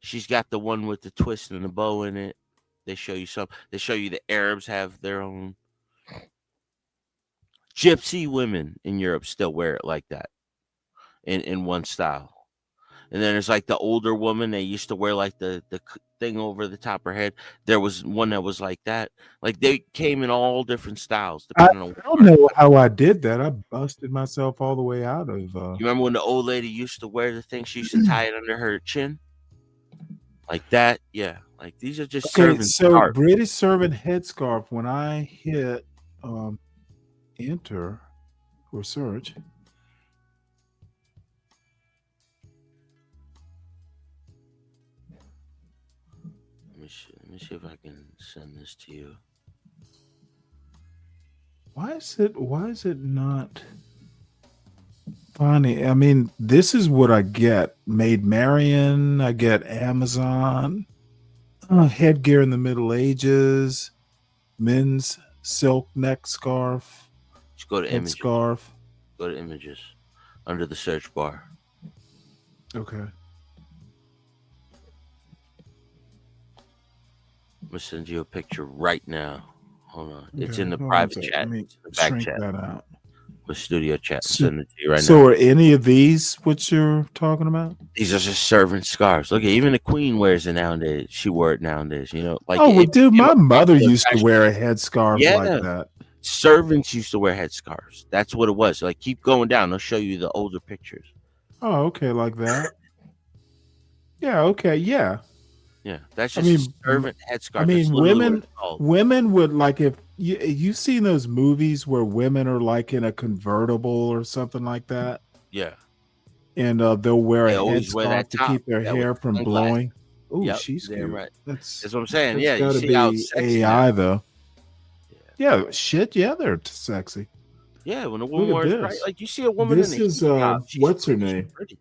She's got the one with the twist and the bow in it. They show you some. They show you the Arabs have their own. Gypsy women in Europe still wear it like that, in one style. And then there's like the older woman. They used to wear like the thing over the top of her head. There was one that was like that. Like they came in all different styles. I Depending on don't know how I did that. I busted myself all the way out of. You remember when the old lady used to wear the thing? She used to tie it under her chin, like that. Yeah, like these are just Okay, servant so scarves. British servant headscarf. When I hit enter or search, Let me see if I can send this to you. why is it not funny? I mean, this is what I get. Made Marion, I get Amazon, headgear in the Middle Ages, men's silk neck scarf, Just go to images. headscarf. Go to images under the search bar. Okay. I'm gonna send you a picture right now. Hold on. It's Okay, in the hold on a private second. chat. Let me It's in the back shrink chat. that out. With studio chat. So, Send it to you right so now. are any of these what you're talking about? These are just servant scarves. Look at even the queen wears it nowadays. She wore it nowadays. You know, like Oh well, it dude, became my a mother popular used to fashion. wear a headscarf Yeah. like that. Servants used to wear headscarves. That's what it was. Like keep going down. They'll show you the older pictures. Oh, okay, like that. Yeah, okay, yeah. Yeah, that's I just mean, a servant headscarf. I mean, That's literally what women it's called. women would like if you've seen those movies where women are like in a convertible or something like that, Yeah. and they'll wear They a always wear headscarf that to top. keep their That with hair from sunglasses. blowing. Oh, Yep, she's damn cute. right. That's That's what I'm saying. that's Yeah, you gotta see how be sexy AI now. though. Yeah, shit. Yeah, they're sexy. Yeah, when a woman Look at wears right, this. like you see a woman This in a is hijab, she's what's her pretty, she's name? pretty.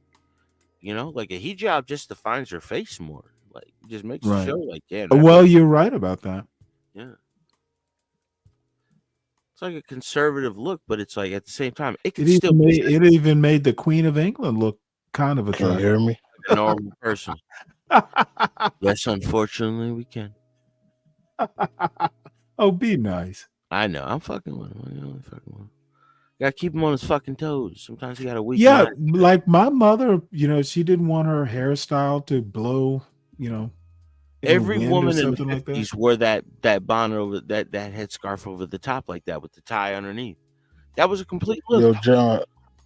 You know, like a hijab just defines her face more. Like it just makes Right. it show like yeah. Well, you're right about that. Yeah. It's like a conservative look, but it's like at the same time it can still be It even made the Queen of England look kind of Can you attractive. hear me? a normal person. Yes, unfortunately we can. Oh, be nice. I know. I'm fucking with him. I'm fucking with him. Gotta keep him on his fucking toes. Sometimes he got a weak Yeah, mind. like my mother, she didn't want her hairstyle to blow, in the Every wind or woman in the something like that. 50s wore that bonnet over that headscarf over the top like that with the tie underneath. That was a complete look. Yo, John.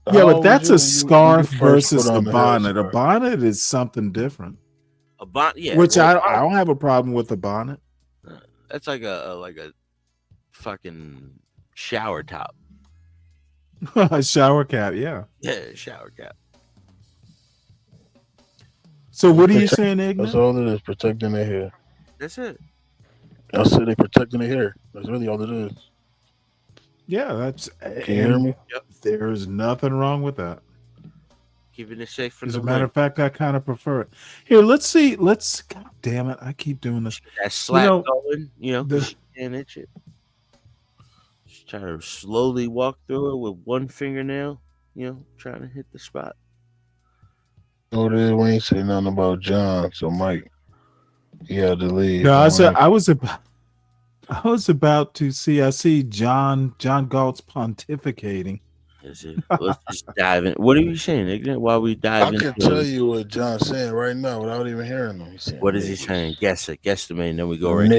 Yeah, how but old that's was a you when you scarf first versus put the on the bonnet. A headscarf? bonnet is something different. A bonnet, yeah. Which well, I don't have a problem with the bonnet. That's like a fucking shower top. A shower cap, yeah. Yeah, shower cap. So what are you Protect- saying, That's Ignorant? all it is, protecting their hair. That's it. I said they protecting their hair. That's really all it is. Yeah, that's. Can you hear me? Yep. There's nothing wrong with that. Keeping it safe from As the a matter wind. of fact, I kind of prefer it. Here, let's see. God damn it! I keep doing this. That slap know, going, the- she can't itch it. Just try to slowly walk through it with one fingernail, trying to hit the spot. No, it is. We ain't say nothing about John, so Mike, he had to leave. No, Don't I was about to see. I see John Galt's pontificating. Is it? Let's just dive in. What are you saying, Ignorant? While we dive I into can tell you what John's saying right now without even hearing him. He's saying, what is he saying? Guess it. Guess the man. Then we go right.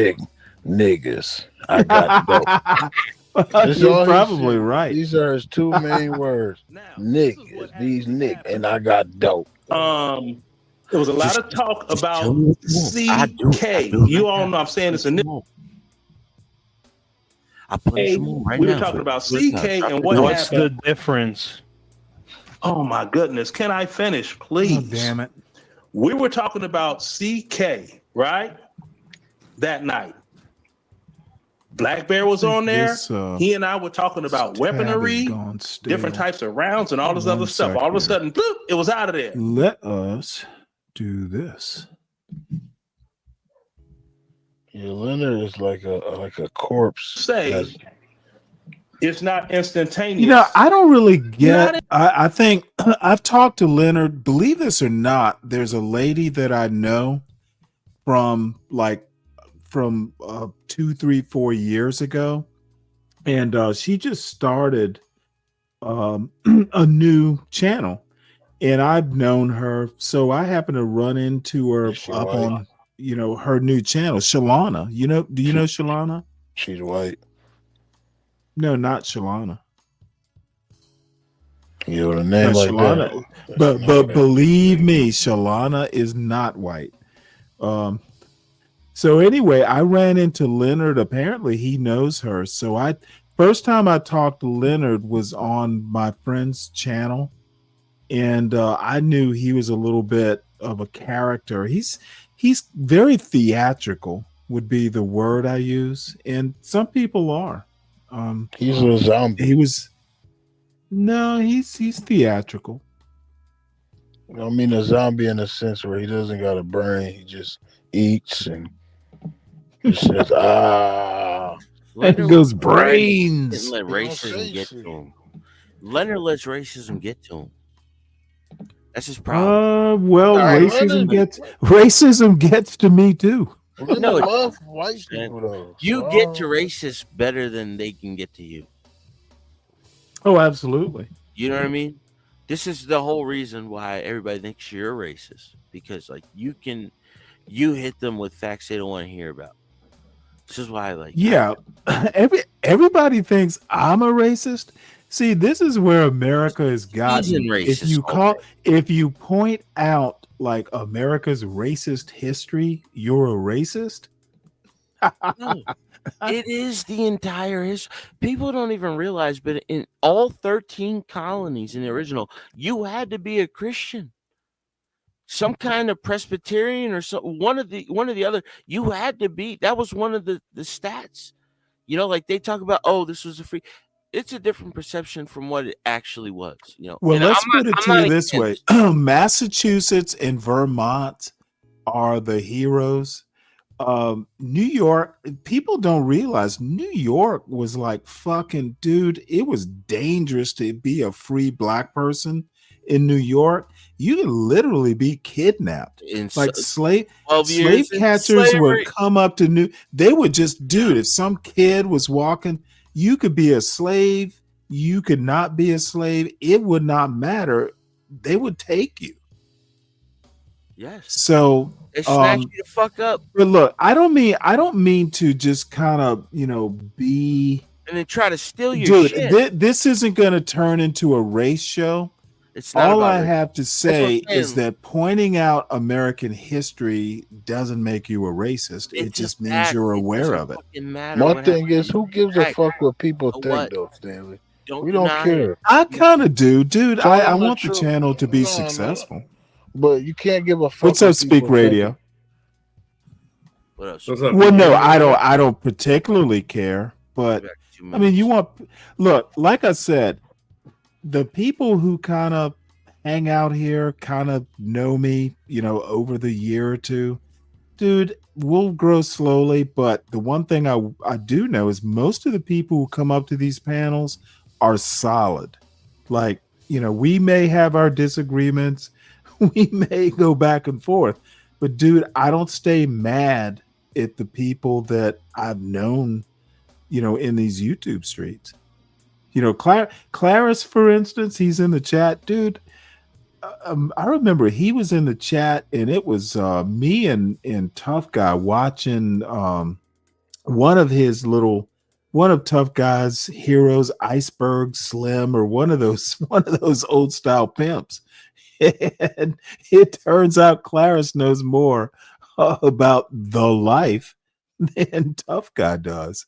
niggas. I got dope. That's You're all he probably said. right. These are his two main words. Niggas. These niggas. And I got dope. There was a lot of talk about CK. You all know I'm saying this in this. I put some more right We now. were talking about CK and what What's the happened. difference? Oh my goodness. Can I finish, please? Oh, damn it. We were talking about CK, right? That night. Black Bear was on there. This, He and I were talking about weaponry, different types of rounds, and all this other stuff. All of a sudden, bloop, it was out of there. Let us do this. Yeah, Leonard is like a corpse. Say it's not instantaneous. You know, I don't really get. I think I've talked to Leonard. Believe this or not, there's a lady that I know from 2, 3, 4 years ago, and she just started a new channel, and I've known her, so I happen to run into her up on her new channel, Shalana. Do you know Shalana? She's white. No, not Shalana. You know, a name like Shalana, that. but believe me, Shalana is not white. So anyway, I ran into Leonard. Apparently, he knows her. So first time I talked to Leonard was on my friend's channel, and I knew he was a little bit of a character. He's very theatrical, would be the word I use, and some people are. He's a zombie. He's theatrical. I mean, a zombie in a sense where he doesn't got a brain. He just eats and he says, And he goes brains. Let racism get to him. Leonard lets racism get to him. That's his problem. Well, racism gets to me too. No, love white people though. You get to racists better than they can get to you. Oh, absolutely. You know what I mean? This is the whole reason why everybody thinks you're a racist, because like you hit them with facts they don't want to hear about. This is why, everybody thinks I'm a racist. See, this is where America has gotten. If you point out like America's racist history, you're a racist. No, it is the entire history. People don't even realize, but in all 13 colonies in the original, you had to be a Christian, some kind of Presbyterian or so. One of the other. You had to be. That was one of the stats. You know, like they talk about. Oh, this was a free. It's a different perception from what it actually was. You know. Well, let's put it to you this way: Massachusetts and Vermont are the heroes. New York, people don't realize New York was like fucking, dude. It was dangerous to be a free black person in New York. You could literally be kidnapped. Like slave catchers would come up to they would just, dude, if some kid was walking, you could be a slave, you could not be a slave, it would not matter. They would take you. Yes. So they snatch you the fuck up. But look, I don't mean to just kind of, be and then try to steal your shit. This isn't going to turn into a race show. It's not. All I have to say is that pointing out American history doesn't make you a racist. It just means you're aware of it. My thing is, who gives a fuck what people think, though, Stanley? We don't care. I kind of do, dude. I want the channel to be successful. But you can't give a fuck. What's up, Speak Radio? What else? Well, no, I don't particularly care, but I mean, look, like I said, the people who kind of hang out here kind of know me, over the year or two. Dude, we'll grow slowly, but the one thing I do know is most of the people who come up to these panels are solid. Like, we may have our disagreements, we may go back and forth, but dude, I don't stay mad at the people that I've known, in these YouTube streets. Claris, for instance, he's in the chat, dude. I remember he was in the chat, and it was me and Tough Guy watching one of Tough Guy's heroes, Iceberg Slim, or one of those old style pimps. And it turns out Clarice knows more about the life than Tough Guy does.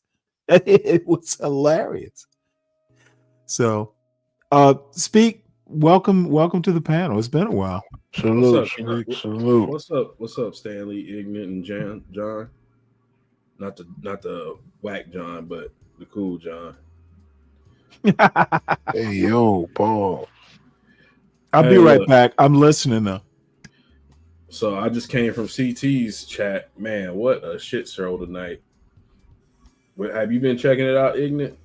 It was hilarious. So, welcome to the panel. It's been a while. Salute. What's up, Stanley, Ignorant, and John? Not the whack John, but the cool John. Hey, yo, Paul. I'll be right back. I'm listening though. So I just came from CT's chat. Man, what a shit show tonight. Have you been checking it out, Ignorant?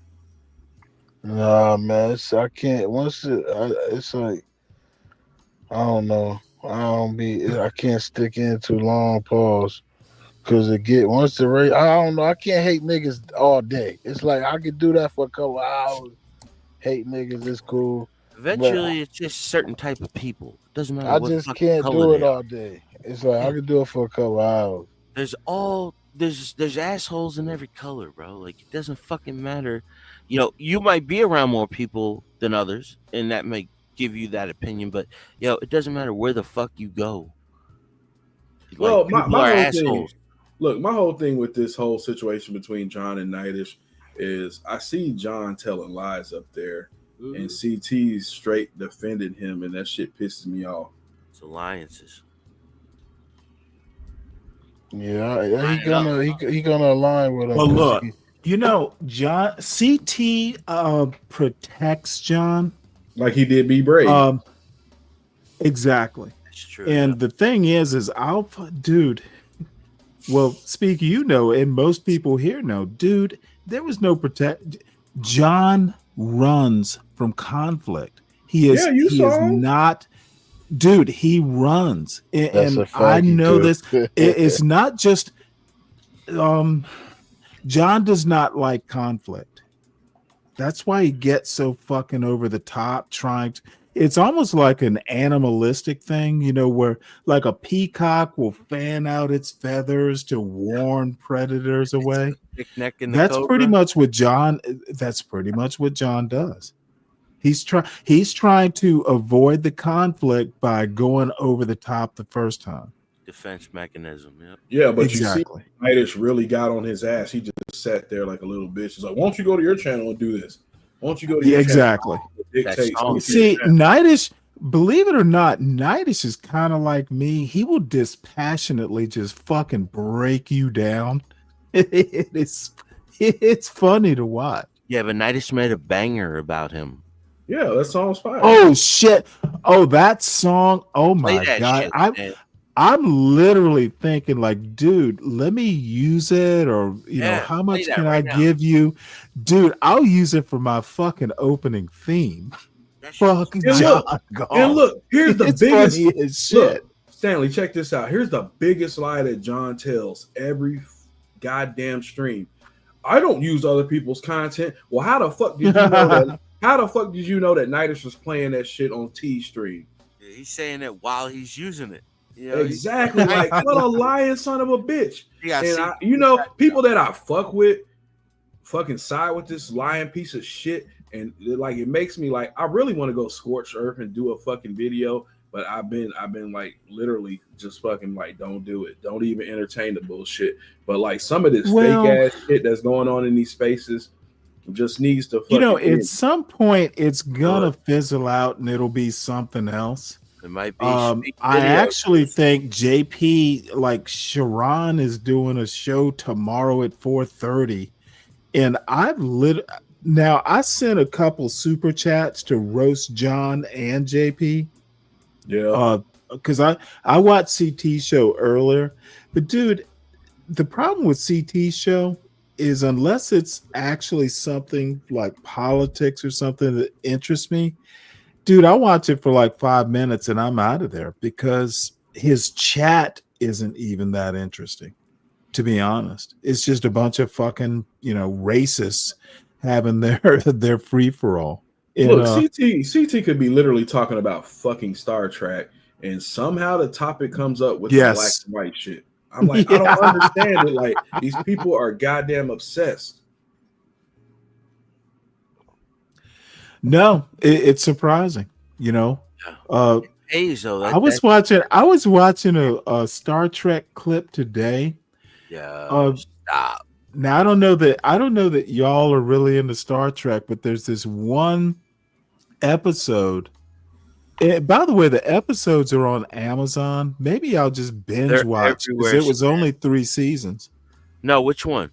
Nah, man. I can't. It's like, I don't know. I can't stick in too long, pause. Because once the race, I don't know. I can't hate niggas all day. It's like I could do that for a couple hours. Hate niggas, it's cool. Eventually, it's just a certain type of people. Doesn't matter. I just can't do it all day. It's like I could do it for a couple hours. There's assholes in every color, bro. Like it doesn't fucking matter. You know, you might be around more people than others, and that may give you that opinion. But it doesn't matter where the fuck you go. Well, my my whole thing with this whole situation between John and Nightish is I see John telling lies up there, and CT's straight defending him, and that shit pisses me off. It's alliances. Yeah, he gonna align with him. But look, John CT protects John like he did B Brave. Exactly. That's true. And the thing is dude. Well, speak, and most people here know, dude. There was no protect. John runs from conflict. He is. He is not. Dude, he runs, and I know this. It's not just. John does not like conflict. That's why he gets so fucking over the top. It's almost like an animalistic thing, where like a peacock will fan out its feathers to warn predators away. That's pretty much what John. That's pretty much what John does. He's trying to avoid the conflict by going over the top the first time. Defense mechanism. Yeah, but exactly. You see, Nightish really got on his ass. He just sat there like a little bitch. He's like, "Why don't you go to your channel and do this? Why don't you go to your exactly?" channel? See, Nightish, believe it or not, Nightish is kind of like me. He will dispassionately just fucking break you down. It's funny to watch. Yeah, but Nightish made a banger about him. Yeah, that song's fire. Oh shit! Oh, that song! Oh my god! I'm literally thinking like, dude, let me use it, or how much can I give you, dude? I'll use it for my fucking opening theme. Fuck John. And look, here's the biggest funny as shit. Look, Stanley, check this out. Here's the biggest lie that John tells every goddamn stream. I don't use other people's content. Well, how the fuck did you know that? How the fuck did you know that Nightish was playing that shit on T Stream? Yeah, he's saying it while he's using it. Exactly. Like, what a lying son of a bitch. And people that I fuck with fucking side with this lying piece of shit. And like, it makes me like, I really want to go scorched earth and do a fucking video. But I've been like literally just fucking like, don't do it. Don't even entertain the bullshit. But like some of this fake ass shit that's going on in these spaces just needs to fucking at some point it's gonna fizzle out and it'll be something else. It might be. I actually think JP, like Sharon, is doing a show tomorrow at 4:30, and now I sent a couple super chats to roast John and JP. Yeah, because I watched CT show earlier, but dude, the problem with CT show is unless it's actually something like politics or something that interests me, dude, I watch it for like 5 minutes and I'm out of there because his chat isn't even that interesting, to be honest. It's just a bunch of fucking, racists having their free for all. Look, CT could be literally talking about fucking Star Trek, and somehow the topic comes up with the black and white shit. I'm like, I don't understand it. Like, these people are goddamn obsessed. No, it's surprising, Pays though. I was watching a Star Trek clip today. Yeah. Stop. Now I don't know that y'all are really into Star Trek, but there's this one episode. By the way, the episodes are on Amazon. Maybe I'll just binge watch because it was only 3 seasons. No, which one?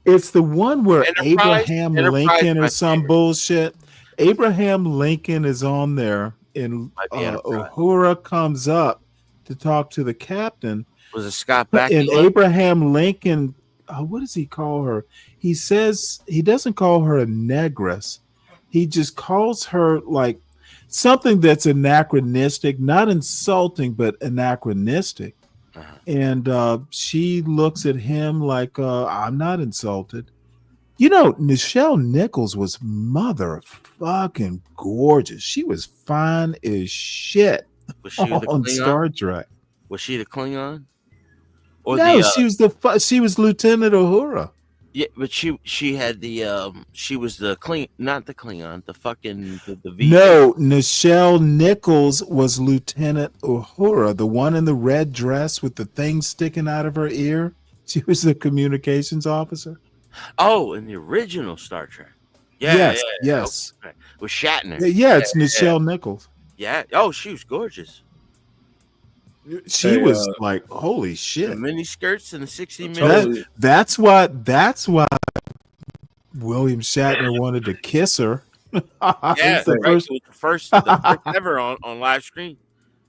It's the one where Abraham Lincoln or some bullshit. Abraham Lincoln is on there, and Uhura comes up to talk to the captain. Was it Scott Bakula? And Abraham Lincoln, what does he call her? He says he doesn't call her a negress. He just calls her like something that's anachronistic, not insulting, but anachronistic. And she looks at him like, I'm not insulted. You know, Nichelle Nichols was motherfucking gorgeous. She was fine as shit on Star Trek. Was she the Klingon? Or no, she was Lieutenant Uhura. Yeah, but she had the she was the not the Klingon, the fucking the V. No, Nichelle Nichols was Lieutenant Uhura, the one in the red dress with the thing sticking out of her ear. She was the communications officer. Oh, in the original Star Trek. Yeah, yes. Okay. With Shatner. Yeah, it's Nichelle Nichols. Yeah. Oh, she was gorgeous. She was like, holy shit. The mini skirts and the 60 minutes. That's why William Shatner wanted to kiss her. Yeah, the first ever on live screen.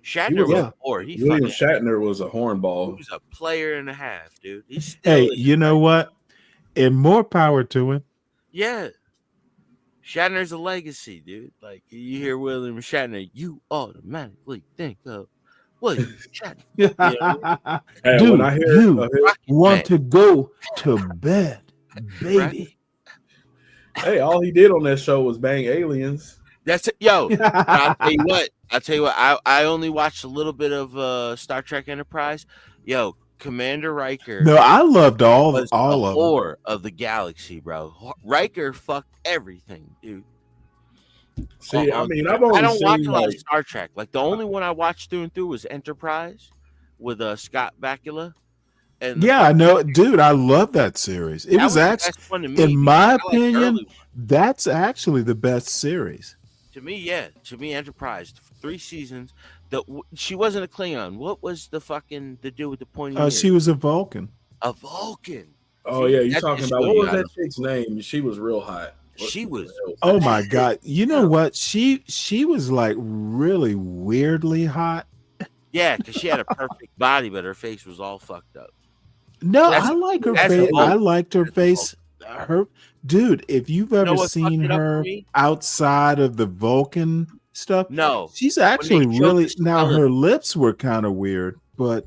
Shatner was a whore. William Shatner was a hornball. He was a player and a half, dude. Hey, you know what? And more power to him. Yeah. Shatner's a legacy, dude. Like, you hear William Shatner, you automatically think of William Shatner. Hey, dude, when I hear, you want to go to bed, baby. Right? Hey, all he did on that show was bang aliens. That's it. Yo, I'll tell you what. I only watched a little bit of Star Trek Enterprise. Yo, Commander Riker. No, I loved all of them. Of the galaxy, bro. Riker fucked everything, dude. See, I mean, I don't watch a lot of Star Trek. Like, the only one I watched through and through was Enterprise with Scott Bakula. And yeah, I know, dude. I love that series. It was actually, in my opinion, that's actually the best series. To me, yeah. To me, Enterprise, 3 seasons. She wasn't a Klingon. What was the dude with the pointy ears? She was a Vulcan. A Vulcan. Oh yeah, you're talking about what was that chick's name? She was real hot. She was. Oh my god! You know what? She was like really weirdly hot. Yeah, because she had a perfect body, but her face was all fucked up. No, I like her face. I liked her face. Her dude, if you've ever seen her outside of the Vulcan stuff, no, she's actually really. Now her lips were kind of weird, but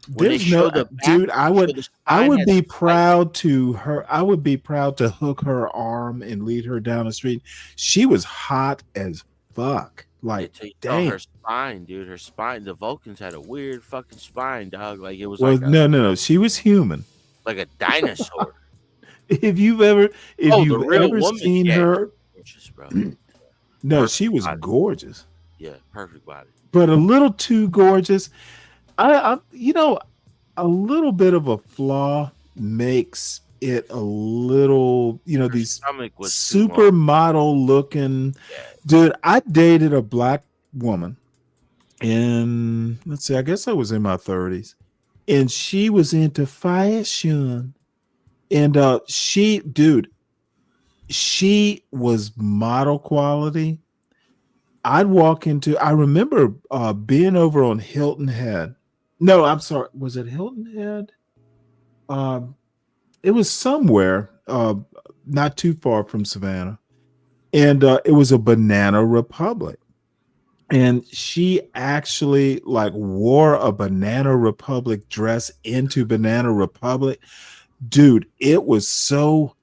there's no dude. I would be proud to her. I would be proud to hook her arm and lead her down the street. She was hot as fuck. Like, damn. Her spine, dude. Her spine. The Vulcans had a weird fucking spine, dog. Like, it was no. She was human, like a dinosaur. If you've ever seen her, gorgeous, bro. No, she was gorgeous. Yeah, perfect body. But a little too gorgeous. I a little bit of a flaw makes it a little, these supermodel looking. Dude, I dated a black woman in, let's see, I guess I was in my 30s, and she was into fashion. And she was model quality. I remember being over on Hilton Head. No, I'm sorry. Was it Hilton Head? It was somewhere not too far from Savannah. And it was a Banana Republic. And she actually wore a Banana Republic dress into Banana Republic. Dude, it was so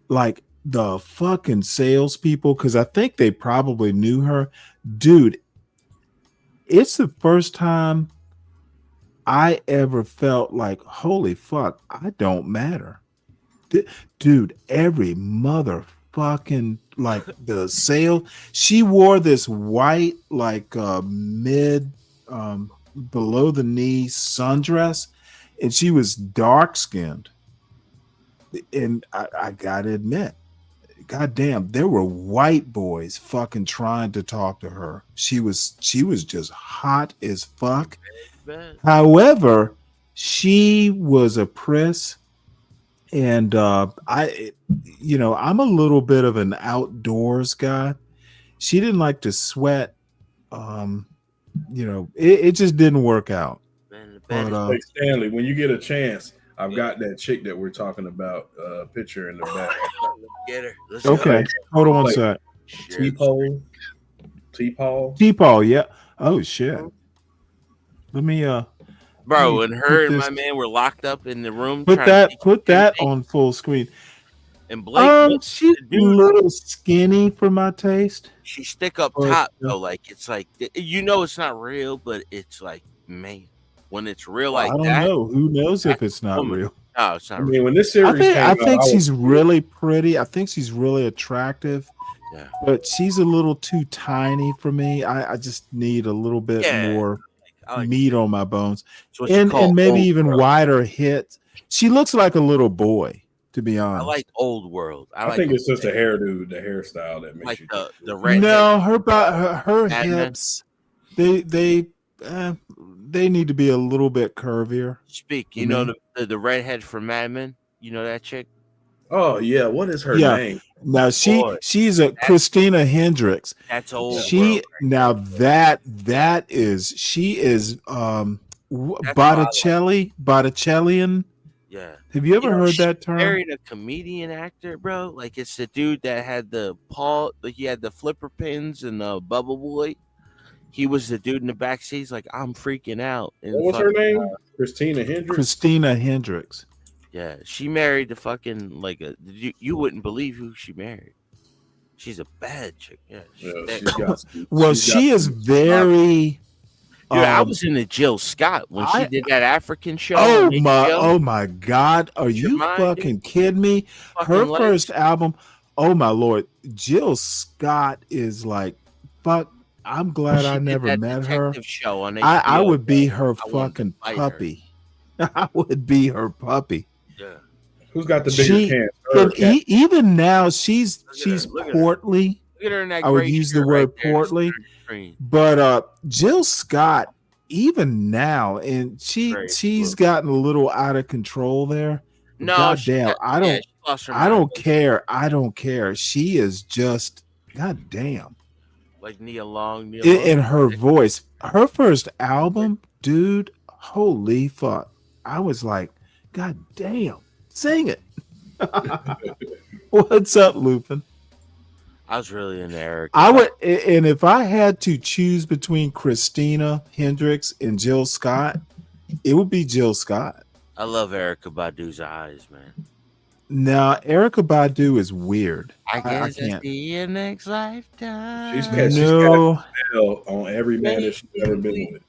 the fucking salespeople, because I think they probably knew her. Dude, it's the first time I ever felt like, holy fuck, I don't matter. Dude, every motherfucking like the sail. She wore this white, like mid below the knee sundress, and she was dark skinned. And I gotta admit, goddamn, there were white boys fucking trying to talk to her. She was just hot as fuck. However, she was a priss, and I'm a little bit of an outdoors guy. She didn't like to sweat. It just didn't work out. But, hey, Stanley, when you get a chance, I've got that chick that we're talking about picture in the back. Get her. Okay, hold on one sec. T-Pole. T-Paul, yeah. Oh shit. Let me Bro, and her and my man were locked up in the room. Put that on full screen. And Blake, she's a little skinny for my taste. She stick up top though, like it's like it's not real, but it's like, man, when it's real like I don't that. know. Who knows if it's not real? No, it's not. I mean, when this series I think she's really pretty. I think she's really attractive. Yeah. But she's a little too tiny for me. I just need a little bit more meat on my bones, and maybe even wider hips. She looks like a little boy, to be honest. I like old world. I think it's just the hairdo, the hairstyle that makes like you the red. No, her hips, they need to be a little bit curvier. You know the redhead from Mad Men. You know that chick? Oh yeah, what is her name? Now she's a Christina Hendricks. That's old. She now that she is Botticellian. Yeah. Have you ever heard that term? Married a comedian actor, bro. Like it's the dude that had he had the flipper pins and the Bubble Boy. He was the dude in the back seat. He's like, I'm freaking out. And what was her name? Christina Hendricks. Christina Hendricks. Yeah, she married the fucking you wouldn't believe who she married. She's a bad chick. Yeah. She is very. Dude, I was into Jill Scott when she did that African show. Oh my God! Are you fucking kidding me? Her first album. Oh my Lord, Jill Scott is like fuck. I'm glad I never met her. Show on I would be her fucking puppy. I would be her puppy. Yeah. Who's got the bigger can? Even now, she's portly. Look at her in that I would use the word portly. But Jill Scott, even now, and she's gotten a little out of control there. No, goddamn, I don't care. I don't care. She is just goddamn. Like Nia Long. In her voice, her first album, dude. Holy fuck! I was like, God damn, sing it. What's up, Lupin? I was really into Eric. I would, and if I had to choose between Christina Hendricks and Jill Scott, it would be Jill Scott. I love Erykah Badu's eyes, man. Now, Erykah Badu is weird. I guess it's the next lifetime. She's got a spell on every man that she's ever been with.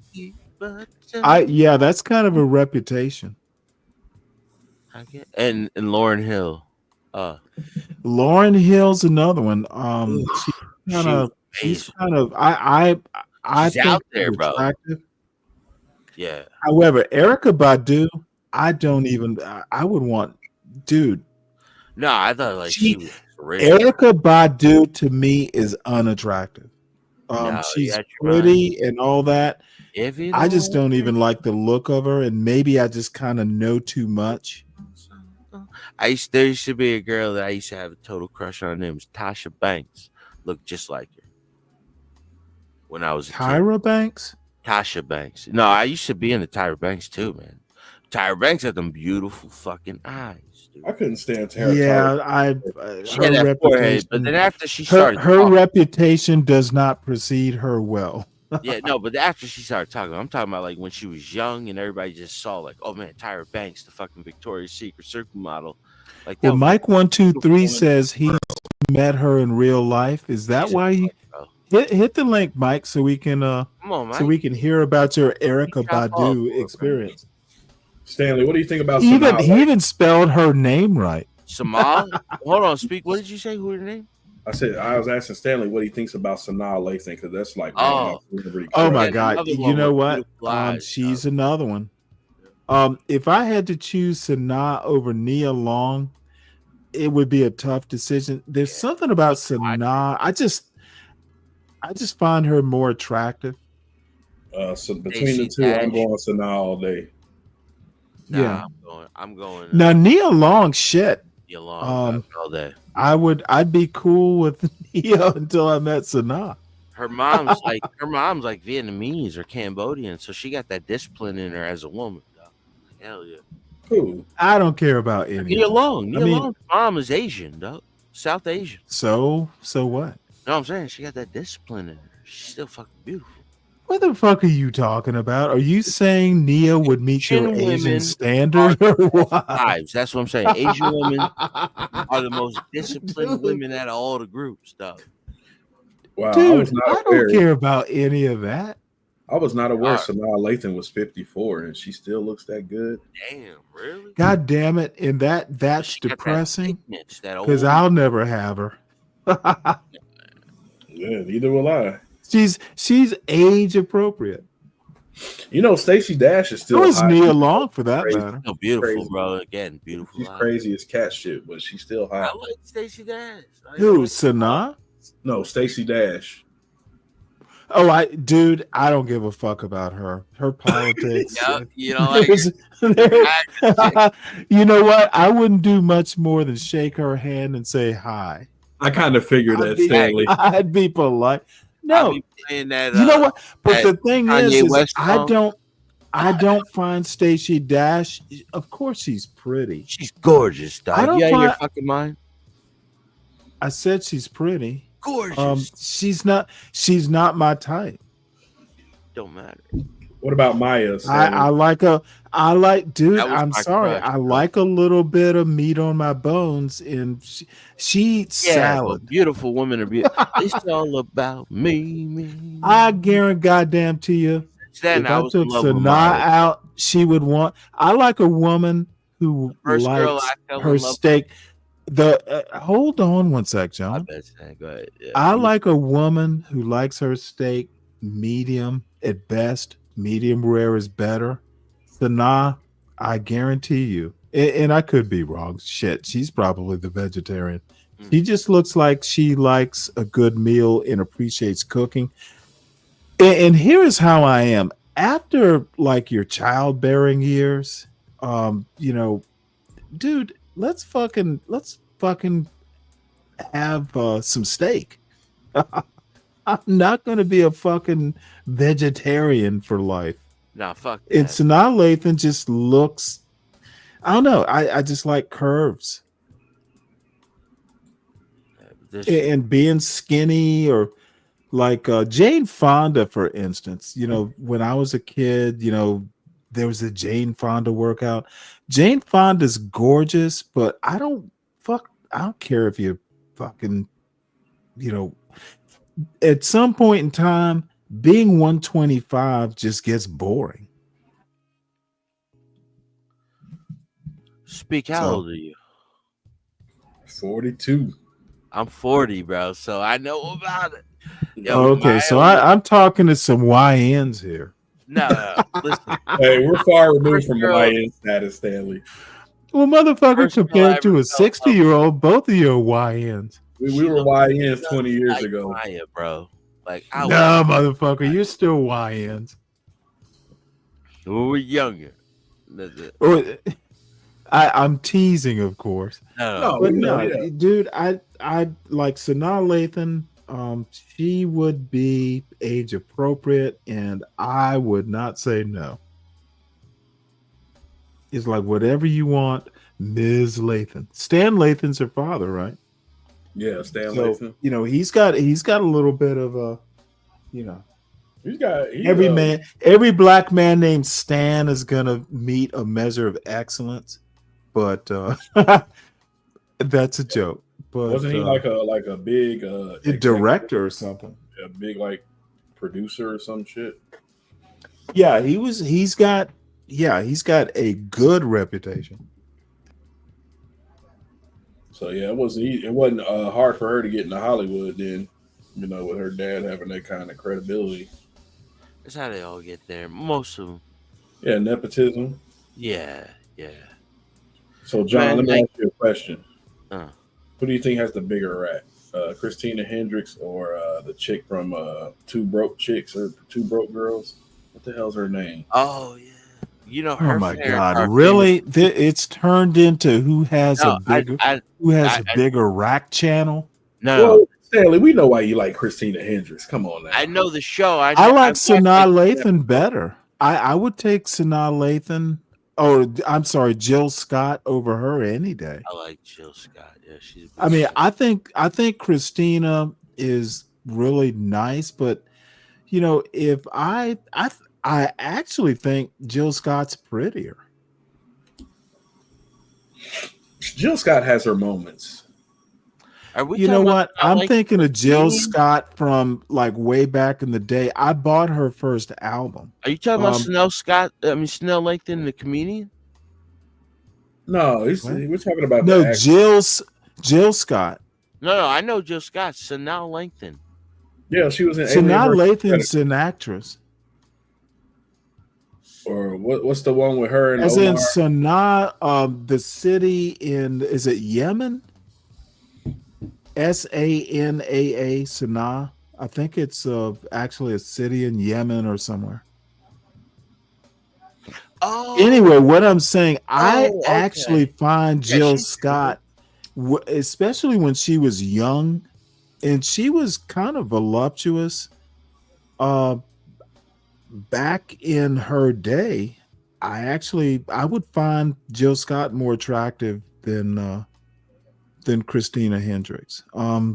That's kind of a reputation. And Lauryn Hill. Lauryn Hill's another one. She's kind of I think out there, attractive. Bro. Yeah. However, Erykah Badu, I would want, dude. No, I thought she was real. Erykah Badu to me is unattractive. She's pretty and all that. I just don't even like the look of her, and maybe I just kind of know too much. There used to be a girl that I used to have a total crush on. Her name was Tasha Banks. Looked just like her. When I was Tyra Banks? Tasha Banks. No, I used to be into Tyra Banks too, man. Tyra Banks had them beautiful fucking eyes. Dude. I couldn't stand Tyra. Yeah, she had that forehead, but then after she started her reputation does not precede her well. Yeah, no, but after she started talking, I'm talking about like when she was young and everybody just saw like, oh man, Tyra Banks, the fucking Victoria's Secret supermodel. Like, well, Mike123 says he met her in real life. Is that why you hit the link, Mike, so we can so we can hear about your Erykah Badu experience? Stanley, what do you think about he even spelled her name right? Samal? Hold on, speak. What did you say? Who her name? I was asking Stanley what he thinks about Sanaa Lathan because that's like Oh. Oh my God! Another You one know with what? beautiful eyes, She's another one. If I had to choose Sanaa over Nia Long, it would be a tough decision. There's something about Sanaa. I just find her more attractive. So between the two, I'm going Sanaa all day. Yeah. I'm going. Now Nia Long, shit. Nia Long all day. I'd be cool with Nia until I met Sanaa. Her mom's like Vietnamese or Cambodian, so she got that discipline in her as a woman. Dog. Hell yeah. Cool. I don't care about any. Nia Long. Nia Long's mom is Asian, dog. South Asian. So what? No, I'm saying she got that discipline in her. She's still fucking beautiful. What the fuck are you talking about? Are you saying Nia would meet your Asian Asian women standard or what? Lives. That's what I'm saying. Asian women are the most disciplined women out of all the groups, dog. Wow, Dude, I don't care about any of that. I was not aware Sanaa Lathan was 54 and she still looks that good. Damn, really? God damn it. And that's depressing because I'll never have her. Yeah, neither will I. She's age appropriate. You know, Stacey Dash is still. So is hot. Nia Long for that Crazy. matter. So beautiful, Crazy. bro. Again, beautiful. She's crazy as cat shit, but she's still hot. I like Stacey Dash. Who, Sanaa? No, Stacey Dash. Oh, I don't give a fuck about her. Her politics. You know, like you know what? I wouldn't do much more than shake her hand and say hi. I kind of figured that, Stanley. I'd be polite. No, playing that, you know what? But the thing Kanye is West I song. don't find Stacey Dash. Of course, she's pretty. She's gorgeous, dog. I don't You out of your find- fucking mind? I said she's pretty. Gorgeous. She's not my type. Don't matter. What about Maya? I like dude. That was I'm my sorry. crush, I like a little bit of meat on my bones, and she eats salad. But beautiful women are beautiful. It's all about me. I guarantee goddamn to you, Stan, if I I was in took love with Sanaa Maya. out, she would want. I like a woman who First girl likes I fell in her love steak. Hold on one sec, John. Go ahead. Yeah. I like a woman who likes her steak medium at best. Medium rare is better. Sanaa, I guarantee you, and I could be wrong. Shit, she's probably the vegetarian. She just looks like she likes a good meal and appreciates cooking. And here is how I am. After like your childbearing years, dude, let's fucking have some steak. I'm not going to be a fucking vegetarian for life. Nah, fuck that. And Sanaa Lathan just looks, I don't know. I just like curves. And being skinny, or like Jane Fonda, for instance. When I was a kid, there was a Jane Fonda workout. Jane Fonda's gorgeous, but I don't care if you fucking, at some point in time, being 125 just gets boring. Speak, how old are you? 42. I'm 40, bro, so I know about it. Okay, so I'm talking to some YNs here. No, listen. Hey, we're far removed from YN status, Stanley. Well, motherfucker, First girl I compared to ever a 60-year-old, both of you are YNs. We were YNs 20 years ago. Maya, bro. Like, No, motherfucker, you're still YNs. When we're younger. That's it. I'm teasing, of course. No, But we know, no, yeah. dude, I like Sanaa Lathan. She would be age appropriate, and I would not say no. It's like whatever you want, Ms. Lathan. Stan Lathan's her father, right? Yeah, Stan So Lathan. he's got a little bit of a, He's every black man named Stan is gonna meet a measure of excellence, but that's a joke. But wasn't he like a big director or something? A big like producer or some shit. Yeah, he's got a good reputation. So yeah, it wasn't hard for her to get into Hollywood then, with her dad having that kind of credibility. That's how they all get there. Most of them. Yeah, nepotism. Yeah. So John, let me ask you a question. Who do you think has the bigger rat? Christina Hendricks or the chick from Two Broke Chicks or Two Broke Girls? What the hell's her name? Oh yeah. Her Oh my fair God! are Really? It's turned into who has No, a bigger rack channel? No. Well, Stanley, we know why you like Christina Hendricks. Come on now. I know the show. I like Sanaa Lathan better. I would take Sanaa Lathan. Oh, I'm sorry, Jill Scott over her any day. I like Jill Scott. Yeah, she's. I mean, I think Christina is really nice, but if I actually think Jill Scott's prettier. Jill Scott has her moments. Are we? You know what? I'm like thinking of Jill Christine? Scott from like way back in the day. I bought her first album. Are you talking about Snell Scott? Snell Lathan, the comedian? No, we're talking about No, the actor. Jill Scott. No, I know Jill Scott. Sanaa Lathan. Yeah, she was in. Sanaa Alien vs. Lathan's an actress. Or what's the one with her and As Omar? in Sanaa, the city is it Yemen? Sanaa, Sanaa. I think it's actually a city in Yemen or somewhere. Oh. Anyway, what I'm saying, I okay. actually find Yeah, Jill she's Scott, especially when she was young, and she was kind of voluptuous. Back in her day, I would find Jill Scott more attractive than Christina Hendricks. I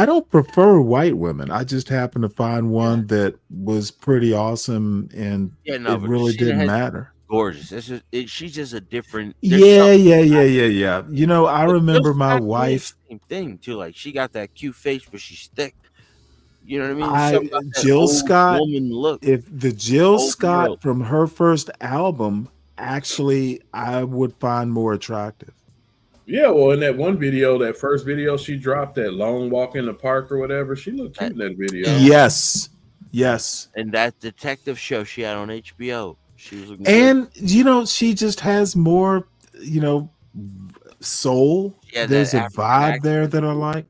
don't prefer white women. I just happen to find one that was pretty awesome, and but it really Christina didn't Hendricks matter. is gorgeous. She's just a different. Yeah. I remember my wife. Same thing too. Like she got that cute face, but she's thick. You know what I mean? Something about that Jill old Scott. woman look. If the Jill Old Scott girl. from her first album, actually, I would find more attractive. Yeah, well, in that one video, that first video she dropped, that long walk in the park or whatever, she looked cute in that video. Yes. And that detective show she had on HBO, she was looking And she just has more, soul. Yeah, that There's a African vibe accent. there that I like.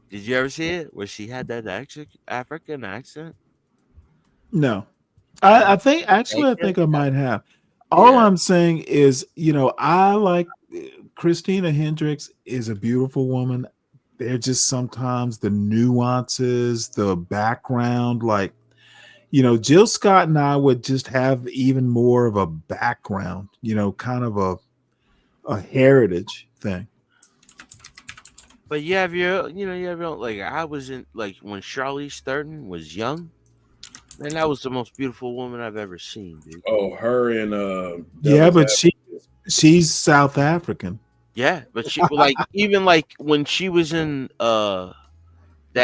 Did you ever see it where she had that African accent? No, I think I might have. All I'm saying is, I like Christina Hendricks is a beautiful woman. They're just sometimes the nuances, the background, like, Jill Scott and I would just have even more of a background, kind of a heritage thing. But you have your own, like I was in, like when Charlize Theron was young, man, that was the most beautiful woman I've ever seen, dude. Oh, her and Yeah, but she's South African. Yeah, but she like even like when she was in that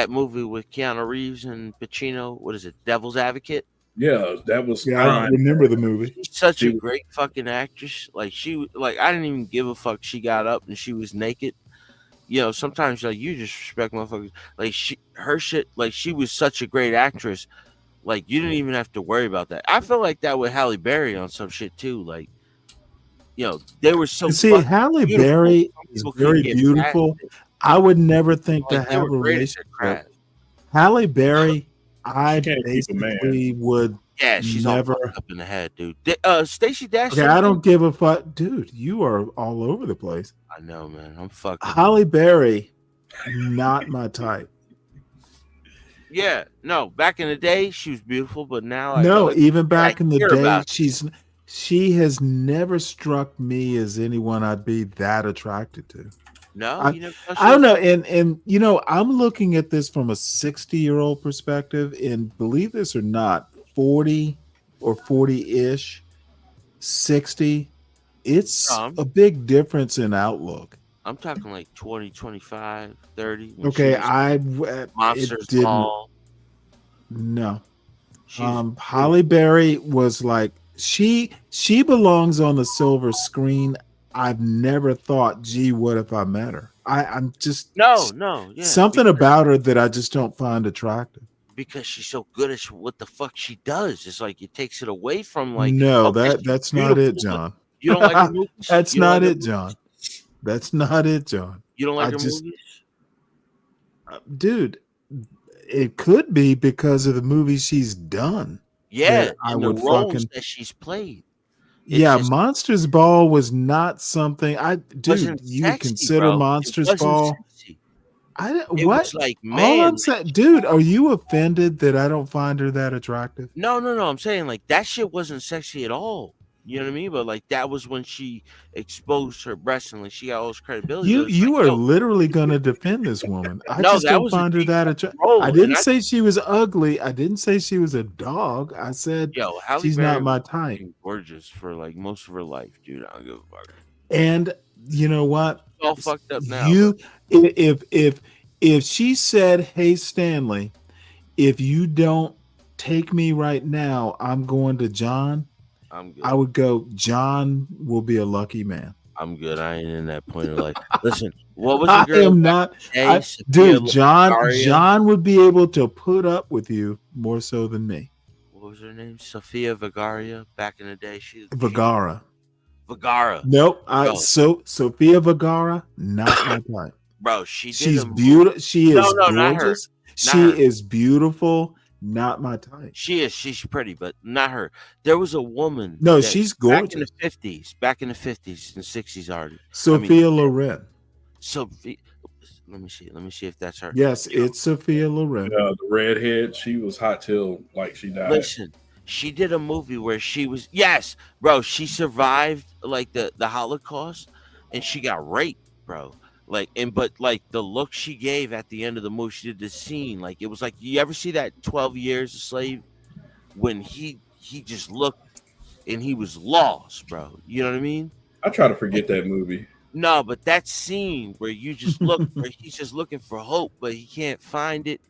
movie with Keanu Reeves and Pacino, what is it, Devil's Advocate? Yeah, that was. Yeah, I remember the movie. She's such a great fucking actress. Like I didn't even give a fuck. She got up and she was naked. Sometimes like you just respect motherfuckers. Like her shit. Like she was such a great actress. Like you didn't even have to worry about that. I feel like that with Halle Berry on some shit too. Like, they were so. See, Halle Berry is very beautiful. I would never think to have a relationship. Halle Berry, I basically would. Yeah, she's never all fucked up in the head, dude. Stacey Dash. Okay, I don't give a fuck, dude. You are all over the place. I know, man. I'm fucking. Halle Berry, not my type. Yeah, no. Back in the day, she was beautiful, but now even back in the day, she has never struck me as anyone I'd be that attracted to. No, I don't know, and I'm looking at this from a 60-year-old perspective, and believe this or not, 40 or 40-ish, 60, it's a big difference in outlook. I'm talking like 20, 25, 30. Okay, Monsters didn't. Ball. No. Halle Berry was like she belongs on the silver screen. I've never thought, gee, what if I met her? I'm just no, yeah, something about her that I just don't find attractive. Because she's so good at what the fuck she does. It's like it takes it away from like No, okay, that's she's not it, beautiful, John. but you don't like her movies. That's You don't not like her it, John. That's not it, John. You don't like I her just- movies? Dude, it could be because of the movies she's done. Yeah, that I and the would roles fucking that she's played. It's yeah. just- Monsters Ball was not something dude. wasn't You would sexy, consider bro. It Monsters wasn't Ball? sexy. What? It was like, All man, I'm saying, dude, are you offended that I don't find her that attractive? no. I'm saying like that shit wasn't sexy at all. You know what I mean? But like that was when she exposed her breasts and like she got all this credibility. But it's You like, are yo, literally going to defend this woman. I No, just that don't was a find her deep that attractive. role, I and didn't I- say she was ugly. I didn't say she was a dog. I said yo, Halle she's Berry not my was type. fucking gorgeous for like most of her life, dude. I don't give a fuck. And you know what? It's all fucked up now. You if she said, "Hey Stanley, if you don't take me right now, I'm going to John." I'm good. I would go, John will be a lucky man. I'm good. I ain't in that point of like, listen, what was I the girl? am not. Hey, Dude, John Vergara? John would be able to put up with you more so than me. What was her name? Sofia Vergara. Back in the day, Vergara. Vergara. Nope. Bro. So Sofia Vergara, not my type. Bro, she did She's a movie- beautiful. She is No, not her. gorgeous. Not She her. is beautiful. Not my type. She is. She's pretty, but not her. There was a woman. No, that she's Back in the gorgeous. 50s, back in the 50s and 60s already. Sophia Loren. Sophia. Let me see. Let me see if that's her. Yes, it's Sophia Loren. The redhead, she was hot till like she died. Listen, she did a movie where she was bro. She survived like the Holocaust, and she got raped, bro. But the look she gave at the end of the movie, she did this scene like it was like you ever see that 12 Years a Slave when he just looked and he was lost, bro. You know what I mean? I try to forget that movie. No, but that scene where you just look, where he's just looking for hope, but he can't find it,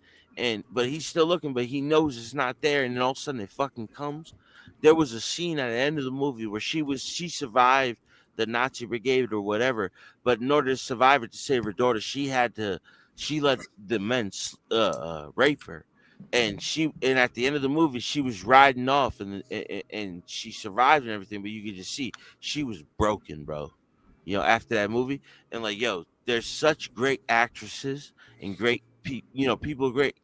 but he's still looking, but he knows it's not there, and then all of a sudden it fucking comes. There was a scene at the end of the movie where she survived the Nazi brigade or whatever, but in order to survive it, to save her daughter, she let the men rape her, and at the end of the movie she was riding off, and she survived and everything, but you could just see she was broken, bro. You know, after that movie, and like, yo, there's such great actresses and great people great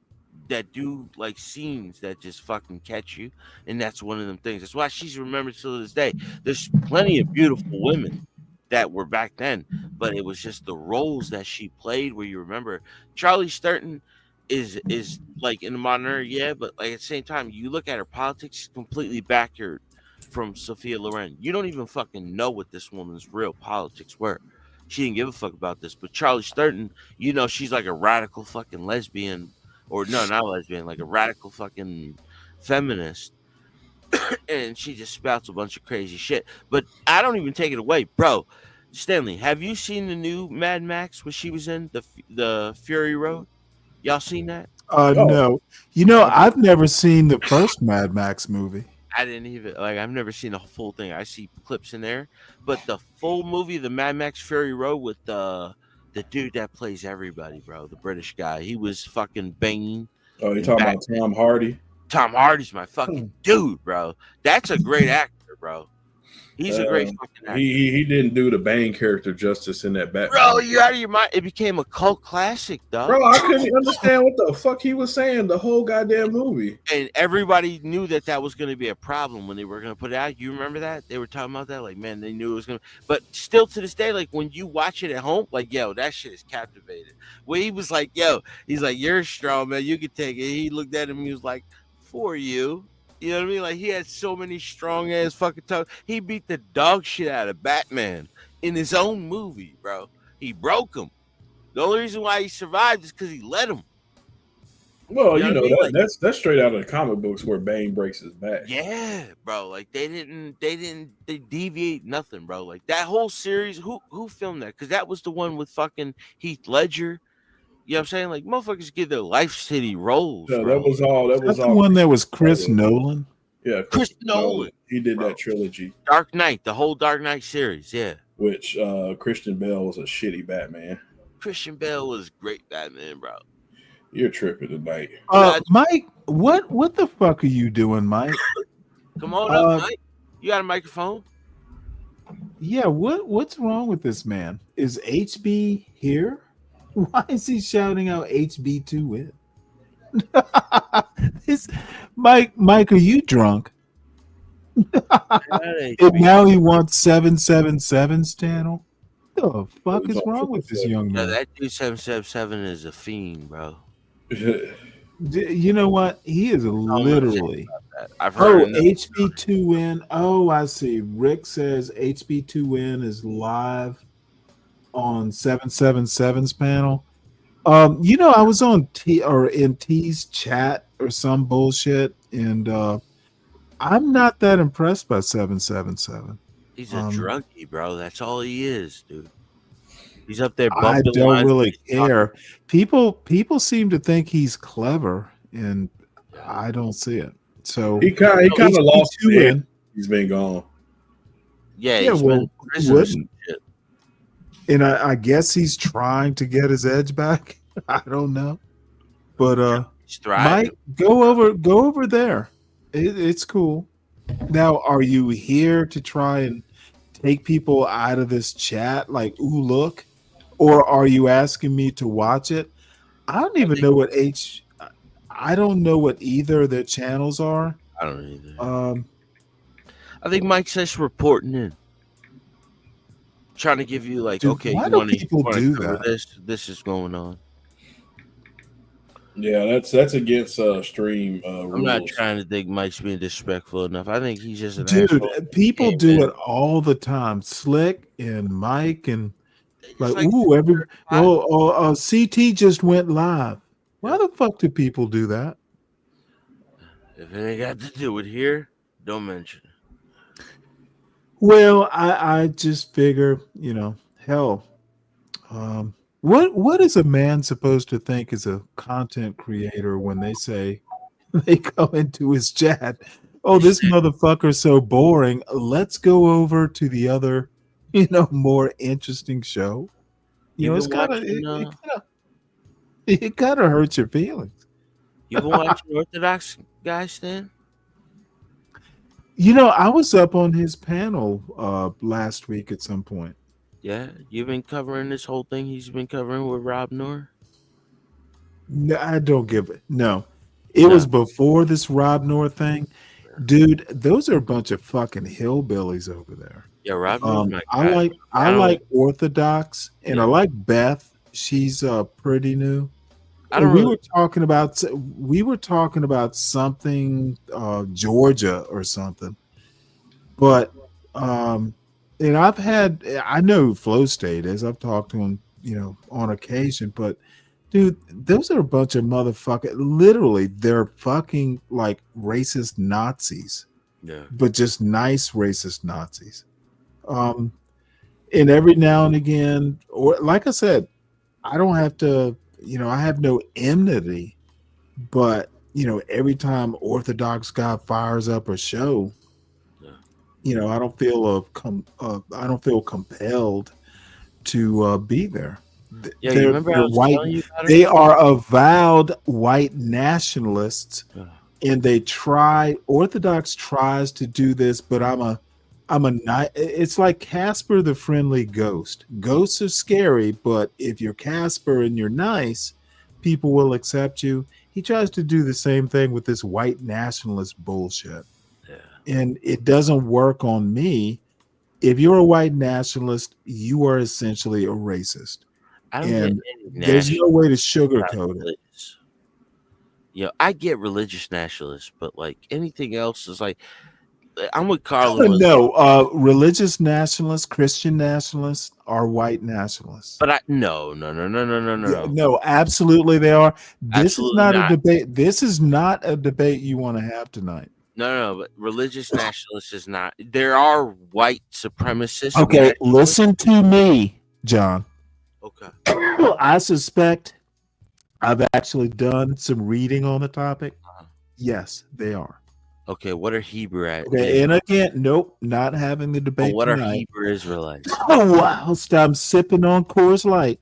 that do like scenes that just fucking catch you, and that's one of them things. That's why she's remembered to this day. There's plenty of beautiful women that were back then, but it was just the roles that she played where you remember. Charlie Sturton is like in the modern era, yeah, but like at the same time, you look at her politics, completely backward from Sophia Loren. You don't even fucking know what this woman's real politics were. She didn't give a fuck about this. But Charlie Sturton, you know, she's like a radical fucking lesbian, or no, not lesbian, like a radical fucking feminist. And she just spouts a bunch of crazy shit. But I don't even take it away, bro. Stanley, have you seen the new Mad Max where she was in the Fury Road? Y'all seen that? No. You know, I've never seen the first Mad Max movie. I didn't even I've never seen the full thing. I see clips in there, but the full movie, the Mad Max Fury Road, with the dude that plays everybody, bro, the British guy, he was fucking Bane. Oh, you're talking about Tom Hardy? Tom Hardy's my fucking dude, bro. That's a great actor, bro. He's a great fucking actor. He didn't do the Bane character justice in that Batman. Bro, you out of your mind? It became a cult classic, dog. Bro, I couldn't understand what the fuck he was saying the whole goddamn movie. And everybody knew that was going to be a problem when they were going to put it out. You remember that? They were talking about that? Like, man, they knew it was going to. But still to this day, like, when you watch it at home, like, yo, that shit is captivated. When he was like, yo, he's like, you're strong, man. You can take it. He looked at him and he was like, for you. You know what I mean? Like, he had so many strong ass fucking tongues. He beat the dog shit out of Batman in his own movie, bro. He broke him. The only reason why he survived is because he let him. Well, You know what I mean? that's straight out of the comic books where Bane breaks his back. Yeah, bro. Like they deviate nothing, bro. Like that whole series, who filmed that? Because that was the one with fucking Heath Ledger. You know what I'm saying? Like motherfuckers give their life city roles. Yeah, bro. that was all. That's the one that was Chris Nolan. Yeah, Christopher Nolan. He did that trilogy. Dark Knight, the whole Dark Knight series. Yeah. Which Christian Bale was a shitty Batman. Christian Bale was great Batman, bro. You're tripping tonight. Mike, what the fuck are you doing, Mike? Come on up, Mike. You got a microphone? Yeah, what's wrong with this man? Is HB here? Why is he shouting out HB2 win? Mike, are you drunk? And now he wants 777's channel. What the fuck is wrong with this young man? That dude 777 is a fiend, bro. You know what? He is literally. I've heard HB2N. Oh, I see. Rick says HB2N is live on 777's panel. I was on in T's chat or some bullshit, and I'm not that impressed by 777. He's a drunkie, bro. That's all he is, dude. He's up there. I don't really care. People seem to think he's clever, and I don't see it. So he kind of lost it. He's been gone. Yeah, well, wouldn't. And I guess he's trying to get his edge back. I don't know, but Mike, go over there. It's cool. Now, are you here to try and take people out of this chat? Like, ooh, look, or are you asking me to watch it? I don't even know what I don't know what either of their channels are. I don't either. I think Mike's just reporting in. Trying to give you like, Dude, okay, why you do want people do to that? this is going on. Yeah, that's against stream rules. I'm not trying to think Mike's being disrespectful enough. I think he's just an Dude, asshole. people do it all the time. Slick and Mike and like CT just went live. Why the fuck do people do that? If it ain't got to do with here, don't mention it. Well, I just figure, hell, what is a man supposed to think as a content creator when they say they go into his chat? Oh, this motherfucker's so boring. Let's go over to the other, more interesting show. It's it kind of hurts your feelings. You been watching Orthodox guys, Stan? I was up on his panel last week at some point. Yeah, you've been covering this whole thing he's been covering with Rob Noor? No, I don't give it. No. It was before this Rob Noor thing. Dude, those are a bunch of fucking hillbillies over there. Yeah, Rob Noor. I like Orthodox, and I like Beth. She's pretty new. We were talking about something Georgia or something, but and I know who Flow State is. I've talked to him, on occasion. But dude, those are a bunch of motherfuckers. Literally, they're fucking like racist Nazis. Yeah, but just nice racist Nazis. And every now and again, or like I said, I don't have to. I have no enmity, but every time Orthodox guy fires up a show, I don't feel I don't feel compelled to be there. Yeah, you remember I was white. telling you about it? They are avowed white nationalists, and Orthodox tries to do this, but it's like Casper the Friendly Ghost. Ghosts are scary, but if you're Casper and you're nice, people will accept you. He tries to do the same thing with this white nationalist bullshit. Yeah. And it doesn't work on me. If you're a white nationalist, you are essentially a racist. And there's no way to sugarcoat it. I get religious nationalists, but like anything else is like, I'm with Carlo. No, religious nationalists, Christian nationalists are white nationalists. But no. No, absolutely they are. This is not a debate. This is not a debate you want to have tonight. No, but religious nationalists is not. There are white supremacists. Okay, listen to me, John. Okay. I suspect I've actually done some reading on the topic. Yes, they are. Okay, what are Hebrew at? Okay, and again, nope, not having the debate what are tonight. Hebrew Israelites? Oh wow! I'm sipping on Coors Light,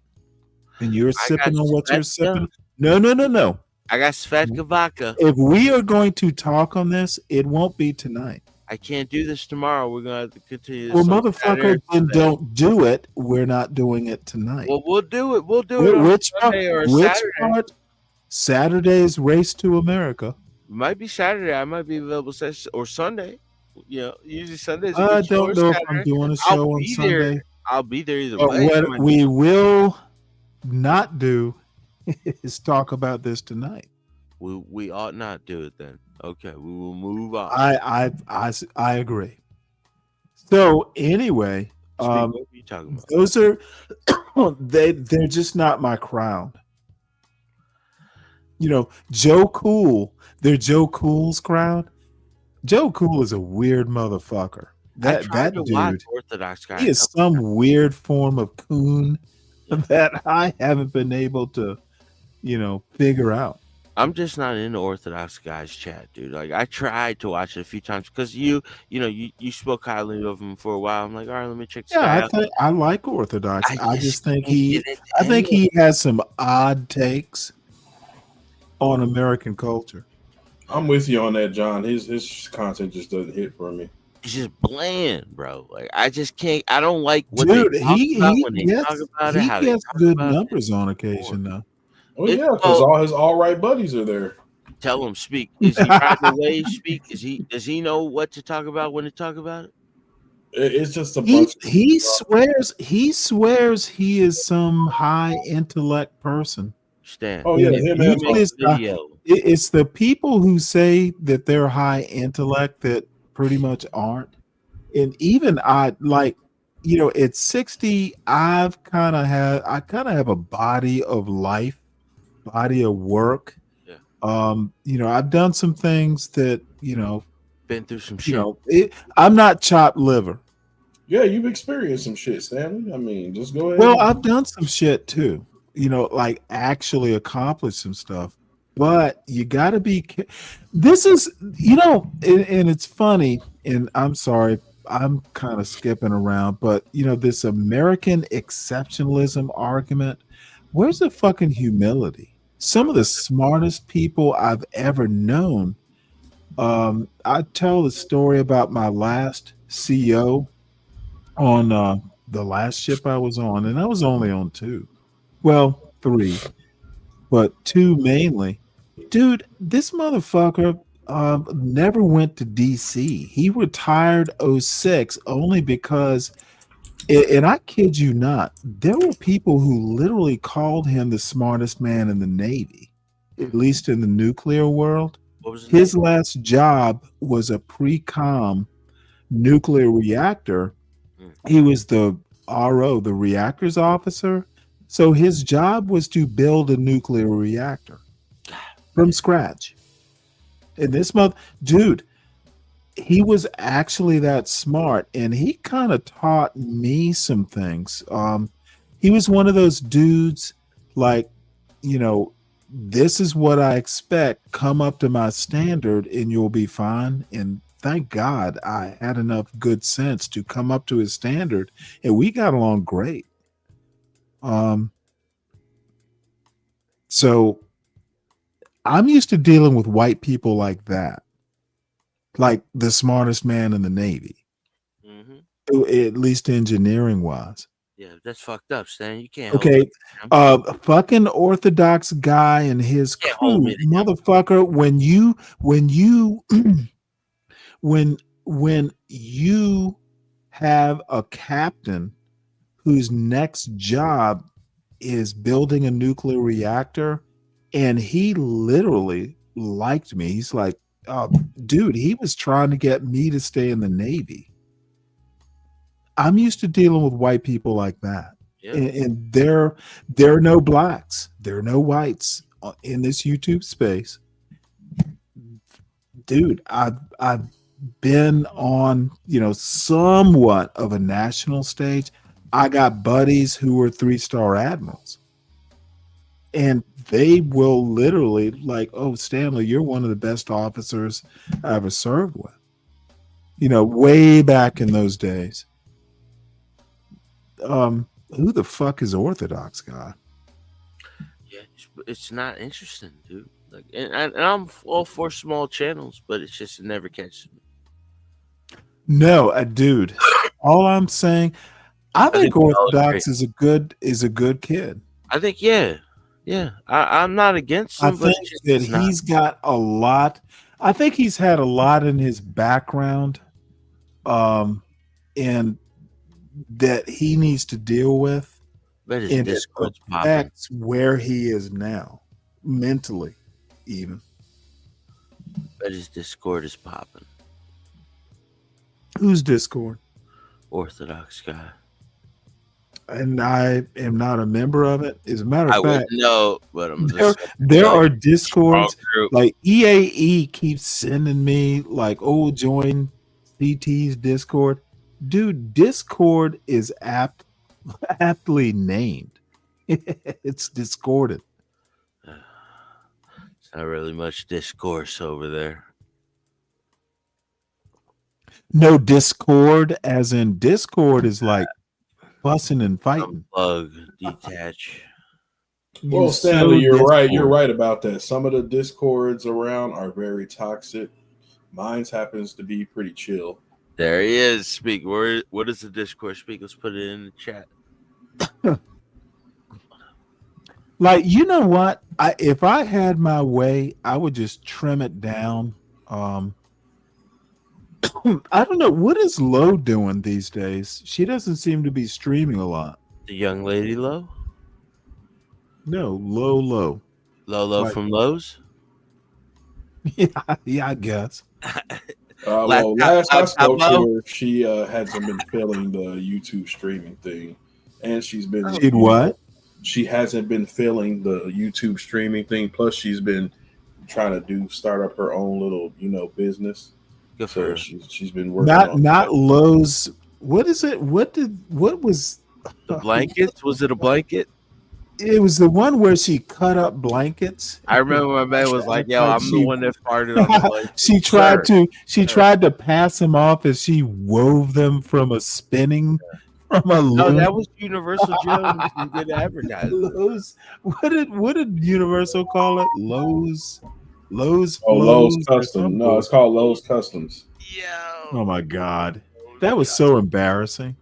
and you're I sipping got on what you're Svedka. sipping. No. I got Svedka vodka. If we are going to talk on this, it won't be tonight. I can't do this tomorrow. We're gonna have to continue this. Well, on motherfucker, Saturday or then Sunday. don't do it. We're not doing it tonight. Well, we'll do it. We'll do it on Which Sunday or which Saturday. part? Saturday's Race to America. It might be Saturday. I might be available or Sunday. You know, usually Sundays. I don't know if I'm doing a show on Sunday. I'll be there either But way. what we will not do is talk about this tonight. We ought not do it then. Okay, we will move on. I agree. So anyway, What are you talking about? those are they're just not my crowd. You know, Joe Cool, they're Joe Cool's crowd. Joe Cool is a weird motherfucker. That dude, Orthodox guy. he is some weird form of coon that I haven't been able to, figure out. I'm just not into Orthodox guys chat, dude. Like I tried to watch it a few times because you spoke highly of him for a while. I'm like, all right, let me check this guy out. I like Orthodox. I just think he has some odd takes on American culture. I'm with you on that, John. His content just doesn't hit for me. It's just bland, bro. Like I just can't. I don't like what Dude, they talk about when they gets, talk about it. he How they gets talk good about it. numbers on occasion, though. Oh yeah, because all his all right buddies are there. Tell him speak. Is he riding the wave? Speak. Does he know what to talk about when to talk about it? It's just a bunch. He swears he is some high intellect person. Stan. Oh yeah, him and it's the people who say that they're high intellect that pretty much aren't. And even at 60, I kind of have a body of life, body of work. Yeah. I've done some things that, been through some shit. I'm not chopped liver. Yeah, you've experienced some shit, Stanley. I mean, just go ahead. Well, I've done some shit too. Actually accomplish some stuff. But you got to be. This is, and it's funny. And I'm sorry, I'm kind of skipping around. But this American exceptionalism argument. Where's the fucking humility? Some of the smartest people I've ever known. I tell the story about my last CEO on the last ship I was on, and I was only on 2. Well, 3, but 2 mainly. Dude, this motherfucker never went to DC. He retired 06 only because, and I kid you not, there were people who literally called him the smartest man in the Navy, at least in the nuclear world. His last job was a pre-com nuclear reactor. He was the RO, the reactors officer. So his job was to build a nuclear reactor from scratch. And this dude, he was actually that smart, and he kind of taught me some things. He was one of those dudes like, this is what I expect. Come up to my standard and you'll be fine. And thank God I had enough good sense to come up to his standard, and we got along great. So I'm used to dealing with white people like that, like the smartest man in the Navy, at least engineering wise. Yeah, that's fucked up, Stan. You can't. Okay, fucking Orthodox guy and his crew, motherfucker. When you have a captain whose next job is building a nuclear reactor, and he literally liked me. He's like, dude, he was trying to get me to stay in the Navy. I'm used to dealing with white people like that. Yeah. And there are no blacks, there are no whites in this YouTube space. Dude, I've been on, somewhat of a national stage. I got buddies who were 3-star admirals. and they will literally like, oh, Stanley, you're one of the best officers I ever served with. You know, way back in those days. Who the fuck is Orthodox guy? Yeah, it's not interesting, dude. Like, and I'm all for small channels, but it's just it never catches me. No, dude. All I'm saying, I think Orthodox is a good kid. I think, yeah. I'm not against him. I think that he's got a lot. I think he's had a lot in his background, and that he needs to deal with, but and it affects where he is now, mentally, even. But his Discord is popping. Who's Discord? Orthodox guy. And I am not a member of it. As a matter of fact, no, but there are Discords like EAE keeps sending me like, oh, join CT's Discord. Dude, Discord is aptly named. It's discordant. It's not really much discourse over there. No, Discord, as in Discord is like fussing and fighting. Unplug, detach. Well, Stanley, you're right. You're right about that. Some of the Discords around are very toxic. Mine's happens to be pretty chill. There he is. Speak. What does the Discord speak? Let's put it in the chat. Like, you know what? If I had my way, I would just trim it down. I don't know. What is Lo doing these days? She doesn't seem to be streaming a lot. The young lady Lo? No, Lo. Lolo from Lowe's? Yeah, I guess. Well, last I spoke to her, she hasn't been feeling the YouTube streaming thing, and she's been. She'd what? She hasn't been feeling the YouTube streaming thing. Plus, she's been trying to start up her own little, business. Good for her. She's been working. Not Lowe's. What is it? What was the blankets? Was it a blanket? It was the one where she cut up blankets. I remember my man was like, "Yo, I'm the one that farted on the blanket." She tried to pass them off as she wove them from a spinning from a loom. No, that was Universal Jones who did advertising. Lowe's. What did Universal call it? Lowe's. Oh, Lowe's Custom. No, it's called Lowe's Customs. Oh my God, that was so embarrassing.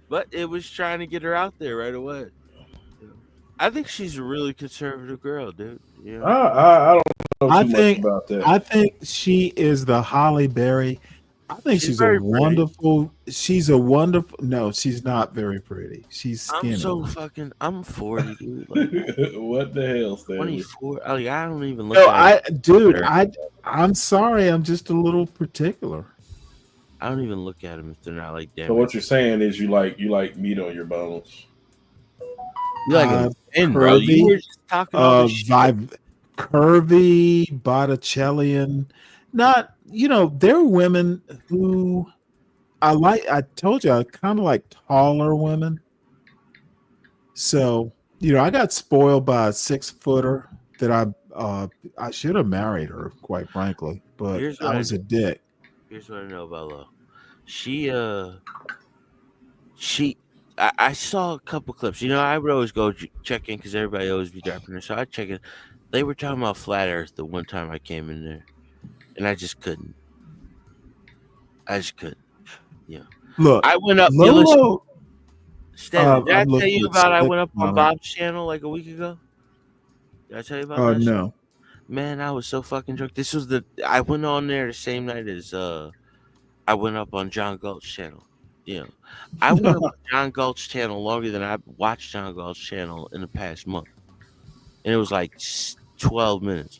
But it was trying to get her out there right away. I think she's a really conservative girl, dude. Yeah. I don't know too much about that. I think she is the Halle Berry. I think she's a wonderful. She's a wonderful. No, she's not very pretty. She's skinny. I'm 40, dude. Like, what the hell, Stanley? 24. I don't even look at dude. I'm sorry. I'm just a little particular. I don't even look at them if they're not like damn. So what you're saying is you like meat on your bones. You like bro. You were just talking about curvy, Botticellian. Not, there are women who I like. I told you I kind of like taller women. So, I got spoiled by a 6-footer that I should have married her, quite frankly, but I was a dick. Here's what I know about Lo. I saw a couple clips. I would always go check in because everybody always be dropping there. So I check in. They were talking about flat Earth the one time I came in there, and I just couldn't. Yeah. Look, I went up. Lolo, Stan, did I tell you about? I went up on Bob's channel like a week ago. Did I tell you about that? No. Man, I was so fucking drunk. I went on there the same night as I went up on John Galt's channel. I went up on John Galt's channel longer than I've watched John Galt's channel in the past month. And it was like 12 minutes.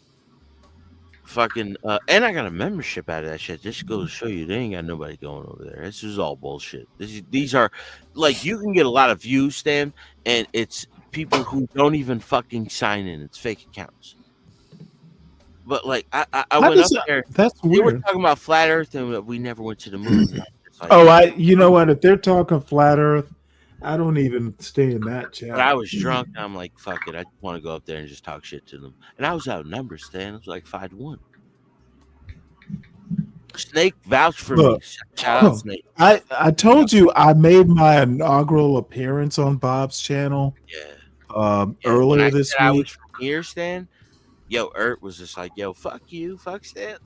Fucking and I got a membership out of that shit. Just goes to show you they ain't got nobody going over there. This is all bullshit. These are like, you can get a lot of views, Stan, and it's people who don't even fucking sign in. It's fake accounts. But like I went up there. That's weird. They were talking about flat Earth and we never went to the moon. You know what? If they're talking flat Earth, I don't even stay in that chat. But I was drunk. I'm like, fuck it. I want to go up there and just talk shit to them. And I was outnumbered, Stan. It was like 5-1. Snake vouched for Look, me. Shout out, Snake. I told you I made my inaugural appearance on Bob's channel. Earlier this week. I was from here, Stan. Yo, Ert was just like, yo, fuck you, fuck Stan.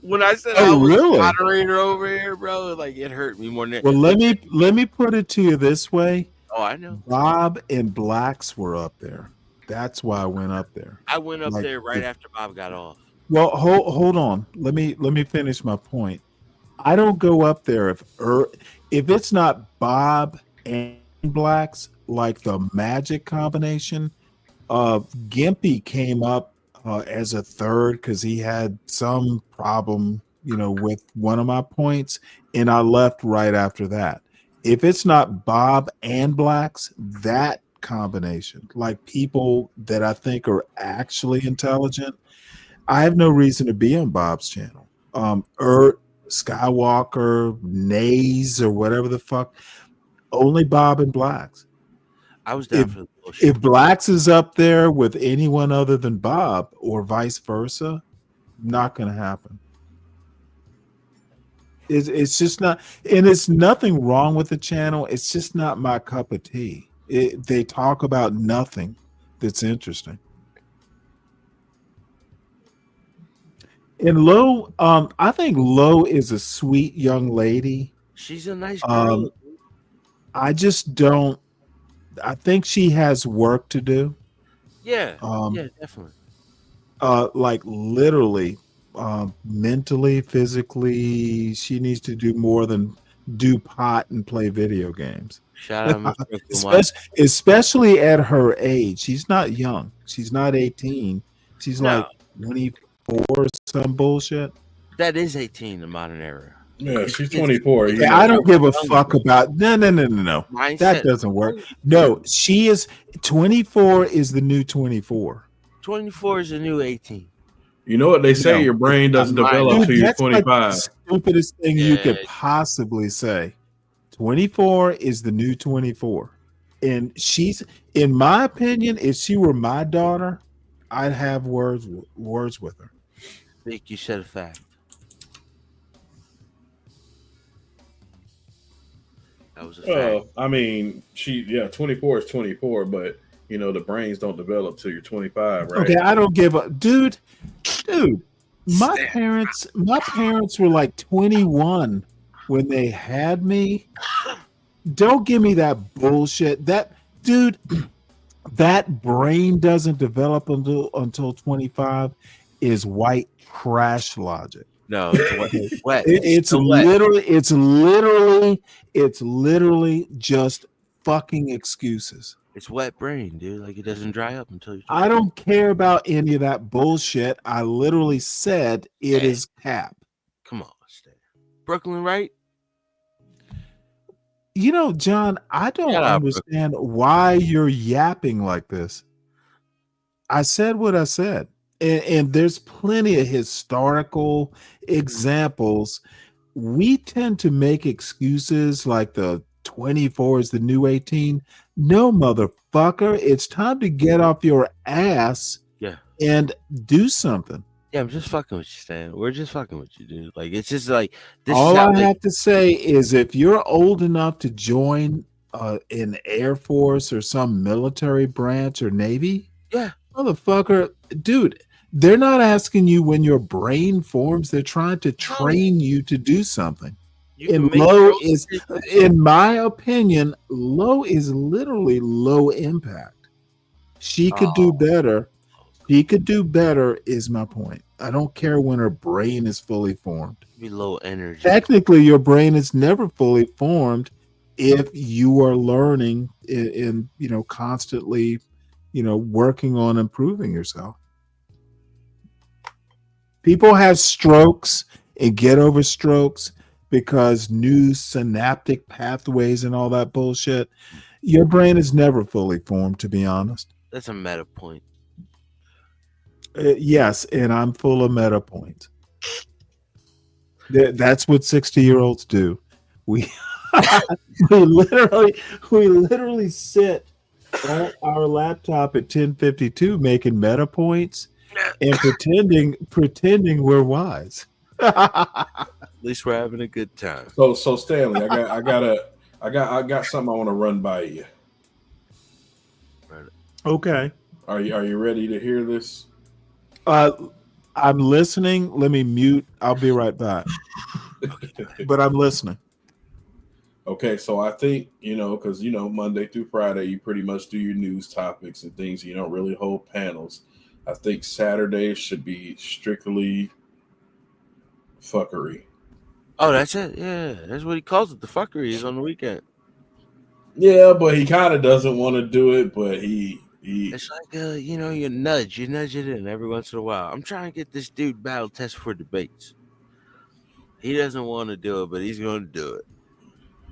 When I said I was really? a moderator over here, bro, like it hurt me more than Well, let me put it to you this way. Oh, I know. Bob and Blacks were up there. That's why I went up there. I went up Like, there right after Bob got off. Well, hold on. Let me finish my point. I don't go up there if it's not Bob and Blacks, like the Magic combination. Gimpy came up as a third because he had some problem, with one of my points, and I left right after that. If it's not Bob and Blacks, that combination, like people that I think are actually intelligent, I have no reason to be on Bob's channel. Skywalker, Nays, or whatever the fuck. Only Bob and Blacks. I was down for the bullshit. If Blacks is up there with anyone other than Bob, or vice versa, not going to happen. It's just not, and it's nothing wrong with the channel. It's just not my cup of tea. They talk about nothing that's interesting. And Lo, I think Lo is a sweet young lady. She's a nice girl. I just don't. I think she has work to do. Yeah, yeah, definitely. Like literally, mentally, physically, she needs to do more than do pot and play video games. Shout out, Mr. Especially at her age. She's not young. She's not 18. She's like 24 or some bullshit. That is 18 in the modern era. Yeah, she's 24. Yeah, I don't give a fuck about no. Mindset. That doesn't work. No, she is 24 is the new 24. 24 is the new 18. You know what they say? Your brain doesn't develop until you're That's like 25. the stupidest thing you could possibly say. 24 is the new 24. And she's, in my opinion, if she were my daughter, I'd have words with her. Vic, you said a fact. That was a fact. I mean, 24 is 24, but the brains don't develop till you're 25, right? Okay, I don't give a dude. My parents were like 21 when they had me. Don't give me that bullshit. That dude, that brain doesn't develop until 25 is white trash logic. No, it's wet. It's literally just fucking excuses. It's wet brain, dude. Like it doesn't dry up until you. I don't care about any of that bullshit. I literally said it is cap. Come on, Stan. Brooklyn, right? John, I don't understand why you're yapping like this. I said what I said. And there's plenty of historical examples. We tend to make excuses like the 24 is the new 18. No, motherfucker. It's time to get off your ass and do something. Yeah, I'm just fucking with you, Stan. We're just fucking with you, dude. Like, it's just like this. All I have to say is if you're old enough to join an Air Force or some military branch or Navy, motherfucker, dude, they're not asking you when your brain forms. They're trying to train you to do something. And Lo is, in my opinion, Lo is literally low impact. She could do better. She could do better is my point. I don't care when her brain is fully formed. Be low energy. Technically, your brain is never fully formed if you are learning and constantly, working on improving yourself. People have strokes and get over strokes because new synaptic pathways and all that bullshit. Your brain is never fully formed, to be honest. That's a meta point. Yes, and I'm full of meta points. That's what 60-year-olds do. We we literally sit on our laptop at 10:52 making meta points and pretending we're wise. At least we're having a good time. So Stanley, I got something I want to run by you. Okay. Are you ready to hear this? I'm listening. Let me mute. I'll be right back. But I'm listening. Okay, so I think, because, Monday through Friday, you pretty much do your news topics and things. You don't really hold panels. I think Saturday should be strictly fuckery. Oh, that's it. Yeah, that's what he calls it. The fuckery is on the weekend. Yeah, but he kind of doesn't want to do it, but he. It's like, you nudge it in every once in a while. I'm trying to get this dude battle test for debates. He doesn't want to do it, but he's going to do it.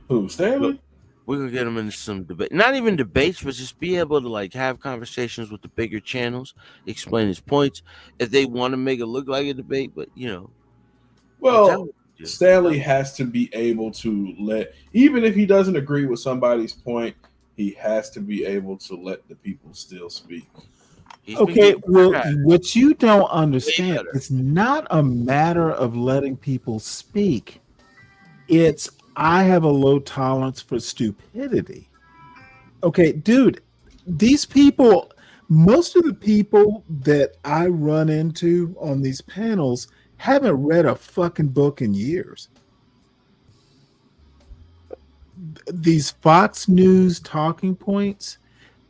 Who, Stanley? We're going to get him into some debate. Not even debates, but just be able to, have conversations with the bigger channels, explain his points. If they want to make it look like a debate, but, Well, Stanley has to be able to even if he doesn't agree with somebody's point, he has to be able to let the people still speak. Okay, well, what you don't understand, it's not a matter of letting people speak. It's I have a low tolerance for stupidity. Okay, dude, these people, most of the people that I run into on these panels haven't read a fucking book in years. These Fox News talking points,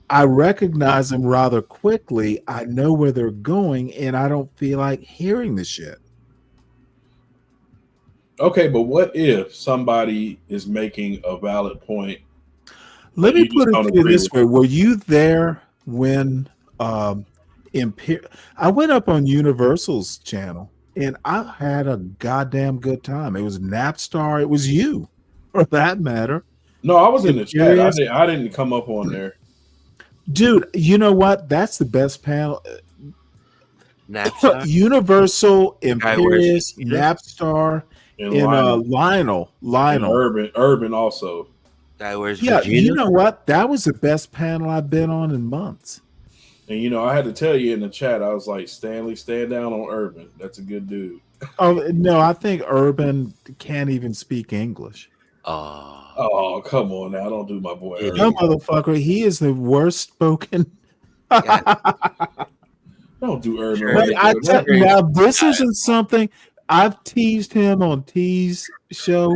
I recognize them rather quickly. I know where they're going, and I don't feel like hearing the shit. Okay, but what if somebody is making a valid point? Let me put it to you this way. Were you there when I went up on Universal's channel and I had a goddamn good time. It was Napstar. It was you, for that matter. No, I was in the chat. I didn't come up on there. Dude, you know what? That's the best panel. Napstar? Universal, Imperius, Napstar, and Lionel. And Urban also. Guy wears Yeah, Virginia. you know what? That was the best panel I've been on in months. And I had to tell you in the chat, I was like, Stanley, stand down on Urban. That's a good dude. Oh no, I think Urban can't even speak English. Oh, come on now. Don't do my boy. No, motherfucker. He is the worst spoken. Don't do Urban. Now, this isn't something I've teased him on T's show.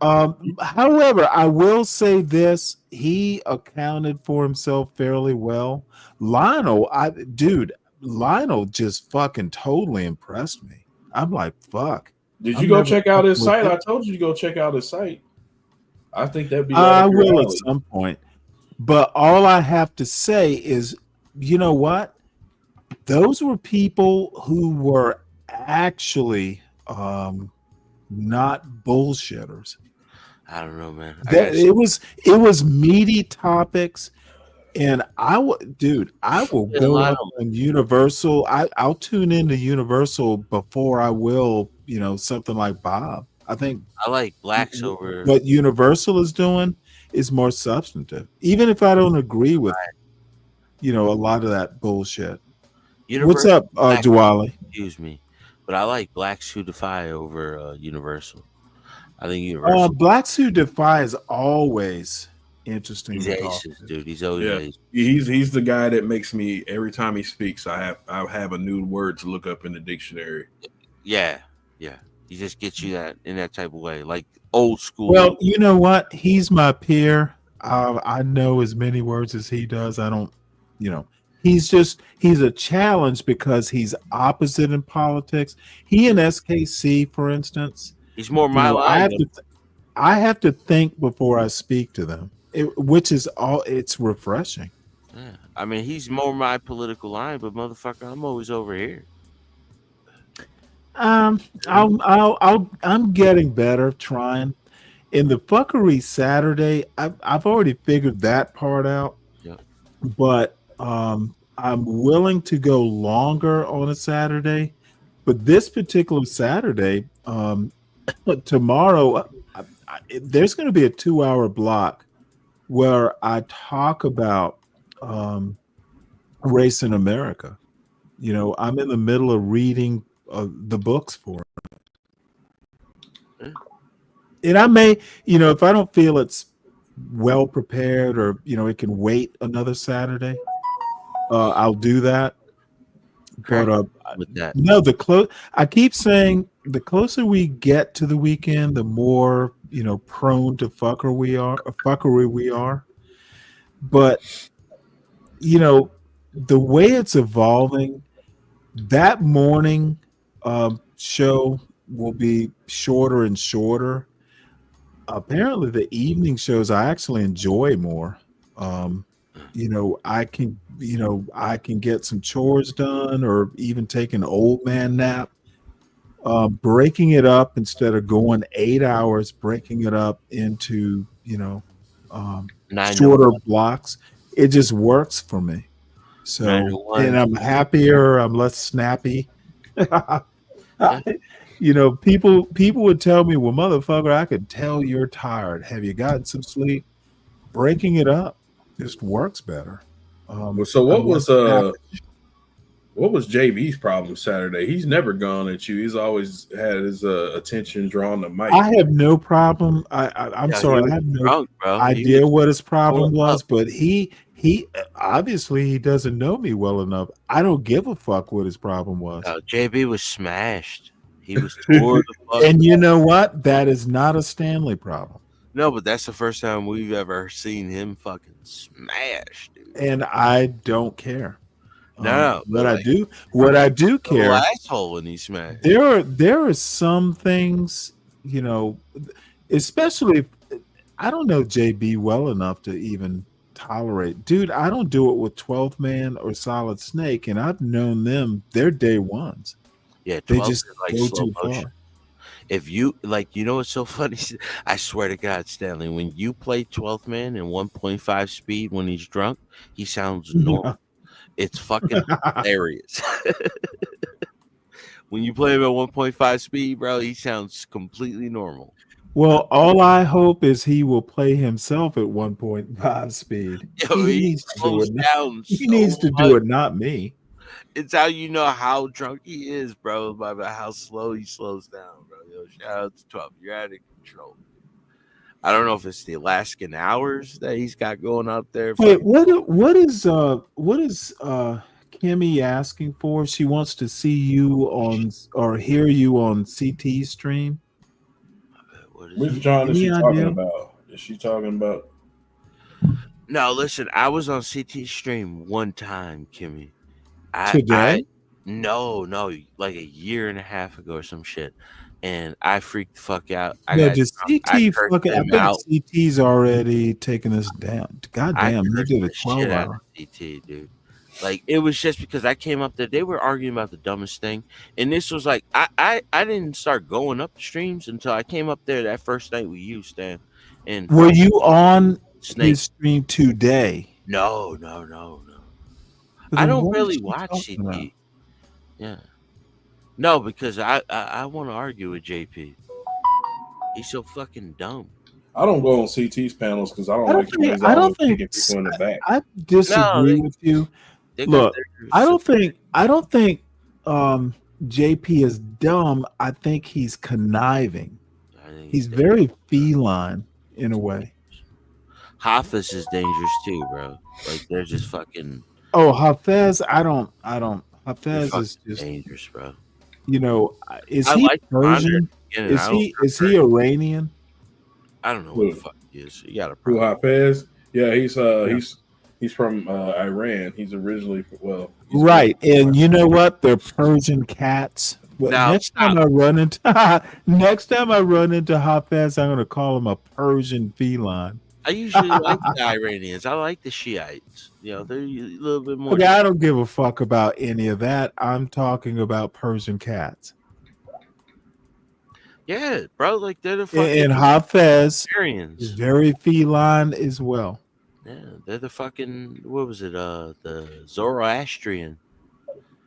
However, I will say this: he accounted for himself fairly well. Lionel just fucking totally impressed me. I'm like, fuck. Did you go check out his site? I told you to go check out his site. I think that'd be. I will at some point. But all I have to say is, you know what? Those were people who were actually not bullshitters. I don't know, man. It was meaty topics, and I will go up on Universal. I'll tune into Universal before I will, something like Bob. I think I like Blacks over what Universal is doing is more substantive, even if I don't agree with, a lot of that bullshit. What's up, Dwali? Excuse me, but I like Blacks Who Defy over Universal. I think Universal. Blacks Who Defy is always interesting. He's aces, dude. He's always aces. He's the guy that makes me every time he speaks. I have a new word to look up in the dictionary. Yeah. He just gets you that in that type of way, like old school. Well, you know what? He's my peer. I know as many words as he does. I don't, he's a challenge because he's opposite in politics. He and SKC, for instance. He's more my line. I have to think before I speak to them, which is it's refreshing. Yeah. I mean, he's more my political line, but motherfucker, I'm always over here. I'm getting better trying. In the fuckery Saturday, I've already figured that part out. Yeah. But I'm willing to go longer on a Saturday. But this particular Saturday, tomorrow, there's going to be a 2-hour block where I talk about race in America. You know, I'm in the middle of reading the books for it. And I may, you know, if I don't feel it's well prepared or, you know, it can wait another Saturday, I'll do that. But with that, no, I keep saying the closer we get to the weekend, the more, you know, prone to fuckery we are. But, you know, the way it's evolving, that morning show will be shorter and shorter. Apparently, the evening shows I actually enjoy more. You know, I can get some chores done, or even take an old man nap. Breaking it up instead of going 8 hours, breaking it up into, you know, shorter blocks. It just works for me. So, and I'm happier. I'm less snappy. You know, people would tell me, "Well, motherfucker, I could tell you're tired. Have you gotten some sleep?" Breaking it up just works better. So what was JB's problem Saturday? He's never gone at you. He's always had his attention drawn to Mike. I have no problem. I'm sorry, I have no idea what his problem was, but he obviously he doesn't know me well enough. I don't give a fuck what his problem was. JB was smashed. He was tore the fuck. And you know what? That is not a Stanley problem. No, but that's the first time we've ever seen him fucking smashed, dude. And I don't care. No, what I do care. Asshole when he smashed. There are some things, you know, especially I don't know JB well enough to even tolerate. Dude, I don't do it with 12th Man or Solid Snake, and I've known them. They're day ones. Yeah, they just go too far. If you like, you know what's so funny? I swear to God, Stanley, when you play 12th Man in 1.5 speed when he's drunk, he sounds normal. It's fucking hilarious. When you play him at 1.5 speed, bro, he sounds completely normal. Well, all I hope is he will play himself at 1.5 speed. Yo, he needs to do it. He needs to do it, not me. It's how you know how drunk he is, bro, by how slow he slows down, bro. Yo, shout out to 12. You're out of control. I don't know if it's the Alaskan hours that he's got going out there. Wait, what is Kimmy asking for? She wants to see you on or hear you on CT stream. Which John is she talking about? Is she talking about? No, listen, I was on CT stream one time, Kimmy. Today? No, like a year and a half ago or some shit. And I freaked the fuck out. Does CT fucking I bet CT's already taking us down. God damn, they did a 12-hour. CT, dude. Like, it was just because I came up there, they were arguing about the dumbest thing. And this was like, I didn't start going up the streams until I came up there that first night with you, Stan. And were you on his stream today? No. I don't really watch CT. Yeah. No, because I want to argue with JP. He's so fucking dumb. I don't go on CT's panels because I don't think people in the back. I disagree with you. Look, I don't think JP is dumb. I think he's conniving. He's very feline in a way. Hafiz is dangerous too, bro. Like, they're just fucking. Oh, Hafez, I don't. Hafez is just dangerous, bro. You know, is he Persian? Is he Iranian? I don't know what the fuck he is. You got a Who Hafez? Yeah, he's from Iran. He's originally right. And you know what? They're Persian cats. Next time I run into Hafez, I'm gonna call him a Persian feline. I usually like the Iranians. I like the Shiites. You know, they're a little bit more. Okay, I don't give a fuck about any of that. I'm talking about Persian cats. Yeah, bro. Like, they're the fucking. And Hafez is very feline as well. Yeah, they're the fucking. What was it? The Zoroastrian,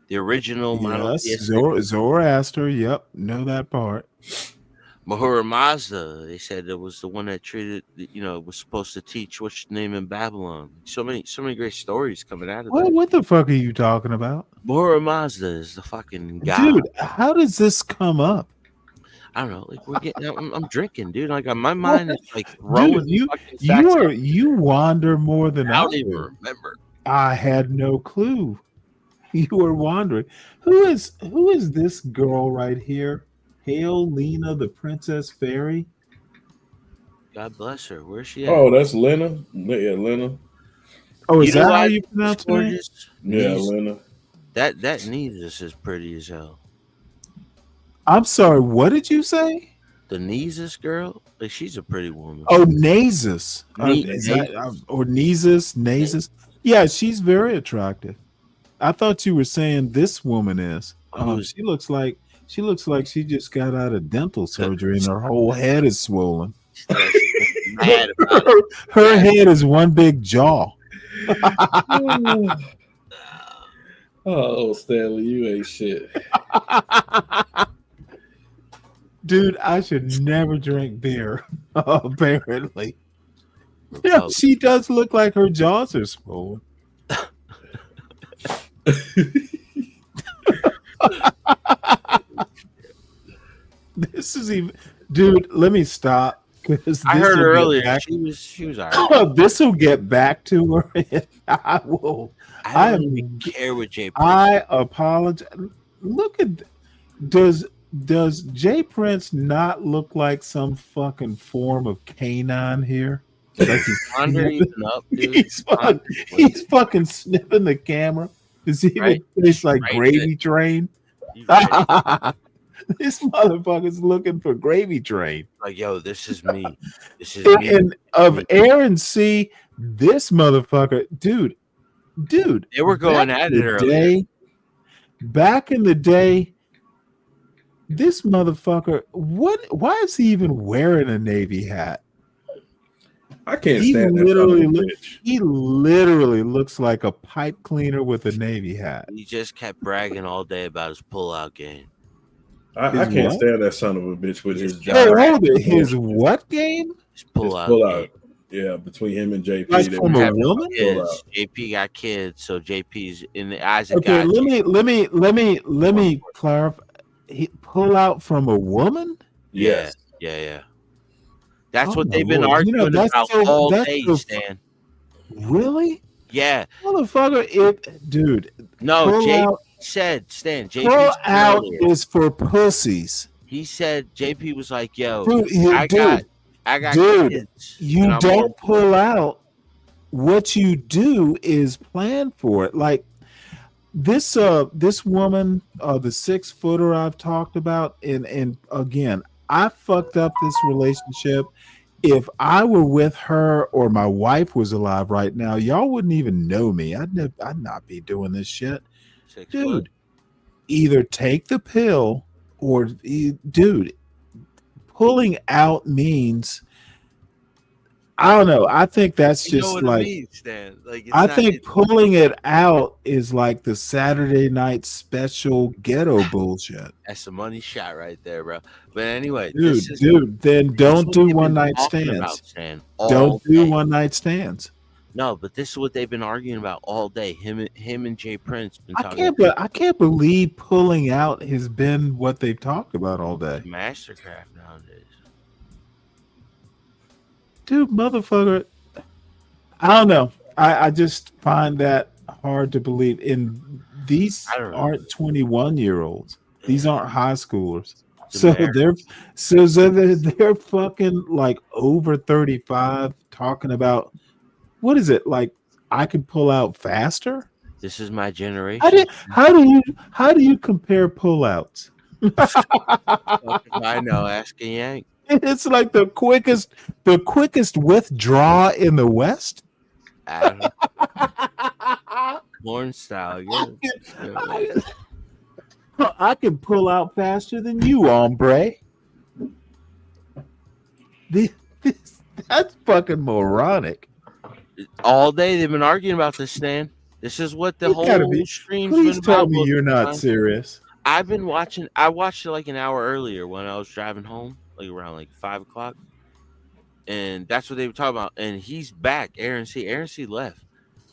the original monotheistic. Zoroaster. Yep, know that part. Mahura Mazda, they said it was the one that was supposed to teach what's your name in Babylon. So many great stories coming out of that. What the fuck are you talking about? Mahura Mazda is the fucking guy. Dude, how does this come up? I don't know. Like I'm drinking, dude. Like my mind is like rolling. Dude, you wander more than I don't even remember. I had no clue. You were wandering. Who is this girl right here? Hail Lena, the Princess Fairy. God bless her. Where's she at? Oh, that's Lena. Yeah, Lena. Oh, is that how you pronounce it? Yeah, Lena. That Neezus is pretty as hell. I'm sorry, what did you say? The Neezus girl? Like, she's a pretty woman. Oh, Nazus. Or Neezus. Yeah, she's very attractive. I thought you were saying this woman is. She looks like she just got out of dental surgery and her whole head is swollen. Her head is one big jaw. Oh, Stanley, you ain't shit. Dude, I should never drink beer. Apparently. Yeah, she does look like her jaws are swollen. This is even, dude. Let me stop because I heard her earlier. She was all right. This will get back to her. I will. I don't even care what Jay Prince. I apologize. Look at does Jay Prince not look like some fucking form of canine here? Like he's fucking sniffing the camera. Does he even taste like Gravy Train? This motherfucker's looking for Gravy Train. Like, yo, this is me. This is me. And of Aaron C, this motherfucker, dude. They were going at it earlier. Back in the day, this motherfucker, why is he even wearing a Navy hat? I can't stand that. He literally looks like a pipe cleaner with a Navy hat. He just kept bragging all day about his pullout game. I can't stand that son of a bitch with his job. His what game? His pullout. Yeah, between him and JP. Like from a woman? JP got kids, so JP's in the eyes of Okay, God. let me clarify. He pull out from a woman? Yeah. That's what they've been arguing about all day, Stan. Really? Yeah. Motherfucker, dude. No, JP said, Stan, JP pull out is for pussies. He said JP was like, yo, dude, I got kids. You don't pull out. What you do is plan for it. Like this woman, the 6-footer I've talked about, and again, I fucked up this relationship. If I were with her or my wife was alive right now, y'all wouldn't even know me. I'd not be doing this shit. Dude, either take the pill or, dude, pulling out means, I don't know. I think that's just like, I think pulling it out is like the Saturday night special ghetto bullshit. That's a money shot right there, bro. But anyway, dude, then don't do one night stands. Don't do one night stands. No, but this is what they've been arguing about all day. Him and Jay Prince been talking. I can't believe pulling out has been what they've talked about all day. Mastercraft nowadays. Dude, motherfucker. I don't know. I just find that hard to believe. And these aren't 21-year-olds. These aren't high schoolers. So they're fucking like over 35 talking about, what is it, like I can pull out faster? This is my generation. How do you compare pullouts? I know, asking Yank. It's like the quickest withdraw in the West. Porn style, yeah. I can pull out faster than you, hombre. That's fucking moronic. All day they've been arguing about this, Stan. This is what the whole stream's been about. Please tell me you're not serious. I've been watching. I watched it like an hour earlier when I was driving home. like around like 5 o'clock, and that's what they were talking about. And he's back. Aaron C left,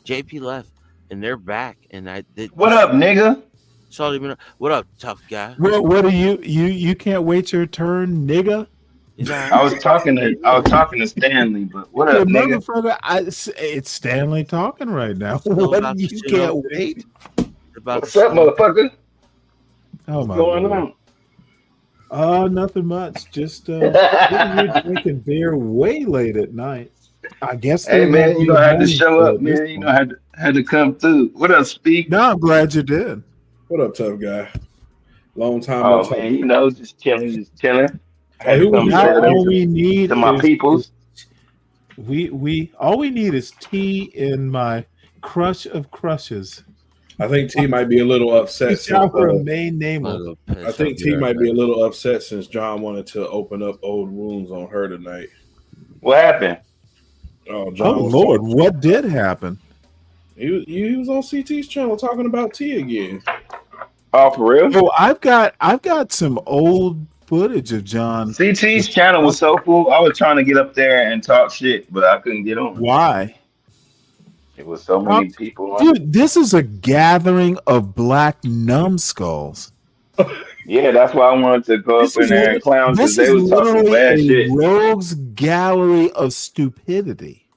JP left, and they're back. And What up, nigga? What up, tough guy? What are you can't wait your turn, nigga? I was talking to Stanley, but what up, nigga? Motherfucker, it's Stanley talking right now. What you can't wait? What's up, motherfucker? Oh my What's going Lord. on? Nothing much. Just drinking beer way late at night. I guess. Hey man, you don't have to show up, man. You know had to come through. What up, Speak? No, I'm glad you did. What up, tough guy? Long time. Oh man, you know, just chilling. Hey, all we need to my is, peoples. We all we need is tea in my crush of crushes. I think T might be a little upset. Main name. I think T might be a little upset since John wanted to open up old wounds on her tonight. What happened? Oh, John Lord, what did happen? He was on CT's channel talking about T again. Oh, for real? Oh, I've got some old footage of John. CT's channel was so full. I was trying to get up there and talk shit, but I couldn't get on. Why? It was so many people. Dude, this is a gathering of black numbskulls. Yeah, that's why I wanted to go up in there and clown because they was talking bad shit. Rogues gallery of stupidity.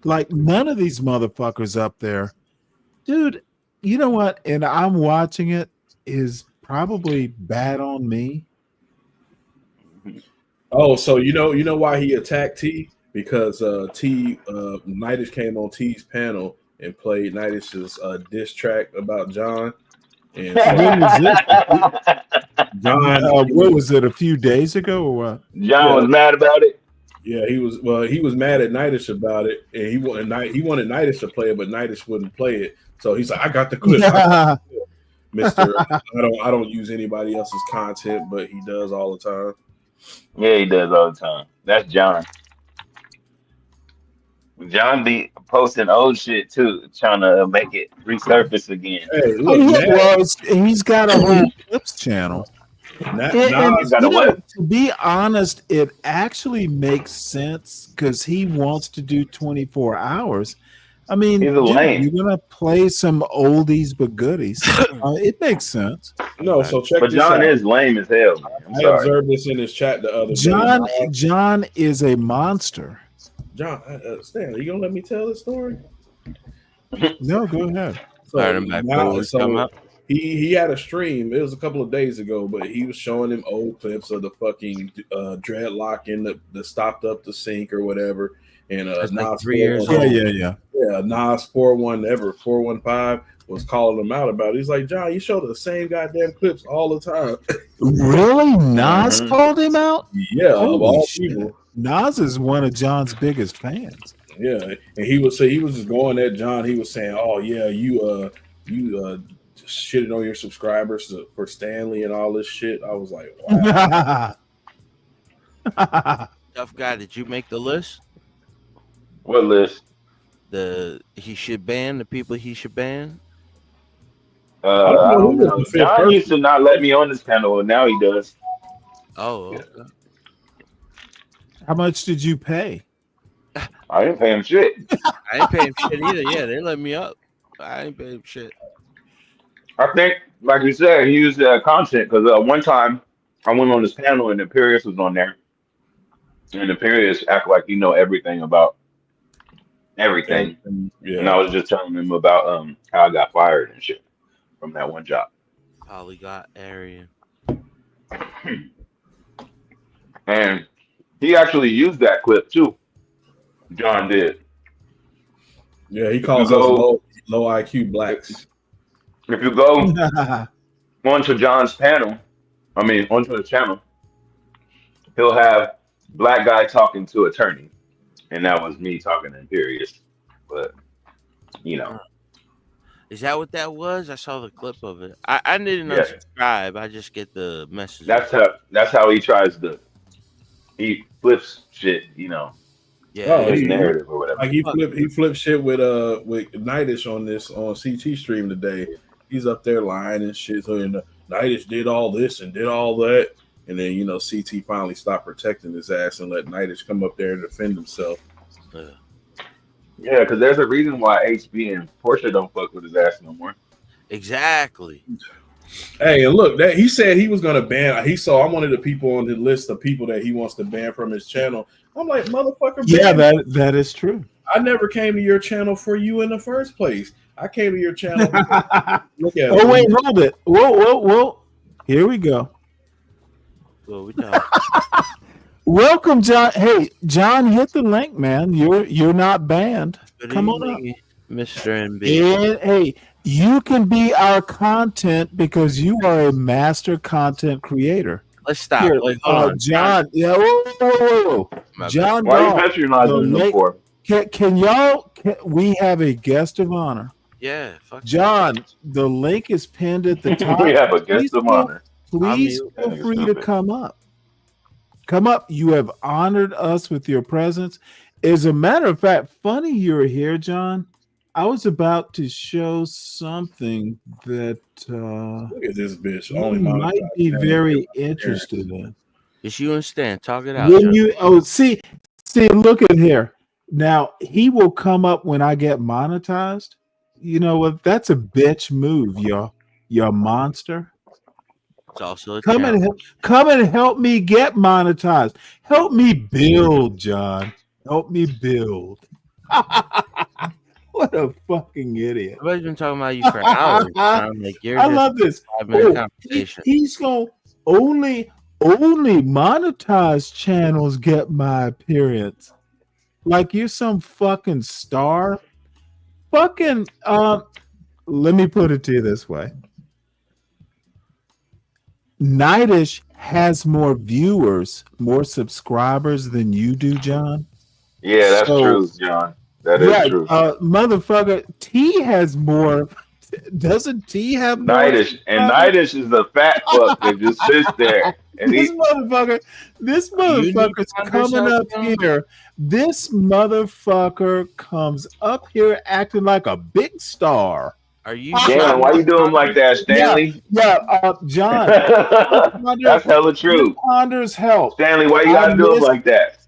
Like none of these motherfuckers up there, dude. You know what? And I'm watching it is probably bad on me. Oh, so you know why he attacked T? Because Nitish came on T's panel and played Nitish's diss track about John. And when was this? John, what was it? A few days ago or what? John was mad about it. Yeah, he was. Well, he was mad at Nitish about it, and he wanted Nitish to play it, but Nitish wouldn't play it. So he's like, "I got the clip, Mister. I don't use anybody else's content, but he does all the time." Yeah, he does all the time. That's John. John be posting old shit too, trying to make it resurface again. Hey, look, he's got a whole clips channel. To be honest, it actually makes sense because he wants to do 24 hours. I mean, He's a lame. you're gonna play some oldies but goodies. It makes sense. No, so check But this John out. is lame as hell. Man. I'm I sorry. observed this in his chat the other day. John is a monster. John, Stan, are you gonna let me tell this story? No, go ahead. So he had a stream. It was a couple of days ago, but he was showing him old clips of the fucking dreadlock in the stopped up the sink or whatever. And That's Nas like 3 years old. Yeah. Yeah. Nas 415 was calling him out about it. He's like, John, you show the same goddamn clips all the time. Really? Nas called him out? Yeah, of Holy all shit. people. Nas is one of John's biggest fans. Yeah, and he was just going at John. He was saying, "Oh yeah, you shitted on your subscribers for Stanley and all this shit." I was like, "Wow." Tough guy, did you make the list? What list? The people he should ban. I don't know. John used to not let me on this panel, and now he does. Oh, okay. How much did you pay? I didn't pay him shit. I ain't paying shit either. Yeah, they let me up. I ain't paying shit. I think, like you said, he used content because one time I went on this panel and Imperius was on there, and Imperius act like you know everything about everything. Yeah. And I was just telling him about how I got fired and shit from that one job. Polygot area. And he actually used that clip too. John did. Yeah, he calls us low IQ blacks. If you go onto John's panel, onto the channel, he'll have black guy talking to attorney, and that was me talking to Imperius. But you know, is that what that was? I saw the clip of it. I didn't Yeah. unsubscribe. I just get the message. that's how he tries to. He flips shit, you know. Yeah, his narrative or whatever. Like he flipped shit with Nitish on CT stream today. He's up there lying and shit. So Nitish did all this and did all that. And then CT finally stopped protecting his ass and let Nightish come up there and defend himself. Yeah, because there's a reason why HB and Portia don't fuck with his ass no more. Exactly. Hey, and look, that he said he was gonna ban. I'm one of the people on the list of people that he wants to ban from his channel. I'm like, motherfucker. Yeah, that is true. I never came to your channel for you in the first place. I came to your channel. Look at Oh wait, hold it. Whoa. Here we go. Well, we done. Welcome, John. Hey, John, hit the link, man. You're not banned. Come on up, Mr. NB. And hey, you can be our content because you are a master content creator. Let's stop. Here, Hold on. John. Yeah, whoa. John, why are you patronizing them for? Can we have a guest of honor? Yeah, fuck John, the link is pinned at the top. We have a guest of honor. Please feel free to come up. Come up. You have honored us with your presence. As a matter of fact, funny you're here, John. I was about to show something that look at this bitch. You might be very interested in. It's you and Stan. Talk it out. When see, look at here. Now he will come up when I get monetized. You know what? That's a bitch move, you're a monster. It's also a Come and help me get monetized. Help me build, John. Help me build. What a fucking idiot. I've been talking about you for hours. I love this. 5-minute conversation. He's going only monetized channels get my appearance. Like you're some fucking star. Fucking let me put it to you this way. Nightish has more viewers, more subscribers than you do, John. Yeah, that's true, John. That is true. Motherfucker, T has more. Doesn't T have more? Nightish is a fat fuck that just sits there. And this motherfucker's coming up here. This motherfucker comes up here acting like a big star. Are you? Damn, why you doing like that, Stanley? John. That's hella true. Ponders help. Stanley, why you gotta do it like that?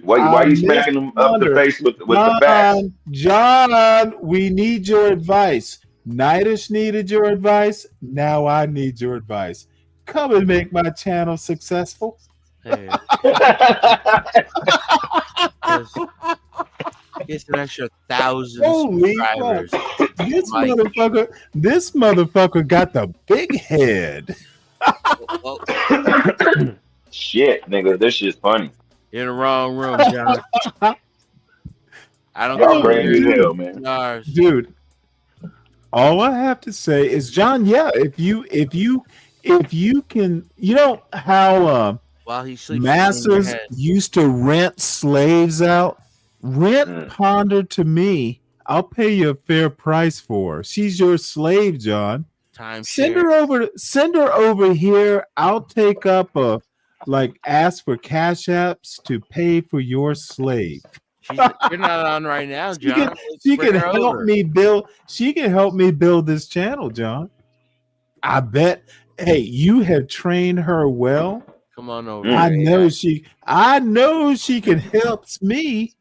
Why you smacking them up the face with the back? John, we need your advice. Nightish needed your advice. Now I need your advice. Come and make my channel successful. Hey. Gets an extra 1,000 subscribers. This motherfucker got the big head. Shit, nigga, this shit's funny. You're in the wrong room, John. I don't Y'all crazy as hell, man. Dude, all I have to say is, John, yeah, if you can, you know how while he sleeps, masters used to rent slaves out? Rent Ponder to me. I'll pay you a fair price for her. She's your slave, John. Send her over here. I'll take up ask for cash apps to pay for your slave. You're not on right now, John. She can help me build. She can help me build this channel, John. I bet. Hey, you have trained her well. Come on over. I know she can help me.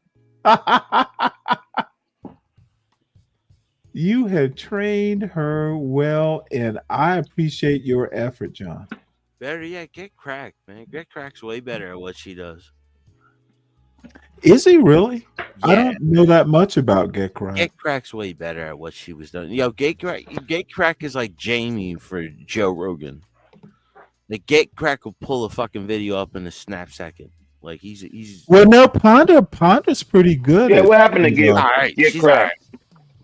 You have trained her well, and I appreciate your effort, John. Better yet, get Crack, man. Get Crack's way better at what she does. Is he really? Yeah. I don't know that much about Get Crack. Get Crack's way better at what she was doing. Yo, Get Crack is like Jamie for Joe Rogan. The Get Crack will pull a fucking video up in a snap second. Like he's well, no, Ponder's pretty good. Yeah, what happened to Get Crack? Crack?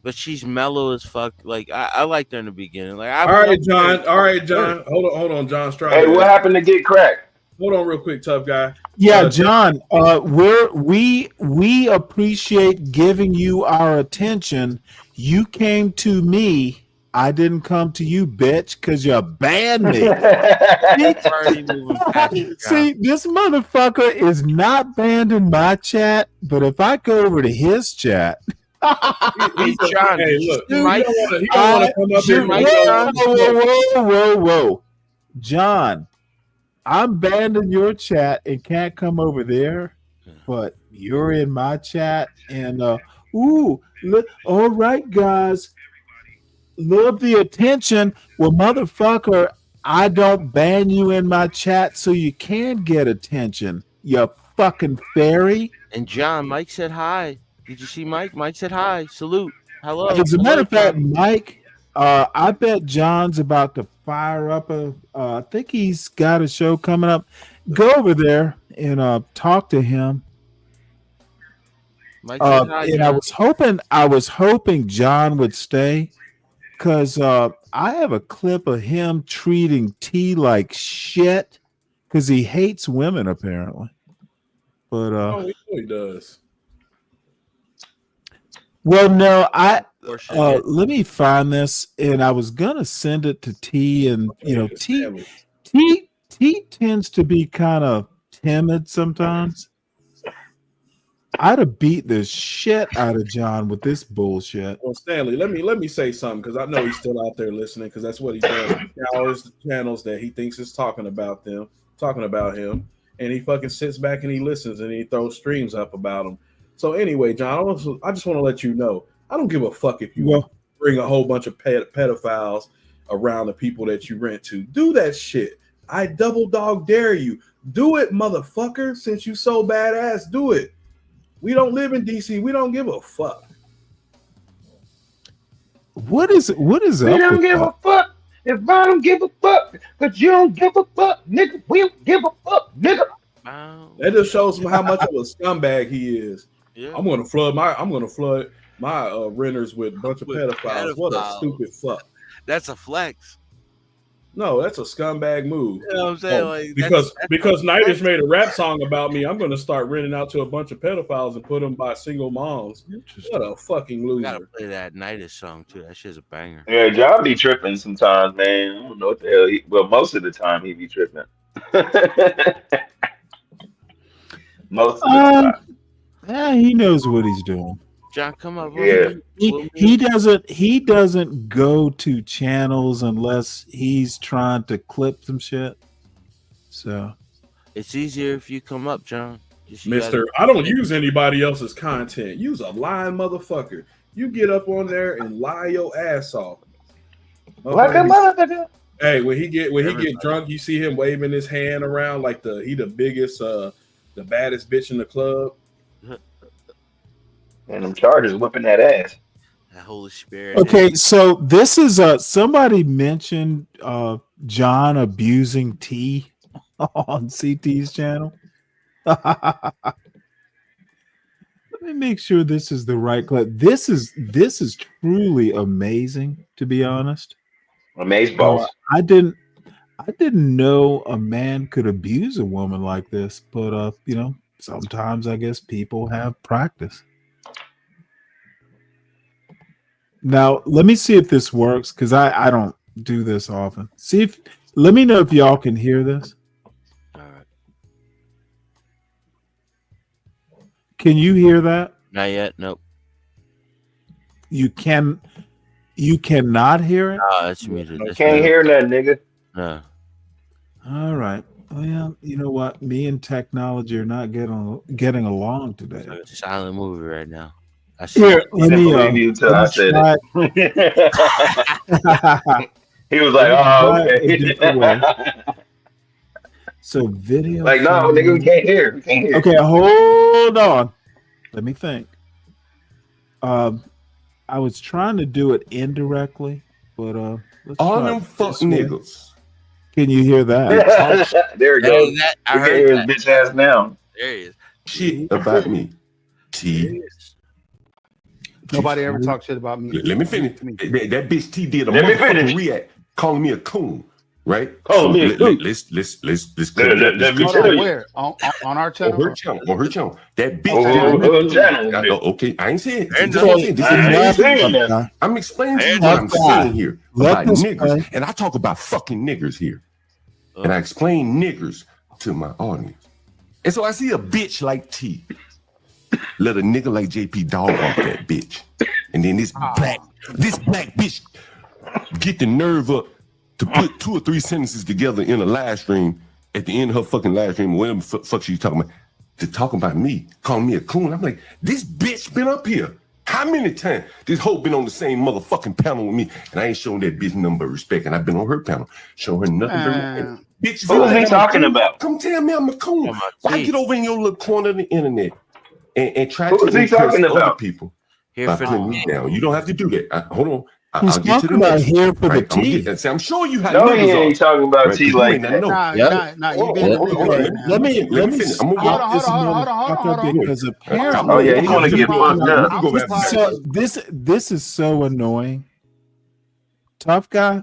But she's mellow as fuck. Like I liked her in the beginning. Like all right, John. Hold on, John. Hey, what happened to Get Crack? Hold on, real quick, tough guy. Yeah, John. We appreciate giving you our attention. You came to me. I didn't come to you, bitch, because you banned me. See, this motherfucker is not banned in my chat, but if I go over to his chat. Hey, John, hey, look, he don't want to come up here. Whoa. John, I'm banned in your chat and can't come over there, but you're in my chat and all right, guys, love the attention. Well, motherfucker, I don't ban you in my chat so you can get attention. You fucking fairy. And John, Mike said hi. Did you see Mike? Mike said hi. Salute. Hello. As a matter of fact, Mike, I bet John's about to fire up I think he's got a show coming up. Go over there and talk to him. Mike said hi, and John. I was hoping John would stay because I have a clip of him treating T like shit because he hates women apparently. But he does. Well, no, let me find this, and I was gonna send it to T, and T tends to be kind of timid sometimes. I'd have beat the shit out of John with this bullshit. Well, Stanley, let me say something because I know he's still out there listening because that's what he does. He scours the channels that he thinks is talking about him, and he fucking sits back and he listens and he throws streams up about him. So anyway, John, I just want to let you know, I don't give a fuck if you bring a whole bunch of pedophiles around the people that you rent to. Do that shit. I double dog dare you. Do it, motherfucker. Since you so badass, do it. We don't live in DC. We don't give a fuck. What is We don't give a fuck if I don't give a fuck, because you don't give a fuck, nigga. We don't give a fuck, nigga. That just shows him how much of a scumbag he is. Yeah. I'm gonna flood my renters with a bunch of pedophiles. What a stupid fuck. That's a flex. No, that's a scumbag move. You know what I'm saying? Like, because Nightwish made a rap song about me, I'm gonna start renting out to a bunch of pedophiles and put them by single moms. What a fucking loser. You gotta play that Nightwish song too. That shit's a banger. Yeah, John be tripping sometimes, man. I don't know what the hell. Most of the time he be tripping. Most of the time. Yeah, he knows what he's doing. John, come up. Yeah. He doesn't go to channels unless he's trying to clip some shit. So it's easier if you come up, John. Mister, I don't use anybody else's content. Use a lying motherfucker. You get up on there and lie your ass off. Like a motherfucker. Hey, when he get drunk, you see him waving his hand around like he the biggest, the baddest bitch in the club. And them Chargers whipping that ass. That Holy Spirit. Okay, so this is somebody mentioned John abusing T on CT's channel. Let me make sure this is the right clip. This is truly amazing, to be honest. Amazeballs. I didn't know a man could abuse a woman like this, but sometimes I guess people have practice. Now, let me see if this works because I don't do this often. Let me know if y'all can hear this. All right. Can you hear that? Not yet. Nope. You cannot hear it? No, that's muted. I can't hear that, nigga. No. All right. Well, you know what? Me and technology are not getting along today. It's a silent movie right now. Here, let me. I said it. He was like, "Oh, okay." So video. Like, no, nigga, we can't hear. We can't hear. Okay, hold on. Let me think. I was trying to do it indirectly, but all them fuck niggas. Can you hear that? There we go. I can hear his bitch ass now. There he is. Shit about me. T. Nobody ever talks shit about me. Let me finish. That bitch T did a motherfucking react, calling me a coon, right? Oh, me. Let's clear that. Where? On our channel? On her channel. That bitch. Channel. Okay, I ain't saying it. I'm explaining to you what I'm saying here about niggers. And I talk about fucking niggers here. And I explain niggers to my audience. And so I see a bitch like T. Let a nigga like JP dog off that bitch. And then this black bitch get the nerve up to put 2 or 3 sentences together in a live stream at the end of her fucking live stream, whatever fuck she talking about, to talk about me, calling me a coon. I'm like, this bitch been up here. How many times this hoe been on the same motherfucking panel with me, and I ain't showing that bitch number of respect, and I've been on her panel, showing her nothing. Bitch, who is he talking about? Come tell me I'm a coon. Why get over in your little corner of the internet and try who to impress other people Here by for putting me down? You don't have to do that. Hold on. He's I'll get to the talking about next here one, for the right? tea. I'm showing you how No, he niggas ain't are. talking about Right, tea 'cause you like may that. not know. Nah, you being a nigga right now. Let me stop this motherfucker because apparently Oh yeah, he want to get fucked up. So this is so annoying. Tough guy,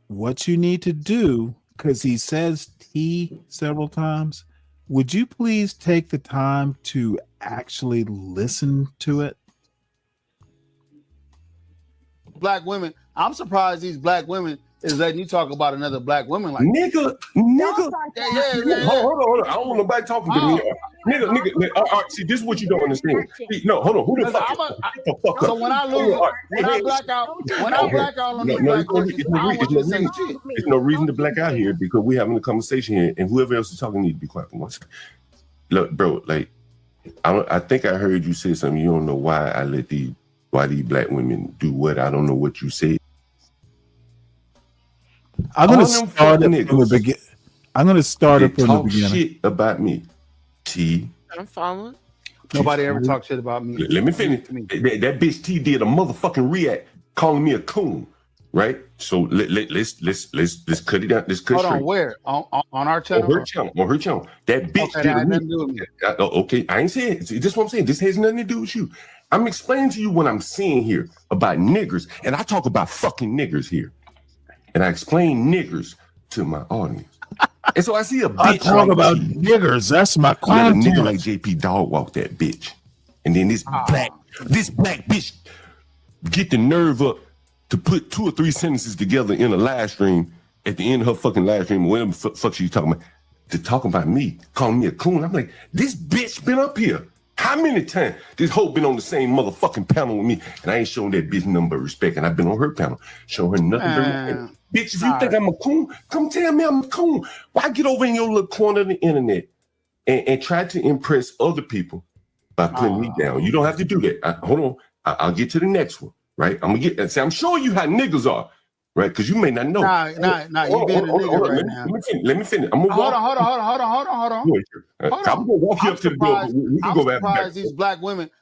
what you need to do, because he says tea several times, would you please take the time to actually listen to it? Black women. I'm surprised these black women is letting you talk about another black woman like nigga. Hold on. I don't want nobody talking to me. Nigga. See, this is what you don't understand. No, hold on. Who the fuck? So when I lose, when I black out on these black Christians, I don't want you to say shit. There's no reason to black out here because we're having a conversation here, and whoever else is talking needs to be quiet for once. Look, bro, like I think I heard you say something. You don't know why these black women do what. I don't know what you said. I'm gonna start it from the beginning. I'm gonna start it from the beginning. Shit about me, T. I'm following. Nobody ever talked shit about me. Let me finish. That bitch T did a motherfucking react, calling me a coon, right? So let's cut it down. Let's cut Hold on, straight. where on our channel? On her channel. That bitch Okay, did that had a nothing to do with me. Okay, I ain't saying it. See, this is what I'm saying. This has nothing to do with you. I'm explaining to you what I'm saying here about niggers, and I talk about fucking niggers here. And I explain niggers to my audience. And so I see a bitch. I talk about niggers. That's my let a content. nigga like JP dog walk that bitch. And then this black bitch get the nerve up to put 2 or 3 sentences together in a live stream at the end of her fucking live stream, or whatever the fuck she talking about, to talk about me, calling me a coon. I'm like, this bitch been up here. How many times this hoe been on the same motherfucking panel with me, and I ain't showing that bitch number of respect, and I've been on her panel, showing her nothing but respect. Bitch, if you think I'm a coon, come tell me I'm a coon. Why get over in your little corner of the internet and try to impress other people by putting me down? You don't have to do that. Hold on. I'll get to the next one, right? I'm gonna get and say I'm showing you how niggas are, right? Because you may not know. Nah, you being a nigga right now. Let me finish. I'm gonna Hold walk. on. I'm gonna walk you up to the door. We can go back.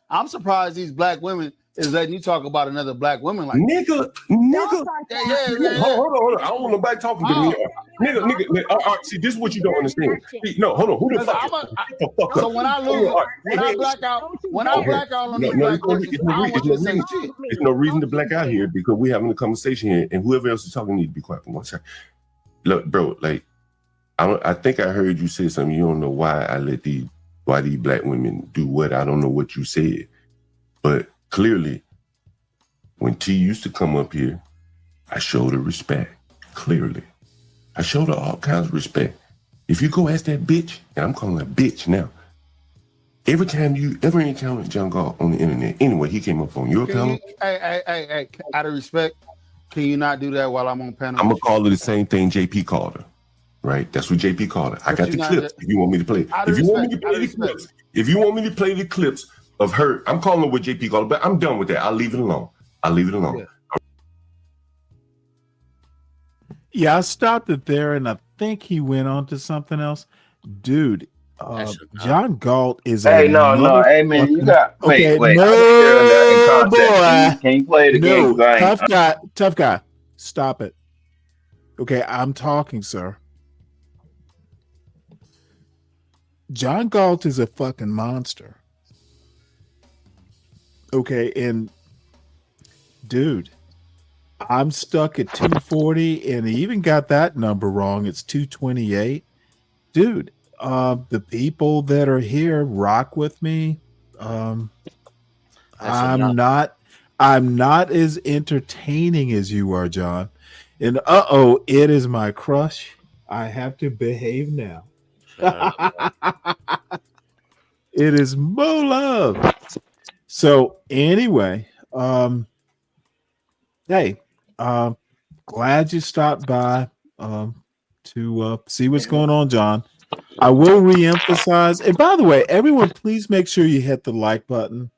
I'm surprised these black women is letting you talk about another black woman like nigga. Yeah. Hold on. I don't want nobody talking to me. Nigga. See, this is what you don't understand. No, hold on. Who the fuck? So when I lose, when I black out on these black Christians, I don't want you to say shit. There's no reason to black out here because we're having a conversation here, and whoever else is talking needs to be quiet for 1 second. Look, bro, like I think I heard you say something. You don't know why these black women do what. I don't know what you said, but clearly, when T used to come up here, I showed her respect. Clearly, I showed her all kinds of respect. If you go ask that bitch, and I'm calling her bitch now, every time you ever encountered John Galt on the internet, anyway, he came up on your panel. Hey, out of respect, can you not do that while I'm on panel? I'm gonna call her the same thing JP called her. Right? That's what JP called her. I got the clips if you want me to play. If you want me to play the clips of her, I'm calling her what JP called her, but I'm done with that. I'll leave it alone. Yeah, I stopped it there, and I think he went on to something else. Dude, John Galt is Hey, no. Hey, man, you got... Wait. No, boy. Can you play the game? Tough guy. Stop it. Okay, I'm talking, sir. John Galt is a fucking monster. Okay, and dude, I'm stuck at 240, and he even got that number wrong. It's 228. Dude, the people that are here rock with me. I'm not as entertaining as you are, John. And it is my crush. I have to behave now. It is Mo Love. So anyway, hey, glad you stopped by. to see what's going on, John. I will re-emphasize. And by the way, everyone, please make sure you hit the like button.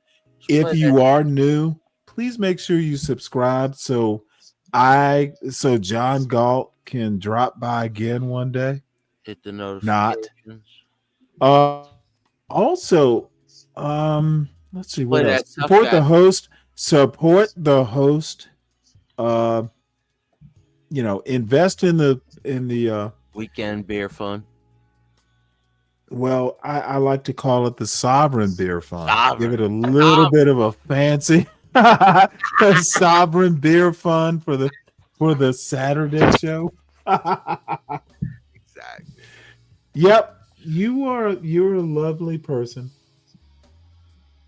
If you are new, please make sure you subscribe so John Galt can drop by again one day. Hit the notifications. Also, let's see what else. Support the host. Support the host. Invest in the weekend beer fund. Well, I like to call it the Sovereign Beer Fund. Give it a little bit of a fancy Sovereign Beer Fund for the Saturday show. Exactly. Yep, you're a lovely person.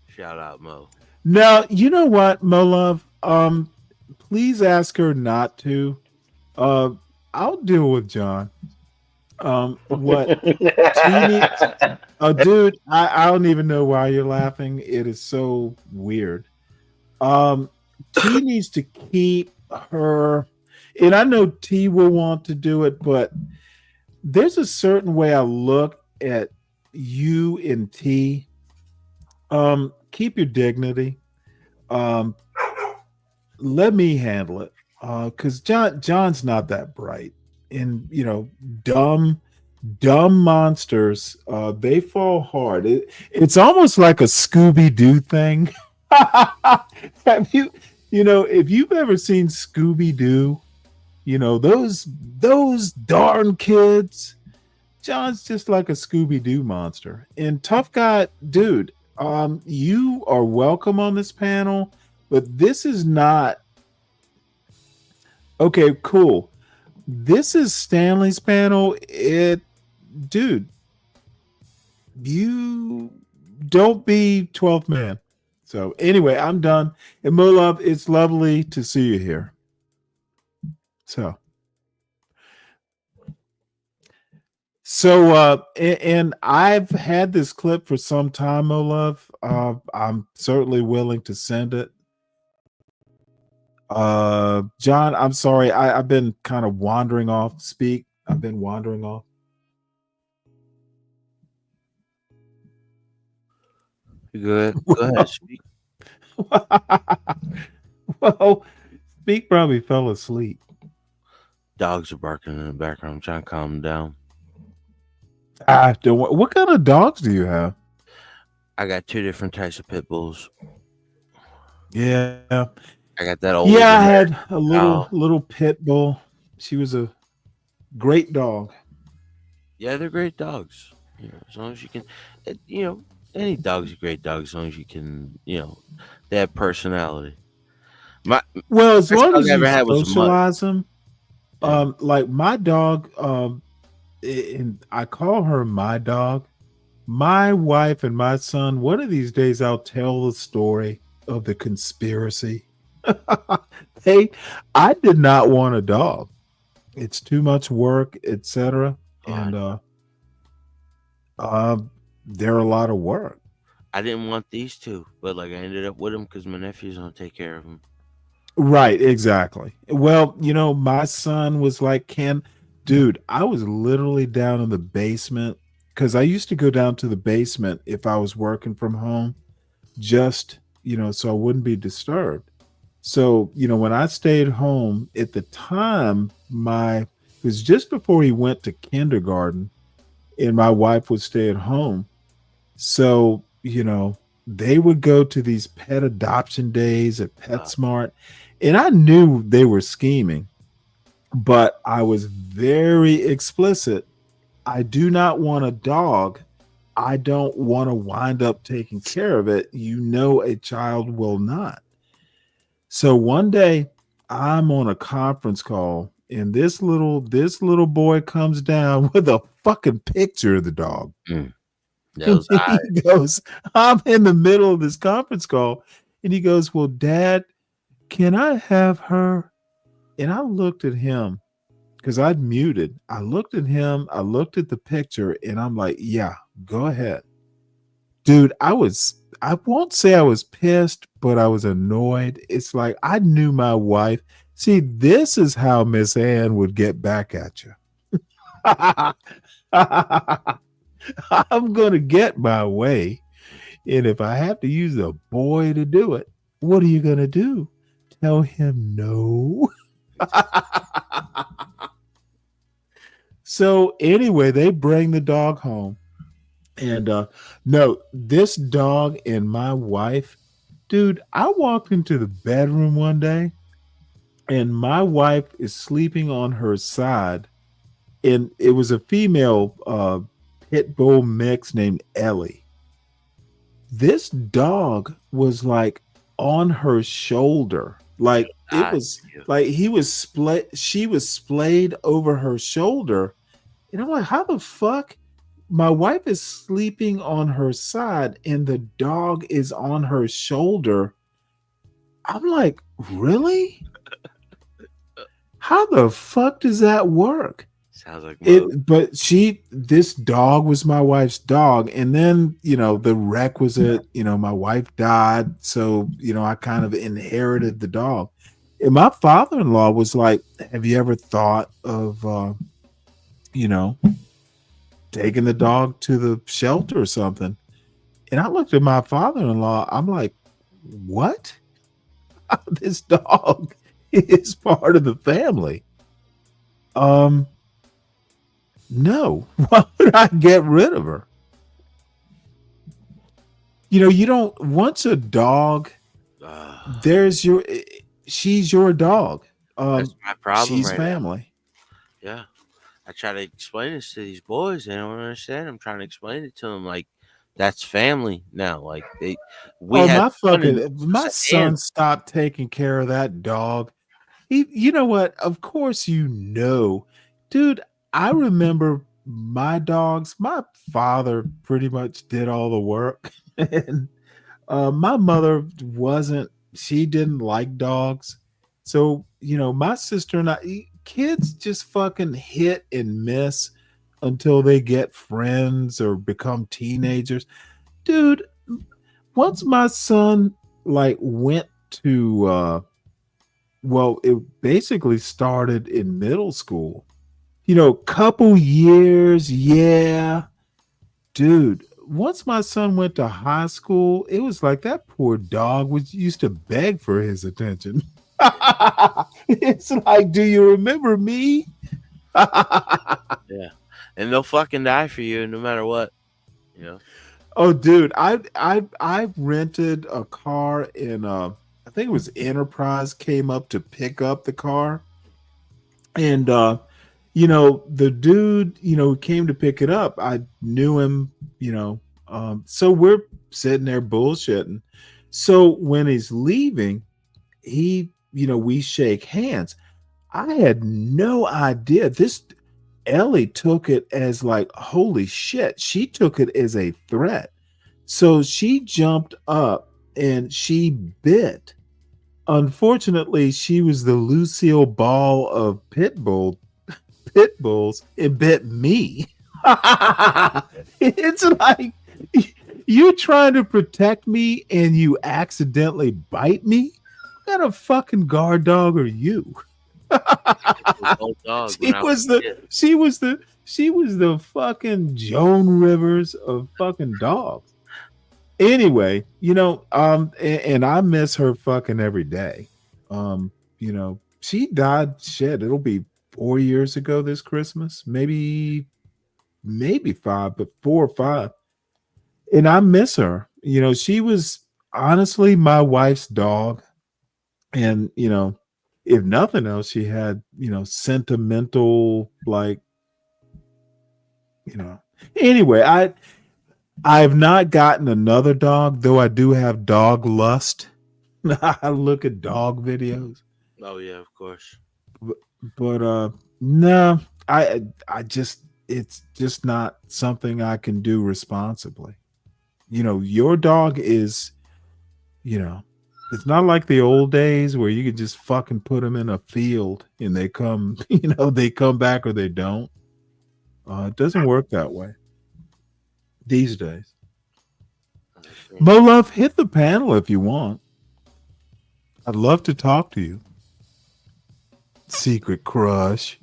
Shout out, Mo. Now, you know what, Mo Love? Please ask her not to. I'll deal with John. What? Dude, I don't even know why you're laughing. It is so weird. T needs to keep her, and I know T will want to do it, but there's a certain way I look at you and T. Keep your dignity. Let me handle it. Because John's not that bright. And dumb monsters, they fall hard. It's almost like a Scooby-Doo thing. Have if you've ever seen Scooby-Doo, those darn kids, John's just like a Scooby-Doo monster. And Tough Guy, dude, you are welcome on this panel, but this is not okay, cool. This is Stanley's panel. Dude, you don't be 12th man. So anyway, I'm done. And Mo Love, it's lovely to see you here. So and I've had this clip for some time, Mo Love. I'm certainly willing to send it. John, I'm sorry. I've been kind of wandering off. I've been wandering off. You good? Go ahead, speak. Well, Speak probably fell asleep. Dogs are barking in the background. I'm trying to calm them down. What kind of dogs do you have? I got 2 different types of pit bulls. Yeah. I got that old. Yeah, I had a little pit bull. She was a great dog. Yeah, they're great dogs. As long as you can, any dog's a great dog as long as you can, they have personality. As long as you socialize them. Like my dog, and I call her my dog. My wife and my son, one of these days I'll tell the story of the conspiracy. I did not want a dog. It's too much work, etc. And they're a lot of work. I didn't want these 2, but I ended up with them because my nephew's gonna take care of them. Right, exactly. Well, my son was like, dude, I was literally down in the basement because I used to go down to the basement if I was working from home, just, so I wouldn't be disturbed. So, when I stayed home at the time, it was just before he went to kindergarten and my wife would stay at home. So, they would go to these pet adoption days at PetSmart, and I knew they were scheming, but I was very explicit. I do not want a dog. I don't want to wind up taking care of it. A child will not. So one day I'm on a conference call and this little boy comes down with a fucking picture of the dog. He goes, I'm in the middle of this conference call and he goes, well, Dad, can I have her? And I looked at him because I'd muted. I looked at him, I looked at the picture and I'm like, yeah, go ahead. Dude, I won't say I was pissed, but I was annoyed. It's like I knew my wife. See, this is how Miss Ann would get back at you. I'm gonna get my way. And if I have to use a boy to do it, what are you gonna do? Tell him no. So anyway, they bring the dog home. And no, this dog and my wife, dude, I walked into the bedroom one day and my wife is sleeping on her side. And it was a female pit bull mix named Ellie. This dog was like on her shoulder. Like it was like he was split, she was splayed over her shoulder. And I'm like, how the fuck? My wife is sleeping on her side and the dog is on her shoulder. I'm like, really? How the fuck does that work? Sounds like But this dog was my wife's dog. And then, the requisite, my wife died. So, I kind of inherited the dog. And my father-in-law was like, have you ever thought of, taking the dog to the shelter or something? And I looked at my father-in-law. I'm like, what? This dog is part of the family. No, why would I get rid of her? You don't, once a dog, she's your dog. That's my problem. She's right family. Now. Yeah. I try to explain this to these boys. They don't understand. I'm trying to explain it to them like that's family now. Like my son stopped taking care of that dog. You know what? Of course, dude, I remember my dogs. My father pretty much did all the work. And my mother she didn't like dogs. So, my sister and I, kids just fucking hit and miss until they get friends or become teenagers. Dude, once my son went to it basically started in middle school. Couple years, yeah. Dude, once my son went to high school, it was like that poor dog used to beg for his attention. It's like, do you remember me? Yeah. And they'll fucking die for you no matter what. Oh, dude, I rented a car in I think it was Enterprise came up to pick up the car. And the dude, who came to pick it up, I knew him, so we're sitting there bullshitting. So when he's leaving, we shake hands. I had no idea. This Ellie took it as like, holy shit. She took it as a threat. So she jumped up and she bit. Unfortunately, she was the Lucille Ball of pit bulls. It bit me. It's like you're trying to protect me and you accidentally bite me. What kind of fucking guard dog are you? She was the fucking Joan Rivers of fucking dogs. Anyway, and I miss her fucking every day. She died, it'll be 4 years ago this Christmas, maybe 5, but 4 or 5. And I miss her. She was honestly my wife's dog. And, if nothing else, she had, sentimental, anyway, I've not gotten another dog, though I do have dog lust. I look at dog videos. Oh yeah, of course. But no, I just, it's just not something I can do responsibly. Your dog is, it's not like the old days where you could just fucking put them in a field and they come, they come back or they don't. It doesn't work that way these days. Mo Love, hit the panel if you want. I'd love to talk to you. Secret crush.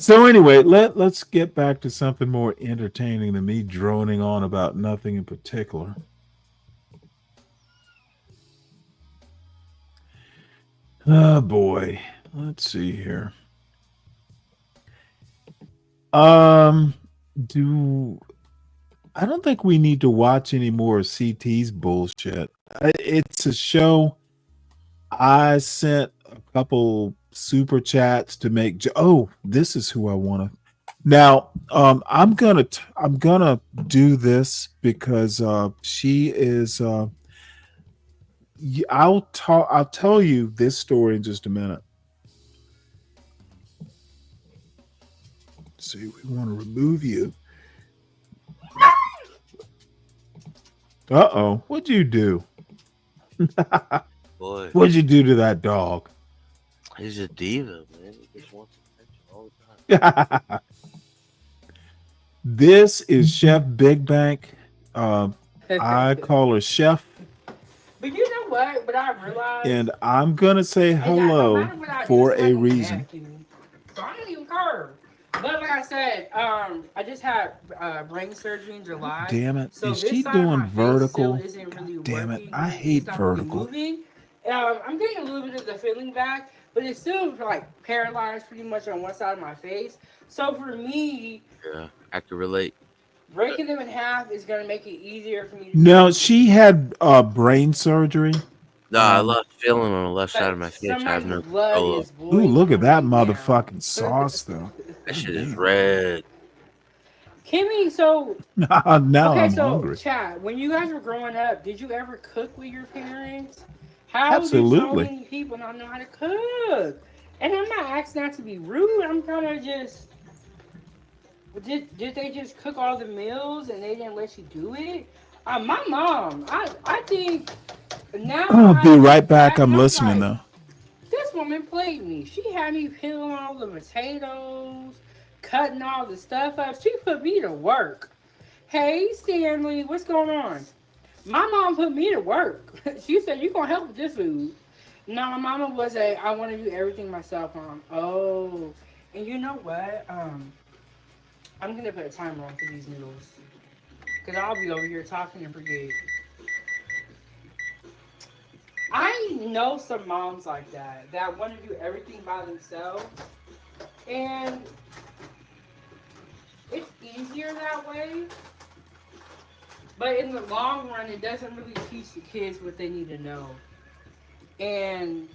So anyway, let's get back to something more entertaining than me droning on about nothing in particular. Oh boy, let's see here. I don't think we need to watch any more of CT's bullshit. It's a show. I sent a couple super chats to make. Oh, this is who I want to. Now, I'm gonna do this because she is. I'll tell you this story in just a minute. Let's see, we want to remove you. Uh-oh. What'd you do? Boy. What'd you do to that dog? He's a diva, man. He just wants attention all the time. This is Chef Big Bank. I call her Chef. But you know what? But I realized. And I'm going to say hello for a reason. So I don't even care. But like I said, I just had brain surgery in July. Damn it. So is she doing vertical? Really damn it. I hate vertical. I'm getting a little bit of the feeling back, but it's still like paralyzed pretty much on one side of my face. So for me, yeah, I can relate. Breaking them in half is going to make it easier for me. No, she had brain surgery. No, I love feeling on the left side of my face. I have no control. Ooh, look at that motherfucking sauce, though. That shit is red. Kimmy, so now okay, I'm so hungry. Chat, when you guys were growing up, did you ever cook with your parents? How Absolutely. do so many people not know how to cook? And I'm not asking not to be rude. I'm kind of just. Did they just cook all the meals and they didn't let you do it? My mom, I think now. I'll be right back. I'm listening though. This woman played me. She had me peeling all the potatoes, cutting all the stuff up. She put me to work. Hey, Stanley, what's going on? My mom put me to work. She said, "You gonna help with this food?" No, my mama was I want to do everything myself, Mom. Oh, and you know what? I'm gonna put a timer on for these noodles. Because I'll be over here talking and forget. I know some moms like that want to do everything by themselves. And it's easier that way. But in the long run, it doesn't really teach the kids what they need to know. And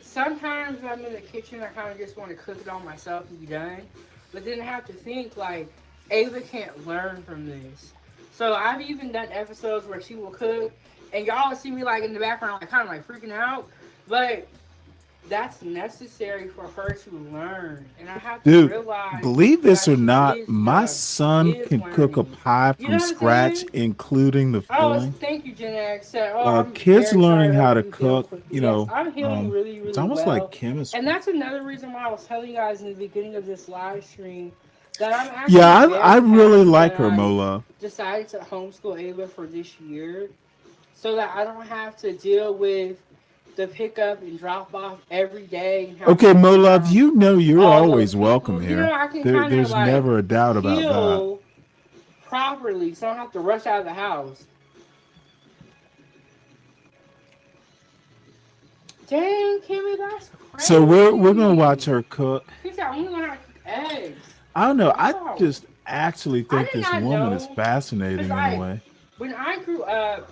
sometimes I'm in the kitchen, I kind of just want to cook it all myself and be done. But then I have to think, like, Ava can't learn from this. So I've even done episodes where she will cook, and y'all see me, like, in the background, like, kind of, like, freaking out. But that's necessary for her to learn. And I have to realize... Believe this or not, my son can cook a pie from scratch, including the filling. Thank you, Jen X. Kids learning how to cook, you know, I'm healing really it's almost well. like chemistry. And that's another reason why I was telling you guys in the beginning of this live stream that I'm actually I really like her, Mola. Decided to homeschool Ava for this year so that I don't have to deal with the pickup and drop off every day. Okay, Molov, you know you're always welcome here. You know, I can There's like never a doubt about that. Properly, so I don't have to rush out of the house. Dang, Kimmy, that's crazy. So we're gonna watch her cook. He said, I'm gonna have eggs. I don't know. Wow. I just actually think this woman is fascinating in a way. When I grew up,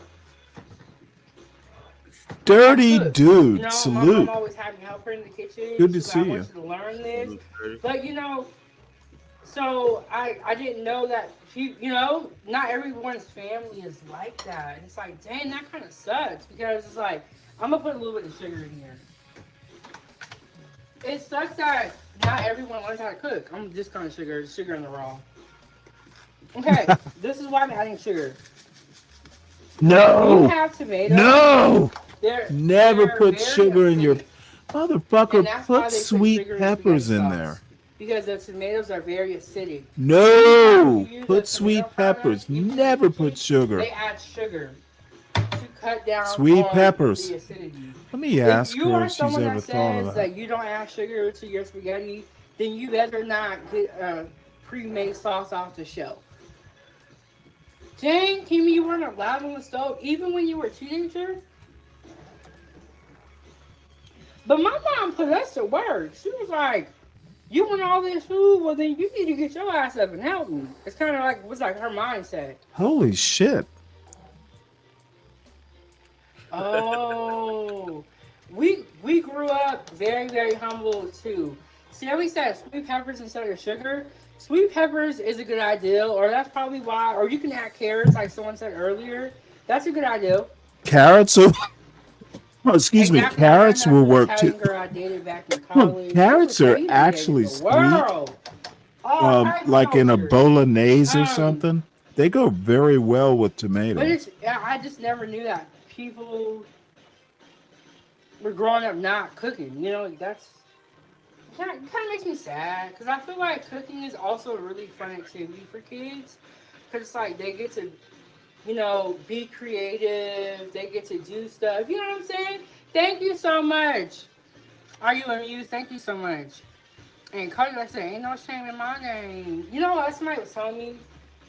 Dirty dude, you know, salute. my mom always had me help her in the kitchen. Good to She's see like, I you. want you to learn this. But, you know, so I didn't know that, you know, not everyone's family is like that. And it's like, dang, that kind of sucks. Because it's like, I'm going to put a little bit of sugar in here. It sucks that not everyone learns how to cook. I'm just kind of sugar in the raw. Okay, this is why I'm adding sugar. No. You have tomatoes. No. They're Never put very sugar in your acidic. motherfucker. And that's why Put they sweet sugar in peppers spaghetti in sauce. there. Because the tomatoes are very acidic. No. Put sweet peppers. Never put sugar. They add sugar to cut down Sweet on peppers. the acidity. Let me If ask you her are if she's someone ever that thought of says that. that you don't add sugar to your spaghetti, then you better not get a pre-made sauce off the shelf. Jane, Kimmy, you weren't allowed on the stove even when you were a teenager? But my mom put us to work. She was like, you want all this food? Well, then you need to get your ass up and help me. It's kind of like, it was like her mindset. Holy shit. Oh, we grew up very, very humble too. See, how we said sweet peppers instead of sugar. Sweet peppers is a good idea, or that's probably why. Or you can add carrots, like someone said earlier. That's a good idea. Carrots will, excuse me, carrots will work too. Girl I dated back in college. Carrots are actually sweet. Like in a bolognese or something. They go very well with tomatoes. But it's, I just never knew that people were growing up not cooking. You know, that's kind of makes me sad because I feel like cooking is also a really fun activity for kids because it's like they get to, you know, be creative. They get to do stuff. You know what I'm saying? Thank you so much. Are you amused? Thank you so much. And Cody, like I said, ain't no shame in my game. You know what? Somebody was telling me,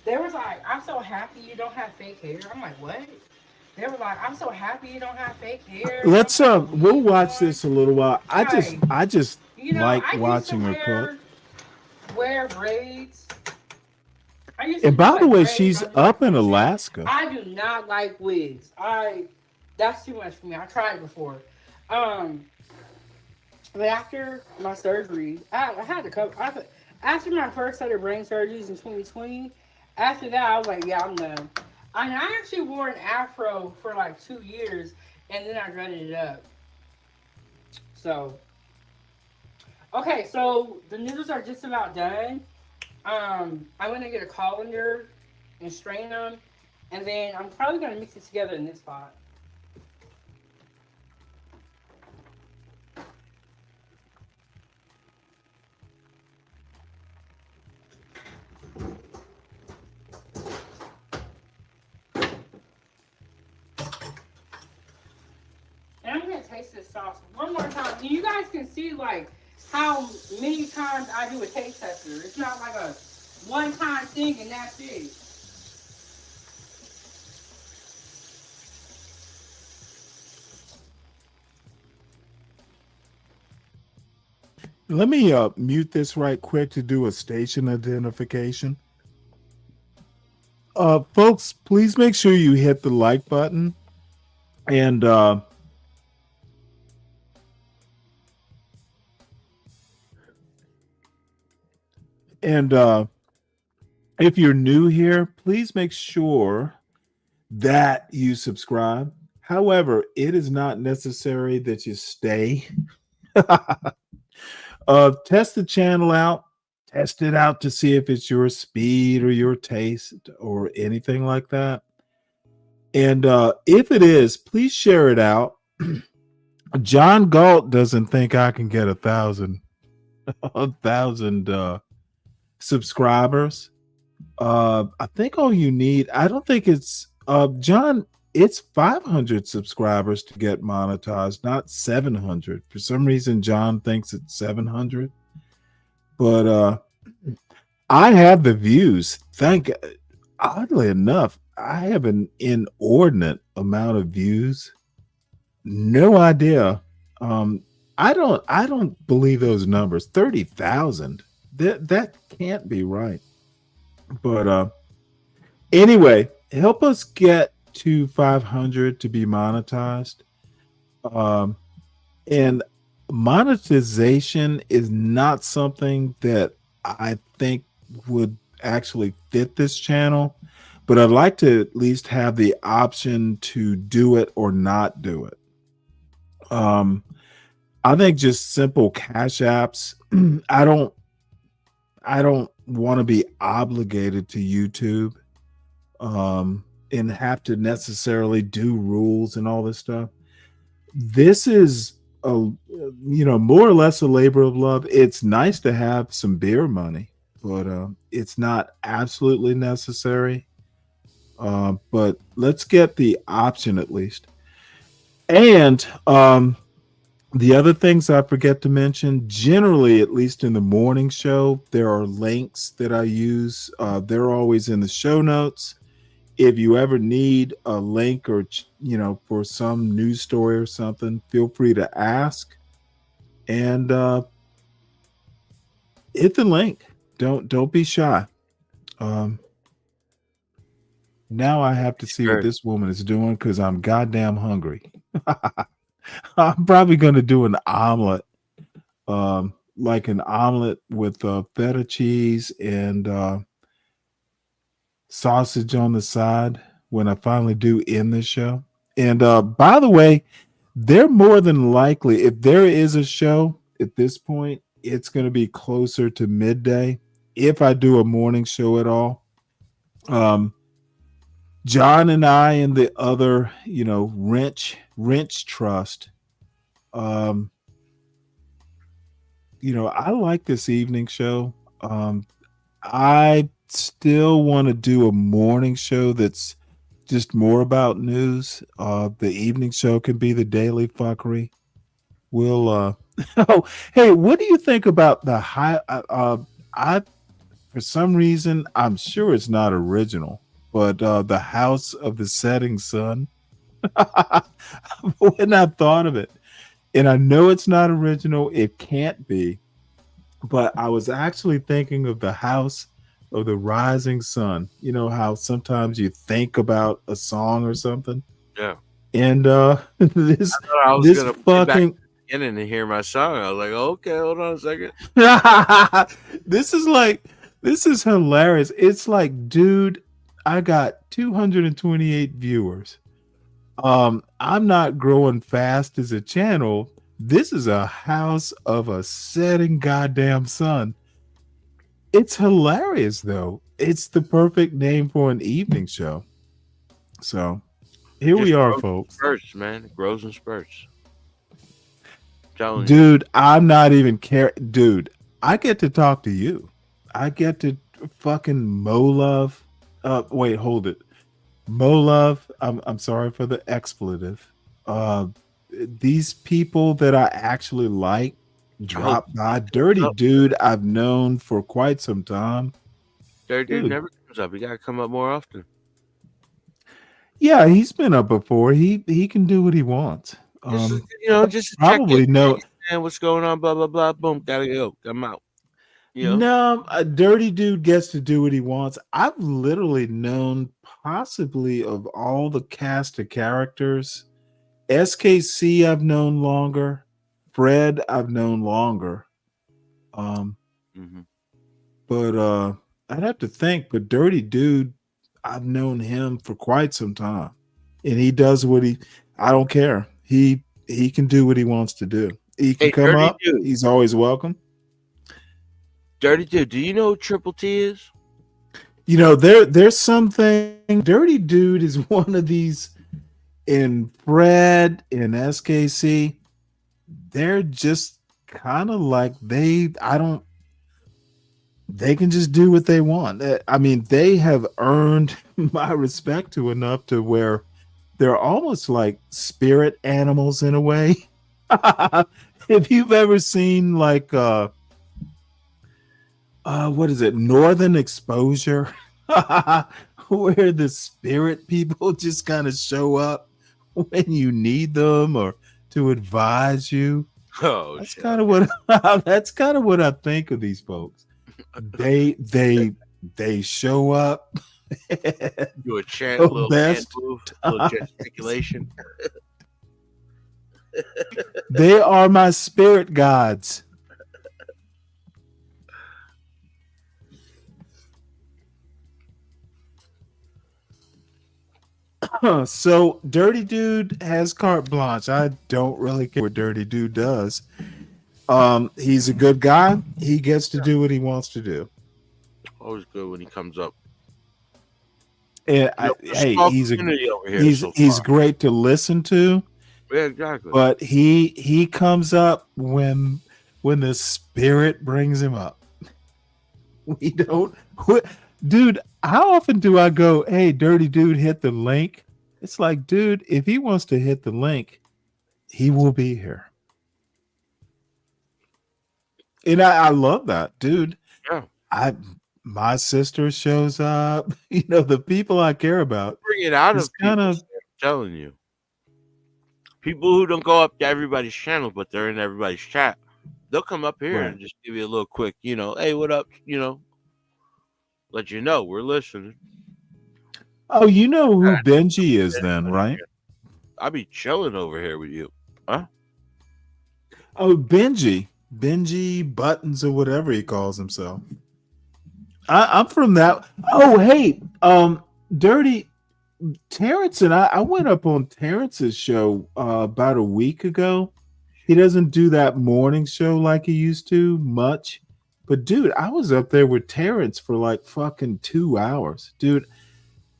they was like, I'm so happy you don't have fake hair. I'm like, what? They were like, I'm so happy you don't have fake hair. Let's we'll watch this a little while. I just you know, like I watching her cook. Wear braids. And by the way, she's up in Alaska. I do not like wigs. That's too much for me. I tried it before. But after my surgery, I had to cover. After my first set of brain surgeries in 2020, after that, I was like, yeah, I'm done. And I actually wore an afro for like 2 years, and then I dreaded it up. So, okay, so the noodles are just about done. I'm gonna get a colander and strain them, and then I'm probably gonna mix it together in this pot. And I'm gonna taste this sauce one more time. You guys can see like how many times I do a taste tester. It's not like a one-time thing and that's it. Let me mute this right quick to do a station identification. Folks, please make sure you hit the like button and if you're new here, please make sure that you subscribe. However, it is not necessary that you stay. Test the channel out. Test it out to see if it's your speed or your taste or anything like that. And if it is, please share it out. John Galt doesn't think I can get 1,000 subscribers. I think all you need, I don't think it's John, it's 500 subscribers to get monetized, not 700. For some reason John thinks it's 700, but I have the views. Oddly enough, I have an inordinate amount of views. No idea. I don't believe those numbers. 30,000. That can't be right. But anyway, help us get to 500 to be monetized. And monetization is not something that I think would actually fit this channel, but I'd like to at least have the option to do it or not do it. I think just simple cash apps. I don't want to be obligated to YouTube and have to necessarily do rules and all this stuff. This is more or less a labor of love. It's nice to have some beer money, but it's not absolutely necessary. But let's get the option at least. And The other things I forget to mention, generally, at least in the morning show, there are links that I use. They're always in the show notes. If you ever need a link or, for some news story or something, feel free to ask and hit the link. Don't be shy. Now I have to see what this woman is doing because I'm goddamn hungry. I'm probably going to do an omelet, like an omelet with feta cheese and sausage on the side when I finally do end the show. And by the way, they're more than likely, if there is a show at this point, it's going to be closer to midday if I do a morning show at all. John and I and the other, Wrench Trust, I like this evening show. I still want to do a morning show that's just more about news. The evening show can be the daily fuckery. We'll oh, hey, what do you think about the high for some reason, I'm sure it's not original, but the House of the Setting Sun. When I thought of it, and I know it's not original, it can't be, but I was actually thinking of the House of the Rising Sun. You know how sometimes you think about a song or something? Yeah. And this gonna fucking in and hear my song. I was like, okay, hold on a second. this is hilarious. It's like, dude, I got 228 viewers. I'm not growing fast as a channel. This is a House of a Setting goddamn sun. It's hilarious though. It's the perfect name for an evening show. So here we are, folks. Spurts, man. It grows in spurts. Dude, I'm not even caring. Dude, I get to talk to you. I get to fucking Mo-Love. Wait, hold it. Mo-Love. I'm sorry for the expletive. These people that I actually like drop by. Dirty Dude, I've known for quite some time. Dirty Dude never comes up. You gotta come up more often. Yeah, he's been up before. He can do what he wants. Just probably know. And what's going on? Blah blah blah. Boom. Gotta go. I'm out. No, a Dirty Dude gets to do what he wants. I've literally known possibly of all the cast of characters. SKC I've known longer. Fred I've known longer. But I'd have to think. But Dirty Dude, I've known him for quite some time, and he does what I don't care. He can do what he wants to do. He can come up. Dude. He's always welcome. Dirty Dude, do you know who Triple T is? There's something. Dirty Dude is one of these in Fred in SKC. They're just kind of like they can just do what they want. I mean, they have earned my respect to enough to where they're almost like spirit animals in a way. If you've ever seen like what is it, Northern Exposure, where the spirit people just kind of show up when you need them or to advise you. Oh, that's kind of what I think of these folks. They show up. Do a chant, a little hand move, a little gesticulation. They are my spirit gods. So Dirty Dude has carte blanche. I don't really care what Dirty Dude does. He's a good guy. He gets to do what he wants to do. Always good when he comes up. And he's great to listen to. Yeah, exactly. But he comes up when the spirit brings him up. We don't, dude. How often do I go, "Hey, Dirty Dude, hit the link"? It's like, dude, if he wants to hit the link, he will be here. And I love that, dude. Yeah. My sister shows up. You know, the people I care about. Bring it out It's of people. kind of I'm telling you. People who don't go up to everybody's channel, but they're in everybody's chat. They'll come up here Right. and just give you a little quick, hey, what up? Let you know we're listening. Oh, you know who Benji is then, right? I'll be chilling over here with you. Huh? Oh, Benji Buttons or whatever he calls himself. I'm from that. Oh, hey, Dirty Terrence and I went up on Terrence's show about a week ago. He doesn't do that morning show like he used to much. But dude, I was up there with Terrence for like fucking 2 hours. Dude,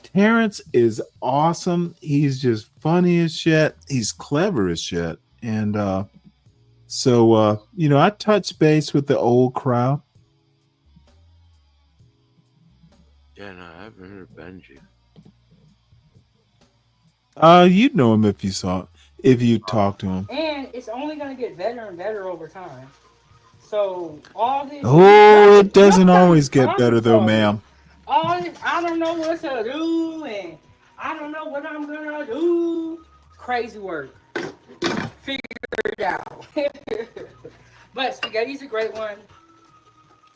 Terrence is awesome. He's just funny as shit. He's clever as shit. And so I touched base with the old crowd. Yeah, no, I haven't heard of Benji. You'd know him if you talked to him. And it's only going to get better and better over time. So all this. Oh, it doesn't always get better though, ma'am. All this, I don't know what to do, and I don't know what I'm gonna do. Crazy work. Figure it out. But spaghetti's a great one.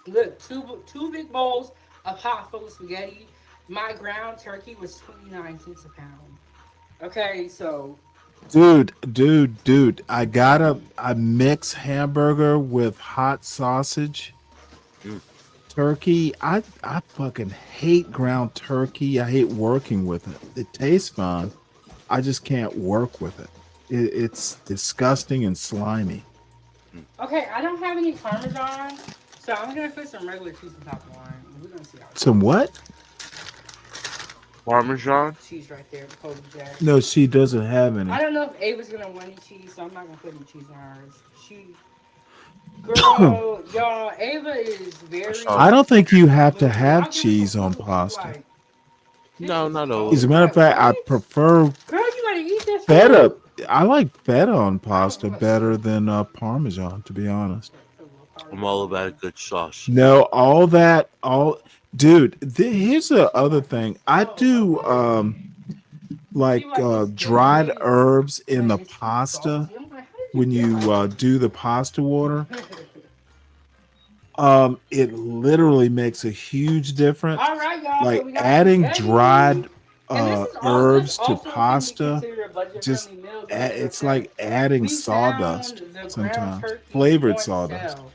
Look, two big bowls of hot full of spaghetti. My ground turkey was 29 cents a pound. Okay, so. Dude, I got a mixed hamburger with hot sausage, turkey. I fucking hate ground turkey. I hate working with it. It tastes fine. I just can't work with it. It's disgusting and slimy. Okay, I don't have any Parmesan, so I'm gonna put some regular cheese on top of mine. We're gonna see how. Some what? Parmesan? Cheese right there, Kobe Jack. No, she doesn't have any. I don't know if Ava's gonna want any cheese, so I'm not gonna put any cheese on hers. Girl, y'all, Ava is very. I don't think you have to have cheese on pasta. No, not all. As a matter of fact, I prefer Girl, you gotta eat this. feta. I like feta on pasta better than Parmesan, to be honest. I'm all about a good sauce. No, dude. Here's the other thing. I do dried herbs in the pasta when you do the pasta water. It literally makes a huge difference. All right, y'all. Like so we got adding spaghetti. dried And this is herbs also to can be pasta, considered a budget-friendly just meal, it's like adding we sawdust found the ground sometimes, turkey flavored on sawdust. sale.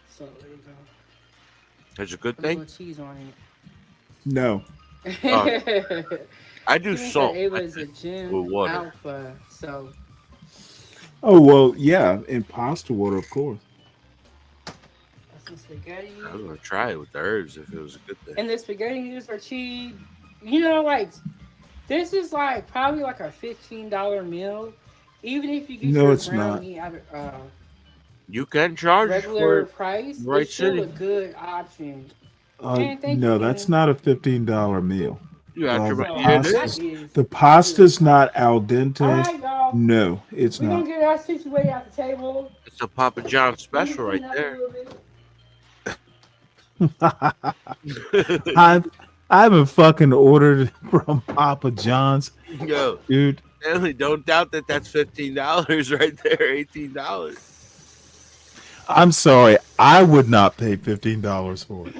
So there you go. That's a good Put a thing. little cheese on No, it. I do She said salt. It was a gym with water. alpha, so oh well, yeah, in pasta water, of course. some spaghetti. I was gonna try it with the herbs if it was a good thing. And the spaghetti noodles are cheap. You know, like this is like probably like a $15 meal. Even if you get No, your it's ground not. meat at You can charge for regular it. price, Right it's still city. a good option. Man, thank No, you, that's man. not a $15 meal. You got your the, money. Yeah, it is. the pasta's not al dente. All right, y'all. No, it's We're not. gonna get our situated at the table. It's a Papa John special right there. I haven't fucking ordered from Papa John's, Yo, dude. Stanley, don't doubt that that's $15 right there, $18. I'm sorry, I would not pay $15 for it.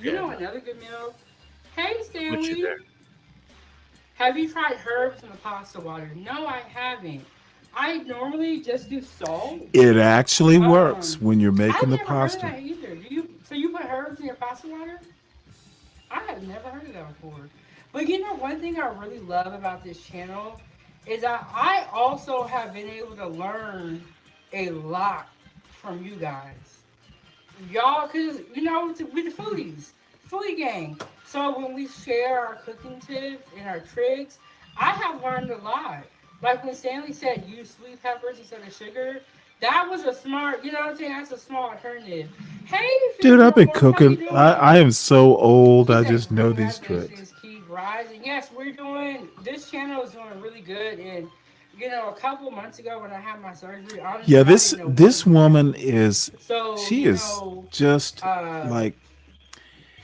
You know another good meal? Hey, What Stanley. you there? Have you tried herbs in the pasta water? No, I haven't. I normally just do salt. It actually works when you're making the I've never heard of pasta. that either. So you put herbs in your pasta water? I have never heard of that before. But you know, one thing I really love about this channel is that I also have been able to learn a lot from you guys. Y'all, because, you know, we're the foodie gang. So when we share our cooking tips and our tricks, I have learned a lot. Like when Stanley said use sweet peppers instead of sugar, that was a smart, you know what I'm saying? That's a small alternative. Hey, Dude, I've been Phil, how you cooking. doing? I am so old. I He just said, know these tricks. "Congratulations, keep rising." Yes, this channel is doing really good, and You know, a couple months ago when I had my surgery, honestly, Yeah, I this didn't know this woman is So, she you is know, just like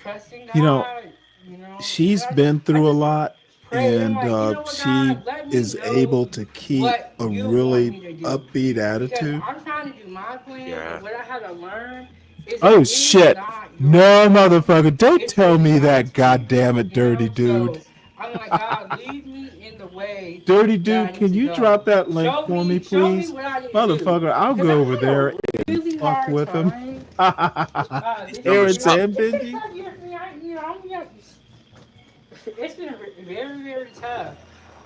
trusting you know God, you know, she's been through a lot pray and and like, you know what, she God, let me is know able to keep what a you want really me to do. upbeat Because attitude. I'm trying to do my plan, and what I had to learn is that Oh it is shit. not No motherfucker, don't tell me that, goddamn it, dirty dude. I'm like, God, lead me in the way Dirty that I dude, need can to you go. drop that link Show for me, show me please? what I need to do. Motherfucker, I'll Because go I over had there a and really fuck hard with him. time. This Terrence year. and It's been Benji. tough year for me. It's been very, very tough.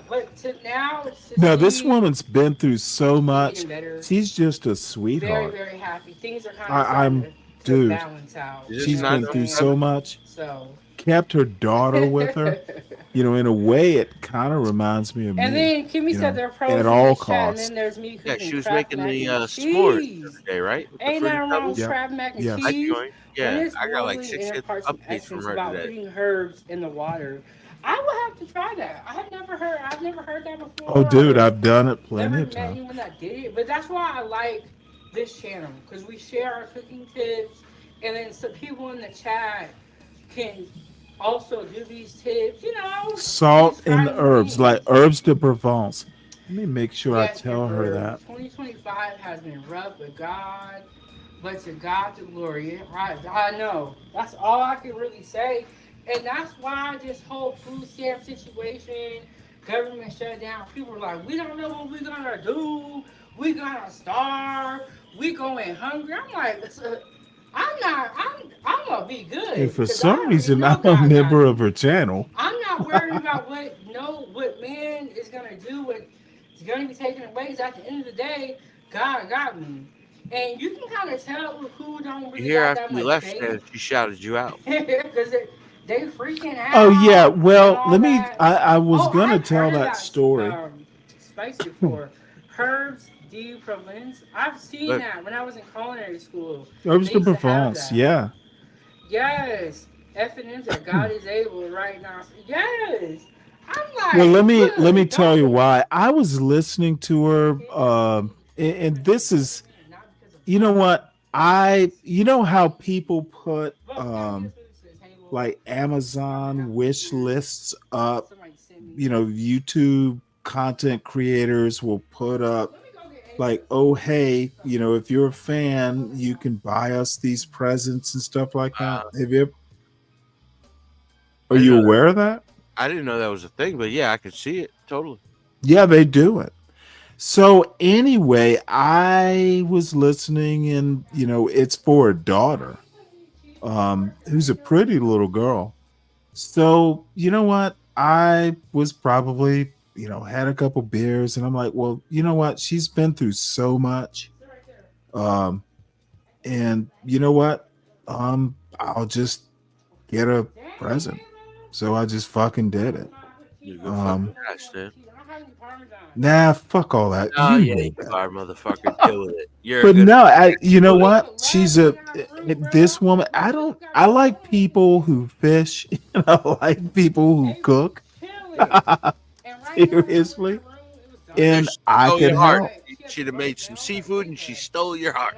But now it's to No, this see woman's been through so much. getting better. She's just a Very, sweetheart. very happy. Things are kind of starting I'm to dude. balance out. Is this She's been through 907? so much. So. Kept her daughter with her. You know, in a way, it kind of reminds me of And me. then Kimmy You said know, there are pros at in all this chat, and costs. then there's me Yeah, cooking she was Kraft making mac the and s'mores the cheese. other day, right? With the Ain't Fruity nothing wrong with Pebbles. Kraft mac and Yes. I cheese. joined. When Yeah, it's I got like really 6 and hit parts of updates from essence her about today. putting herbs in the water. I would have to try that. I've never heard that before. Oh, dude, I've done it plenty Never of met times. anyone that did it, but that's why I like this channel because we share our cooking tips, and then some people in the chat can also do these tips. You know, Salt try and new herbs, things. like herbs de Provence. Let me make sure I Yes, tell her Emperor, that. 2025 has been rough with God, but to God the glory. I know. That's all I can really say. And that's why this whole food stamp situation, government shutdown, people are like, we don't know what we're going to do. We're going to starve. We going hungry. I'm like, I'm going to be good. And for 'cause I some already reason, know I'm a God got member me. of her channel. I'm not worried about what man is gonna do, what is gonna be taken away. Because at the end of the day, God got me, and you can kind of tell who don't You really hear got after that you much left, faith Shannon, she shouted you out. because they freaking out. Oh yeah, and well, all let me. that. I was Oh, gonna I've tell heard of that story. spicy before. Herbs de Provence. I've seen Look. that when I was in culinary school. Herbs They de used to have Provence, that. yeah. Yes. F&M's that God is able right now. Yes. I'm like, Well, let me good. tell you why. I was listening to her, and this is, you know what? You know how people put like Amazon wish lists up. You know, YouTube content creators will put up like, oh hey, you know, if you're a fan, you can buy us these presents and stuff like that. Have you? Are you aware of that? I didn't know that was a thing, but yeah, I could see it totally. Yeah, they do it. So anyway, I was listening, and you know, it's for a daughter, who's a pretty little girl. So you know what? I was probably, you know, had a couple beers, and I'm like, well, you know what? She's been through so much, and you know what? I'll just get a present. So I just fucking did it. You go fucking ass, dude. Nah, fuck all that. Oh You yeah, know you that. are, motherfucker. Deal with it. You're a But good no, you know what? This woman. I like people who fish. And I like people who cook. Seriously, and I stole could your heart. help. She'd have made some seafood and she stole your heart.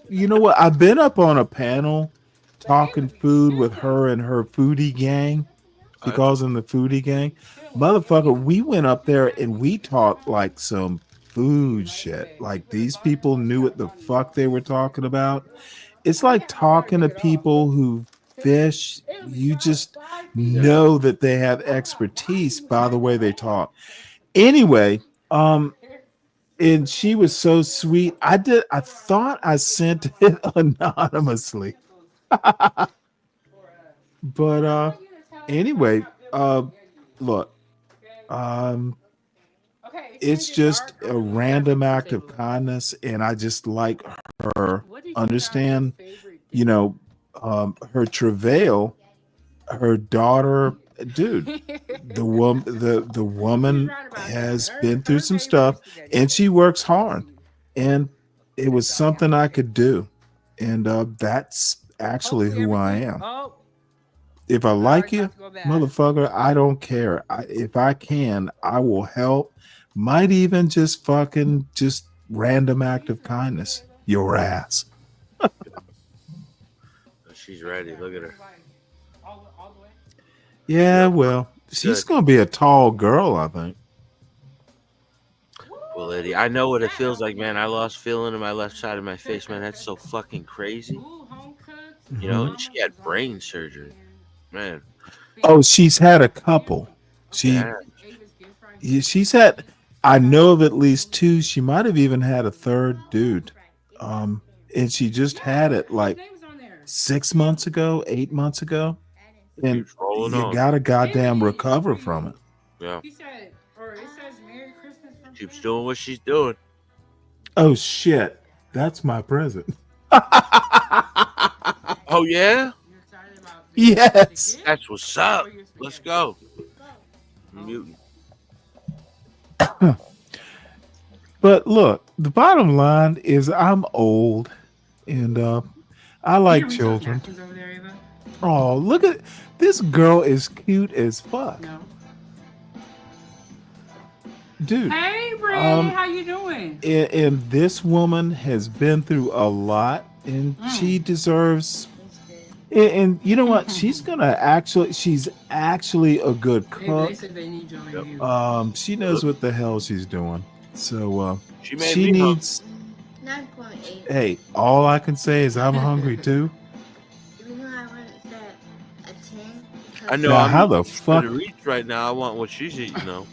You know what? I've been up on a panel talking food with her and her foodie gang. She calls them the foodie gang. Motherfucker, we went up there and we talked like some food shit. Like these people knew what the fuck they were talking about. It's like talking to people who fish. You just know that they have expertise by the way they talk. Anyway, and she was so sweet. I thought I sent it anonymously. But anyway, look, it's just a random act of kindness, and I just like her. Understand, you know, her travail, her daughter, dude. The woman has been through some stuff, and she works hard, and it was something I could do, and that's actually who I am. If I like you, motherfucker, I don't care. If I can, I will help. might even just fucking just random act of kindness. Your ass. She's ready. Look at her. Yeah, well, she's gonna be a tall girl, I think. Well, Eddie, I know what it feels like, man. I lost feeling in my left side of my face, man. That's so fucking crazy. You know, and she had brain surgery, man. Oh, she's had a couple. She's had. I know of at least two. She might have even had a third dude. And she just had it like 6 months ago, 8 months ago, and you gotta goddamn recover from it. Yeah. Keeps doing what she's doing. Oh shit, that's my present. Oh yeah. Yes. That's what's up. Let's go. Mutant. But look, the bottom line is I'm old, and I like children. Oh, look at this girl is cute as fuck. Dude. Hey, Brandon, how you doing? And this woman has been through a lot, and she deserves. And you know what? She's actually a good cook. They said they need your review. She knows what the hell she's doing. So she needs. 9.8. Hey, all I can say is I'm hungry too. I know. Now, I'm how the fuck? to reach right now. I want what she's eating though.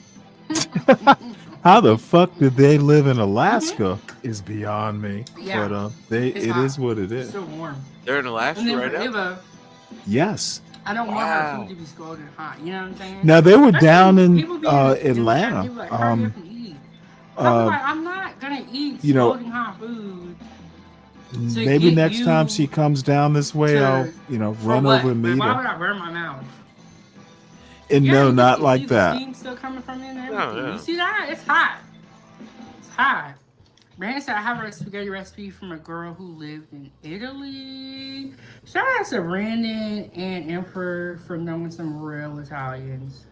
How the fuck did they live in Alaska is beyond me. Yeah. But It's it hot. is what it It's is. still warm. They're in Alaska And then right for now. Eva, Yes. I don't want her food to be scalding hot. You know what I'm saying? Now they were Especially down in people be in the gym Atlanta. trying to, like, hurry up and eat. I'm like, I'm not gonna eat you know, scalding hot food. to maybe get next time you she comes down this way, to- I'll For run what? over and meet Why would her. I burn my mouth? And Yeah, no, you not see like the that. steam still coming from in there. yeah. You see that? It's hot. It's hot. Brandon said I have a spaghetti recipe from a girl who lived in Italy. Shout out to Brandon and Emperor for knowing some real Italians.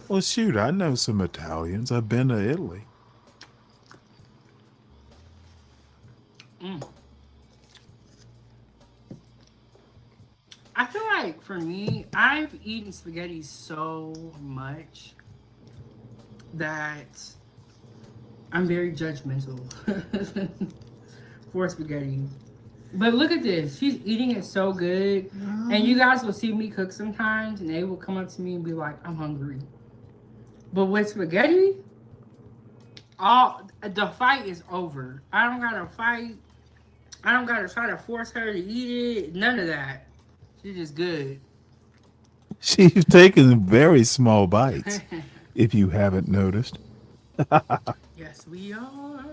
Well, shoot, I know some Italians. I've been to Italy. I feel like for me, I've eaten spaghetti so much that I'm very judgmental for spaghetti. But look at this. She's eating it so good. And you guys will see me cook sometimes and they will come up to me and be like, I'm hungry. But with spaghetti, the fight is over. I don't gotta fight. I don't gotta try to force her to eat it. None of that. She's just good. She's taken very small bites, if you haven't noticed. Yes, we are.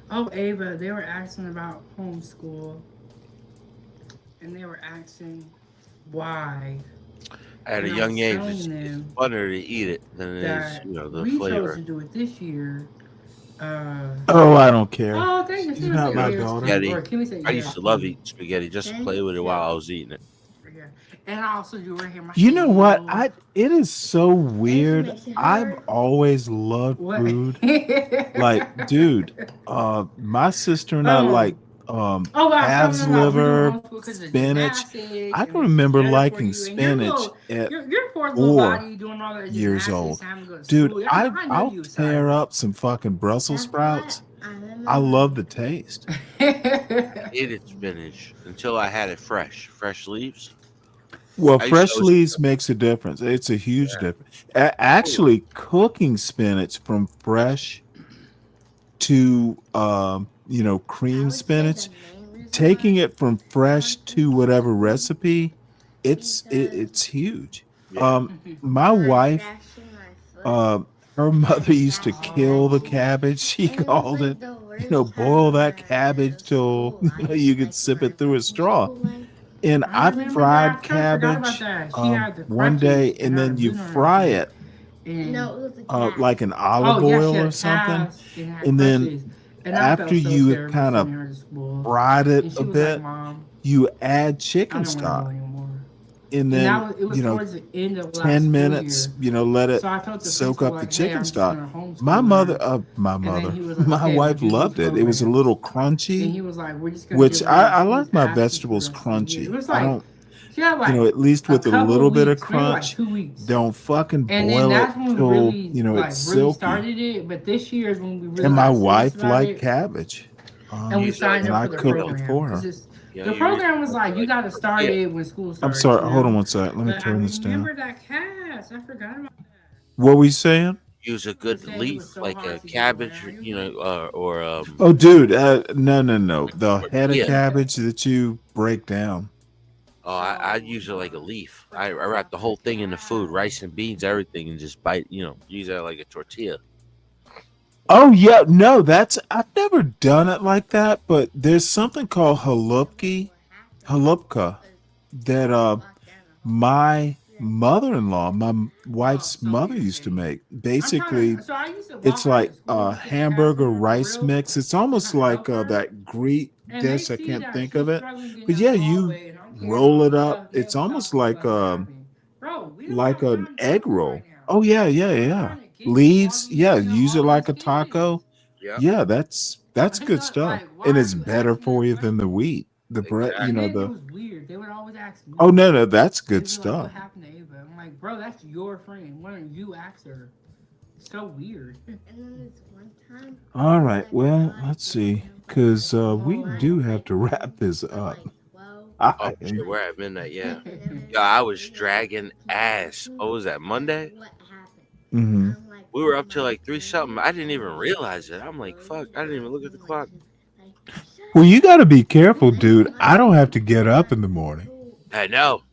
Oh, Ava, they were asking about homeschool. And they were asking why. At a And I young was age, telling it's them funner to eat it than it is, that the we flavor. chose to do it this year. Oh, I don't care. Oh, thank you. She's not my daughter. Spaghetti. Or can we say I used to love eating spaghetti just to play with it while I was eating it. And I also do right here. My You know what? It is so weird. I've always loved What? food. Like, dude, my sister and I like wow, calves talking about liver, homeschool 'cause of spinach. gymnastics I and can remember better for liking you, and spinach at your poor little 4 body doing all that years gymnastics, old. having to go to Dude, school. I'll you tear up some fucking Brussels sprouts. I love the taste. Hated spinach until I had it fresh leaves. Well, I used fresh to- leaves makes a difference. It's a huge difference. Actually, cooking spinach from fresh to cream spinach, taking it from fresh to whatever recipe, it's huge. My wife, her mother used to kill the cabbage. She called it, boil that cabbage till you could sip it through a straw. And I fried cabbage one day, and then you fry it like an olive oil or something. And then after you kind of fried it a bit, you add chicken stock. and then it was towards the end of 10 minutes, let it So I told the soak principal, up the like, hey, chicken I'm just stock. gonna homeschool My her. mother, he was like, my okay, wife we'll do loved this it. It was a little crunchy, And he was like, we're just gonna which give her I these like my apples for vegetables the rest of the year. crunchy. It was I like, don't, she had like at least with a couple little bit of weeks, maybe like crunch. 2 weeks. Don't fucking And then boil it that's when we till really, it's really silky. started it. But this year is when we really And my got serious wife about liked it. cabbage, And we signed and up I for the cooked program. it for her. The program was like, you got to start it when school starts. I'm sorry. you Hold on know? one sec. Let me But turn this remember down. that cast. I forgot about that. What were you saying? Use a good leaf like a cabbage, or Oh, dude, no. The head of Yeah. cabbage that you break down. Oh, I use it like a leaf. I wrap the whole thing in the food, rice and beans, everything, and just bite. Use that like a tortilla. Oh yeah, no, I've never done it like that, but there's something called halupka that my mother-in-law, my wife's mother used to make. Basically, it's like a hamburger rice mix. It's almost like that Greek dish. I can't think of it, but yeah, you roll it up. It's almost like an egg roll. Oh yeah. Leaves, use it like a taco. Yeah, that's good stuff, and it's better for you than the wheat. The bread, And then it was weird. They would always ask me. Oh no, that's They'd good be like, stuff. what happened to Ava? I'm like, bro, that's your friend. Why don't you ask her? It's so weird. And then this one time, All right, well, let's see, because we do have to wrap this up. Oh shit, we're at midnight. Yeah. I was dragging ass. Oh, was that Monday? Mhm. We were up till like 3 something. I didn't even realize it. I'm like, fuck. I didn't even look at the clock. Well, you got to be careful, dude. I don't have to get up in the morning. I know.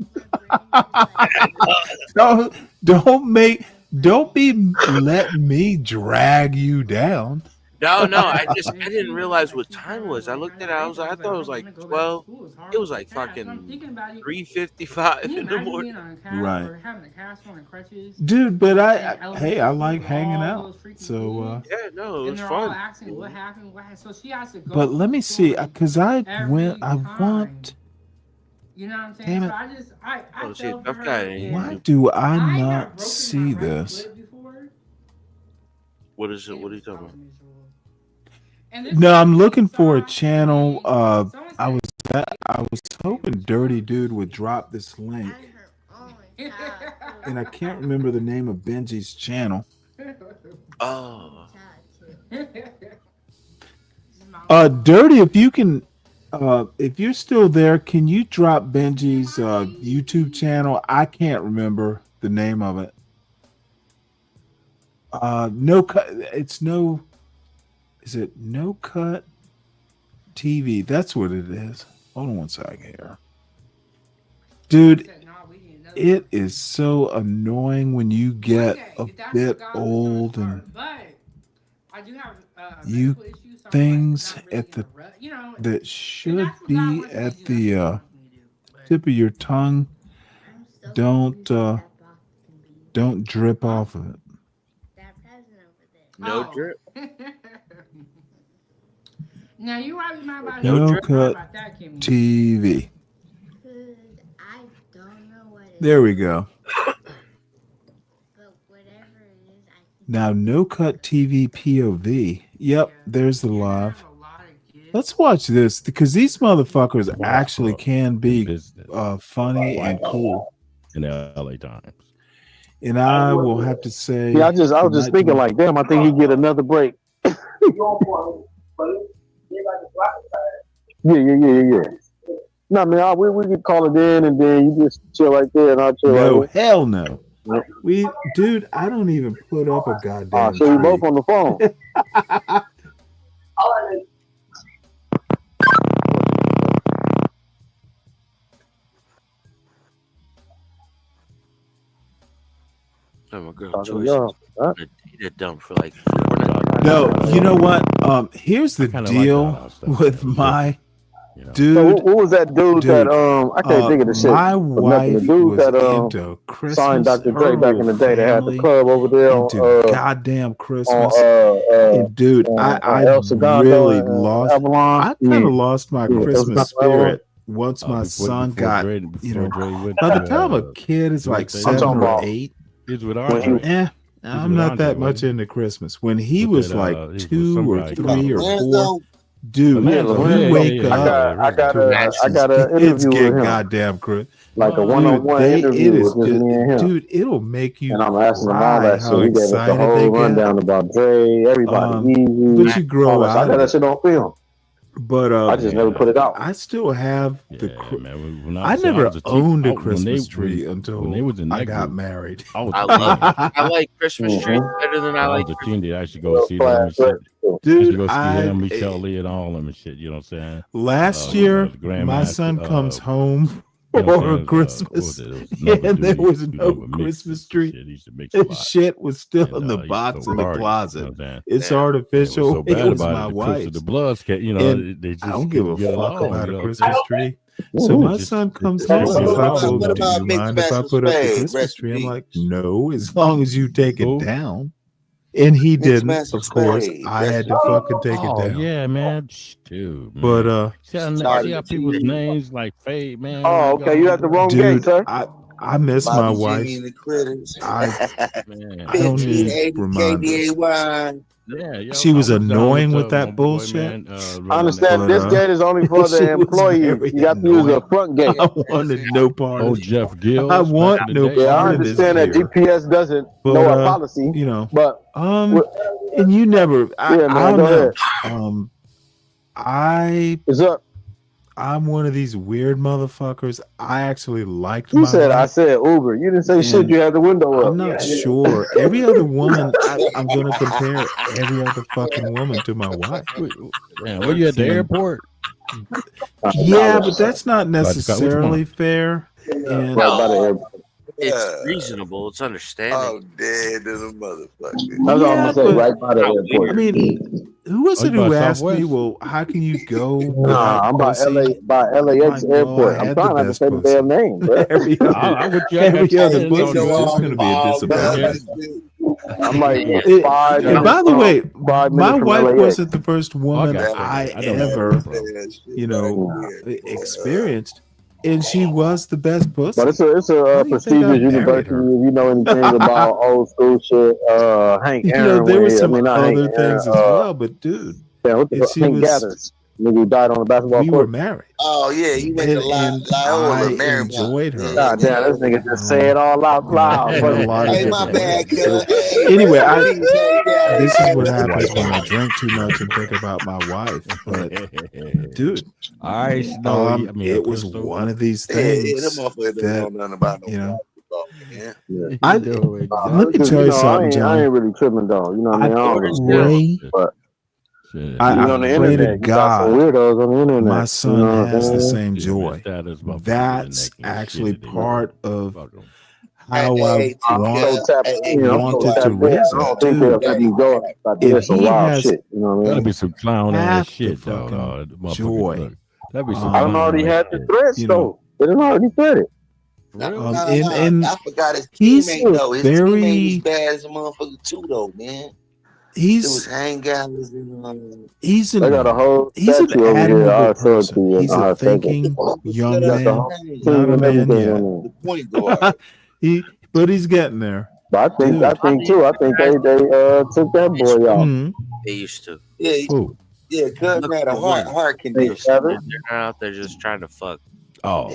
Don't be letting me drag you down. No, I didn't realize what time it was. I looked at it. I thought it was like 12. It was like fucking 3:55 in the morning. Right. Having a cast on and crutches. Dude, but I like hanging out. So Yeah, no, it And was they're all fun. asking what happened. So she has to go. but let me see, because I every want. You know what I'm saying? Damn it. So I just I Oh, see, fell for tough her. guy. and Why do I got not broken see my right this? foot before. What is it? What are you talking about? And this No, I'm looking for a channel. I was hoping Dirty Dude would drop this link, and I can't remember the name of Benji's channel. Oh. Dirty, if you can, if you're still there, can you drop Benji's YouTube channel? I can't remember the name of it. Is it No Cut TV? That's what it is. Hold on one second here. Dude, it is so annoying when you get a bit old and But I do have you things at the that should be at the tip of your tongue don't drip off of it. No drip. Now you right with my about No Cut TV. There we go. Now No Cut TV POV. Yep, there's the live. Let's watch this because these motherfuckers actually can be funny and cool. In the LA Times. And I will have to say, Yeah, I was just thinking like, damn, I think he get another break. Yeah. No, man, we can call it in, and then you just chill right there, and I'll chill no, right hell no. Dude, I don't even put up a goddamn. so we both on the phone. Oh, my girl Talking Joyce young, huh? data dump for like 4 nights. No, you know what? Here's the kinda deal like that stuff, with man. my So dude. who was that dude that I can't think of the shit. My but nothing. The wife dude was that into Christmas. signed Dr. her Dre back in whole the day that had the family club over there into on goddamn Christmas. on And dude, I El Segundo really and lost. Avalon. I kind of lost my Yeah, Christmas those guys were on. spirit once my son before got, Dre, you know, Dre went by the to, time a kid is like I'm 7 talking or about 8, he's with Andre. I'm not that much into Christmas. When he was like 2 or 3 or 4, dude, you wake up. I got an It's interview get with him. goddamn Chris. Like a one-on-one interview It is with just me and him. dude, it'll make you And I'm asking him all cry that how shit. He gave us the excited whole they rundown about Dre, everybody, Easy. but you grow all that. So I out got of that it. shit on film. But I just never put it out. I still have the. When I was never a teen- owned a when Christmas they- tree when- until when they was in I that got group, married. I was I like Christmas trees better than I like. the team that actually go see them and shit. Dude, go see I- him, Michelle Lee, and all them and shit. You know what I'm saying? Last You year, know, the Grandmaster, my son comes home you know what I'm for saying? Christmas, What was it? It was and there Number was Two, no Number Mix Christmas tree. Shit. He used to mix a His lot. shit was still in the he used box to in the party, closet. you know what I'm saying? It's It artificial. was so bad It was about my it. The wife's. the Bloods, you know, And they just I don't give a couldn't get fuck along, about you a know? Christmas tree. So my son comes home. He's like, "Well, do you mind if I put up the Christmas tree?" I'm like, "No, as long as you take it down." And he didn't. Of course, I had to fucking take it down. Yeah, man. Dude, man. But see how people's names like fade, man. Oh, okay. You at the wrong gate, dude, sir. I miss my wife. Jimmy and the critters. I don't need reminders. Yeah, She was annoying with that bullshit. I understand this gate is only for she the was employees. very You got to use the front gate. I wanted no part of it. Jeff Gill. I want no part Yeah, I of this understand that here. GPS doesn't But, know our policy. You know, but and you never. I man, don't go know. ahead. What's up? I'm one of these weird motherfuckers. I actually liked You my said I wife. said Uber. You didn't say shit. You had the window up. I'm not sure. Every other woman, I'm going to compare every other fucking woman to my wife. Man, were you at the airport? Yeah, but that's not necessarily fair. And It's reasonable. It's understanding. Dead as a motherfucker. That's all I'm gonna say. Right by the airport. I mean, who was it who asked me, well, how can you go? Nah, I'm by LAX airport. I'm trying not to say the damn name, bro. Every other pussy is just going to be a disappointment. I'm like And by the way, my minutes from wife LAX. wasn't the first woman I I know. ever, experienced, and she was the best pussy. But it's a prestigious university. If you know anything about old school shit, Hank Aaron. There were some Hank other things as well, but dude, what the fuck? Hank Gathers. Nigga who died on the basketball court. We were married. Oh yeah, you went to I enjoyed her. God damn, this nigga just say it all out loud. Hey, my bad, cuz. Anyway, this is what happens when I drink too much and think about my wife. But dude, it was one of these things that let me tell you something, John. I ain't really tripping though. You know what I mean? I pray to God my son has the same joy. That's actually part of how I wanted to raise him. I don't think they'll let you go like this some wild shit. You know what I mean? That'd be some clown ass shit, though. Joy. That'd be some. I don't already had the threats though. They done already said it. And I forgot his he's teammate though. His very. teammate was bad as a motherfucker too though, man. It was Hank Gathers and He's an They got a whole he's an statue over here. admirable I'll show it to person. you. He's I'll a take it. thinking young Got the man, whole not a team and man everything yet. on there. point guard. But he's getting there. But I think too. I think they took that boy out. They used to. Yeah, cuz had a heart condition. They're out there just trying to fuck. Oh,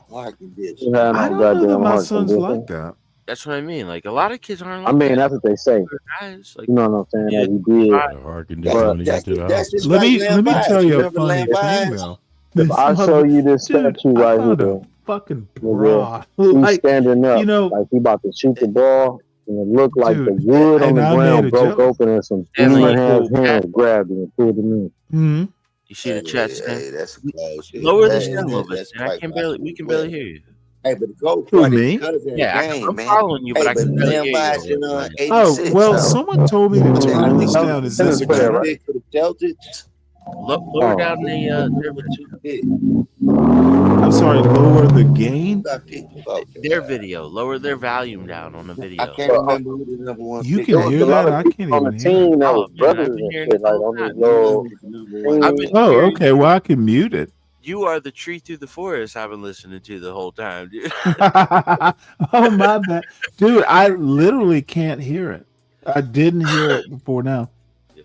Heart condition. I don't know that my son's like that. That's what I mean. Like a lot of kids aren't. I Like mean, that. that's what they say. Guys, like, You know what I'm saying? That he did. But Let me tell you a funny thing though. if I show you this statue right here, fucking nigga, bra. he's standing up, you know, like he about to shoot the ball, and it looked like Dude, the wood on and the I made ground a broke joke. open, and some Stanley, demon hands grabbed it and pulled him in. You see the chat, Stan? That's close. Lower this down a little bit. Stan. I can barely. We can barely hear you. Hey, but the goal Who, me? Yeah, I'm following you, but I can barely hear you. Oh well, someone told me to turn this down. Is this better? Lower down the I'm sorry, lower the gain. their video. Lower their volume down on the video. I can't remember who the number one. You pick can was. hear that? I can't On the even hear. team, that Oh, was man, brothers I've been and hearing shit, it like all on the this time. little. I've been Oh, hearing okay. Well, I can mute it. You are the tree through the forest I've been listening to the whole time, dude. Oh my bad, dude! I literally can't hear it. I didn't hear it before now.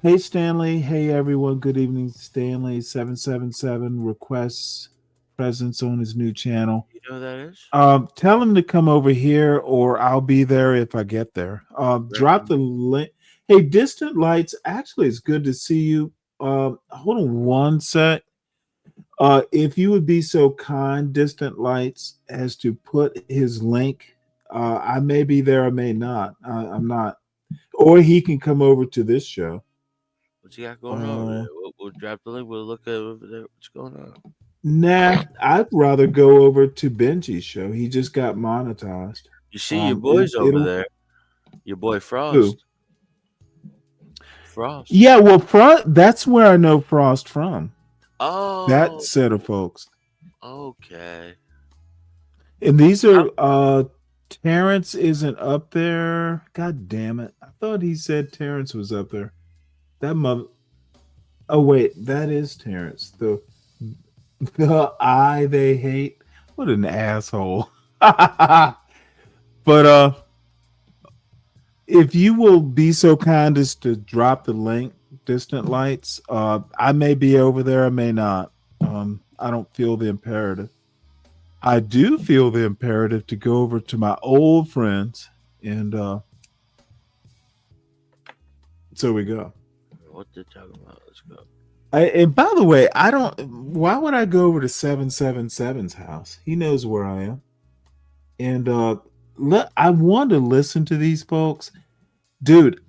Hey Stanley, hey everyone. Good evening, Stanley. 777 requests presence on his new channel. You know who that is? Tell him to come over here, or I'll be there if I get there. Drop the link. Hey, Distant Lights. Actually, it's good to see you. Hold on one sec. If you would be so kind, Distant Lights, as to put his link. I may be there, I may not. I'm not. Or he can come over to this show. What you got going on over there? We'll drop the link. We'll look over there. What's going on? Nah, I'd rather go over to Benji's show. He just got monetized. You see your boys over there. Your boy Frost. Who? Frost. Yeah, well, that's where I know Frost from. Oh, that set of folks. Okay. And these are Terrence isn't up there. God damn it. I thought he said Terrence was up there. That mother. Oh wait, that is Terrence. The eye they hate. What an asshole. But if you will be so kind as to drop the link, Distant Lights, I may be over there, I may not. I don't feel the imperative. I do feel the imperative to go over to my old friends, and so we go. What they're talking about? Let's go. And by the way, why would I go over to 777's house? He knows where I am. And I want to listen to these folks. Dude,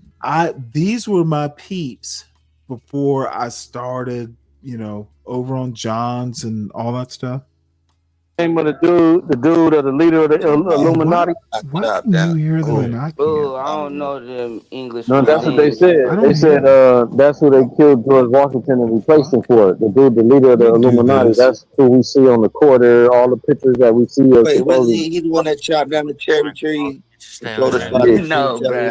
these were my peeps before I started, over on John's and all that stuff. Name of the dude or the leader of the Illuminati. Why can you hear them and I can't? Oh, I don't know them English. No, that's what they said. They said that's who they killed George Washington and replaced him for. The dude, the leader of the Illuminati. That's who we see on the quarter. All the pictures that we see. Wait, was he the one that chopped down the cherry tree? No, bro.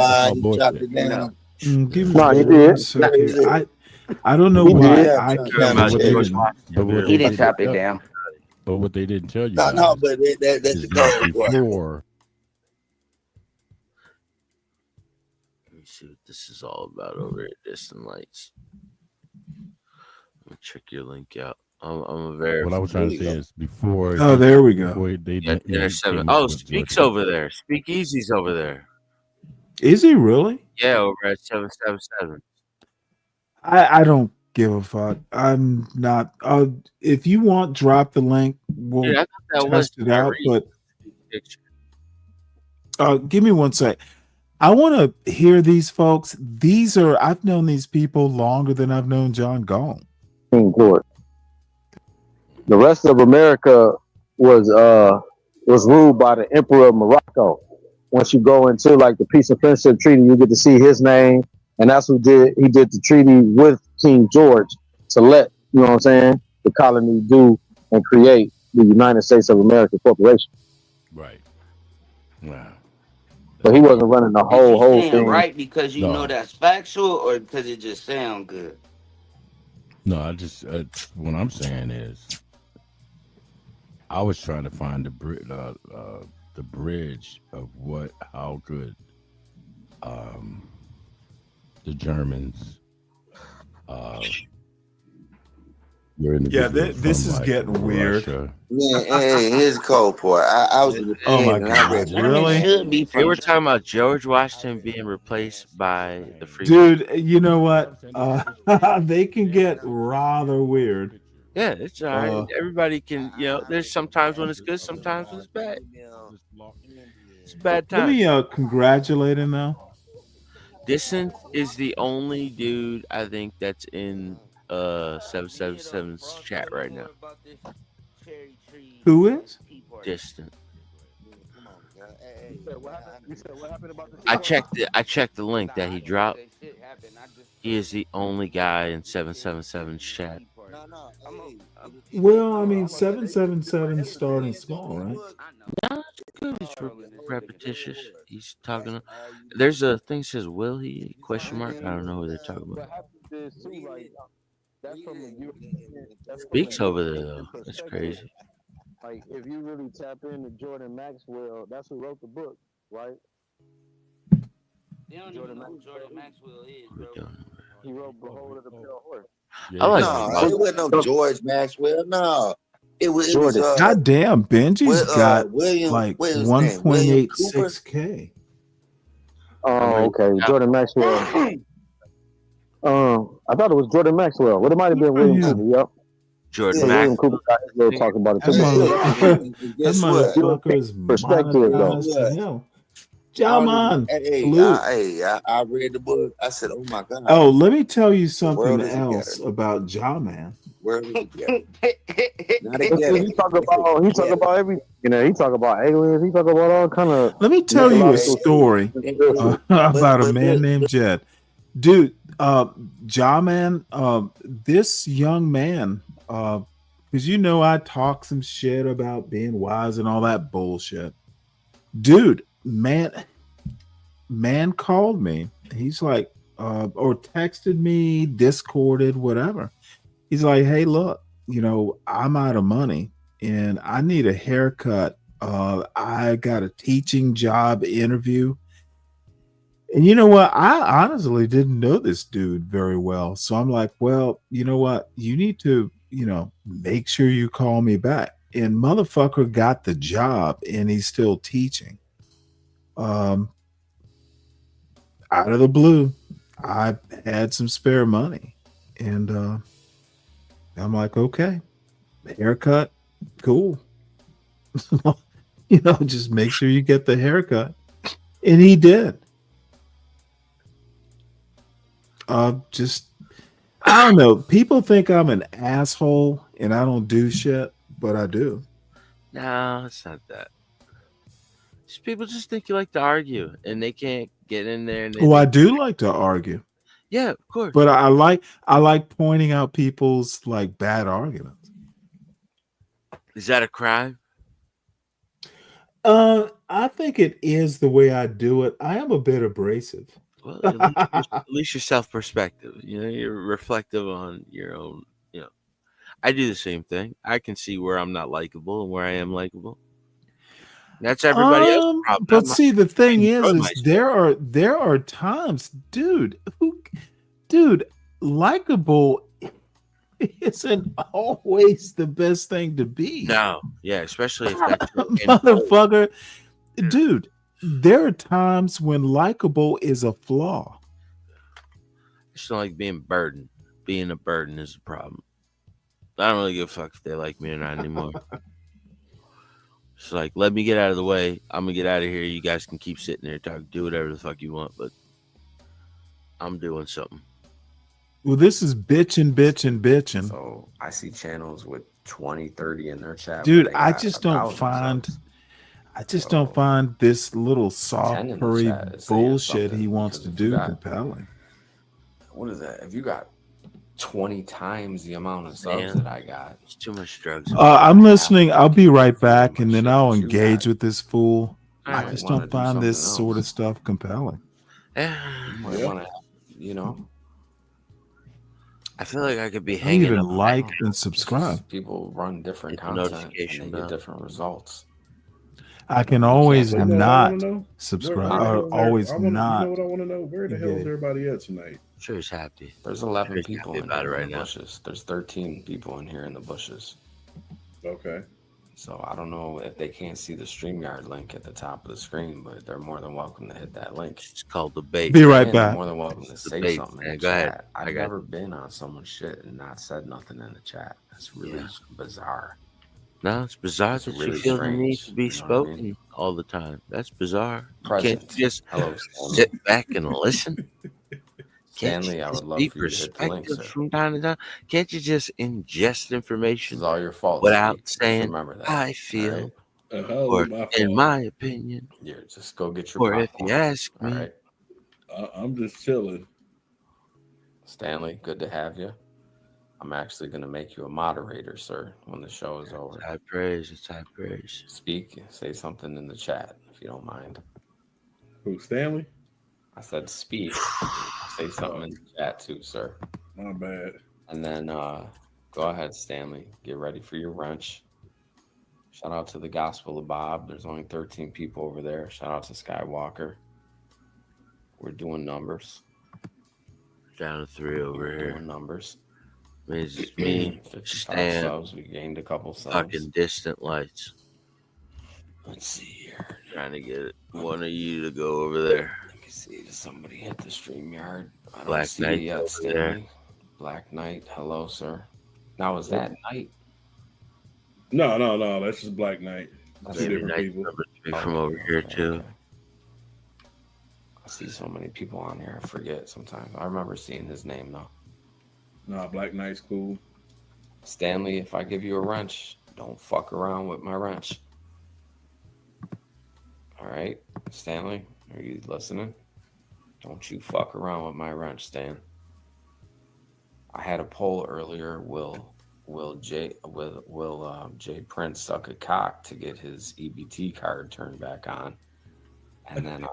Chopped it down. Give me No, he did. I don't know why I can't. He didn't chop it down. But what they didn't tell you, No, but that's the cover part. before. Let me see what this is all about over at Distant Lights. Let me check your link out. I'm a very. What I was trying to say is before. Oh, there we go. Speak's over there. Speakeasy's over there. Is he really? Yeah, over at 777. I don't give a fuck. I'm not. If you want, drop the link. We'll I thought that test was it out. picture. But give me one sec. I want to hear these folks. I've known these people longer than I've known John Galt. Court. The rest of America was ruled by the Emperor of Morocco. Once you go into like the Peace and Friendship Treaty, you get to see his name, and that's who he did the treaty with King George to let, you know what I'm saying, the colony do and create the United States of America Corporation. Right. Wow. So he wasn't running the whole thing. Right, because you know that's factual, or because it just sound good. No, I just what I'm saying is, I was trying to find the bridge of how good the Germans. This is getting weird. Yeah, here's the cold part. I was in the Oh my god, really? They were talking about George Washington being replaced by the free. Dude, you know what? They can get rather weird. Yeah, it's all right. Everybody can, there's sometimes when it's good, sometimes when it's bad. It's a bad time. Let me congratulate him now. Distant is the only dude I think that's in 777's chat right now. Who is? Distant. I checked the link that he dropped. He is the only guy in 777's chat. Well, I mean, 777 starting small, right? No, it's good. It's repetitious. He's talking. There's a thing that says, "Will he?" ? I don't know who they're talking about. That's from a European. Speaks over there though. That's crazy. Like if you really tap into Jordan Maxwell, that's who wrote the book, right? They don't even know who Jordan Maxwell is, bro. He wrote Behold of the Pale Horse. I like No, it wasn't no George Maxwell. No, it was. God damn, Benji's got William. like What is his name? William Cooper? 1.86K. Oh, okay. Jordan Maxwell. I thought it was Jordan Maxwell. Well, it might have been William Cooper. Yep. Jordan William Cooper got his little talk about it. That Guess what? motherfucker is Perspective, though. monetized to hell. Jaman. I read the book. I said, "Oh my god!" Oh, let me tell you something world is else together. about Jaman. Where is it? Not He together. talk about everything. You know, he talk about aliens. He talk about all kind of. Let me tell you a mythological story about a man named Jed. Dude, Jaman, this young man, because you know I talk some shit about being wise and all that bullshit. Dude, man called me. He's like, or texted me, Discorded, whatever. He's like, hey, look, you know, I'm out of money and I need a haircut. I got a teaching job interview. And you know what? I honestly didn't know this dude very well. So I'm like, well, you know what? You need to, you know, make sure you call me back. And motherfucker got the job and he's still teaching. Out of the blue, I had some spare money. And I'm like, okay, haircut, cool. You know, just make sure you get the haircut. And he did. Just, I don't know. People think I'm an asshole and I don't do shit, but I do. No, it's not that. Just people just think you like to argue and they can't get in there. And I do like to argue. Yeah, of course. But I like pointing out people's like bad arguments. Is that a crime? I think it is the way I do it. I am a bit abrasive. Well, at least your self-perspective. You know, you're reflective on your own. You know, I do the same thing. I can see where I'm not likable and where I am likable. That's everybody else's problem. But see, the thing is there are times, dude, likable isn't always the best thing to be. No, yeah, especially if that's motherfucker, dude. There are times when likable is a flaw. I just don't like being a burden. Being a burden is a problem. I don't really give a fuck if they like me or not anymore. It's like, let me get out of the way. I'm gonna get out of here. You guys can keep sitting there talking, do whatever the fuck you want, but I'm doing something. Well, this is bitching. So I see channels with 20, 30 in their chat. Dude, I just don't find this little soft hurry bullshit he wants to do compelling. What is that? If you got 20 times the amount of subs that I got, it's too much drugs. I'm listening. I'll be right back, and then I'll engage with this fool. I just don't find this sort of stuff compelling. You know, I feel like I could be hanging. Even like and subscribe. People run different content and they get different results. I can always not subscribe. Always not. You know what I want to know? Where the hell is everybody at tonight? Sure, he's happy. There's 11 people in about it right the now. bushes. There's 13 people in here in the bushes. Okay. So I don't know if they can't see the StreamYard link at the top of the screen, but they're more than welcome to hit that link. It's called the bait. Be right And back. they're more than welcome to say bait, something. man. In Go the ahead. chat. I've never been on someone's shit and not said nothing in the chat. That's really bizarre. No, it's bizarre that really you feel the need strange, to be you know what I spoken mean? all the time. That's bizarre. Present. Can't you just Hello, sit back and listen? Stanley, I would love be for you to hit the link, perspective sir. from time to time? Can't you just ingest information It's all your fault. without Steve. Just saying, remember that. I all feel, right? or in my opinion, Yeah, just go get your or if popcorn. you ask All me? right. I'm just chilling. Stanley, good to have you. I'm actually going to make you a moderator, sir, when the show is over. It's high praise. It's high praise. Speak, say something in the chat if you don't mind. Who, Stanley? I said speak. Say something in the chat too, sir. My bad. And then go ahead, Stanley. Get ready for your wrench. Shout out to the Gospel of Bob. There's only 13 people over there. Shout out to Skywalker. We're doing numbers. Down to 3 over here. Doing numbers. I mean, it's just me, 55 Stan, subs. We gained a couple subs. fucking Distant Lights. Let's see here. Trying to get one of you to go over there. Let me see. Does somebody hit the StreamYard? I don't Black see Knight it yet, over Stanley. there. Black Knight. Hello, sir. Now, is that Knight? No. That's just Black Knight. That's Two Maybe different Knight people. number 3 from over here too. I see so many people on here. I forget sometimes. I remember seeing his name though. Nah, Black Knight's cool. Stanley, if I give you a wrench, don't fuck around with my wrench. All right, Stanley, are you listening? Don't you fuck around with my wrench, Stan. I had a poll earlier. Will Jay Prince suck a cock to get his EBT card turned back on? And then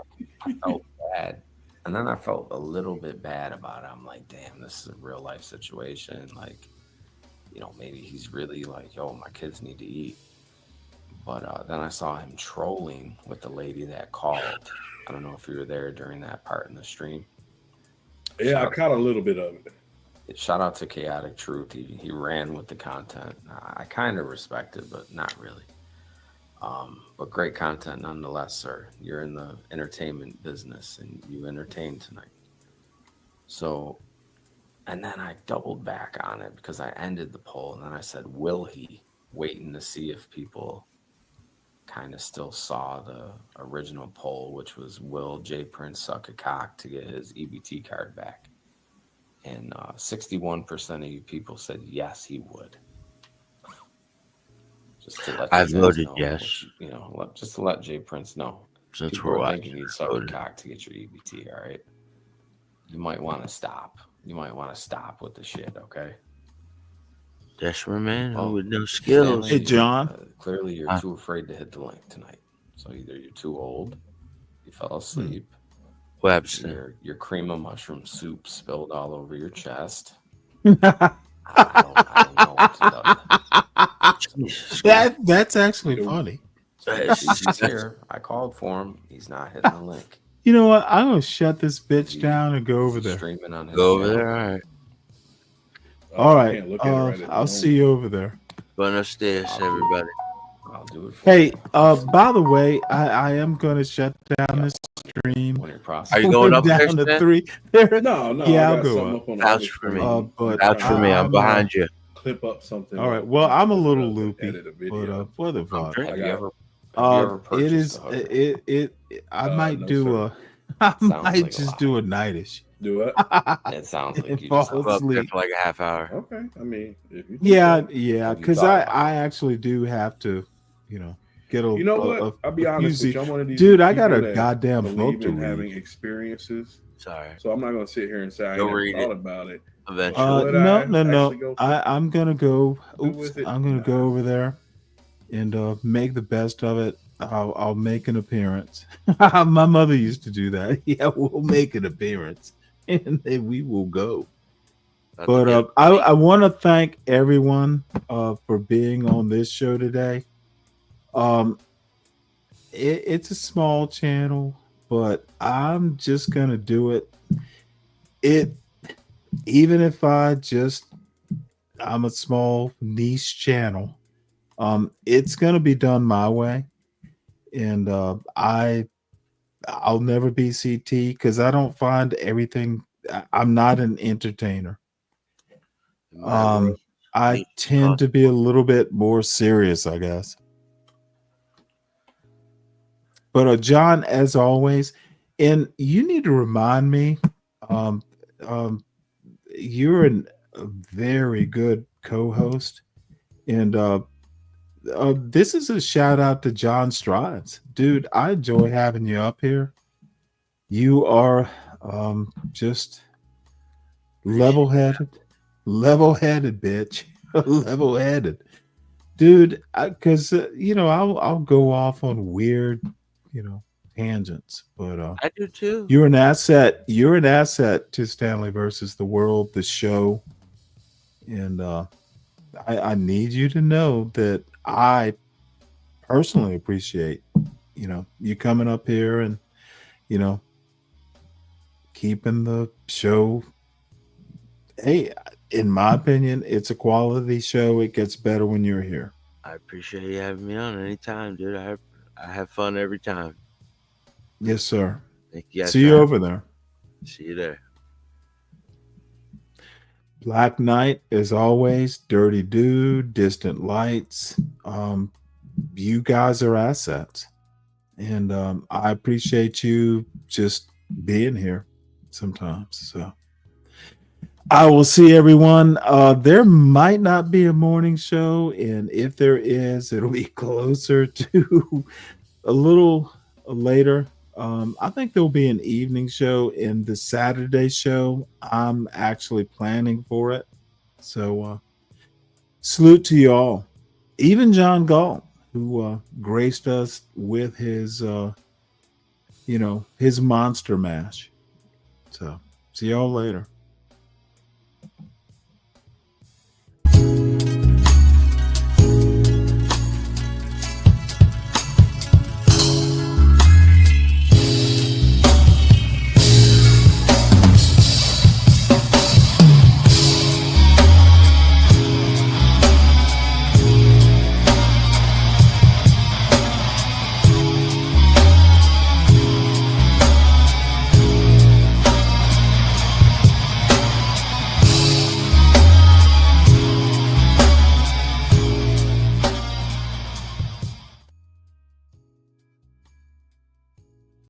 I felt bad. And then I felt a little bit bad about it. I'm like, damn, this is a real life situation. Like, you know, maybe he's really like, yo, my kids need to eat. But then I saw him trolling with the lady that called. I don't know if you were there during that part in the stream. Yeah, I caught a little bit of it. Shout out to Chaotic Truth. He ran with the content. I kind of respect it, but not really. But great content nonetheless, sir. You're in the entertainment business and you entertained tonight. So, and then I doubled back on it because I ended the poll and then I said, will he? Waiting to see if people kind of still saw the original poll, which was, will Jay Prince suck a cock to get his EBT card back? And 61% of you people said yes, he would. Just to let I you guys voted know, yes. You know, just to let Jay Prince know. Since People we're are watching, thinking you'd suck a cock to get your EBT. All right, you might want to stop. You might want to stop with the shit. Okay. Desperate man with no skills. Stanley, Hey, John. Clearly, you're too afraid to hit the link tonight. So either you're too old, you fell asleep. Webster. Your cream of mushroom soup spilled all over your chest. That's actually funny. He's here. I called for him. He's not hitting the link. You know what? I'm gonna shut this bitch down and go over there. Streaming on his Go over channel. there. All right. All I right. can't look at it right at the I'll moment. see you over there. Buenos dias, everybody. I'll do it for Hey, by the way, I am gonna shut down this stream. Are you going We're up there, down to Stan? 3. No, Yeah, I I'll got go something up. up on the Vouch other for me. screen. But Vouch for me. I'm behind you. Clip up something. All right. Well, I'm a little loopy, edit a video. but for the fun. Have you ever It purchased is. a hooker? It. I might no, do sir. I Sounds might like a just lot. do a nightish. Do it. It sounds like And you fall just Go up there asleep. for like a half hour. Okay. I mean, if you think Yeah, so. yeah. Have you Because thought about I actually do have to, get a. You know what? a I'll be a honest few with you. I'm one of these Dude, I got people a that goddamn book believe to in having read. experiences. Sorry. So I'm not gonna sit here and say I Go never read thought it. about it. Eventually. Would No, I no. actually go I'm gonna go. do Oops, with it? I'm gonna go over there and make the best of it. I'll make an appearance. My mother used to do that. Yeah, we'll make an appearance, and then we will go. About to But get I want to thank everyone for being on this show today. It's a small channel, but I'm just gonna do it. Even if I'm a small niche channel, it's gonna be done my way, and I'll never be CT because I don't find everything. I'm not an entertainer. I tend to be a little bit more serious, I guess. But John, as always, and you need to remind me, you're a very good co-host, and this is a shout out to John Strides, dude. I enjoy having you up here. You are just level-headed, bitch, level-headed, dude. Because I'll go off on weird, tangents, but I do too. you're an asset. You're an asset to Stanley versus the World, the show. And I need you to know that I personally appreciate, you coming up here and, keeping the show. Hey, in my opinion, it's a quality show. It gets better when you're here. I appreciate you having me on anytime, dude. I have fun every time. Yes, sir. Thank you guys See for you having over me. there. See you there. Black Knight, as always, Dirty Dude, Distant Lights. You guys are assets. And I appreciate you just being here sometimes. So I will see everyone. There might not be a morning show, and if there is, it'll be closer to a little later. I think there'll be an evening show, and the Saturday show, I'm actually planning for it. So salute to y'all. Even John Galt, who graced us with his his Monster Mash. So see y'all later.